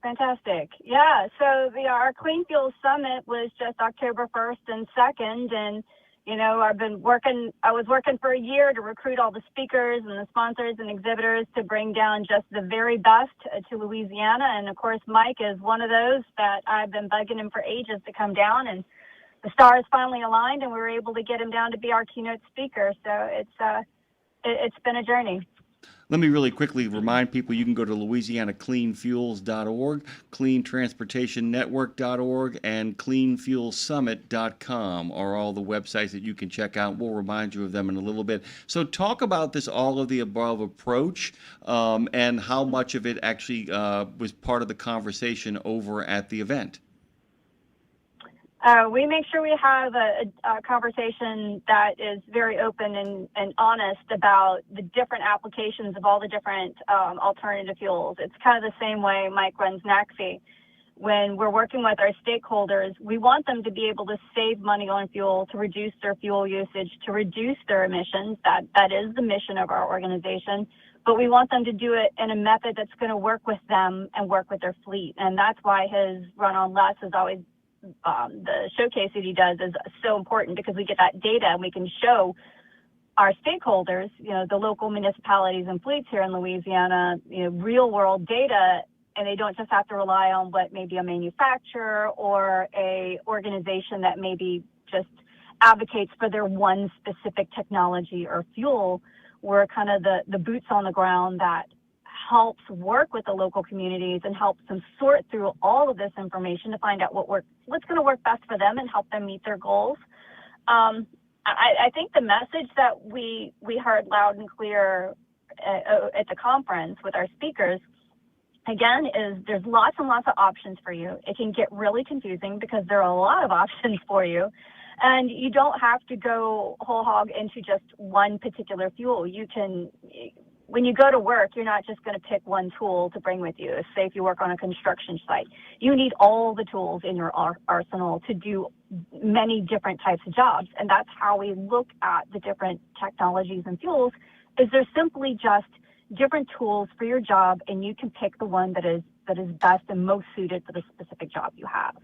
Speaker 12: Fantastic. Yeah, so our Clean Fuel Summit was just October 1st and 2nd, and you know, I was working for a year to recruit all the speakers and the sponsors and exhibitors to bring down just the very best to Louisiana. And of course, Mike is one of those that I've been bugging him for ages to come down, and the stars finally aligned and we were able to get him down to be our keynote speaker. So it's been a journey.
Speaker 2: Let me really quickly remind people you can go to LouisianaCleanFuels.org, CleanTransportationNetwork.org, and CleanFuelSummit.com are all the websites that you can check out. We'll remind you of them in a little bit. So talk about this all of the above approach and how much of it actually was part of the conversation over at the event.
Speaker 12: We make sure we have a conversation that is very open and honest about the different applications of all the different alternative fuels. It's kind of the same way Mike runs NACFE. When we're working with our stakeholders, we want them to be able to save money on fuel, to reduce their fuel usage, to reduce their emissions. That is the mission of our organization. But we want them to do it in a method that's going to work with them and work with their fleet. And that's why his run on less is always the showcase that he does is so important, because we get that data and we can show our stakeholders, the local municipalities and fleets here in Louisiana, real world data, and they don't just have to rely on what maybe a manufacturer or a organization that maybe just advocates for their one specific technology or fuel. We're kind of the boots on the ground that helps work with the local communities and helps them sort through all of this information to find out what's going to work best for them and help them meet their goals. I think the message that we heard loud and clear at the conference with our speakers, again, is there's lots and lots of options for you. It can get really confusing because there are a lot of options for you. And you don't have to go whole hog into just one particular fuel. You can, when you go to work, you're not just going to pick one tool to bring with you. Say if you work on a construction site, you need all the tools in your arsenal to do many different types of jobs. And that's how we look at the different technologies and fuels, is they're simply just different tools for your job, and you can pick the one that is best and most suited for the specific job you have.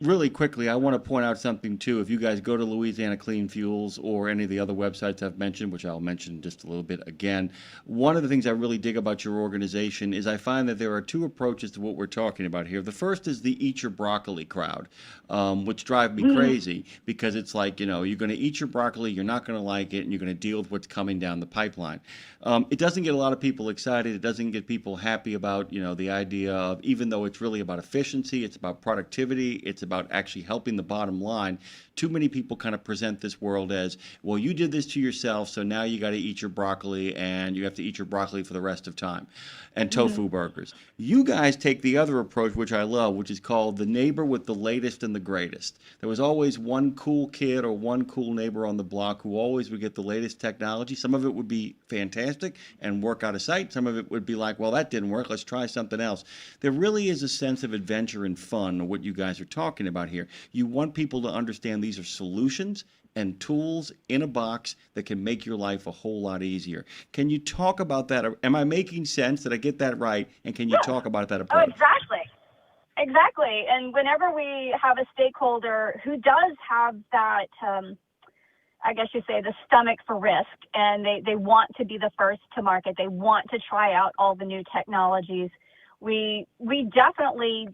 Speaker 2: Really quickly, I want to point out something too. If you guys go to Louisiana Clean Fuels or any of the other websites I've mentioned, which I'll mention just a little bit again, one of the things I really dig about your organization is I find that there are two approaches to what we're talking about here. The first is the eat your broccoli crowd, which drive me crazy, because it's like, you're going to eat your broccoli, you're not going to like it, and you're going to deal with what's coming down the pipeline. It doesn't get a lot of people excited. It doesn't get people happy about, the idea of, even though it's really about efficiency, it's about productivity, it's about actually helping the bottom line. Too many people kind of present this world as, well, you did this to yourself, so now you got to eat your broccoli, and you have to eat your broccoli for the rest of time, and tofu burgers. You guys take the other approach, which I love, which is called the neighbor with the latest and the greatest. There was always one cool kid or one cool neighbor on the block who always would get the latest technology. Some of it would be fantastic and work out of sight. Some of it would be like, well, that didn't work, let's try something else. There really is a sense of adventure and fun, what you guys are talking about here. You want people to understand these are solutions and tools in a box that can make your life a whole lot easier. Can you talk about that? Am I making sense? Did I get that right? And can you talk about that approach?
Speaker 12: Oh, exactly. And whenever we have a stakeholder who does have that, I guess you say, the stomach for risk, and they want to be the first to market, they want to try out all the new technologies, we definitely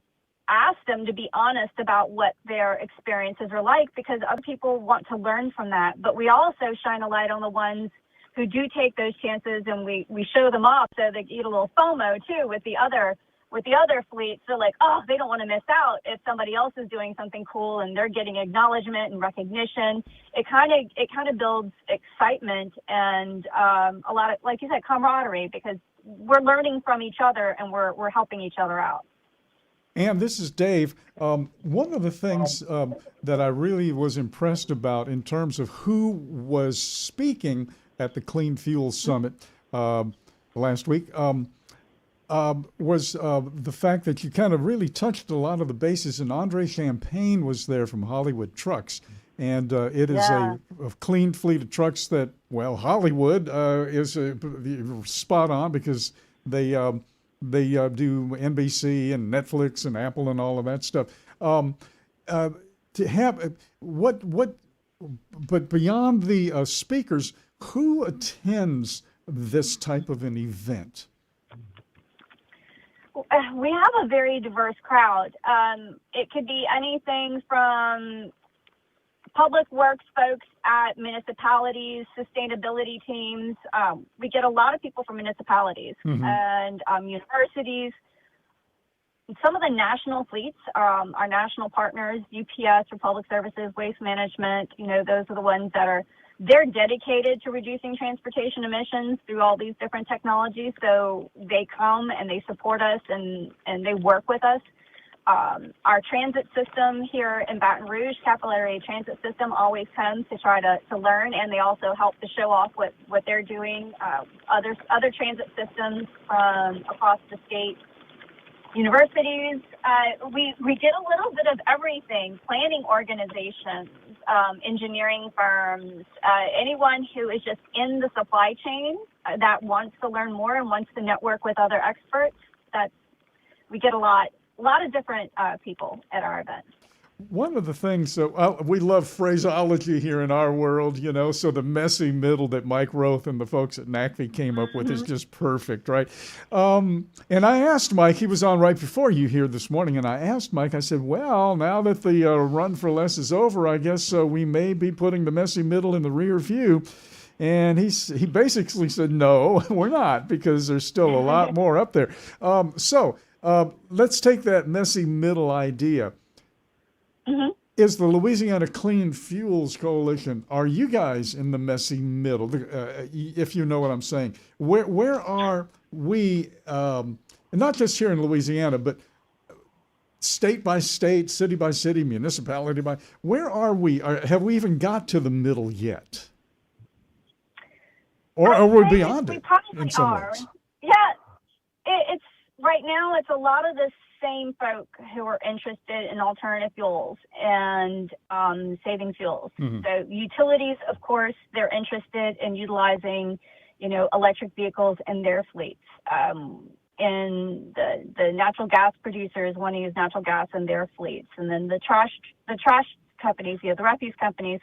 Speaker 12: ask them to be honest about what their experiences are like, because other people want to learn from that. But we also shine a light on the ones who do take those chances, and we show them off so they get a little FOMO too with the other fleets. They're like, oh, they don't want to miss out if somebody else is doing something cool and they're getting acknowledgement and recognition. It kind of builds excitement and a lot of, like you said, camaraderie, because we're learning from each other and we're helping each other out.
Speaker 3: And this is Dave. One of the things that I really was impressed about in terms of who was speaking at the Clean Fuel Summit last week was the fact that you kind of really touched a lot of the bases. And Andre Champagne was there from Hollywood Trucks. And it is a clean fleet of trucks that, well, Hollywood is spot on, because they do NBC and Netflix and Apple and all of that stuff. To have but beyond the speakers, who attends this type of an event?
Speaker 12: We have a very diverse crowd. It could be anything from public works folks at municipalities, sustainability teams. We get a lot of people from municipalities and universities. Some of the national fleets, our national partners, UPS, Republic Services, Waste Management, those are the ones that they're dedicated to reducing transportation emissions through all these different technologies. So they come and they support us and they work with us. Our transit system here in Baton Rouge, Capillary Transit System, always comes to try to learn, and they also help to show off what they're doing. Other transit systems from across the state, universities, we get a little bit of everything, planning organizations, engineering firms, anyone who is just in the supply chain that wants to learn more and wants to network with other experts. We get a lot of different people at our events.
Speaker 3: One of the things, we love phraseology here in our world, so the messy middle that Mike Roth and the folks at NACV came up with is just perfect, right? And I asked Mike, he was on right before you here this morning, and I asked Mike, I said, well, now that the Run for Less is over, I guess we may be putting the messy middle in the rear view. And he basically said, no, we're not, because there's still a lot more up there. So let's take that messy middle idea. Is the Louisiana Clean Fuels Coalition, are you guys in the messy middle, if you know what I'm saying? Where are we, not just here in Louisiana, but state by state, city by city, municipality by, where are we? Have we even got to the middle yet? Or are we beyond it in some ways?
Speaker 12: Yeah, it's right now, it's a lot of the same folk who are interested in alternative fuels and saving fuels. So utilities, of course, they're interested in utilizing, electric vehicles in their fleets. And the natural gas producers want to use natural gas in their fleets. And then the trash companies, the refuse companies,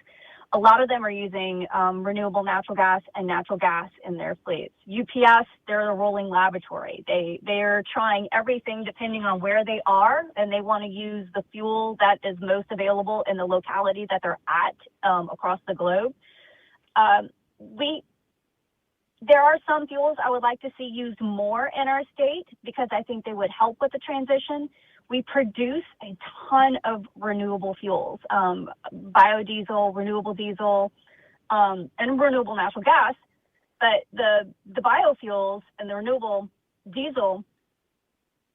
Speaker 12: a lot of them are using renewable natural gas and natural gas in their fleets. UPS, they're a rolling laboratory. They're trying everything depending on where they are, and they want to use the fuel that is most available in the locality that they're at across the globe. There are some fuels I would like to see used more in our state because I think they would help with the transition. We produce a ton of renewable fuels, biodiesel, renewable diesel, and renewable natural gas. But the biofuels and the renewable diesel,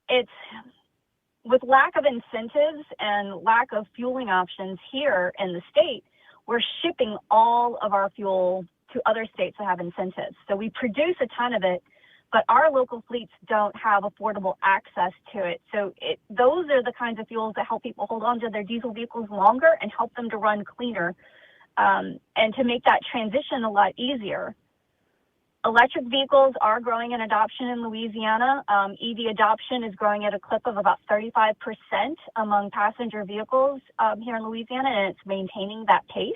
Speaker 12: it's with lack of incentives and lack of fueling options here in the state, we're shipping all of our fuel to other states that have incentives. So we produce a ton of it, but our local fleets don't have affordable access to it. So those are the kinds of fuels that help people hold on to their diesel vehicles longer and help them to run cleaner and to make that transition a lot easier. Electric vehicles are growing in adoption in Louisiana. EV adoption is growing at a clip of about 35% among passenger vehicles here in Louisiana, and it's maintaining that pace.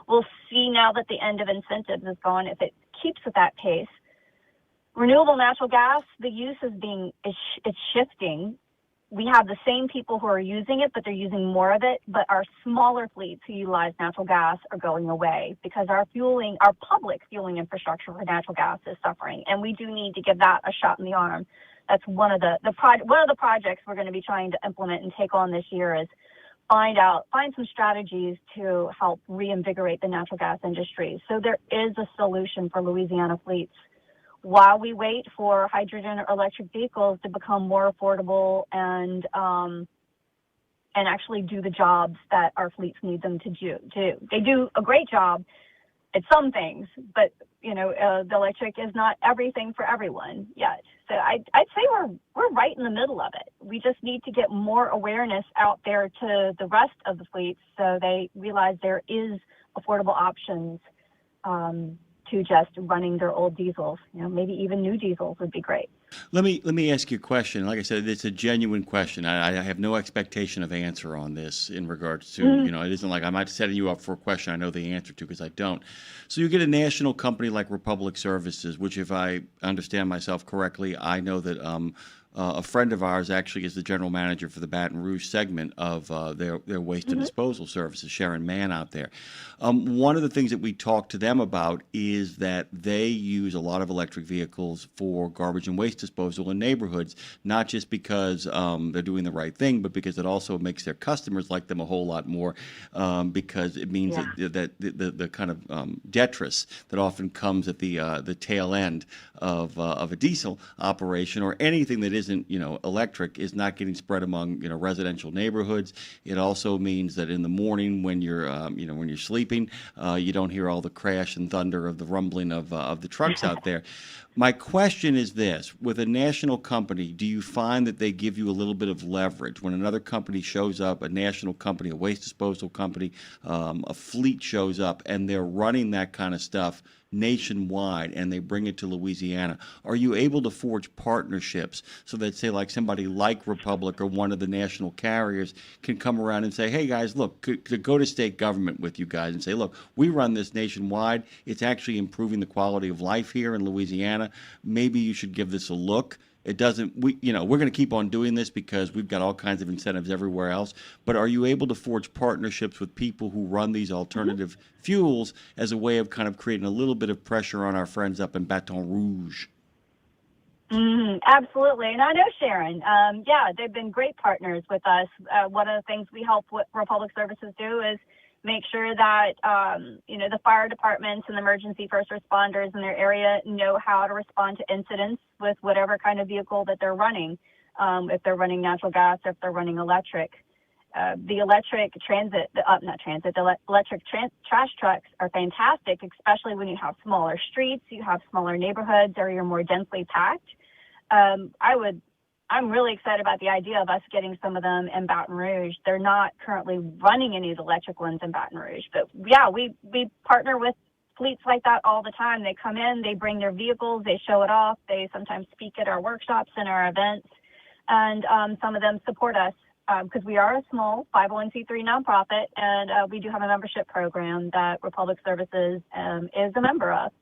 Speaker 12: We'll see now that the end of incentives is gone if it keeps at that pace. Renewable natural gas, the use it's shifting. We have the same people who are using it, but they're using more of it. But our smaller fleets who utilize natural gas are going away because our public fueling infrastructure for natural gas is suffering, and we do need to give that a shot in the arm. That's one of the projects we're going to be trying to implement and take on this year is find some strategies to help reinvigorate the natural gas industry. So there is a solution for Louisiana fleets while we wait for hydrogen or electric vehicles to become more affordable and actually do the jobs that our fleets need them to do. They do a great job at some things, but the electric is not everything for everyone yet. So I'd say we're right in the middle of it. We just need to get more awareness out there to the rest of the fleets so they realize there is affordable options to just running their old diesels. Maybe even new diesels would be great.
Speaker 2: Let me ask you a question. Like I said, it's a genuine question. I have no expectation of answer on this in regards to, it isn't like I might setting you up for a question I know the answer to because I don't. So you get a national company like Republic Services, which if I understand myself correctly, I know that a friend of ours actually is the general manager for the Baton Rouge segment of their waste and disposal services, Sharon Mann out there. One of the things that we talk to them about is that they use a lot of electric vehicles for garbage and waste disposal in neighborhoods, not just because they're doing the right thing, but because it also makes their customers like them a whole lot more, because it means that the kind of detritus that often comes at the tail end of a diesel operation or anything that isn't electric is not getting spread among residential neighborhoods. It also means that in the morning when you're when you're sleeping, you don't hear all the crash and thunder of the rumbling of the trucks out there. My question is this: with a national company, do you find that they give you a little bit of leverage when another company shows up, a national company, a waste disposal company, a fleet shows up, and they're running that kind of stuff nationwide and they bring it to Louisiana? Are you able to forge partnerships so that, say, like somebody like Republic or one of the national carriers can come around and say, hey guys, look, could go to state government with you guys and say, look, we run this nationwide. It's actually improving the quality of life here in Louisiana. Maybe you should give this a look. It doesn't, we're going to keep on doing this because we've got all kinds of incentives everywhere else. But are you able to forge partnerships with people who run these alternative fuels as a way of kind of creating a little bit of pressure on our friends up in Baton Rouge?
Speaker 12: Absolutely. And I know Sharon. They've been great partners with us. One of the things we help with Republic Services do is make sure that, the fire departments and the emergency first responders in their area know how to respond to incidents with whatever kind of vehicle that they're running, if they're running natural gas, if they're running electric. The electric trash trucks are fantastic, especially when you have smaller streets, you have smaller neighborhoods, or you're more densely packed. I'm really excited about the idea of us getting some of them in Baton Rouge. They're not currently running any of the electric ones in Baton Rouge, but we partner with fleets like that all the time. They come in, they bring their vehicles, they show it off. They sometimes speak at our workshops and our events, and some of them support us because we are a small 501c3 nonprofit, and we do have a membership program that Republic Services is a member of.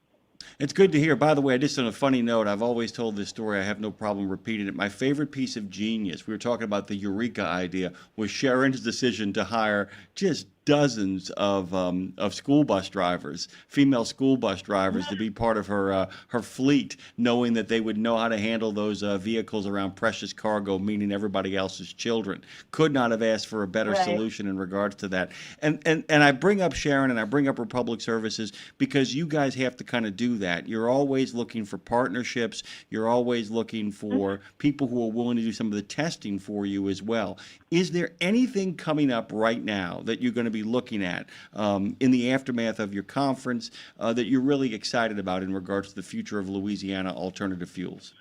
Speaker 2: It's good to hear. By the way, just on a funny note, I've always told this story. I have no problem repeating it. My favorite piece of genius, we were talking about the Eureka idea, was Sharon's decision to hire just dozens of school bus drivers, female school bus drivers, to be part of her fleet, knowing that they would know how to handle those vehicles around precious cargo, meaning everybody else's children. Could not have asked for a better solution in regards to that. And I bring up Sharon and I bring up Republic Services because you guys have to kind of do that. You're always looking for partnerships. You're always looking for people who are willing to do some of the testing for you as well. Is there anything coming up right now that you're going to be looking at in the aftermath of your conference that you're really excited about in regards to the future of Louisiana alternative fuels?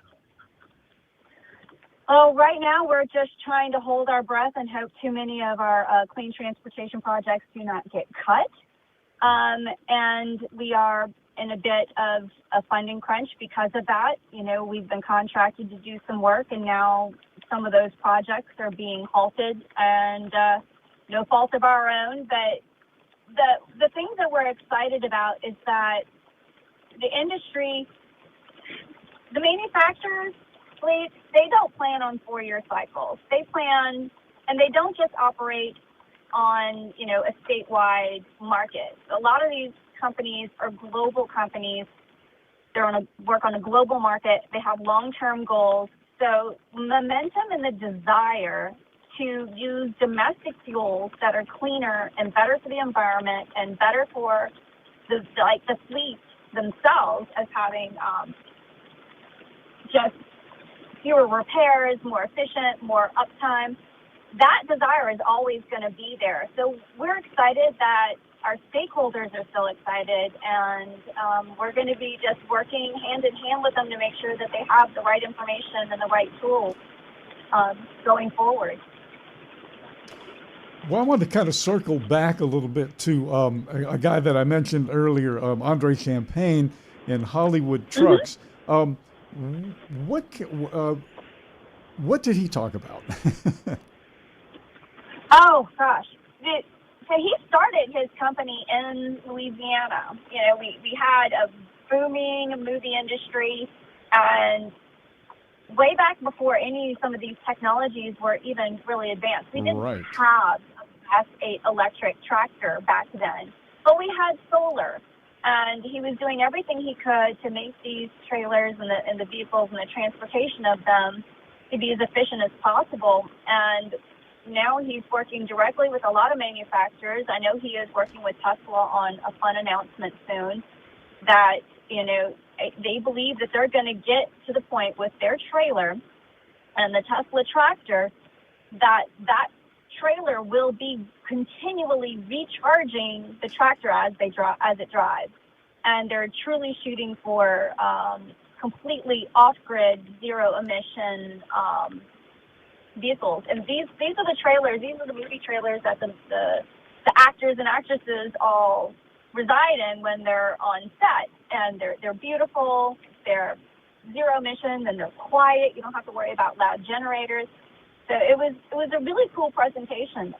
Speaker 12: Oh, right now we're just trying to hold our breath and hope too many of our clean transportation projects do not get cut. And we are in a bit of a funding crunch because of that. We've been contracted to do some work, and now some of those projects are being halted, and no fault of our own. But the thing that we're excited about is that the industry, the manufacturers, fleets, they don't plan on 4-year cycles. They plan, and they don't just operate on, a statewide market. A lot of these companies are global companies. They're work on a global market. They have long-term goals. So momentum and the desire to use domestic fuels that are cleaner and better for the environment and better for the fleets themselves, as having just fewer repairs, more efficient, more uptime. That desire is always going to be there. So we're excited that our stakeholders are still excited, and we're going to be just working hand in hand with them to make sure that they have the right information and the right tools going forward.
Speaker 3: Well, I want to kind of circle back a little bit to a guy that I mentioned earlier, Andre Champagne in Hollywood Trucks. What did he talk about?
Speaker 12: Oh, gosh. So he started his company in Louisiana. We had a booming movie industry, and way back before some of these technologies were even really advanced. We didn't have a Class 8 electric tractor back then, but we had solar. And he was doing everything he could to make these trailers and the vehicles and the transportation of them to be as efficient as possible. And now he's working directly with a lot of manufacturers. I know he is working with Tesla on a fun announcement soon that, they believe that they're going to get to the point with their trailer and the Tesla tractor that trailer will be continually recharging the tractor as it drives. And they're truly shooting for completely off-grid, zero-emission vehicles. And these are the trailers. These are the movie trailers that the actors and actresses all reside in when they're on set. And they're beautiful. They're zero emission, and they're quiet. You don't have to worry about loud generators. So it was a really cool presentation.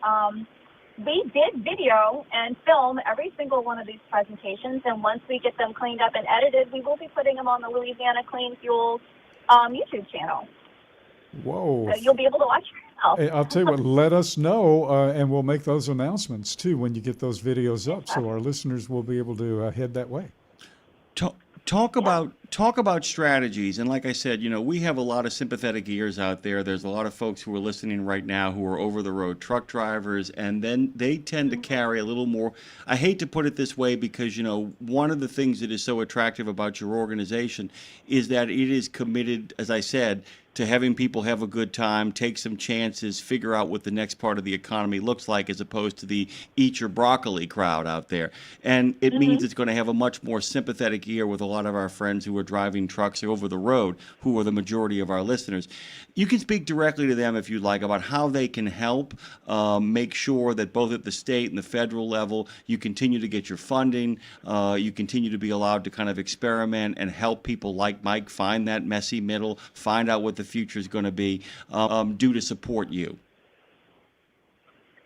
Speaker 12: We did video and film every single one of these presentations, and once we get them cleaned up and edited, we will be putting them on the Louisiana Clean Fuels YouTube channel.
Speaker 3: Whoa.
Speaker 12: So you'll be able to watch yourself.
Speaker 3: Hey, I'll tell you what, let us know, and we'll make those announcements, too, when you get those videos up, so our listeners will be able to head that way.
Speaker 2: Talk about strategies, and like I said, we have a lot of sympathetic ears out there. There's a lot of folks who are listening right now who are over-the-road truck drivers, and then they tend to carry a little more. I hate to put it this way because one of the things that is so attractive about your organization is that it is committed, as I said, to having people have a good time, take some chances, figure out what the next part of the economy looks like, as opposed to the eat your broccoli crowd out there. And it means it's going to have a much more sympathetic ear with a lot of our friends who are driving trucks over the road, who are the majority of our listeners. You can speak directly to them if you'd like about how they can help make sure that both at the state and the federal level, you continue to get your funding, you continue to be allowed to kind of experiment and help people like Mike find that messy middle, find out what the future is going to be, do to support you.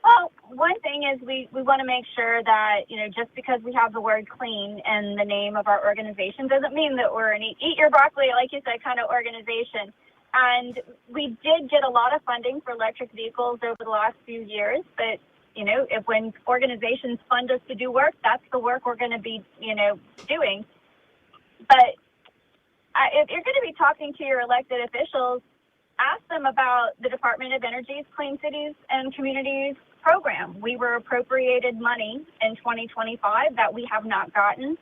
Speaker 12: Well, one thing is we want to make sure that, just because we have the word clean in the name of our organization doesn't mean that we're an eat your broccoli, like you said, kind of organization. And we did get a lot of funding for electric vehicles over the last few years, but when organizations fund us to do work, that's the work we're going to be, doing. But if you're going to be talking to your elected officials, ask them about the Department of Energy's Clean Cities and Communities program. We were appropriated money in 2025 that we have not gotten.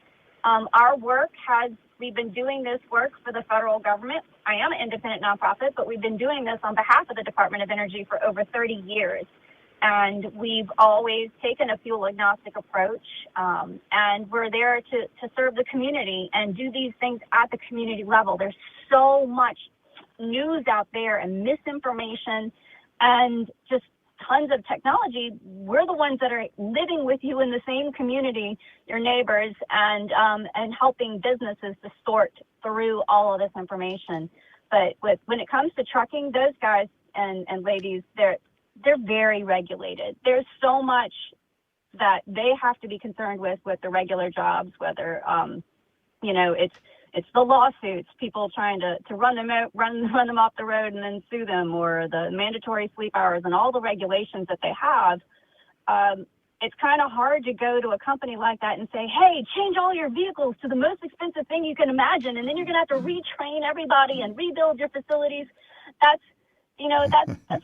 Speaker 12: We've been doing this work for the federal government. I am an independent nonprofit, but we've been doing this on behalf of the Department of Energy for over 30 years. And we've always taken a fuel agnostic approach, and we're there to serve the community and do these things at the community level. There's so much news out there and misinformation and just tons of technology. We're the ones that are living with you in the same community, your neighbors, and helping businesses to sort through all of this information. But when it comes to trucking, those guys and ladies, they're very regulated. There's so much that they have to be concerned with the regular jobs, whether it's the lawsuits, people trying to run them off the road and then sue them, or the mandatory sleep hours and all the regulations that they have. It's kind of hard to go to a company like that and say, hey, change all your vehicles to the most expensive thing you can imagine, and then you're going to have to retrain everybody and rebuild your facilities. That's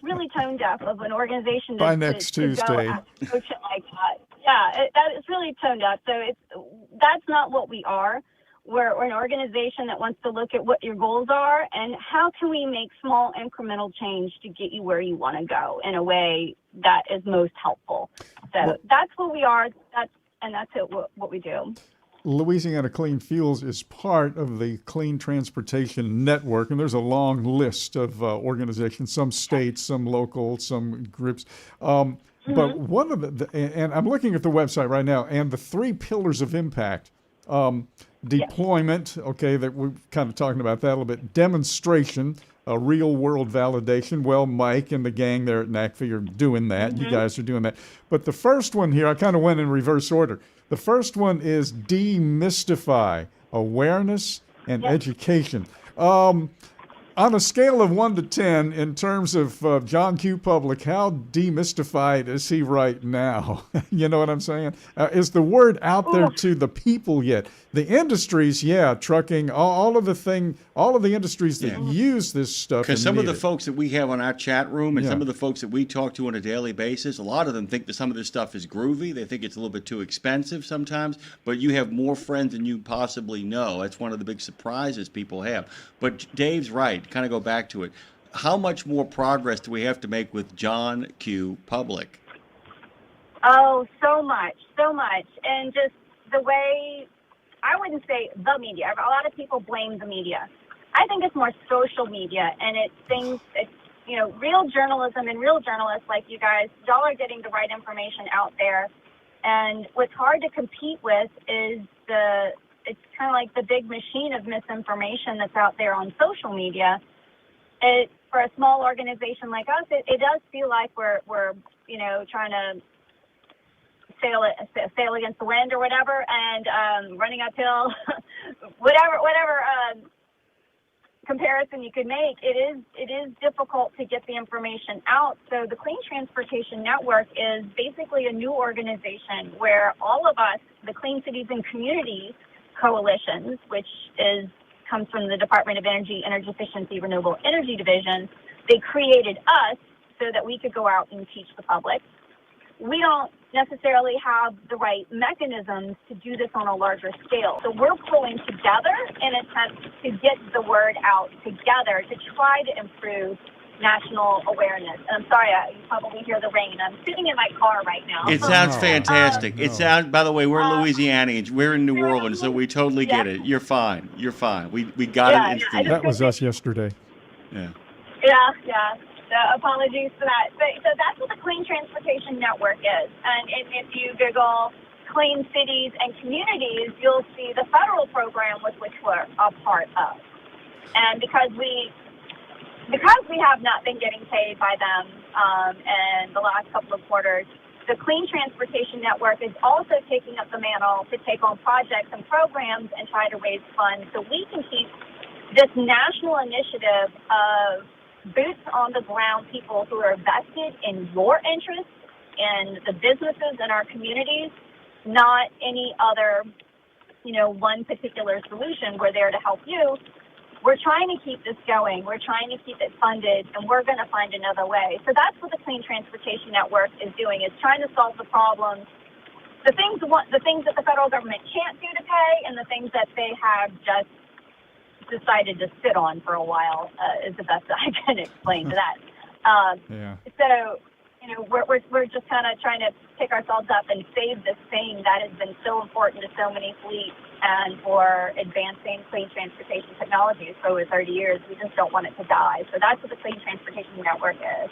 Speaker 12: really tone deaf of an organization
Speaker 3: by next Tuesday.
Speaker 12: Approach it like that. Yeah, that is really tone deaf. So that's not what we are. We're an organization that wants to look at what your goals are and how can we make small incremental change to get you where you want to go in a way that is most helpful. So that's what we are. That's what we do.
Speaker 3: Louisiana Clean Fuels is part of the Clean Transportation Network, and there's a long list of organizations, some states, some local, some groups. But one of and I'm looking at the website right now, and the 3 pillars of impact, deployment, that we're kind of talking about that a little bit, demonstration, real world validation. Well, Mike and the gang there at NACFA are doing that. You guys are doing that. But the first one here, I kind of went in reverse order. The first one is demystify, awareness and education. On a scale of 1 to 10, in terms of John Q. Public, how demystified is he right now? You know what I'm saying? Is the word out there to the people yet? The industries, trucking, all of the industries that use this stuff.
Speaker 2: Because some of the folks that we have on our chat room and some of the folks that we talk to on a daily basis, a lot of them think that some of this stuff is groovy. They think it's a little bit too expensive sometimes, but you have more friends than you possibly know. That's one of the big surprises people have. But Dave's right. Kind of go back to it. How much more progress do we have to make with John Q. Public?
Speaker 12: Oh, so much. And just the way, I wouldn't say the media. A lot of people blame the media. I think it's more social media, and it's real journalism and real journalists like you guys, y'all are getting the right information out there. And what's hard to compete with is it's kind of like the big machine of misinformation that's out there on social media. For a small organization like us, it does feel like we're trying to sail against the wind or whatever, and running uphill, whatever comparison you could make. It is difficult to get the information out. So the Clean Transportation Network is basically a new organization where all of us, the Clean Cities and Communities Coalitions, which comes from the Department of Energy Efficiency Renewable Energy Division, they created us so that we could go out and teach the public. We don't necessarily have the right mechanisms to do this on a larger scale. So we're pulling together in an attempt to get the word out together to try to improve national awareness. And I'm sorry, you probably hear the rain. I'm sitting in my car right now.
Speaker 2: It sounds fantastic. It sounds, by the way, we're Louisianians. We're in New Orleans, so we totally get it. You're fine. We got it instantly.
Speaker 3: That was us yesterday.
Speaker 2: Yeah.
Speaker 12: Yeah. So apologies for that. So that's what the Clean Transportation Network is. And if you Google Clean Cities and Communities, you'll see the federal program with which we're a part of. And because we have not been getting paid by them in the last couple of quarters, the Clean Transportation Network is also taking up the mantle to take on projects and programs and try to raise funds so we can keep this national initiative of boots on the ground people who are vested in your interests and the businesses in our communities, not any other, one particular solution. We're there to help you. We're trying to keep this going. We're trying to keep it funded, and we're going to find another way. So that's what the Clean Transportation Network is doing, is trying to solve the problems, the things that the federal government can't do to pay, and the things that they have just decided to sit on for a while is the best I can explain to that. So, we're just kind of trying to pick ourselves up and save this thing that has been so important to so many fleets and for advancing clean transportation technologies for over 30 years. We just don't want it to die. So that's what the Clean Transportation Network is.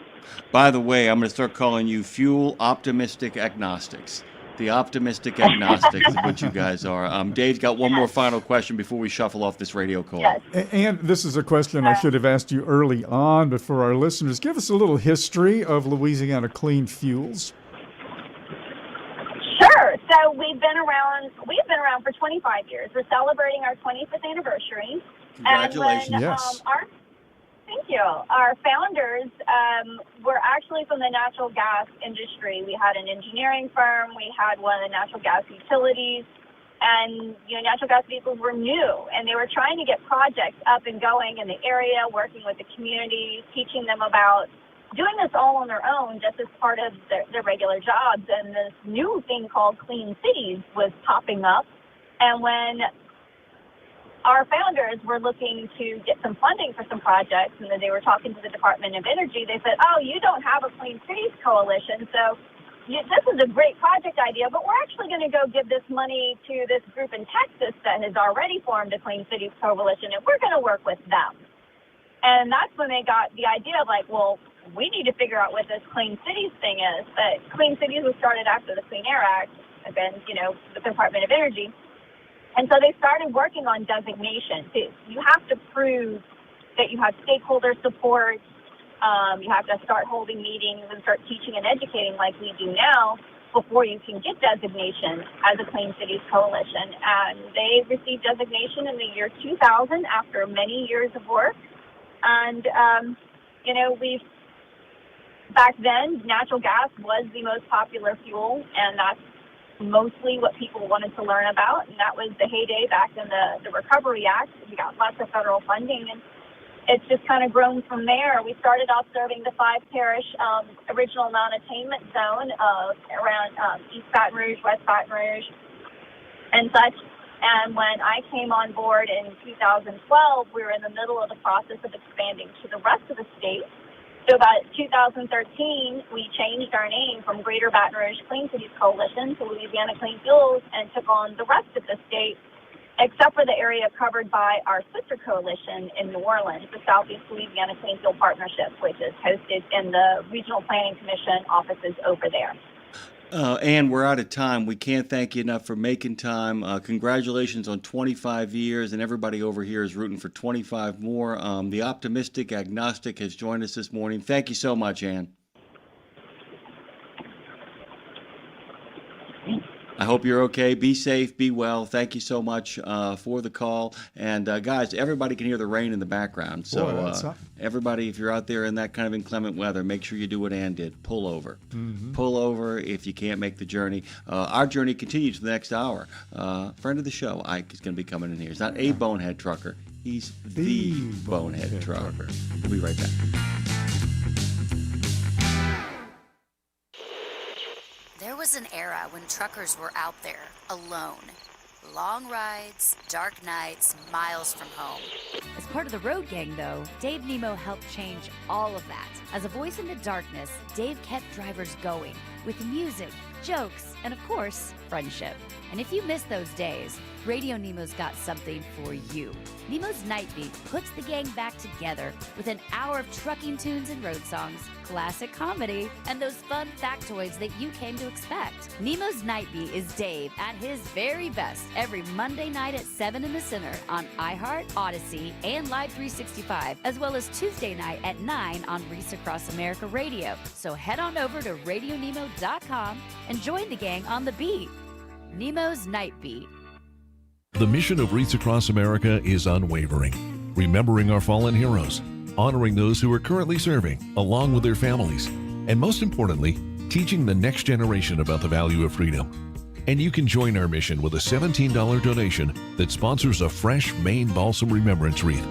Speaker 2: By the way, I'm going to start calling you fuel optimistic agnostics. The optimistic agnostics is what you guys are. Dave's got one more final question before we shuffle off this radio call.
Speaker 12: Yes.
Speaker 3: And this is a question I should have asked you early on, but for our listeners, give us a little history of Louisiana Clean Fuels.
Speaker 12: Sure. So we've been around for 25 years. We're celebrating our 25th anniversary.
Speaker 2: Congratulations.
Speaker 12: And when,
Speaker 3: Yes.
Speaker 12: Thank you. Our founders were actually from the natural gas industry. We had an engineering firm. We had one of the natural gas utilities. And, natural gas vehicles were new. And they were trying to get projects up and going in the area, working with the community, teaching them about doing this all on their own, just as part of their regular jobs. And this new thing called Clean Cities was popping up. And when our founders were looking to get some funding for some projects, and then they were talking to the Department of Energy, they said, oh, you don't have a Clean Cities Coalition, so this is a great project idea, but we're actually going to go give this money to this group in Texas that has already formed a Clean Cities Coalition, and we're going to work with them. And that's when they got the idea of well, we need to figure out what this Clean Cities thing is. But Clean Cities was started after the Clean Air Act, and then, the Department of Energy. And so they started working on designation. You have to prove that you have stakeholder support. You have to start holding meetings and start teaching and educating like we do now before you can get designation as a Clean Cities Coalition. And they received designation in the year 2000 after many years of work. And, back then, natural gas was the most popular fuel, and that's mostly what people wanted to learn about. And that was the heyday back in the Recovery Act. We got lots of federal funding, and it's just kind of grown from there. We started off serving the 5-parish original non-attainment zone around East Baton Rouge, West Baton Rouge, and such. And when I came on board in 2012, we were in the middle of the process of expanding to the rest of the state. So about 2013, we changed our name from Greater Baton Rouge Clean Cities Coalition to Louisiana Clean Fuels and took on the rest of the state, except for the area covered by our sister coalition in New Orleans, the Southeast Louisiana Clean Fuel Partnership, which is hosted in the Regional Planning Commission offices over there.
Speaker 2: Ann, we're out of time. We can't thank you enough for making time. Congratulations on 25 years, and everybody over here is rooting for 25 more. The optimistic agnostic has joined us this morning. Thank you so much, Ann. I hope you're okay. Be safe. Be well. Thank you so much for the call. And guys, everybody can hear the rain in the background. So everybody, if you're out there in that kind of inclement weather, make sure you do what Ann did. Pull over. Pull over if you can't make the journey. Our journey continues for the next hour. Friend of the show, Ike, is going to be coming in here. He's not a bonehead trucker. He's the bonehead trucker. We'll be right back.
Speaker 16: There was an era when truckers were out there, alone. Long rides, dark nights, miles from home.
Speaker 17: As part of the road gang, though, Dave Nemo helped change all of that. As a voice in the darkness, Dave kept drivers going with music, jokes, and of course, friendship. And if you miss those days, Radio Nemo's got something for you. Nemo's Night Beat puts the gang back together with an hour of trucking tunes and road songs, classic comedy, and those fun factoids that you came to expect. Nemo's Night Beat is Dave at his very best every Monday night at 7 in the Center on iHeart, Odyssey, and Live 365, as well as Tuesday night at 9 on Reese Across America Radio. So head on over to RadioNemo.com and join the gang on the beat. Nemo's Night Beat.
Speaker 21: The mission of Wreaths Across America is unwavering, remembering our fallen heroes, honoring those who are currently serving, along with their families, and most importantly, teaching the next generation about the value of freedom. And you can join our mission with a $17 donation that sponsors a fresh Maine Balsam Remembrance Wreath.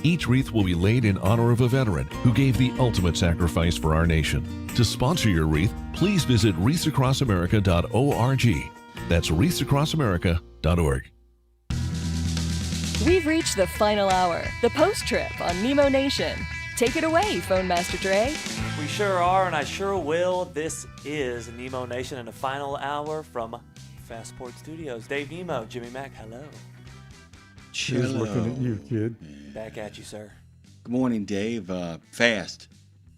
Speaker 21: Each wreath will be laid in honor of a veteran who gave the ultimate sacrifice for our nation. To sponsor your wreath, please visit wreathsacrossamerica.org. That's wreathsacrossamerica.org.
Speaker 1: We've reached the final hour, the post trip on Nemo Nation. Take it away, Phone Master Dre.
Speaker 8: We sure are, and I sure will. This is Nemo Nation in the final hour from Fastport Studios. Dave Nemo, Jimmy Mack, hello.
Speaker 3: He's looking at you, kid.
Speaker 8: Back at you, sir.
Speaker 2: Good morning, Dave. Fast.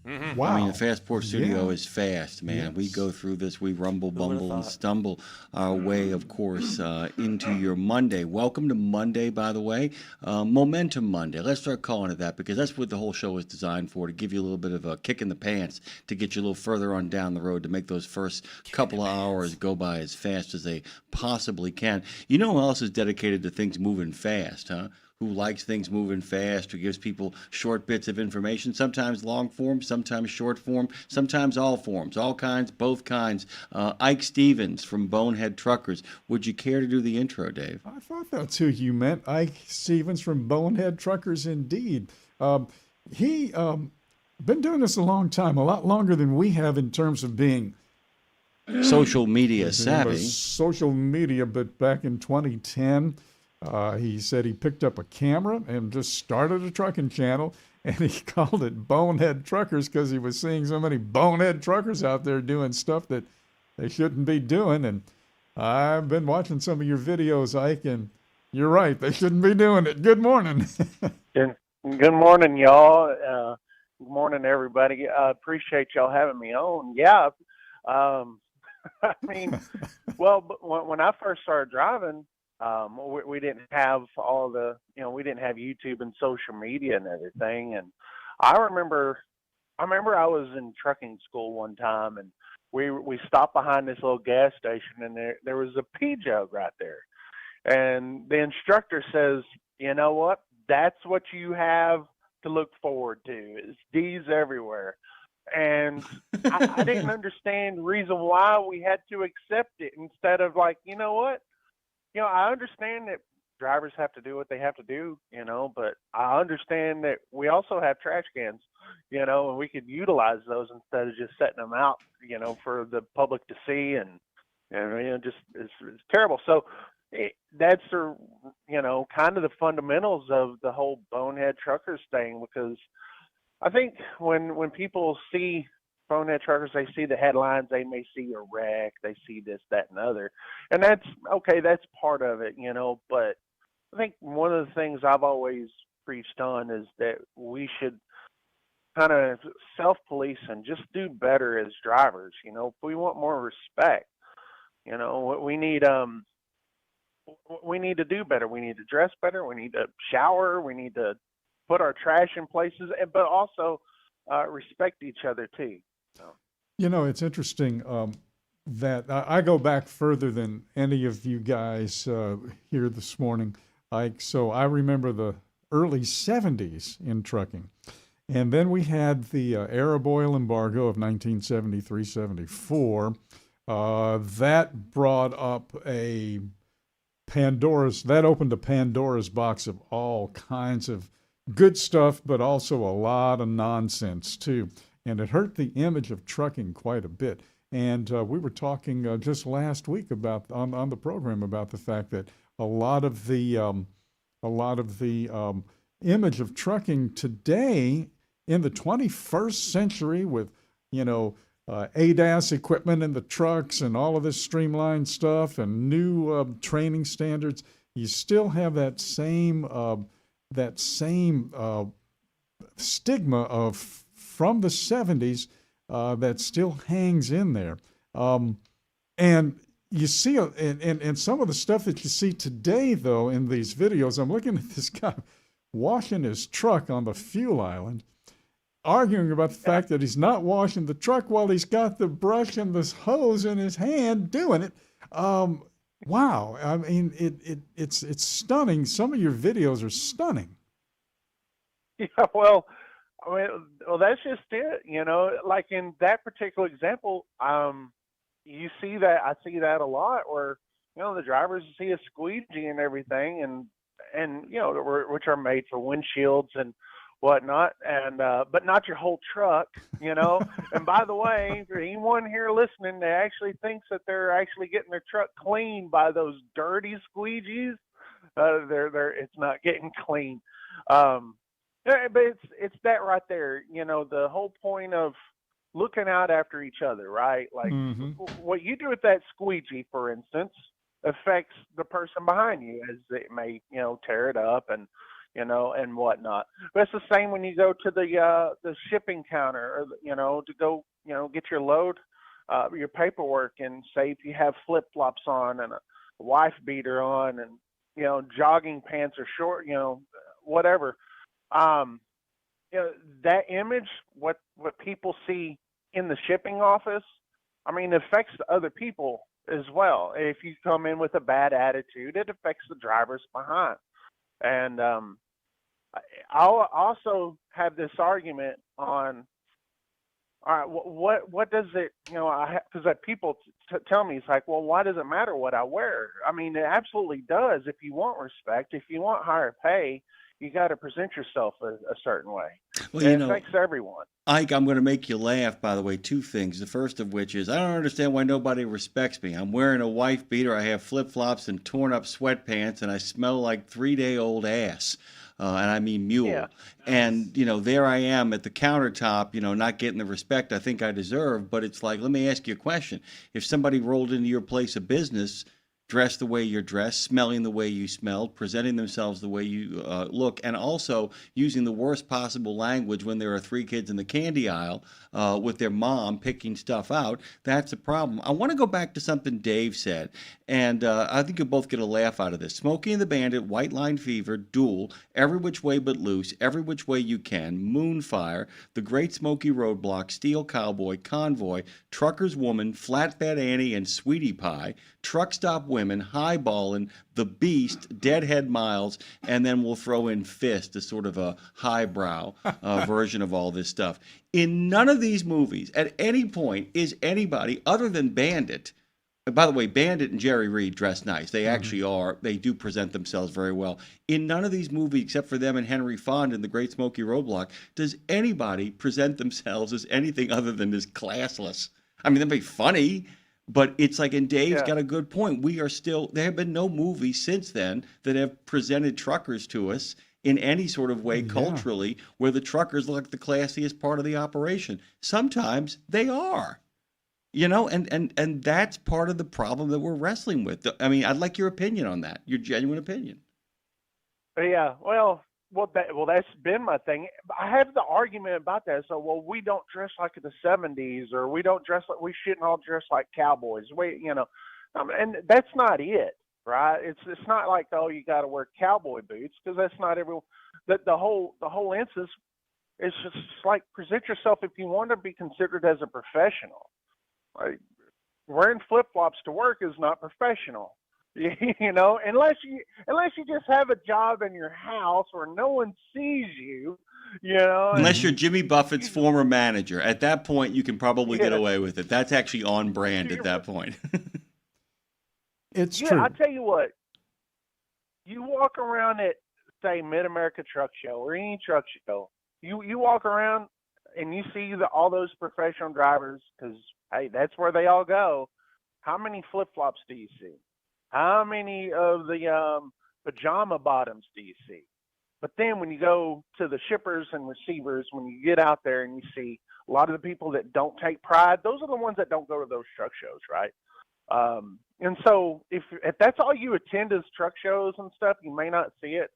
Speaker 8: Mm-hmm.
Speaker 3: Wow.
Speaker 2: I mean, the Fastport Studio
Speaker 3: Yeah.
Speaker 2: is fast, man.
Speaker 3: Yes.
Speaker 2: We go through this. We rumble, bumble, and
Speaker 8: thought?
Speaker 2: stumble our way, of course, into your Monday. Welcome to Monday, by the way. Momentum Monday. Let's start calling it that because that's what the whole show is designed for, to give you a little bit of a kick in the pants, to get you a little further on down the road, to make those first couple of hours go by as fast as they possibly can. You know who else is dedicated to things moving fast, huh? Who likes things moving fast, who gives people short bits of information, sometimes long form, sometimes short form, sometimes all forms, all kinds, both kinds. Ike Stevens from Bonehead Truckers. Would you care to do the intro, Dave?
Speaker 3: I thought that's who you meant. Ike Stevens from Bonehead Truckers, indeed. He been doing this a long time, a lot longer than we have in terms of being
Speaker 2: social media savvy.
Speaker 3: Social media, but back in 2010, he said he picked up a camera and just started a trucking channel, and he called it Bonehead Truckers because he was seeing so many bonehead truckers out there doing stuff that they shouldn't be doing. And I've been watching some of your videos, Ike, and you're right. They shouldn't be doing it. Good morning.
Speaker 13: Good morning, y'all. Good morning, everybody. I appreciate y'all having me on. Yeah. I mean, well, when I first started driving, we didn't have all the, we didn't have YouTube and social media and everything. And I remember I was in trucking school one time, and we stopped behind this little gas station, and there was a pea jug right there. And the instructor says, you know what? That's what you have to look forward to. It's D's everywhere. And I didn't understand the reason why we had to accept it instead of like, you know what? I understand that drivers have to do what they have to do, but I understand that we also have trash cans, and we could utilize those instead of just setting them out, for the public to see. And just it's terrible. So that's kind of the fundamentals of the whole bonehead truckers thing, because I think when people see bonehead truckers, they see the headlines, they may see a wreck, they see this, that, and other. And that's okay, that's part of it, but I think one of the things I've always preached on is that we should kind of self-police and just do better as drivers. If we want more respect, we need to do better. We need to dress better. We need to shower. We need to put our trash in places, but also respect each other too.
Speaker 3: It's interesting that I go back further than any of you guys here this morning. So I remember the early 70s in trucking. And then we had the Arab oil embargo of 1973-74. That brought up that opened a Pandora's box of all kinds of good stuff, but also a lot of nonsense too. And it hurt the image of trucking quite a bit. And we were talking just last week about on the program about the fact that a lot of the image of trucking today in the 21st century with ADAS equipment in the trucks and all of this streamlined stuff and new training standards, you still have that same stigma from the 70s that still hangs in there. And you see, and some of the stuff that you see today, though, in these videos, I'm looking at this guy washing his truck on the fuel island, arguing about the fact that he's not washing the truck while he's got the brush and the hose in his hand doing it. Wow. I mean, it's stunning. Some of your videos are stunning.
Speaker 13: Yeah, well, that's just it. Like in that particular example, you see that, I see that a lot where, the drivers see a squeegee and everything and which are made for windshields and whatnot, and but not your whole truck, And by the way, for anyone here listening that actually thinks that they're actually getting their truck clean by those dirty squeegees, it's not getting clean. But it's that right there, the whole point of looking out after each other, right? Like what you do with that squeegee, for instance, affects the person behind you, as it may, tear it up and whatnot. But it's the same when you go to the shipping counter, or to go, get your load, your paperwork, and say if you have flip flops on and a wife beater on, and jogging pants or short, whatever. That image, what people see in the shipping office, affects other people as well. If you come in with a bad attitude, it affects the drivers behind. And I'll also have this argument on, all right, what does it, because people tell me, it's like, well, why does it matter what I wear? It absolutely does. If you want respect, if you want higher pay, you got to present yourself a certain way. Well, it affects everyone.
Speaker 2: Ike, I'm going to make you laugh, by the way, two things. The first of which is I don't understand why nobody respects me. I'm wearing a wife beater, I have flip-flops and torn-up sweatpants, and I smell like 3-day-old ass. And I mean mule. Yeah. And, there I am at the countertop, not getting the respect I think I deserve. But it's like, let me ask you a question. If somebody rolled into your place of business, dressed the way you're dressed, smelling the way you smelled, presenting themselves the way you look, and also using the worst possible language when there are 3 kids in the candy aisle with their mom picking stuff out, that's a problem. I want to go back to something Dave said, and I think you'll both get a laugh out of this. Smokey and the Bandit, White Line Fever, Duel, Every Which Way But Loose, Every Which Way You Can, Moonfire, The Great Smoky Roadblock, Steel Cowboy, Convoy, Trucker's Woman, Flatbed Annie, and Sweetie Pie, truck stop women highballing the Beast, Deadhead Miles, and then we'll throw in Fist as sort of a highbrow version of all this stuff. In none of these movies, at any point, is anybody other than Bandit. By the way, Bandit and Jerry Reed dress nice. They actually are. They do present themselves very well. In none of these movies, except for them and Henry Fonda in The Great Smoky Roadblock, does anybody present themselves as anything other than this classless. I mean, that'd be funny, but it's like, and Dave's got a good point. We are still, there have been no movies since then that have presented truckers to us in any sort of way culturally where the truckers look like the classiest part of the operation. Sometimes they are. You know, and that's part of the problem that we're wrestling with. I mean, I'd like your opinion on that, your genuine opinion.
Speaker 13: Yeah, that's been my thing. I have the argument about that. So, well, we don't dress like in the 70s, or we don't dress like, we shouldn't all dress like cowboys. And that's not it, right? It's not like, oh, you got to wear cowboy boots, because that's not everyone. The whole instance is just like, present yourself if you want to be considered as a professional. Like, wearing flip-flops to work is not professional, you know, unless you just have a job in your house where no one sees you, you know.
Speaker 2: Unless you're Jimmy Buffett's former manager. At that point, you can probably get away with it. That's actually on brand at that point.
Speaker 3: It's true.
Speaker 13: I'll tell you what. You walk around at, say, Mid-America Truck Show or any truck show, you walk around and you see all those professional drivers, because hey, that's where they all go. How many flip-flops do you see? How many of the pajama bottoms do you see? But then when you go to the shippers and receivers, when you get out there and you see a lot of the people that don't take pride, those are the ones that don't go to those truck shows, right? And so if that's all you attend is truck shows and stuff, you may not see it.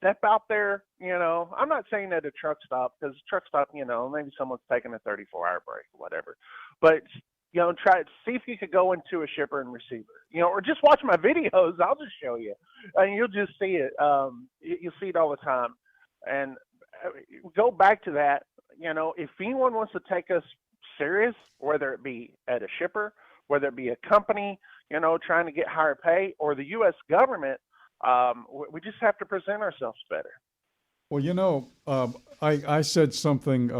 Speaker 13: Step out there, you know. I'm not saying at a truck stop, because truck stop, you know, maybe someone's taking a 34-hour break or whatever. But, you know, try to see if you could go into a shipper and receiver, you know, or just watch my videos. I'll just show you, and you'll just see it. You'll see it all the time. And go back to that, you know, if anyone wants to take us serious, whether it be at a shipper, whether it be a company, you know, trying to get higher pay, or the U.S. government, we just have to present ourselves better.
Speaker 3: Well, you know, I said something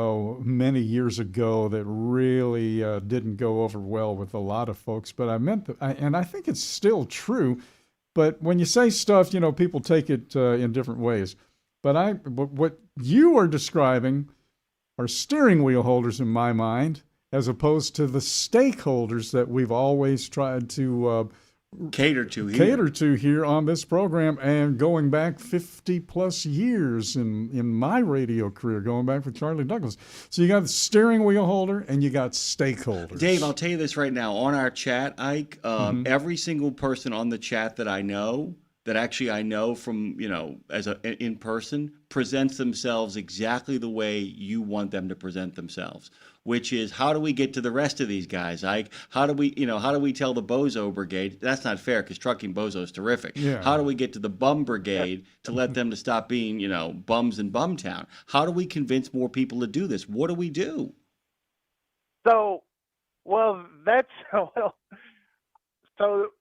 Speaker 3: many years ago that really didn't go over well with a lot of folks, but I meant that, and I think it's still true. But when you say stuff, you know, people take it in different ways. But what you are describing are steering wheel holders in my mind, as opposed to the stakeholders that we've always tried to
Speaker 2: cater to
Speaker 3: here on this program, and going back 50 plus years in my radio career, going back with Charlie Douglas. So you got the steering wheel holder and you got stakeholders.
Speaker 2: Dave, I'll tell you this right now. On our chat, Ike, every single person on the chat that I know, that actually I know from, you know, in person, presents themselves exactly the way you want them to present themselves, which is, how do we get to the rest of these guys, Ike? How do we tell the Bozo Brigade? That's not fair, because trucking Bozo is terrific.
Speaker 3: Yeah.
Speaker 2: How do we get to the Bum Brigade to let them to stop being, you know, bums in Bumtown? How do we convince more people to do this? What do we do?
Speaker 13: So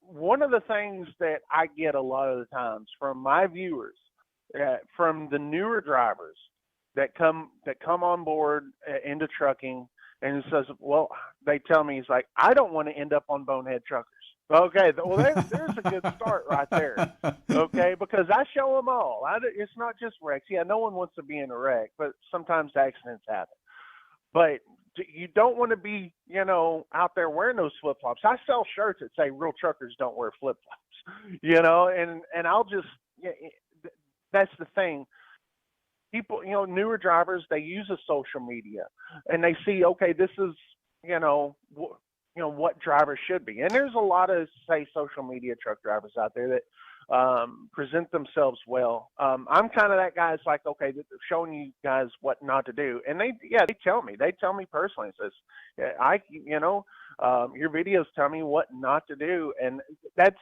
Speaker 13: one of the things that I get a lot of the times from my viewers, from the newer drivers that come on board into trucking, and it says, well, they tell me, it's like, I don't want to end up on Bonehead Truckers. Okay, well, there's a good start right there. Okay, because I show them all. It's not just wrecks. Yeah, no one wants to be in a wreck, but sometimes accidents happen. But you don't want to be, you know, out there wearing those flip-flops. I sell shirts that say real truckers don't wear flip-flops, you know, and I'll just, that's the thing. People, you know, newer drivers, they use a social media, and they see, okay, this is, you know, what drivers should be. And there's a lot of, say, social media truck drivers out there that present themselves well. I'm kind of that guy. It's like, okay, showing you guys what not to do, and they tell me personally. It says, your videos tell me what not to do, and that's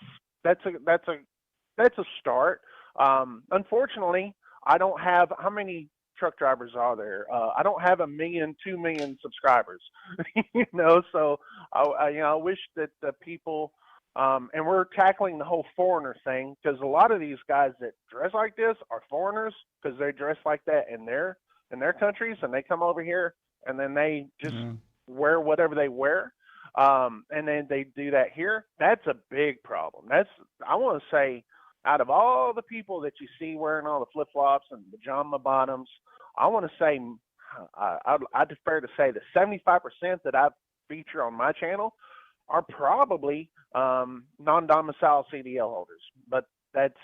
Speaker 13: a start. Unfortunately, I don't have, how many truck drivers are there? I don't have 1 million, 2 million subscribers, you know. So I wish that the people And we're tackling the whole foreigner thing because a lot of these guys that dress like this are foreigners because they dress like that in their countries, and they come over here and then they just wear whatever they wear, and then they do that here. That's a big problem. I want to say, out of all the people that you see wearing all the flip flops and pajama bottoms, I want to say I'd prefer to say the 75% that I feature on my channel are probably non-domicile CDL holders, but that's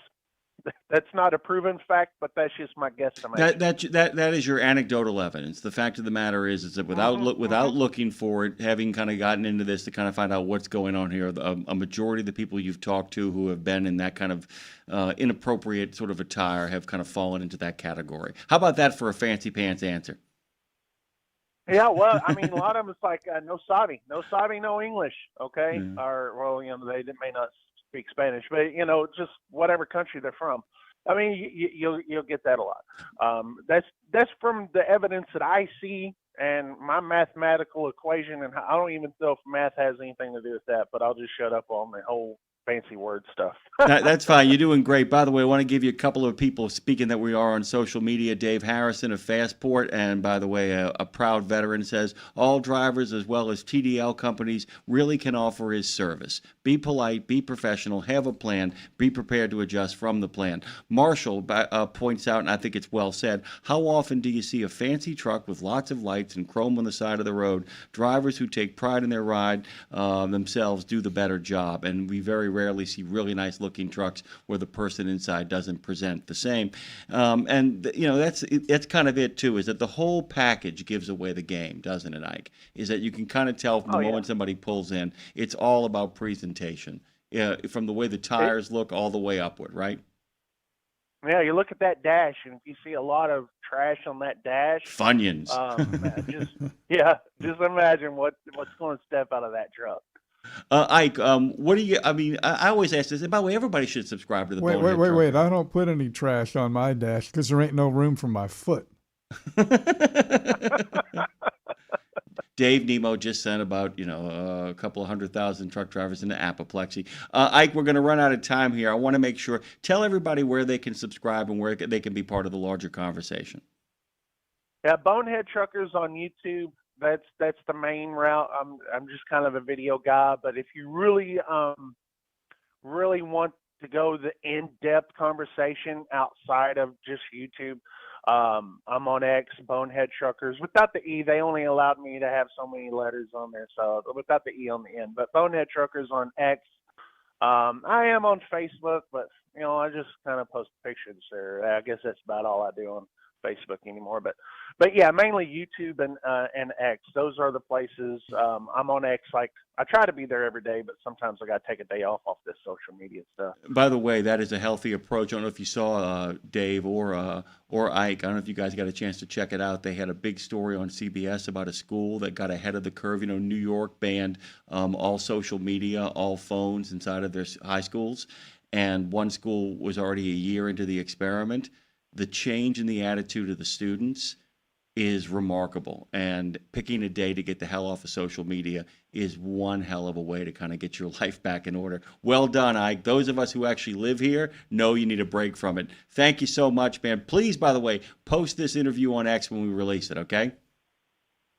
Speaker 13: not a proven fact, but that's just my guesstimation.
Speaker 2: That is your anecdotal evidence. The fact of the matter is that without looking for it, having kind of gotten into this to kind of find out what's going on here, a majority of the people you've talked to who have been in that kind of inappropriate sort of attire have kind of fallen into that category. How about that for a fancy pants answer?
Speaker 13: Yeah, well, I mean, a lot of them, it's like no sabe, no English, okay? Or, well, they may not speak Spanish, but, just whatever country they're from. I mean, you'll get that a lot. That's from the evidence that I see and my mathematical equation, and I don't even know if math has anything to do with that, but I'll just shut up on the whole fancy word stuff.
Speaker 2: That's fine. You're doing great. By the way, I want to give you a couple of people speaking that we are on social media. Dave Harrison of Fastport, and by the way, a proud veteran, says all drivers as well as TDL companies really can offer his service. Be polite, be professional, have a plan, be prepared to adjust from the plan. Marshall points out, and I think it's well said, how often do you see a fancy truck with lots of lights and chrome on the side of the road? Drivers who take pride in their ride themselves do the better job, and we very rarely see really nice looking trucks where the person inside doesn't present the same. That's kind of it too, is that the whole package gives away the game, doesn't it, Ike? Is that you can kind of tell from the moment somebody pulls in, it's all about presentation. From the way the tires look all the way upward, right?
Speaker 13: Yeah, you look at that dash, and if you see a lot of trash on that dash,
Speaker 2: Funyuns.
Speaker 13: Just imagine what's going to step out of that truck.
Speaker 2: Ike, what do you? I mean, I always ask this. And by the way, everybody should subscribe to the.
Speaker 3: Wait! I don't put any trash on my dash because there ain't no room for my foot.
Speaker 2: Dave Nemo just sent about a couple of 100,000 truck drivers into apoplexy. Ike, we're going to run out of time here. I want to make sure. Tell everybody where they can subscribe and where they can be part of the larger conversation.
Speaker 13: Yeah, Bonehead Truckers on YouTube. That's the main route. I'm just kind of a video guy, but if you really want to go the in-depth conversation outside of just YouTube, I'm on X, Bonehead Truckers. Without the E, they only allowed me to have so many letters on there, so without the E on the end. But Bonehead Truckers on X. I am on Facebook, but I just kind of post pictures there. I guess that's about all I do on Facebook anymore, but yeah, mainly YouTube and X. Those are the places. I'm on X. Like, I try to be there every day, but sometimes I got to take a day off this social media stuff.
Speaker 2: By the way, that is a healthy approach. I don't know if you saw Dave or Ike. I don't know if you guys got a chance to check it out. They had a big story on CBS about a school that got ahead of the curve. New York banned all social media, all phones inside of their high schools, and one school was already a year into the experiment. The change in the attitude of the students is remarkable, and picking a day to get the hell off of social media is one hell of a way to kind of get your life back in order. Well done, Ike. Those of us who actually live here know you need a break from it. Thank you so much, man. Please, by the way, post this interview on X when we release it, okay?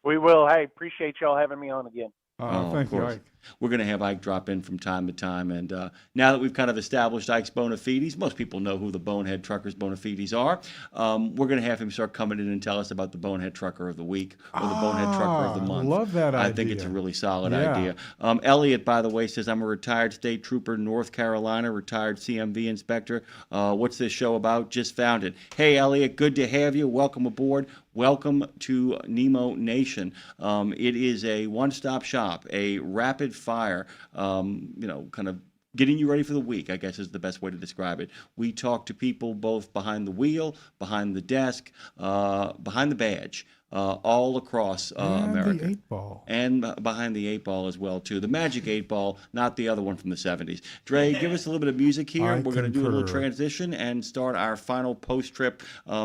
Speaker 13: We will. Hey, appreciate y'all having me on again.
Speaker 3: Thank you, Ike.
Speaker 2: We're going to have Ike drop in from time to time. And now that we've kind of established Ike's bona fides, most people know who the Bonehead Truckers' bona fides are. We're going to have him start coming in and tell us about the Bonehead Trucker of the Week or the Bonehead Trucker of the Month.
Speaker 3: Love that idea.
Speaker 2: I think it's a really solid idea. Elliot, by the way, says, I'm a retired state trooper, North Carolina, retired CMV inspector. What's this show about? Just found it. Hey, Elliot, good to have you. Welcome aboard. Welcome to Nemo Nation. It is a one-stop shop, a rapid fire, kind of getting you ready for the week, I guess is the best way to describe it. We talk to people both behind the wheel, behind the desk, behind the badge, all across America.
Speaker 3: And the 8-ball.
Speaker 2: And behind the 8-ball as well, too. The magic 8-ball, not the other one from the 70s. Dre, give us a little bit of music here. We're going to do a little transition and start our final post-trip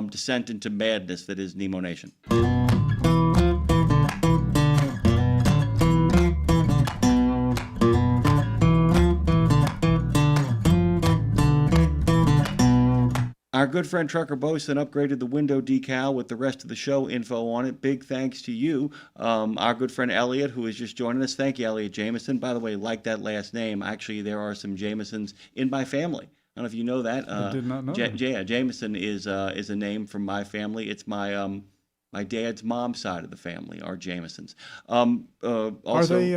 Speaker 2: descent into madness that is Nemo Nation. Our good friend Trucker Boson upgraded the window decal with the rest of the show info on it. Big thanks to you. Our good friend Elliot, who is just joining us. Thank you, Elliot Jameson. By the way, like that last name. Actually, there are some Jamesons in my family. I don't know if you know that.
Speaker 3: I did not know that.
Speaker 2: Jameson is a name from my family. It's my dad's mom's side of the family are Jamesons. Also,
Speaker 3: are they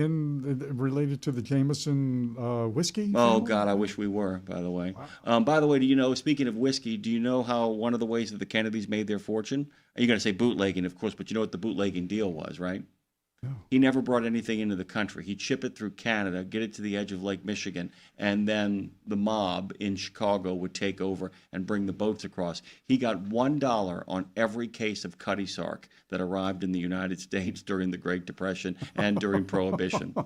Speaker 3: related to the Jameson whiskey?
Speaker 2: Oh
Speaker 3: family?
Speaker 2: God, I wish we were. By the way, do you know? Speaking of whiskey, do you know how one of the ways that the Kennedys made their fortune? You're going to say bootlegging, of course, but you know what the bootlegging deal was, right?
Speaker 3: No.
Speaker 2: He never brought anything into the country. He'd ship it through Canada, get it to the edge of Lake Michigan, and then the mob in Chicago would take over and bring the boats across. He got $1 on every case of Cutty Sark that arrived in the United States during the Great Depression and during Prohibition.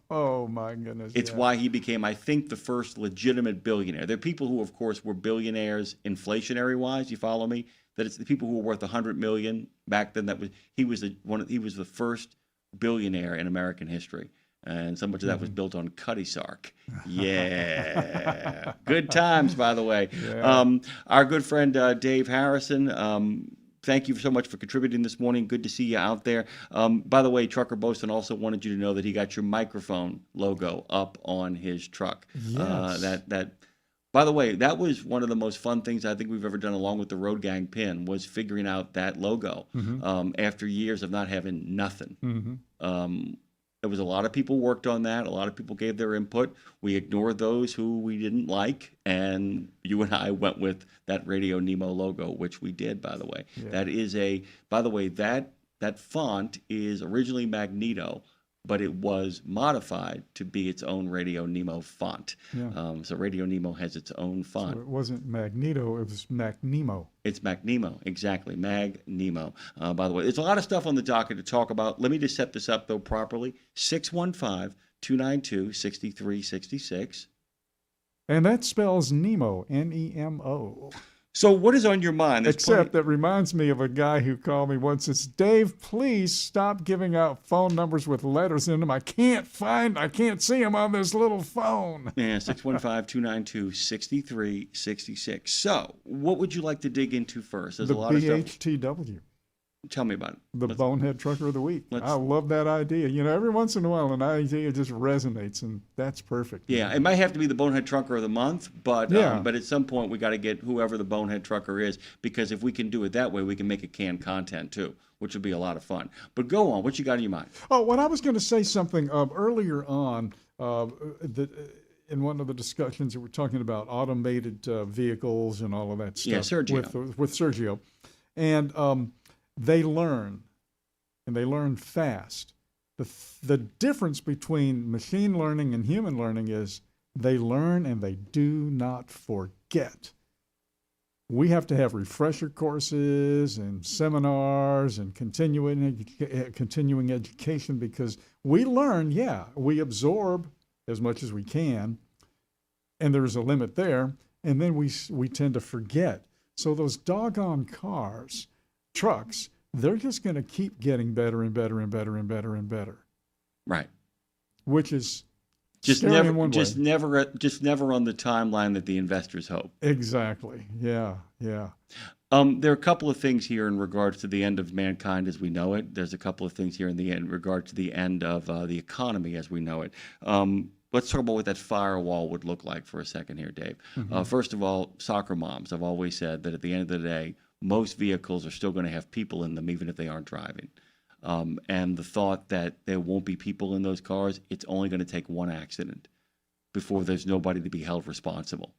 Speaker 3: Oh, my goodness.
Speaker 2: It's why he became, I think, the first legitimate billionaire. There are people who, of course, were billionaires inflationary-wise. You follow me? That it's the people who were worth $100 million back then. He was the first billionaire in American history, and so much of that was built on Cutty Sark. Yeah, good times, by the way.
Speaker 3: Yeah.
Speaker 2: Our good friend Dave Harrison. Thank you so much for contributing this morning. Good to see you out there. By the way, Trucker Boson also wanted you to know that he got your microphone logo up on his truck.
Speaker 3: Yes.
Speaker 2: By the way, that was one of the most fun things I think we've ever done, along with the Road Gang pin, was figuring out that logo after years of not having nothing. There was a lot of people worked on that. A lot of people gave their input. We ignored those who we didn't like, and you and I went with that RadioNemo logo, which we did, by the way.
Speaker 3: Yeah.
Speaker 2: That is that font is originally Magneto, but it was modified to be its own RadioNemo font.
Speaker 3: Yeah.
Speaker 2: So RadioNemo has its own font.
Speaker 3: So it wasn't Magneto, it was MacNemo.
Speaker 2: It's MacNemo, exactly. MagNemo. By the way, there's a lot of stuff on the docket to talk about. Let me just set this up, though, properly. 615-292-6366.
Speaker 3: And that spells Nemo, Nemo.
Speaker 2: So what is on your mind?
Speaker 3: Except that reminds me of a guy who called me once and says, Dave, please stop giving out phone numbers with letters in them. I can't see them on this little phone.
Speaker 2: Yeah, 615-292-6366. So what would you like to dig into first? There's
Speaker 3: the
Speaker 2: a lot of stuff.
Speaker 3: BHTW.
Speaker 2: Tell me about it.
Speaker 3: The Bonehead Trucker of the Week. I love that idea. You know, every once in a while, an idea just resonates, and that's perfect.
Speaker 2: Yeah, it might have to be the Bonehead Trucker of the Month, but at some point we got to get whoever the Bonehead Trucker is, because if we can do it that way, we can make it canned content too, which would be a lot of fun. But go on. What you got in your mind?
Speaker 3: Oh, when I was going to say something earlier on, in one of the discussions that we're talking about the vehicles and all of that stuff.
Speaker 2: Yeah, Sergio.
Speaker 3: With Sergio. And they learn, and they learn fast. The difference between machine learning and human learning is they learn and they do not forget. We have to have refresher courses and seminars and continuing education, because we learn, we absorb as much as we can, and there's a limit there, and then we tend to forget. So those doggone trucks, they're just going to keep getting better and better and better and better and better.
Speaker 2: Right.
Speaker 3: Which is
Speaker 2: just
Speaker 3: scary
Speaker 2: never,
Speaker 3: in one
Speaker 2: just
Speaker 3: way.
Speaker 2: never on the timeline that the investors hope.
Speaker 3: Exactly. Yeah.
Speaker 2: There are a couple of things here in regards to the end of mankind as we know it. There's a couple of things here in regard to the end of the economy as we know it. Let's talk about what that firewall would look like for a second here, Dave. First of all, soccer moms. I've always said that at the end of the day, most vehicles are still going to have people in them, even if they aren't driving. And the thought that there won't be people in those cars, it's only going to take one accident before there's nobody to be held responsible.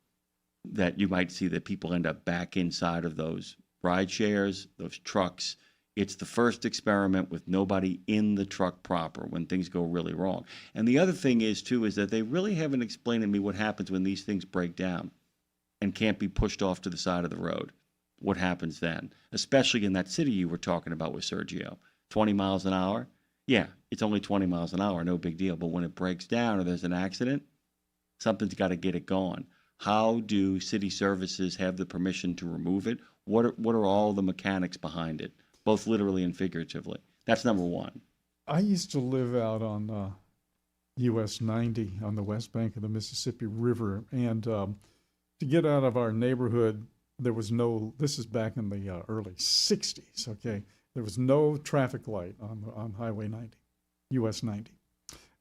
Speaker 2: That you might see that people end up back inside of those ride shares, those trucks. It's the first experiment with nobody in the truck proper when things go really wrong. And the other thing is, too, is that they really haven't explained to me what happens when these things break down and can't be pushed off to the side of the road. What happens then, especially in that city you were talking about with Sergio, 20 miles an hour? Yeah, it's only 20 miles an hour, no big deal. But when it breaks down or there's an accident, something's got to get it going. How do city services have the permission to remove it? What are all the mechanics behind it, both literally and figuratively? That's number one.
Speaker 3: I used to live out on US 90 on the west bank of the Mississippi River, and to get out of our neighborhood, there was no, this is back in the early 60s, okay? There was no traffic light on Highway 90, US 90.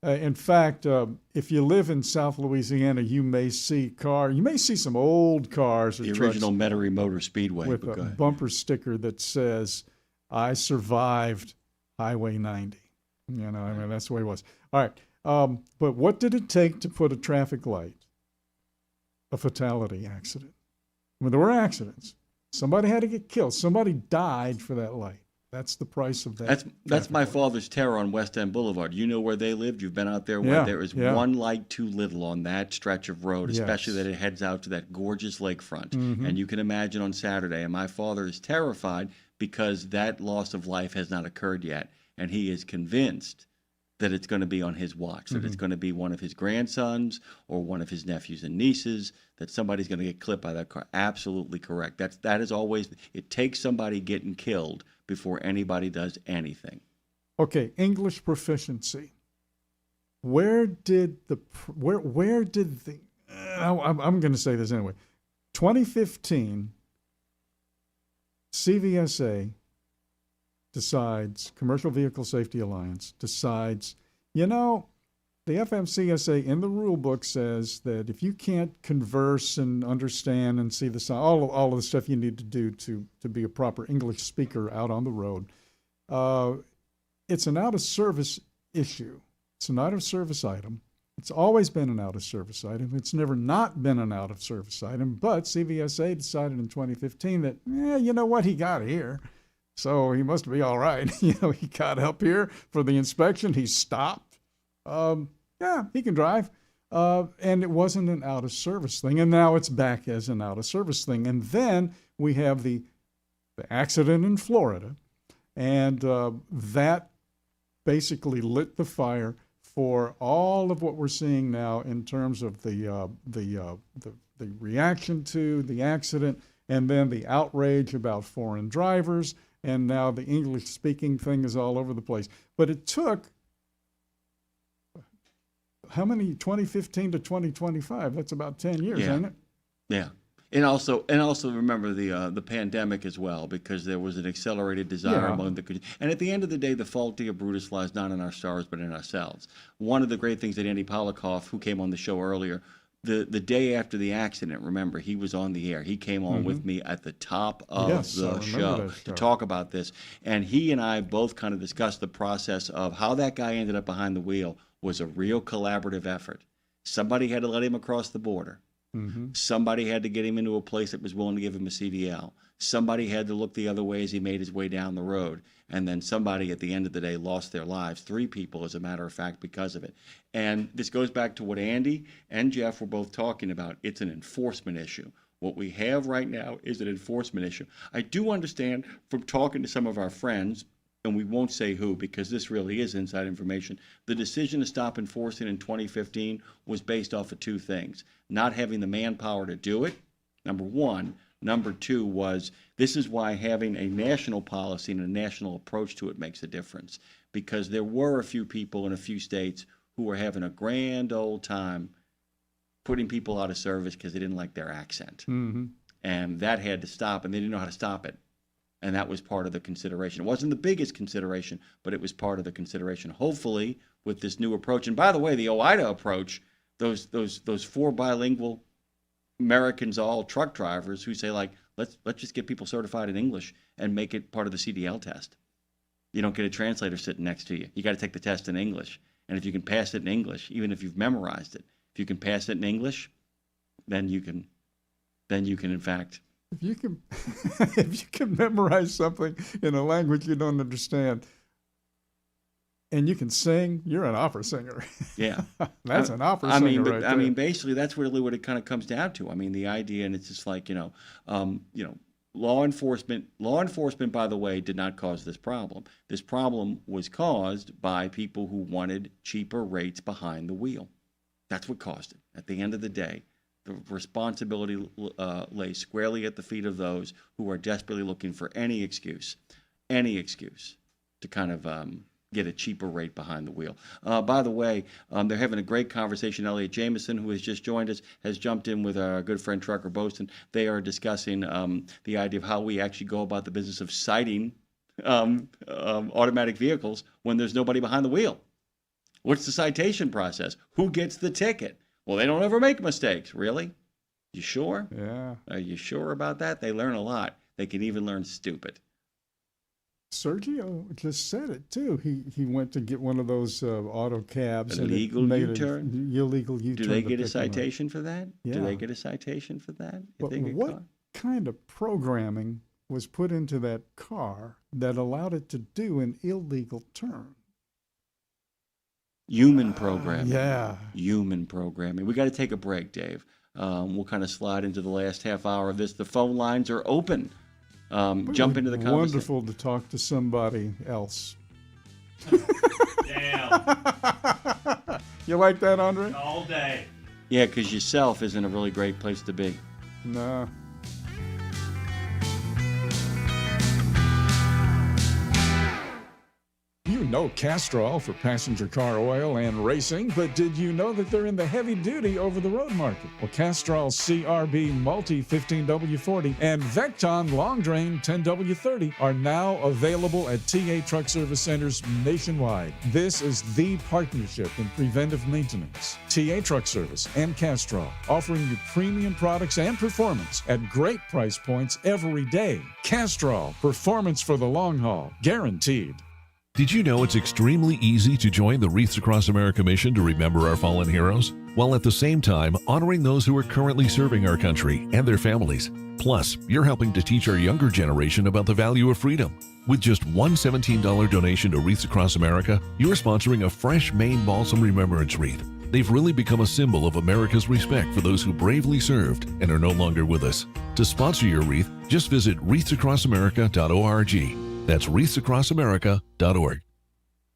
Speaker 3: In fact, if you live in South Louisiana, you may see some old cars or
Speaker 2: The
Speaker 3: trucks
Speaker 2: original Metairie Motor Speedway.
Speaker 3: with a bumper sticker that says, "I survived Highway 90." You know, I mean, that's the way it was. All right. But what did it take to put a traffic light? A fatality accident. I mean, there were accidents. Somebody had to get killed. Somebody died for that light. That's the price of that.
Speaker 2: That's my father's terror on West End Boulevard. You know where they lived. You've been out there.
Speaker 3: Yeah,
Speaker 2: Where there is
Speaker 3: yeah.
Speaker 2: one light too little on that stretch of road, especially
Speaker 3: Yes.
Speaker 2: that it heads out to that gorgeous lakefront.
Speaker 3: Mhm.
Speaker 2: And you can imagine on Saturday. And my father is terrified because that loss of life has not occurred yet, and he is convinced that it's going to be on his watch, that it's
Speaker 3: Mhm.
Speaker 2: going to be one of his grandsons or one of his nephews and nieces, that somebody's going to get clipped by that car. Absolutely correct. That is always, it takes somebody getting killed before anybody does anything.
Speaker 3: Okay, English proficiency. Where did the I'm going to say this anyway. 2015, CVSA decides, Commercial Vehicle Safety Alliance decides, you know, the FMCSA in the rule book says that if you can't converse and understand and see the sign, all of the stuff you need to do to be a proper English speaker out on the road, it's an out-of-service issue. It's an out-of-service item. It's always been an out-of-service item. It's never not been an out-of-service item, but CVSA decided in 2015 that, you know what, he got here, so he must be all right. You know, he got up here for the inspection. He stopped. Yeah, he can drive. And it wasn't an out-of-service thing, and now it's back as an out-of-service thing. And then we have the accident in Florida, and that basically lit the fire for all of what we're seeing now in terms of the reaction to the accident, and then the outrage about foreign drivers, and now the English-speaking thing is all over the place. But it took, how many, 2015 to 2025? That's about 10 years,
Speaker 2: Yeah.
Speaker 3: ain't it?
Speaker 2: Yeah. And also remember the pandemic as well, because there was an accelerated desire
Speaker 3: Yeah.
Speaker 2: among the. And at the end of the day, the fault, dear Brutus, lies not in our stars but in ourselves. One of the great things that Andy Polikoff, who came on the show earlier, the day after the accident, remember, he was on the air. He came on with me at the top of
Speaker 3: Yes, I
Speaker 2: the
Speaker 3: remember
Speaker 2: show
Speaker 3: that
Speaker 2: to
Speaker 3: show.
Speaker 2: talk about this. And he and I both kind of discussed the process of how that guy ended up behind the wheel was a real collaborative effort. Somebody had to let him across the border.
Speaker 3: Mm-hmm.
Speaker 2: Somebody had to get him into a place that was willing to give him a CDL. Somebody had to look the other way as he made his way down the road. And then somebody at the end of the day lost their lives. 3 people, as a matter of fact, because of it. And this goes back to what Andy and Jeff were both talking about. It's an enforcement issue. What we have right now is an enforcement issue. I do understand from talking to some of our friends, and we won't say who because this really is inside information, the decision to stop enforcing in 2015 was based off of 2 things. Not having the manpower to do it, number one. Number 2 was, this is why having a national policy and a national approach to it makes a difference. Because there were a few people in a few states who were having a grand old time putting people out of service because they didn't like their accent.
Speaker 3: Mm-hmm.
Speaker 2: And that had to stop, and they didn't know how to stop it. And that was part of the consideration. It wasn't the biggest consideration, but it was part of the consideration. Hopefully, with this new approach, and by the way, the OIDA approach, those 4 bilingual Americans, all truck drivers who say, like, let's just get people certified in English and make it part of the CDL test. You don't get a translator sitting next to you. You got to take the test in English. And if you can pass it in English, even if you've memorized it, if you can pass it in English, then you can in fact.
Speaker 3: If you can memorize something in a language you don't understand, and you can sing, you're an opera singer.
Speaker 2: Yeah.
Speaker 3: That's an opera singer right there.
Speaker 2: I mean, basically, that's really what it kind of comes down to. I mean, the idea, and it's just like, law enforcement, by the way, did not cause this problem. This problem was caused by people who wanted cheaper rates behind the wheel. That's what caused it. At the end of the day, the responsibility lays squarely at the feet of those who are desperately looking for any excuse to kind of get a cheaper rate behind the wheel. By the way, they're having a great conversation. Elliot Jameson, who has just joined us, has jumped in with our good friend Trucker Boaston. They are discussing the idea of how we actually go about the business of citing automatic vehicles when there's nobody behind the wheel. What's the citation process? Who gets the ticket? Well, they don't ever make mistakes. Really? You sure?
Speaker 3: Yeah.
Speaker 2: Are you sure about that? They learn a lot. They can even learn stupid.
Speaker 3: Sergio just said it too. He went to get one of those auto cabs.
Speaker 2: Illegal U-turn?
Speaker 3: Illegal U-turn.
Speaker 2: Do they get a citation for that?
Speaker 3: Yeah.
Speaker 2: Do they get a citation for that?
Speaker 3: But what kind of programming was put into that car that allowed it to do an illegal turn?
Speaker 2: Human programming.
Speaker 3: Yeah.
Speaker 2: Human programming. We got to take a break, Dave. We'll kind of slide into the last half hour of this. The phone lines are open. Jump into the conversation.
Speaker 3: Wonderful to talk to somebody else.
Speaker 8: Damn.
Speaker 3: You like that, Andre?
Speaker 8: All day.
Speaker 2: Yeah, because yourself isn't a really great place to be.
Speaker 3: No. You know Castrol for passenger car oil and racing, but did you know that they're in the heavy-duty over-the-road market? Well, Castrol CRB Multi 15W40 and Vecton Long Drain 10W30 are now available at TA Truck Service Centers nationwide. This is the partnership in preventive maintenance. TA Truck Service and Castrol, offering you premium products and performance at great price points every day. Castrol, performance for the long haul, guaranteed.
Speaker 21: Did you know it's extremely easy to join the Wreaths Across America mission to remember our fallen heroes, while at the same time honoring those who are currently serving our country and their families? Plus, you're helping to teach our younger generation about the value of freedom. With just one $17 donation to Wreaths Across America, you're sponsoring a fresh Maine Balsam Remembrance Wreath. They've really become a symbol of America's respect for those who bravely served and are no longer with us. To sponsor your wreath, just visit wreathsacrossamerica.org. That's wreathsacrossamerica.org.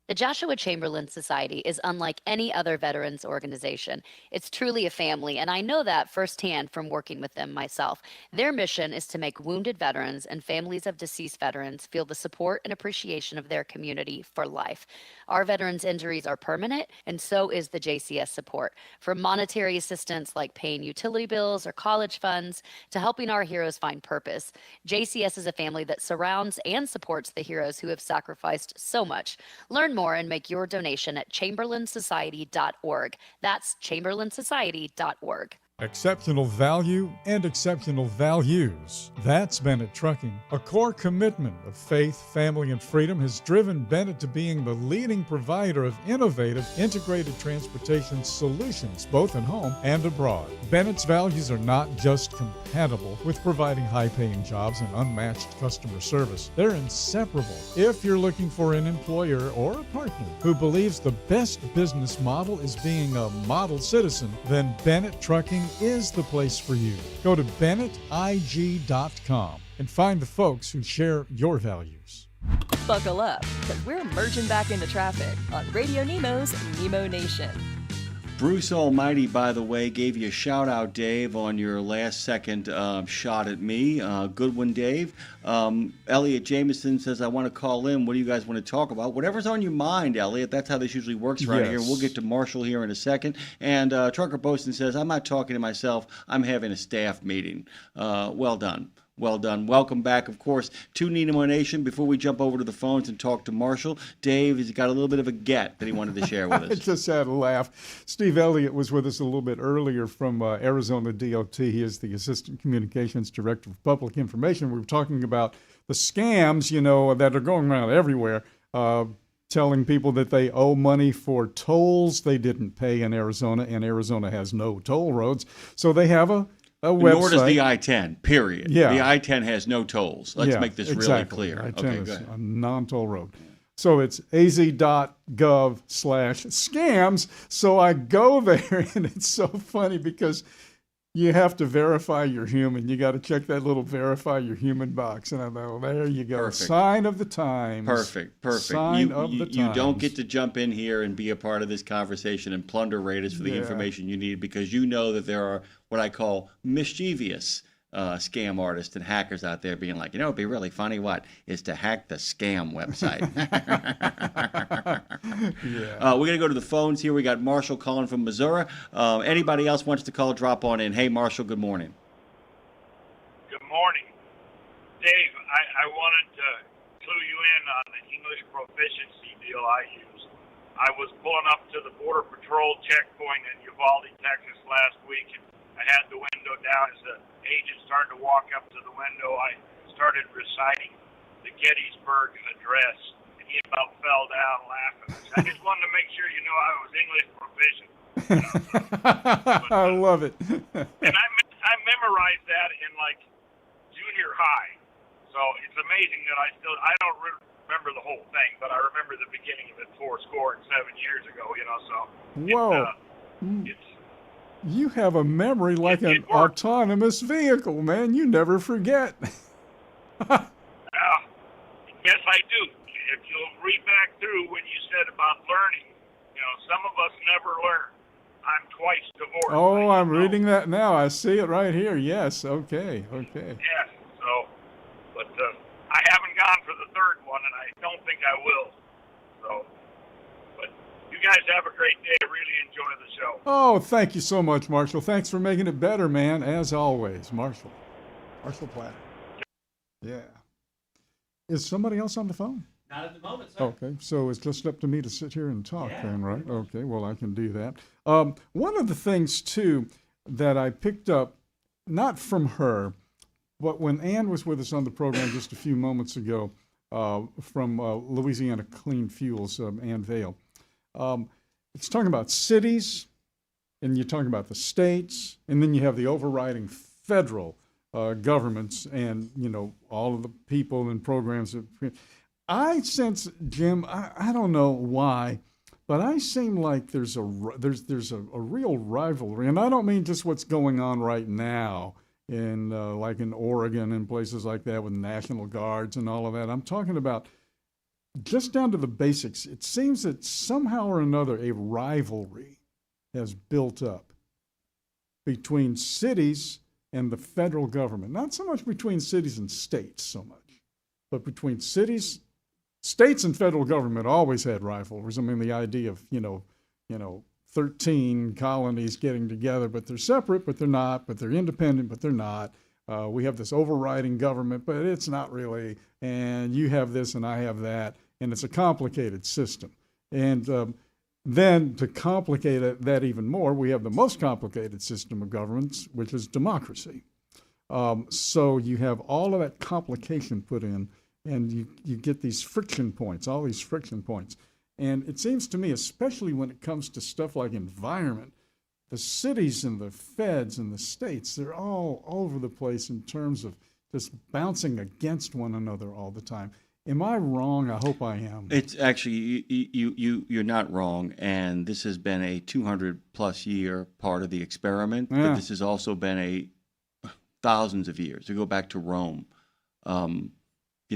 Speaker 14: The Joshua Chamberlain Society is unlike any other veterans organization. It's truly a family, and I know that firsthand from working with them myself. Their mission is to make wounded veterans and families of deceased veterans feel the support and appreciation of their community for life. Our veterans' injuries are permanent, and so is the JCS support. From monetary assistance like paying utility bills or college funds to helping our heroes find purpose, JCS is a family that surrounds and supports the heroes who have sacrificed so much. Learn more and make your donation at chamberlainsociety.org. That's chamberlainsociety.org.
Speaker 3: Exceptional value and exceptional values. That's Bennett Trucking. A core commitment of faith, family, and freedom has driven Bennett to being the leading provider of innovative, integrated transportation solutions, both at home and abroad. Bennett's values are not just compatible with providing high-paying jobs and unmatched customer service. They're inseparable. If you're looking for an employer or a partner who believes the best business model is being a model citizen, then Bennett Trucking is the place for you. Go to BennettIG.com and find the folks who share your values.
Speaker 1: Buckle up, because we're merging back into traffic on Radio Nemo's Nemo Nation.
Speaker 2: Bruce Almighty, by the way, gave you a shout out, Dave, on your last second shot at me. Good one, Dave. Elliot Jameson says, I want to call in. What do you guys want to talk about? Whatever's on your mind, Elliot. That's how this usually works right here. We'll get to Marshall here in a second. And Trucker Boaston says, I'm not talking to myself. I'm having a staff meeting. Well done. Well done. Welcome back, of course, to Nemo Nation. Before we jump over to the phones and talk to Marshall, Dave has got a little bit of a get that he wanted to share with us.
Speaker 3: I just had a laugh. Steve Elliott was with us a little bit earlier from Arizona DOT. He is the Assistant Communications Director of Public Information. We were talking about the scams, that are going around everywhere, telling people that they owe money for tolls they didn't pay in Arizona, and Arizona has no toll roads. So they have a website. Nor
Speaker 2: does the I-10, period.
Speaker 3: Yeah.
Speaker 2: The I-10 has no tolls. Let's make this really clear.
Speaker 3: I-10
Speaker 2: okay,
Speaker 3: is
Speaker 2: go ahead.
Speaker 3: a non-toll road. So it's az.gov/scams. So I go there, and it's so funny because you have to verify you're human. You got to check that little verify you're human box. And I know, there you go.
Speaker 2: Perfect.
Speaker 3: Sign of the times.
Speaker 2: Perfect.
Speaker 3: Sign of the times.
Speaker 2: You don't get to jump in here and be a part of this conversation and plunder Raiders for the information you need, because you know that there are what I call mischievous scam artists and hackers out there being like, it'd be really funny is to hack the scam website.
Speaker 3: Yeah.
Speaker 2: We're going to go to the phones here. We got Marshall calling from Missouri. Anybody else wants to call, drop on in. Hey, Marshall, good morning.
Speaker 15: Good morning. Dave, I wanted to clue you in on the English proficiency deal I used. I was pulling up to the Border Patrol checkpoint in Uvalde, Texas last week, and I had the window down. As the agent started to walk up to the window, I started reciting the Gettysburg Address, and he about fell down laughing. I just wanted to make sure you know I was English proficient.
Speaker 3: I love it.
Speaker 15: And I memorized that in like junior high, so it's amazing that I don't remember the whole thing, but I remember the beginning of it 7 years ago. So
Speaker 3: Whoa.
Speaker 15: it's
Speaker 3: You have a memory like an autonomous vehicle, man. You never forget.
Speaker 15: Yes, I do. If you'll read back through when you said about learning, some of us never learn. I'm twice divorced.
Speaker 3: Oh, I'm reading that now. I see it right here. Yes. Okay.
Speaker 15: Yes. So, but I haven't gone for the third one, and I don't think I will. So, but you guys have a great day. I really enjoy the show.
Speaker 3: Oh, thank you so much, Marshall. Thanks for making it better, man, as always. Marshall Platter. Yeah. Is somebody else on the phone?
Speaker 8: Not at the moment, sir.
Speaker 3: Okay, so it's just up to me to sit here and talk then, right? Okay, well, I can do that. One of the things, too, that I picked up, not from her, but when Ann was with us on the program just a few moments ago, from Louisiana Clean Fuels, Ann Vale, it's talking about cities, and you're talking about the states, and then you have the overriding federal governments and, all of the people and programs. I sense, Jim, I don't know why, but I seem like there's a real rivalry, and I don't mean just what's going on right now in like in Oregon and places like that with National Guards and all of that. I'm talking about just down to the basics. It seems that somehow or another a rivalry has built up between cities and the federal government. Not so much between cities and states so much, but between cities. States and federal government always had rivalries. I mean, the idea of, 13 colonies getting together, but they're separate, but they're not, but they're independent, but they're not. We have this overriding government, but it's not really, and you have this and I have that, and it's a complicated system. And then to complicate that even more, we have the most complicated system of governments, which is democracy. So you have all of that complication put in, and you get these friction points, all these friction points. And it seems to me, especially when it comes to stuff like environment, the cities and the feds and the states, they're all over the place in terms of just bouncing against one another all the time. Am I wrong? I hope I am.
Speaker 2: It's actually, you're not wrong, and this has been a 200-plus year part of the experiment, but this has also been thousands of years. We go back to Rome.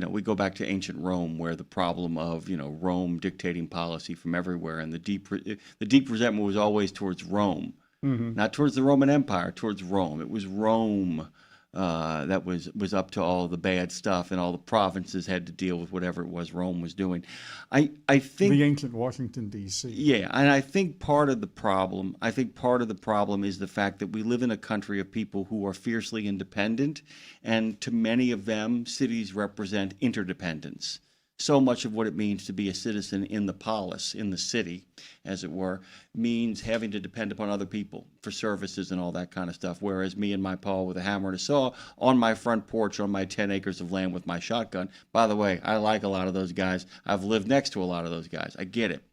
Speaker 2: We go back to ancient Rome, where the problem of Rome dictating policy from everywhere, and the deep resentment was always towards Rome, not towards the Roman Empire, towards Rome. It was Rome that was up to all the bad stuff, and all the provinces had to deal with whatever it was Rome was doing. I think
Speaker 3: the ancient Washington D.C.
Speaker 2: Yeah, and I think part of the problem is the fact that we live in a country of people who are fiercely independent, and to many of them, cities represent interdependence. So much of what it means to be a citizen in the polis, in the city, as it were, means having to depend upon other people for services and all that kind of stuff. Whereas me and my pa with a hammer and a saw on my front porch on my 10 acres of land with my shotgun. By the way, I like a lot of those guys. I've lived next to a lot of those guys. I get it.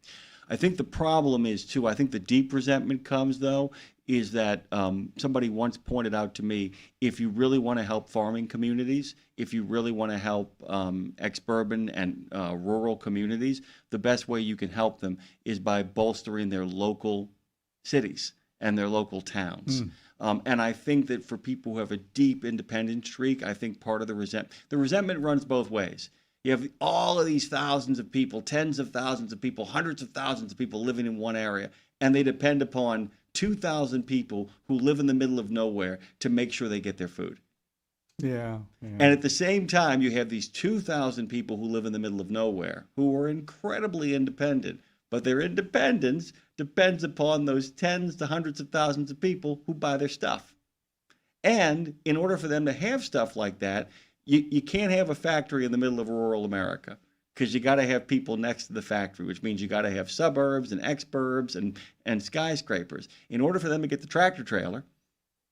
Speaker 2: I think the problem is, too, I think the deep resentment comes, though, is that somebody once pointed out to me, if you really want to help farming communities, if you really want to help ex-urban and rural communities, the best way you can help them is by bolstering their local cities and their local towns. And I think that for people who have a deep independent streak, I think part of the resentment runs both ways. You have all of these thousands of people, tens of thousands of people, hundreds of thousands of people living in one area, and they depend upon 2,000 people who live in the middle of nowhere to make sure they get their food.
Speaker 3: Yeah.
Speaker 2: And at the same time, you have these 2,000 people who live in the middle of nowhere who are incredibly independent. But their independence depends upon those tens to hundreds of thousands of people who buy their stuff. And in order for them to have stuff like that, you can't have a factory in the middle of rural America because you got to have people next to the factory, which means you got to have suburbs and exurbs and skyscrapers. In order for them to get the tractor trailer,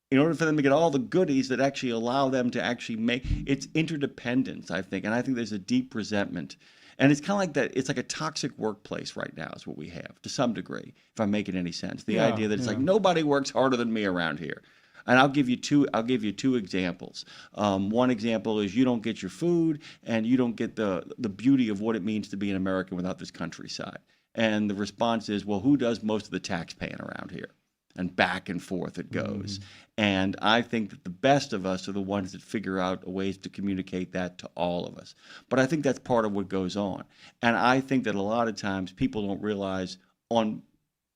Speaker 2: in order for them to get all the goodies that actually allow them to actually make, it's interdependence, I think. And I think there's a deep resentment. And it's kind of like that. It's like a toxic workplace right now is what we have to some degree, if I'm making any sense. The idea that it's like nobody works harder than me around here. And I'll give you two examples. One example is you don't get your food and you don't get the beauty of what it means to be an American without this countryside. And the response is, well, who does most of the tax paying around here? And back and forth it goes. And I think that the best of us are the ones that figure out ways to communicate that to all of us. But I think that's part of what goes on. And I think that a lot of times people don't realize on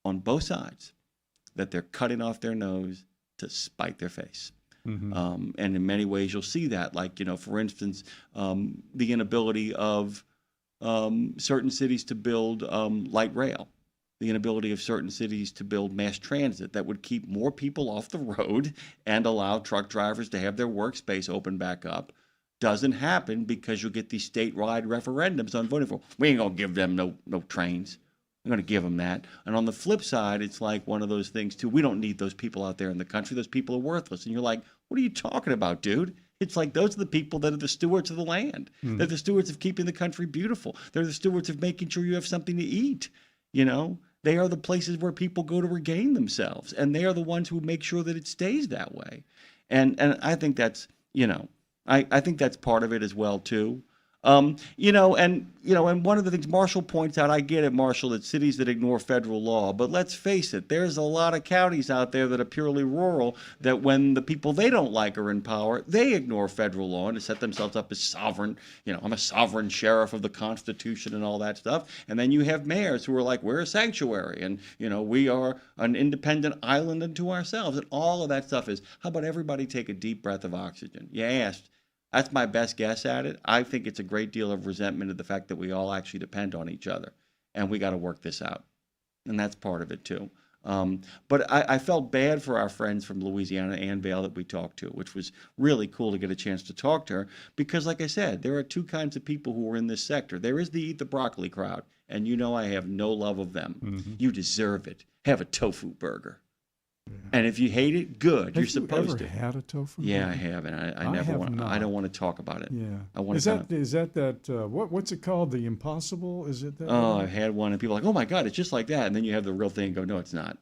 Speaker 2: both sides that they're cutting off their nose to spite their face. And in many ways you'll see that, like, for instance, the inability of certain cities to build light rail, the inability of certain cities to build mass transit that would keep more people off the road and allow truck drivers to have their workspace open back up doesn't happen because you'll get these statewide referendums on voting for. We ain't gonna give them no trains. I'm going to give them that. And on the flip side, it's like one of those things, too. We don't need those people out there in the country. Those people are worthless. And you're like, what are you talking about, dude? It's like those are the people that are the stewards of the land. They're the stewards of keeping the country beautiful. They're the stewards of making sure you have something to eat. They are the places where people go to regain themselves. And they are the ones who make sure that it stays that way. And I think that's, I think that's part of it as well, too. And one of the things Marshall points out, I get it, Marshall, that cities that ignore federal law, but let's face it, there's a lot of counties out there that are purely rural that when the people they don't like are in power, they ignore federal law and to set themselves up as sovereign. I'm a sovereign sheriff of the Constitution and all that stuff. And then you have mayors who are like, we're a sanctuary and, we are an independent island unto ourselves. And all of that stuff is, how about everybody take a deep breath of oxygen? You asked. That's my best guess at it. I think it's a great deal of resentment of the fact that we all actually depend on each other, and we got to work this out, and that's part of it too. But I felt bad for our friends from Louisiana, Ann Bale, that we talked to, which was really cool to get a chance to talk to her because, like I said, there are two kinds of people who are in this sector. There is the eat the broccoli crowd, and I have no love of them. You deserve it. Have a tofu burger. And if you hate it, good. You're supposed to.
Speaker 3: Have you ever had a tofu?
Speaker 2: Yeah, I have, and I never want. I don't want to talk about it.
Speaker 3: Yeah.
Speaker 2: I want
Speaker 3: is that what's it called? The Impossible? Is it that?
Speaker 2: Oh, I've had one, and people are like, oh my God, it's just like that. And then you have the real thing and go, no, it's not.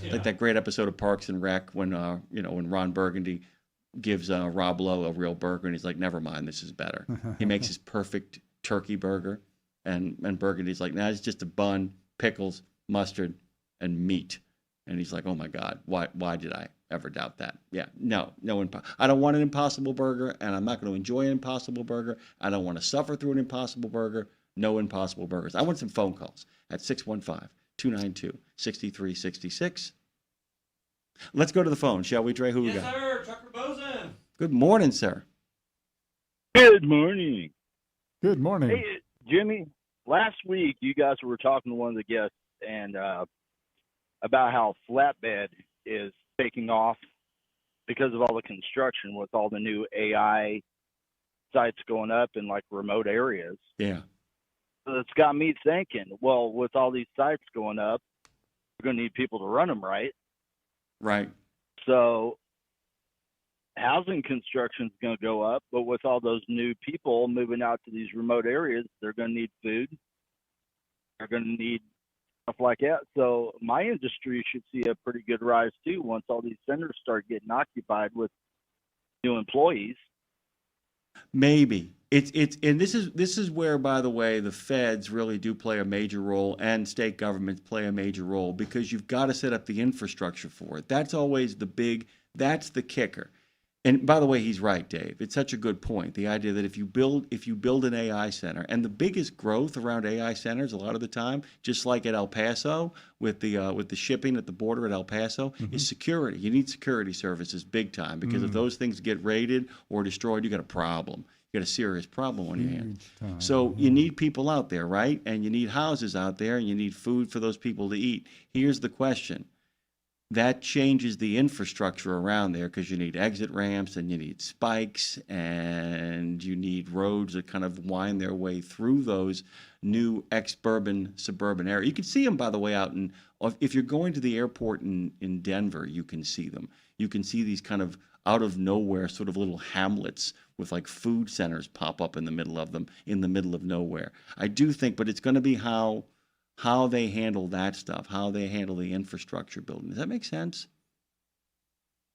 Speaker 2: Yeah. Like that great episode of Parks and Rec when when Ron Burgundy gives Rob Lowe a real burger, and he's like, never mind, this is better. He makes his perfect turkey burger, and Burgundy's like, nah, it's just a bun, pickles, mustard, and meat. And he's like, oh, my God, why did I ever doubt that? Yeah, no. I don't want an Impossible Burger, and I'm not going to enjoy an Impossible Burger. I don't want to suffer through an Impossible Burger. No Impossible Burgers. I want some phone calls at 615-292-6366. Let's go to the phone, shall we, Dre? Who we got?
Speaker 8: Yes, sir. Trucker Bosun.
Speaker 2: Good morning, sir.
Speaker 18: Good morning.
Speaker 3: Good morning.
Speaker 18: Hey, Jimmy, last week you guys were talking to one of the guests and about how flatbed is taking off because of all the construction with all the new AI sites going up in like remote areas.
Speaker 2: Yeah.
Speaker 18: So it's got me thinking, well, with all these sites going up, we're going to need people to run them, right?
Speaker 2: Right.
Speaker 18: So housing construction is going to go up, but with all those new people moving out to these remote areas, they're going to need food. They're going to need stuff like that. So my industry should see a pretty good rise too once all these centers start getting occupied with new employees.
Speaker 2: Maybe and this is where, by the way, the feds really do play a major role and state governments play a major role because you've got to set up the infrastructure for it. That's always that's the kicker. And by the way, he's right, Dave. It's such a good point. The idea that if you build an AI center, and the biggest growth around AI centers a lot of the time, just like at El Paso with the shipping at the border at El Paso, is security. You need security services big time because if those things get raided or destroyed, you got a problem. You got a serious problem on your hands. So you need people out there, right? And you need houses out there, and you need food for those people to eat. Here's the question. That changes the infrastructure around there because you need exit ramps and you need spikes and you need roads that kind of wind their way through those new suburban areas. You can see them, by the way, out in, if you're going to the airport in Denver, you can see them. You can see these kind of out of nowhere sort of little hamlets with like food centers pop up in the middle of them, in the middle of nowhere. I do think, but it's going to be how they handle that stuff, how they handle the infrastructure building. Does that make sense?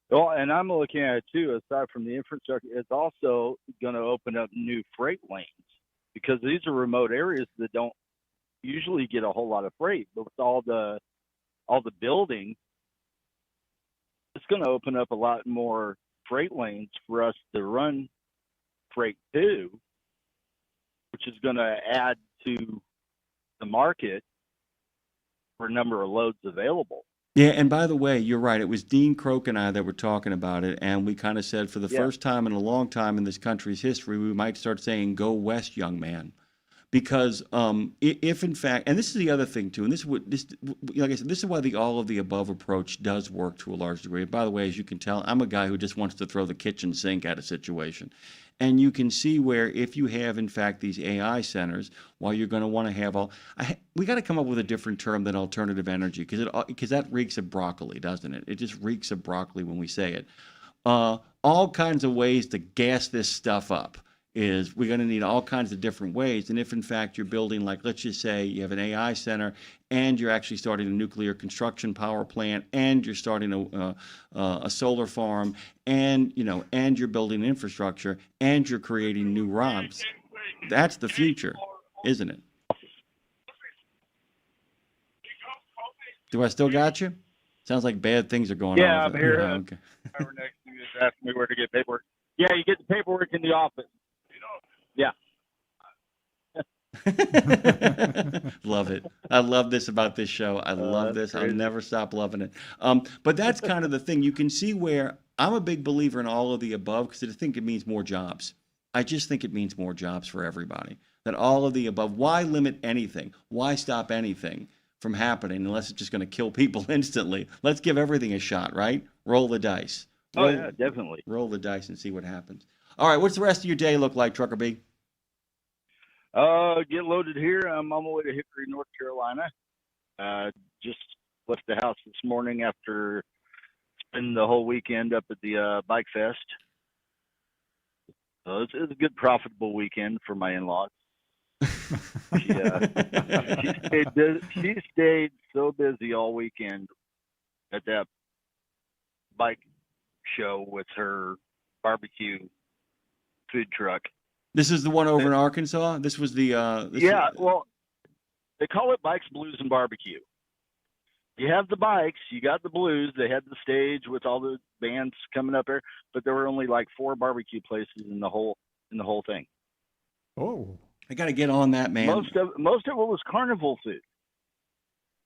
Speaker 18: Well, and I'm looking at it too, aside from the infrastructure, it's also going to open up new freight lanes because these are remote areas that don't usually get a whole lot of freight. But with all the building, it's going to open up a lot more freight lanes for us to run freight to, which is going to add to the market for a number of loads available.
Speaker 2: Yeah, and by the way, you're right. It was Dean Croak and I that were talking about it, and we kind of said for the first time in a long time in this country's history, we might start saying, go west, young man. Because if in fact, and this is the other thing too, and like I said, this is why the all of the above approach does work to a large degree. And by the way, as you can tell, I'm a guy who just wants to throw the kitchen sink at a situation. And you can see where if you have, in fact, these AI centers, while you're going to want to have we got to come up with a different term than alternative energy because that reeks of broccoli, doesn't it? It just reeks of broccoli when we say it. All kinds of ways to gas this stuff up. We're going to need all kinds of different ways. And if, in fact, you're building, like, let's just say you have an AI center and you're actually starting a nuclear construction power plant and you're starting a solar farm and you're building infrastructure and you're creating new ROMs, that's the future, isn't it? Do I still got you? Sounds like bad things are going on.
Speaker 18: Yeah, I'm here.
Speaker 2: Okay.
Speaker 18: Driver next to me is asking me where to get paperwork. Yeah, you get the paperwork in the office. Yeah.
Speaker 2: Love it. I love this about this show. I love this. Crazy. I'll never stop loving it. But that's kind of the thing. You can see where I'm a big believer in all of the above because I think it means more jobs. I just think it means more jobs for everybody. That all of the above. Why limit anything? Why stop anything from happening unless it's just going to kill people instantly? Let's give everything a shot, right? Roll the dice.
Speaker 18: Yeah, definitely.
Speaker 2: Roll the dice and see what happens. All right, what's the rest of your day look like, Trucker B?
Speaker 18: Get loaded here. I'm on my way to Hickory, North Carolina. Just left the house this morning after spending the whole weekend up at the Bike Fest. So it was a good, profitable weekend for my in-laws. She stayed so busy all weekend at that bike show with her barbecue food truck.
Speaker 2: This is the one over in Arkansas? This was the...
Speaker 18: well, they call it Bikes, Blues, and Barbecue. You have the bikes, you got the blues, they had the stage with all the bands coming up there, but there were only like 4 barbecue places in the whole thing.
Speaker 3: Oh.
Speaker 2: I got to get on that, man.
Speaker 18: Most of it was carnival food.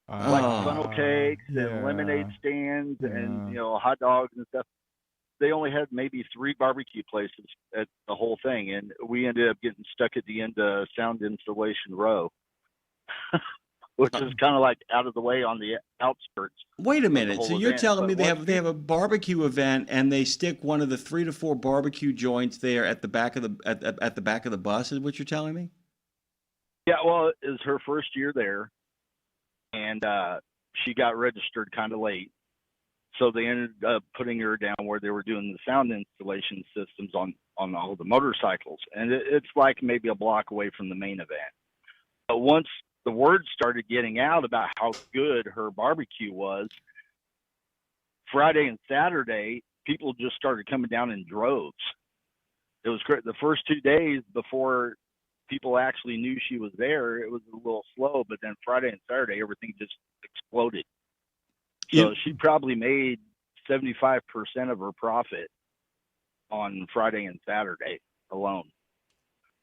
Speaker 18: Like funnel cakes and lemonade stands and hot dogs and stuff. They only had maybe 3 barbecue places at the whole thing, and we ended up getting stuck at the end of Sound Installation Row, which is kind of like out of the way on the outskirts.
Speaker 2: Wait a minute. So you're telling me they have a barbecue event and they stick one of the 3 to 4 barbecue joints there at the back of the back of the bus? Is what you're telling me?
Speaker 18: Yeah. Well, it was her first year there, and she got registered kind of late. So they ended up putting her down where they were doing the sound installation systems on all the motorcycles. And it's like maybe a block away from the main event. But once the word started getting out about how good her barbecue was, Friday and Saturday, people just started coming down in droves. It was great. The first 2 days before people actually knew she was there, it was a little slow. But then Friday and Saturday, everything just exploded. So she probably made 75% of her profit on Friday and Saturday alone.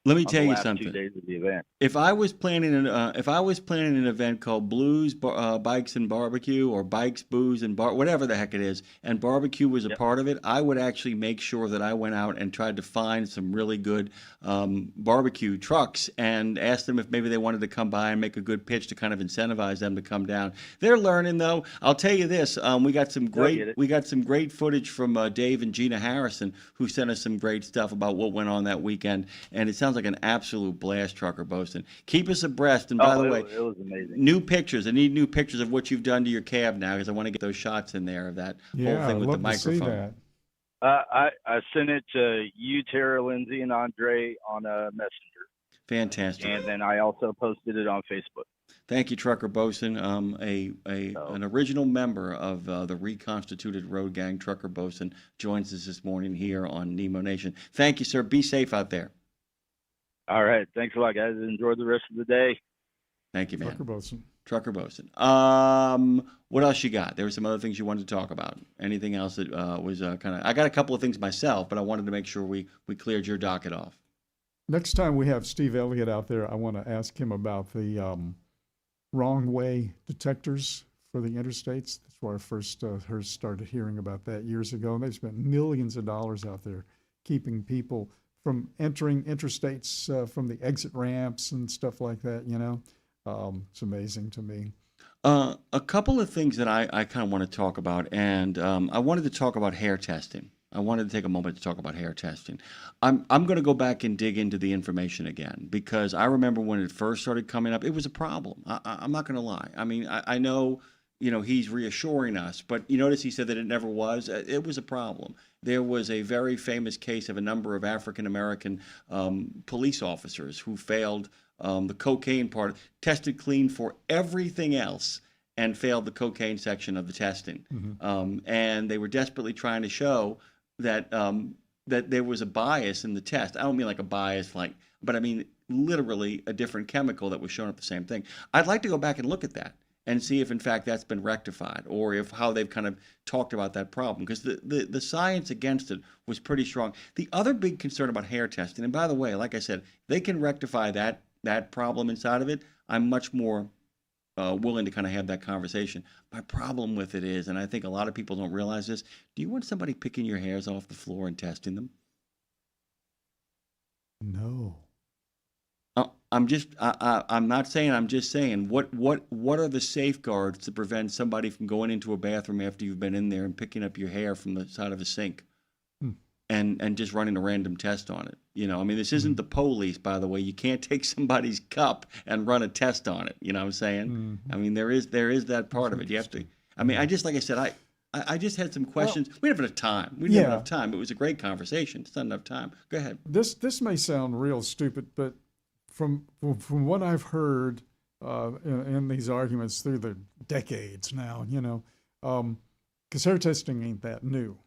Speaker 2: Let me
Speaker 18: On
Speaker 2: tell
Speaker 18: the
Speaker 2: you
Speaker 18: last 2
Speaker 2: something.
Speaker 18: days of the event.
Speaker 2: If I was planning an event called Blues, Bikes and Barbecue, or Bikes, Booze and Bar, whatever the heck it is, and barbecue was a part of it, I would actually make sure that I went out and tried to find some really good barbecue trucks and ask them if maybe they wanted to come by and make a good pitch to kind of incentivize them to come down. They're learning though. I'll tell you this: we got some great footage from Dave and Gina Harrison, who sent us some great stuff about what went on that weekend, and it sounds like an absolute blast, Trucker Boastin. Keep us abreast. And by the way,
Speaker 18: it was amazing.
Speaker 2: New pictures. I need new pictures of what you've done to your cab now, because I want to get those shots in there of that whole thing with the microphone.
Speaker 18: I sent it to you, Tara, Lindsay, and Andre on a messenger.
Speaker 2: Fantastic.
Speaker 18: And then I also posted it on Facebook.
Speaker 2: Thank you, Trucker Boastin. An original member of the reconstituted road gang, Trucker Boastin, joins us this morning here on Nemo Nation. Thank you, sir. Be safe out there.
Speaker 18: All right. Thanks a lot, guys. Enjoy the rest of the day.
Speaker 2: Thank you, man.
Speaker 3: Trucker Boastin.
Speaker 2: What else you got? There were some other things you wanted to talk about. Anything else that was kind of... I got a couple of things myself, but I wanted to make sure we cleared your docket off.
Speaker 3: Next time we have Steve Elliott out there, I want to ask him about the wrong way detectors for the interstates. That's where I first started hearing about that years ago. And they spent millions of dollars out there keeping people from entering interstates from the exit ramps and stuff like that, you know. It's amazing to me.
Speaker 2: A couple of things that I kind of want to talk about, and I wanted to talk about hair testing. I wanted to take a moment to talk about hair testing. I'm going to go back and dig into the information again, because I remember when it first started coming up, it was a problem. I'm not going to lie. I mean, I know, you know, he's reassuring us, but you notice he said that it never was. It was a problem. There was a very famous case of a number of African-American police officers who failed the cocaine part, tested clean for everything else, and failed the cocaine section of the testing. And they were desperately trying to show that that there was a bias in the test. I don't mean like a bias, but I mean literally a different chemical that was showing up the same thing. I'd like to go back and look at that and see if in fact that's been rectified, or if how they've kind of talked about that problem, because the science against it was pretty strong. The other big concern about hair testing, and by the way, like I said, they can rectify that problem inside of it. I'm much more willing to kind of have that conversation. My problem with it is, and I think a lot of people don't realize this, do you want somebody picking your hairs off the floor and testing them?
Speaker 3: No.
Speaker 2: I'm not saying, I'm just saying, what are the safeguards to prevent somebody from going into a bathroom after you've been in there and picking up your hair from the side of a sink and just running a random test on it? You know, I mean, this isn't the police, by the way. You can't take somebody's cup and run a test on it. You know what I'm saying? I mean, there is that part of it. You have to, I mean, like I said, I just had some questions. We didn't have enough time. We didn't have enough time. It was a great conversation. It's not enough time. Go ahead.
Speaker 3: This may sound real stupid, but from what I've heard in these arguments through the decades now, you know, because hair testing ain't that new.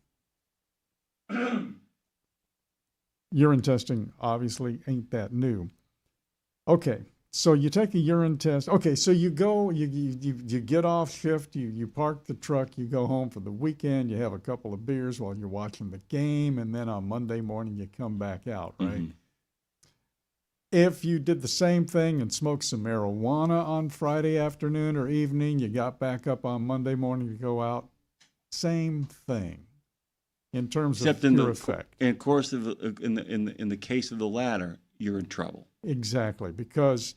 Speaker 3: Urine testing obviously ain't that new. Okay, so you take a urine test. Okay, so you go, you get off shift, you park the truck, you go home for the weekend, you have a couple of beers while you're watching the game, and then on Monday morning you come back out, right? If you did the same thing and smoked some marijuana on Friday afternoon or evening, you got back up on Monday morning to go out, same thing in terms of pure effect.
Speaker 2: In the case of the latter, you're in trouble.
Speaker 3: Exactly, because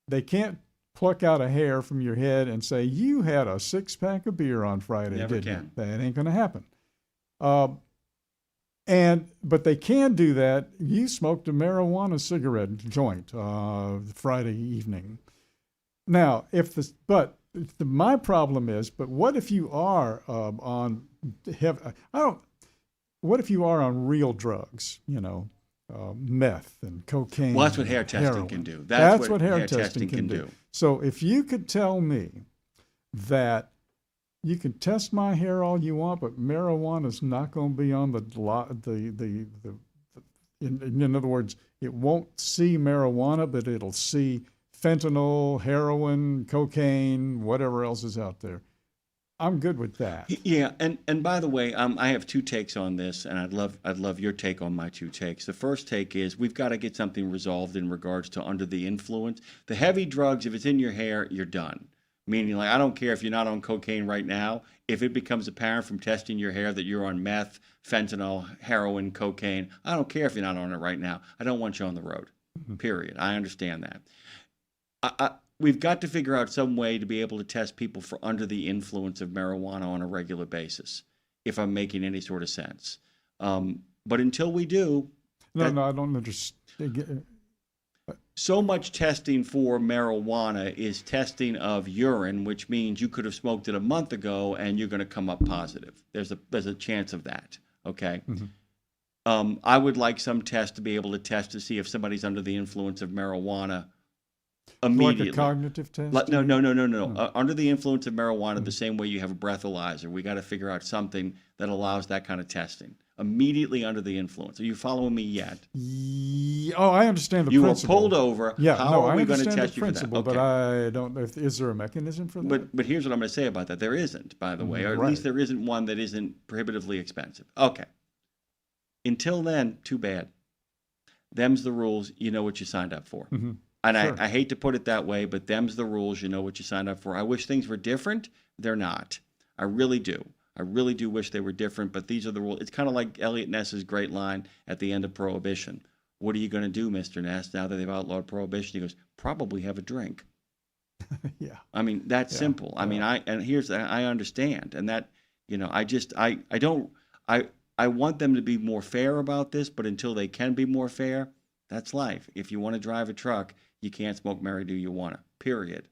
Speaker 3: they can't pluck out a hair from your head and say, you had a 6-pack of beer on Friday, didn't you? That ain't going to happen. But they can do that. You smoked a marijuana cigarette joint Friday evening. Now, my problem is, but what if you are what if you are on real drugs? You know, meth and cocaine.
Speaker 2: Well, that's what hair testing
Speaker 3: heroin.
Speaker 2: can do.
Speaker 3: That's what hair testing can do. So if you could tell me that you can test my hair all you want, but marijuana is not going to be on in other words, it won't see marijuana, but it'll see fentanyl, heroin, cocaine, whatever else is out there. I'm good with that.
Speaker 2: Yeah, and by the way, I have two takes on this, and I'd love your take on my two takes. The first take is we've got to get something resolved in regards to under the influence. The heavy drugs, if it's in your hair, you're done. Meaning, like, I don't care if you're not on cocaine right now. If it becomes apparent from testing your hair that you're on meth, fentanyl, heroin, cocaine, I don't care if you're not on it right now. I don't want you on the road. Period. I understand that. We've got to figure out some way to be able to test people for under the influence of marijuana on a regular basis, if I'm making any sort of sense. But until we do...
Speaker 3: No, I don't understand.
Speaker 2: So much testing for marijuana is testing of urine, which means you could have smoked it a month ago and you're going to come up positive. There's a chance of that, okay? I would like some test to be able to test to see if somebody's under the influence of marijuana immediately.
Speaker 3: Like a cognitive test?
Speaker 2: No. Under the influence of marijuana, the same way you have a breathalyzer. We got to figure out something that allows that kind of testing. Immediately under the influence. Are you following me yet?
Speaker 3: Oh, I understand the
Speaker 2: you
Speaker 3: principle.
Speaker 2: You were pulled over.
Speaker 3: Yeah,
Speaker 2: How are we going to test you for that?
Speaker 3: Okay. But I don't know. Is there a mechanism for that?
Speaker 2: But here's what I'm going to say about that. There isn't, by the way, or at least there isn't one that isn't prohibitively expensive. Okay. Until then, too bad. Them's the rules. You know what you signed up for. And
Speaker 3: Sure.
Speaker 2: I hate to put it that way, but them's the rules. You know what you signed up for. I wish things were different. They're not. I really do. I really do wish they were different, but these are the rules. It's kind of like Elliot Ness's great line at the end of Prohibition. What are you going to do, Mr. Ness, now that they've outlawed Prohibition? He goes, probably have a drink.
Speaker 3: Yeah.
Speaker 2: I mean, that's simple. I mean, I understand. And that, you know, I want them to be more fair about this, but until they can be more fair, that's life. If you want to drive a truck, you can't smoke Mary Do You Wanna, period.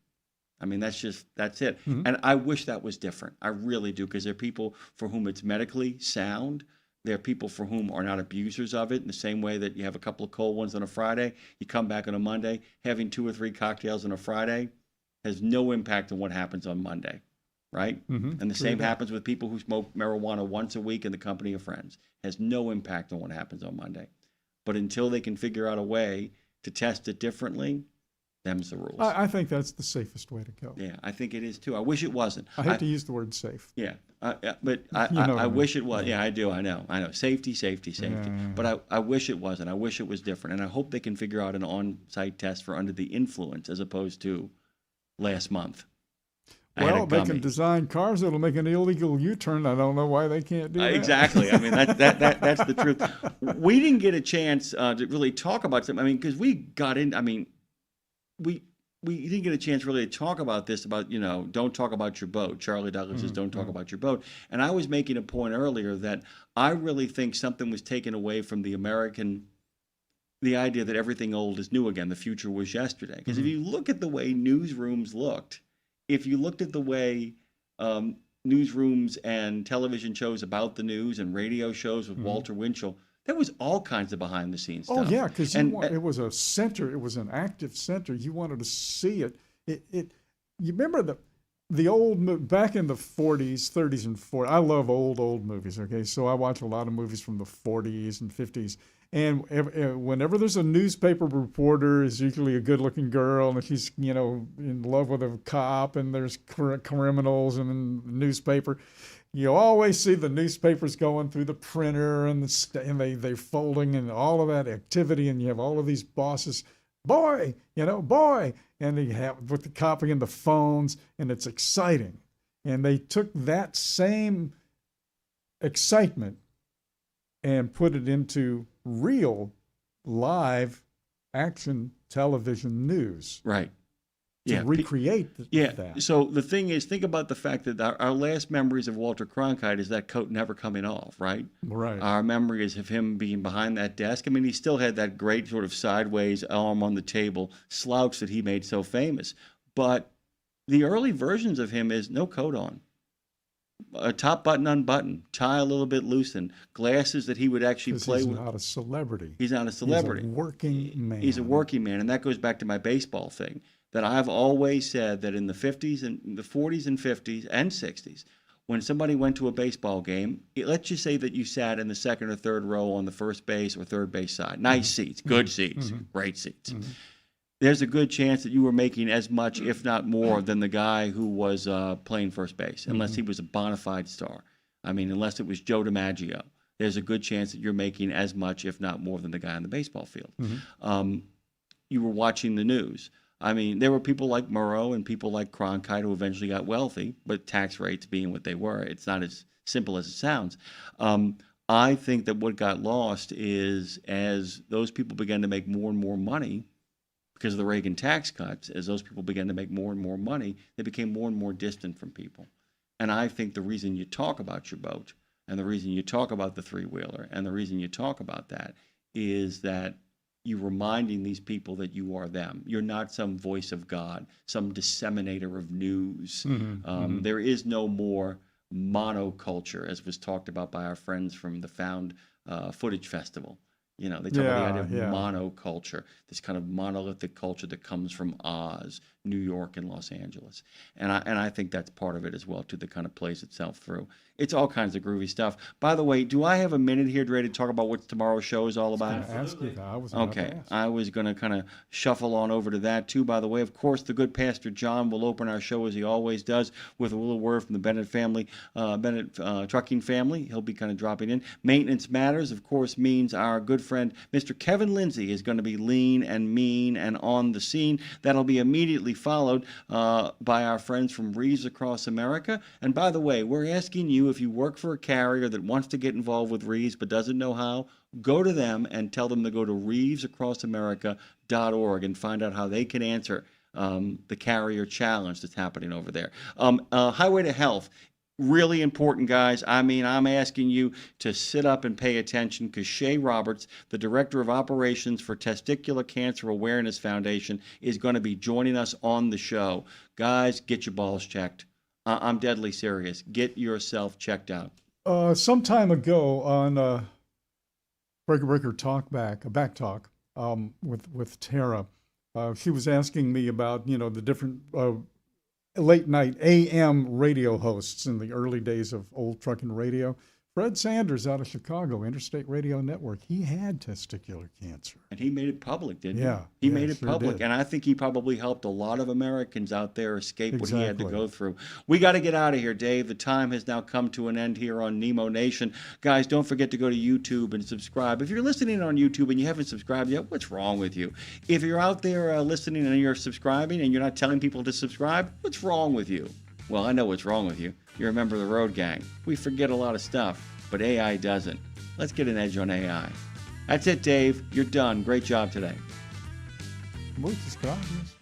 Speaker 2: I mean, that's it. And I wish that was different. I really do, because there are people for whom it's medically sound. There are people for whom are not abusers of it in the same way that you have a couple of cold ones on a Friday. You come back on a Monday, having 2 or 3 cocktails on a Friday has no impact on what happens on Monday, right? And the same happens with people who smoke marijuana once a week in the company of friends. Has no impact on what happens on Monday. But until they can figure out a way to test it differently, them's the rules.
Speaker 3: I think that's the safest way to go.
Speaker 2: Yeah, I think it is too. I wish it wasn't.
Speaker 3: I hate to use the word safe.
Speaker 2: Yeah, but I wish it was. Yeah, I do. I know. Safety. But I wish it wasn't. I wish it was different. And I hope they can figure out an on-site test for under the influence as opposed to last month.
Speaker 3: Well, they can design cars that'll make an illegal U-turn. I don't know why they can't do that.
Speaker 2: Exactly. I mean, that's the truth. We didn't get a chance to really talk about something. I mean, because we got in. I mean, we didn't get a chance really to talk about this, about, you know, don't talk about your boat. Charlie Douglas says, don't talk about your boat. And I was making a point earlier that I really think something was taken away from the idea that everything old is new again. The future was yesterday. Because if you look at the way newsrooms looked, if you looked at the way newsrooms and television shows about the news and radio shows with Walter Winchell, there was all kinds of behind-the-scenes stuff.
Speaker 3: Oh, yeah, because it was a center. It was an active center. You wanted to see it. You remember the old, back in the 40s, 30s, and 40s. I love old movies, okay? So I watch a lot of movies from the 40s and 50s. And whenever there's a newspaper reporter, is usually a good-looking girl, and she's, you know, in love with a cop, and there's criminals in the newspaper. You always see the newspapers going through the printer and they're folding and all of that activity, and you have all of these bosses, boy, and they have with the copy and the phones, and it's exciting. And they took that same excitement and put it into real live action television news.
Speaker 2: Right.
Speaker 3: To recreate that.
Speaker 2: So the thing is, think about the fact that our last memories of Walter Cronkite is that coat never coming off, right?
Speaker 3: Right.
Speaker 2: Our memory is of him being behind that desk. I mean, he still had that great sort of sideways arm on the table slouch that he made so famous. But the early versions of him is no coat on. A top button unbuttoned, tie a little bit loosened, glasses that he would actually play with.
Speaker 3: He's not a celebrity.
Speaker 2: He's not a celebrity.
Speaker 3: He's a working man.
Speaker 2: He's a working man, and that goes back to my baseball thing. That I've always said that in the 50s and the 40s and 50s and 60s, when somebody went to a baseball game, let's just say that you sat in the second or third row on the first base or third base side. Nice seats, good seats, great seats. there's a good chance that you were making as much, if not more, than the guy who was playing first base, unless he was a bona fide star. I mean, unless it was Joe DiMaggio. There's a good chance that you're making as much, if not more, than the guy on the baseball field. You were watching the news. I mean, there were people like Murrow and people like Cronkite who eventually got wealthy, but tax rates being what they were, it's not as simple as it sounds. I think that what got lost is as those people began to make more and more money because of the Reagan tax cuts, as those people began to make more and more money, they became more and more distant from people. And I think the reason you talk about your boat and the reason you talk about the three-wheeler and the reason you talk about that is that you're reminding these people that you are them. You're not some voice of God, some disseminator of news. There is no more monoculture, as was talked about by our friends from the Found Footage Festival. You know, they talk about the idea of monoculture, this kind of monolithic culture that comes from Oz, New York, and Los Angeles. And I think that's part of it as well, too, that kind of plays itself through. It's all kinds of groovy stuff. By the way, do I have a minute here, Dre, to talk about what tomorrow's show is all about?
Speaker 3: Ask you that. I was
Speaker 2: Okay, I was going to kind of shuffle on over to that, too. By the way, of course, the good Pastor John will open our show, as he always does, with a little word from the Bennett family, Bennett trucking family. He'll be kind of dropping in. Maintenance Matters, of course, means our good friend, Mr. Kevin Lindsay, is going to be lean and mean and on the scene. That'll be immediately followed by our friends from Reeves Across America. And by the way, we're asking you, if you work for a carrier that wants to get involved with Reeves but doesn't know how, go to them and tell them to go to reevesacrossamerica.org and find out how they can answer the carrier challenge that's happening over there. Highway to Health. Really important, guys. I mean, I'm asking you to sit up and pay attention because Shay Roberts, the Director of Operations for Testicular Cancer Awareness Foundation, is going to be joining us on the show. Guys, get your balls checked. I'm deadly serious. Get yourself checked out.
Speaker 3: Some time ago on Breaker Back Talk with Tara, she was asking me about, the different late night AM radio hosts in the early days of old trucking radio. Fred Sanders out of Chicago, Interstate Radio Network, he had testicular cancer.
Speaker 2: And he made it public, didn't he?
Speaker 3: Yeah.
Speaker 2: He made it
Speaker 3: sure
Speaker 2: public.
Speaker 3: did.
Speaker 2: And I think he probably helped a lot of Americans out there escape what he had to go through. We got to get out of here, Dave. The time has now come to an end here on Nemo Nation. Guys, don't forget to go to YouTube and subscribe. If you're listening on YouTube and you haven't subscribed yet, what's wrong with you? If you're out there listening and you're subscribing and you're not telling people to subscribe, what's wrong with you? Well, I know what's wrong with you. You're a member of the Road Gang. We forget a lot of stuff, but AI doesn't. Let's get an edge on AI. That's it, Dave. You're done. Great job today.
Speaker 3: Muchas gracias.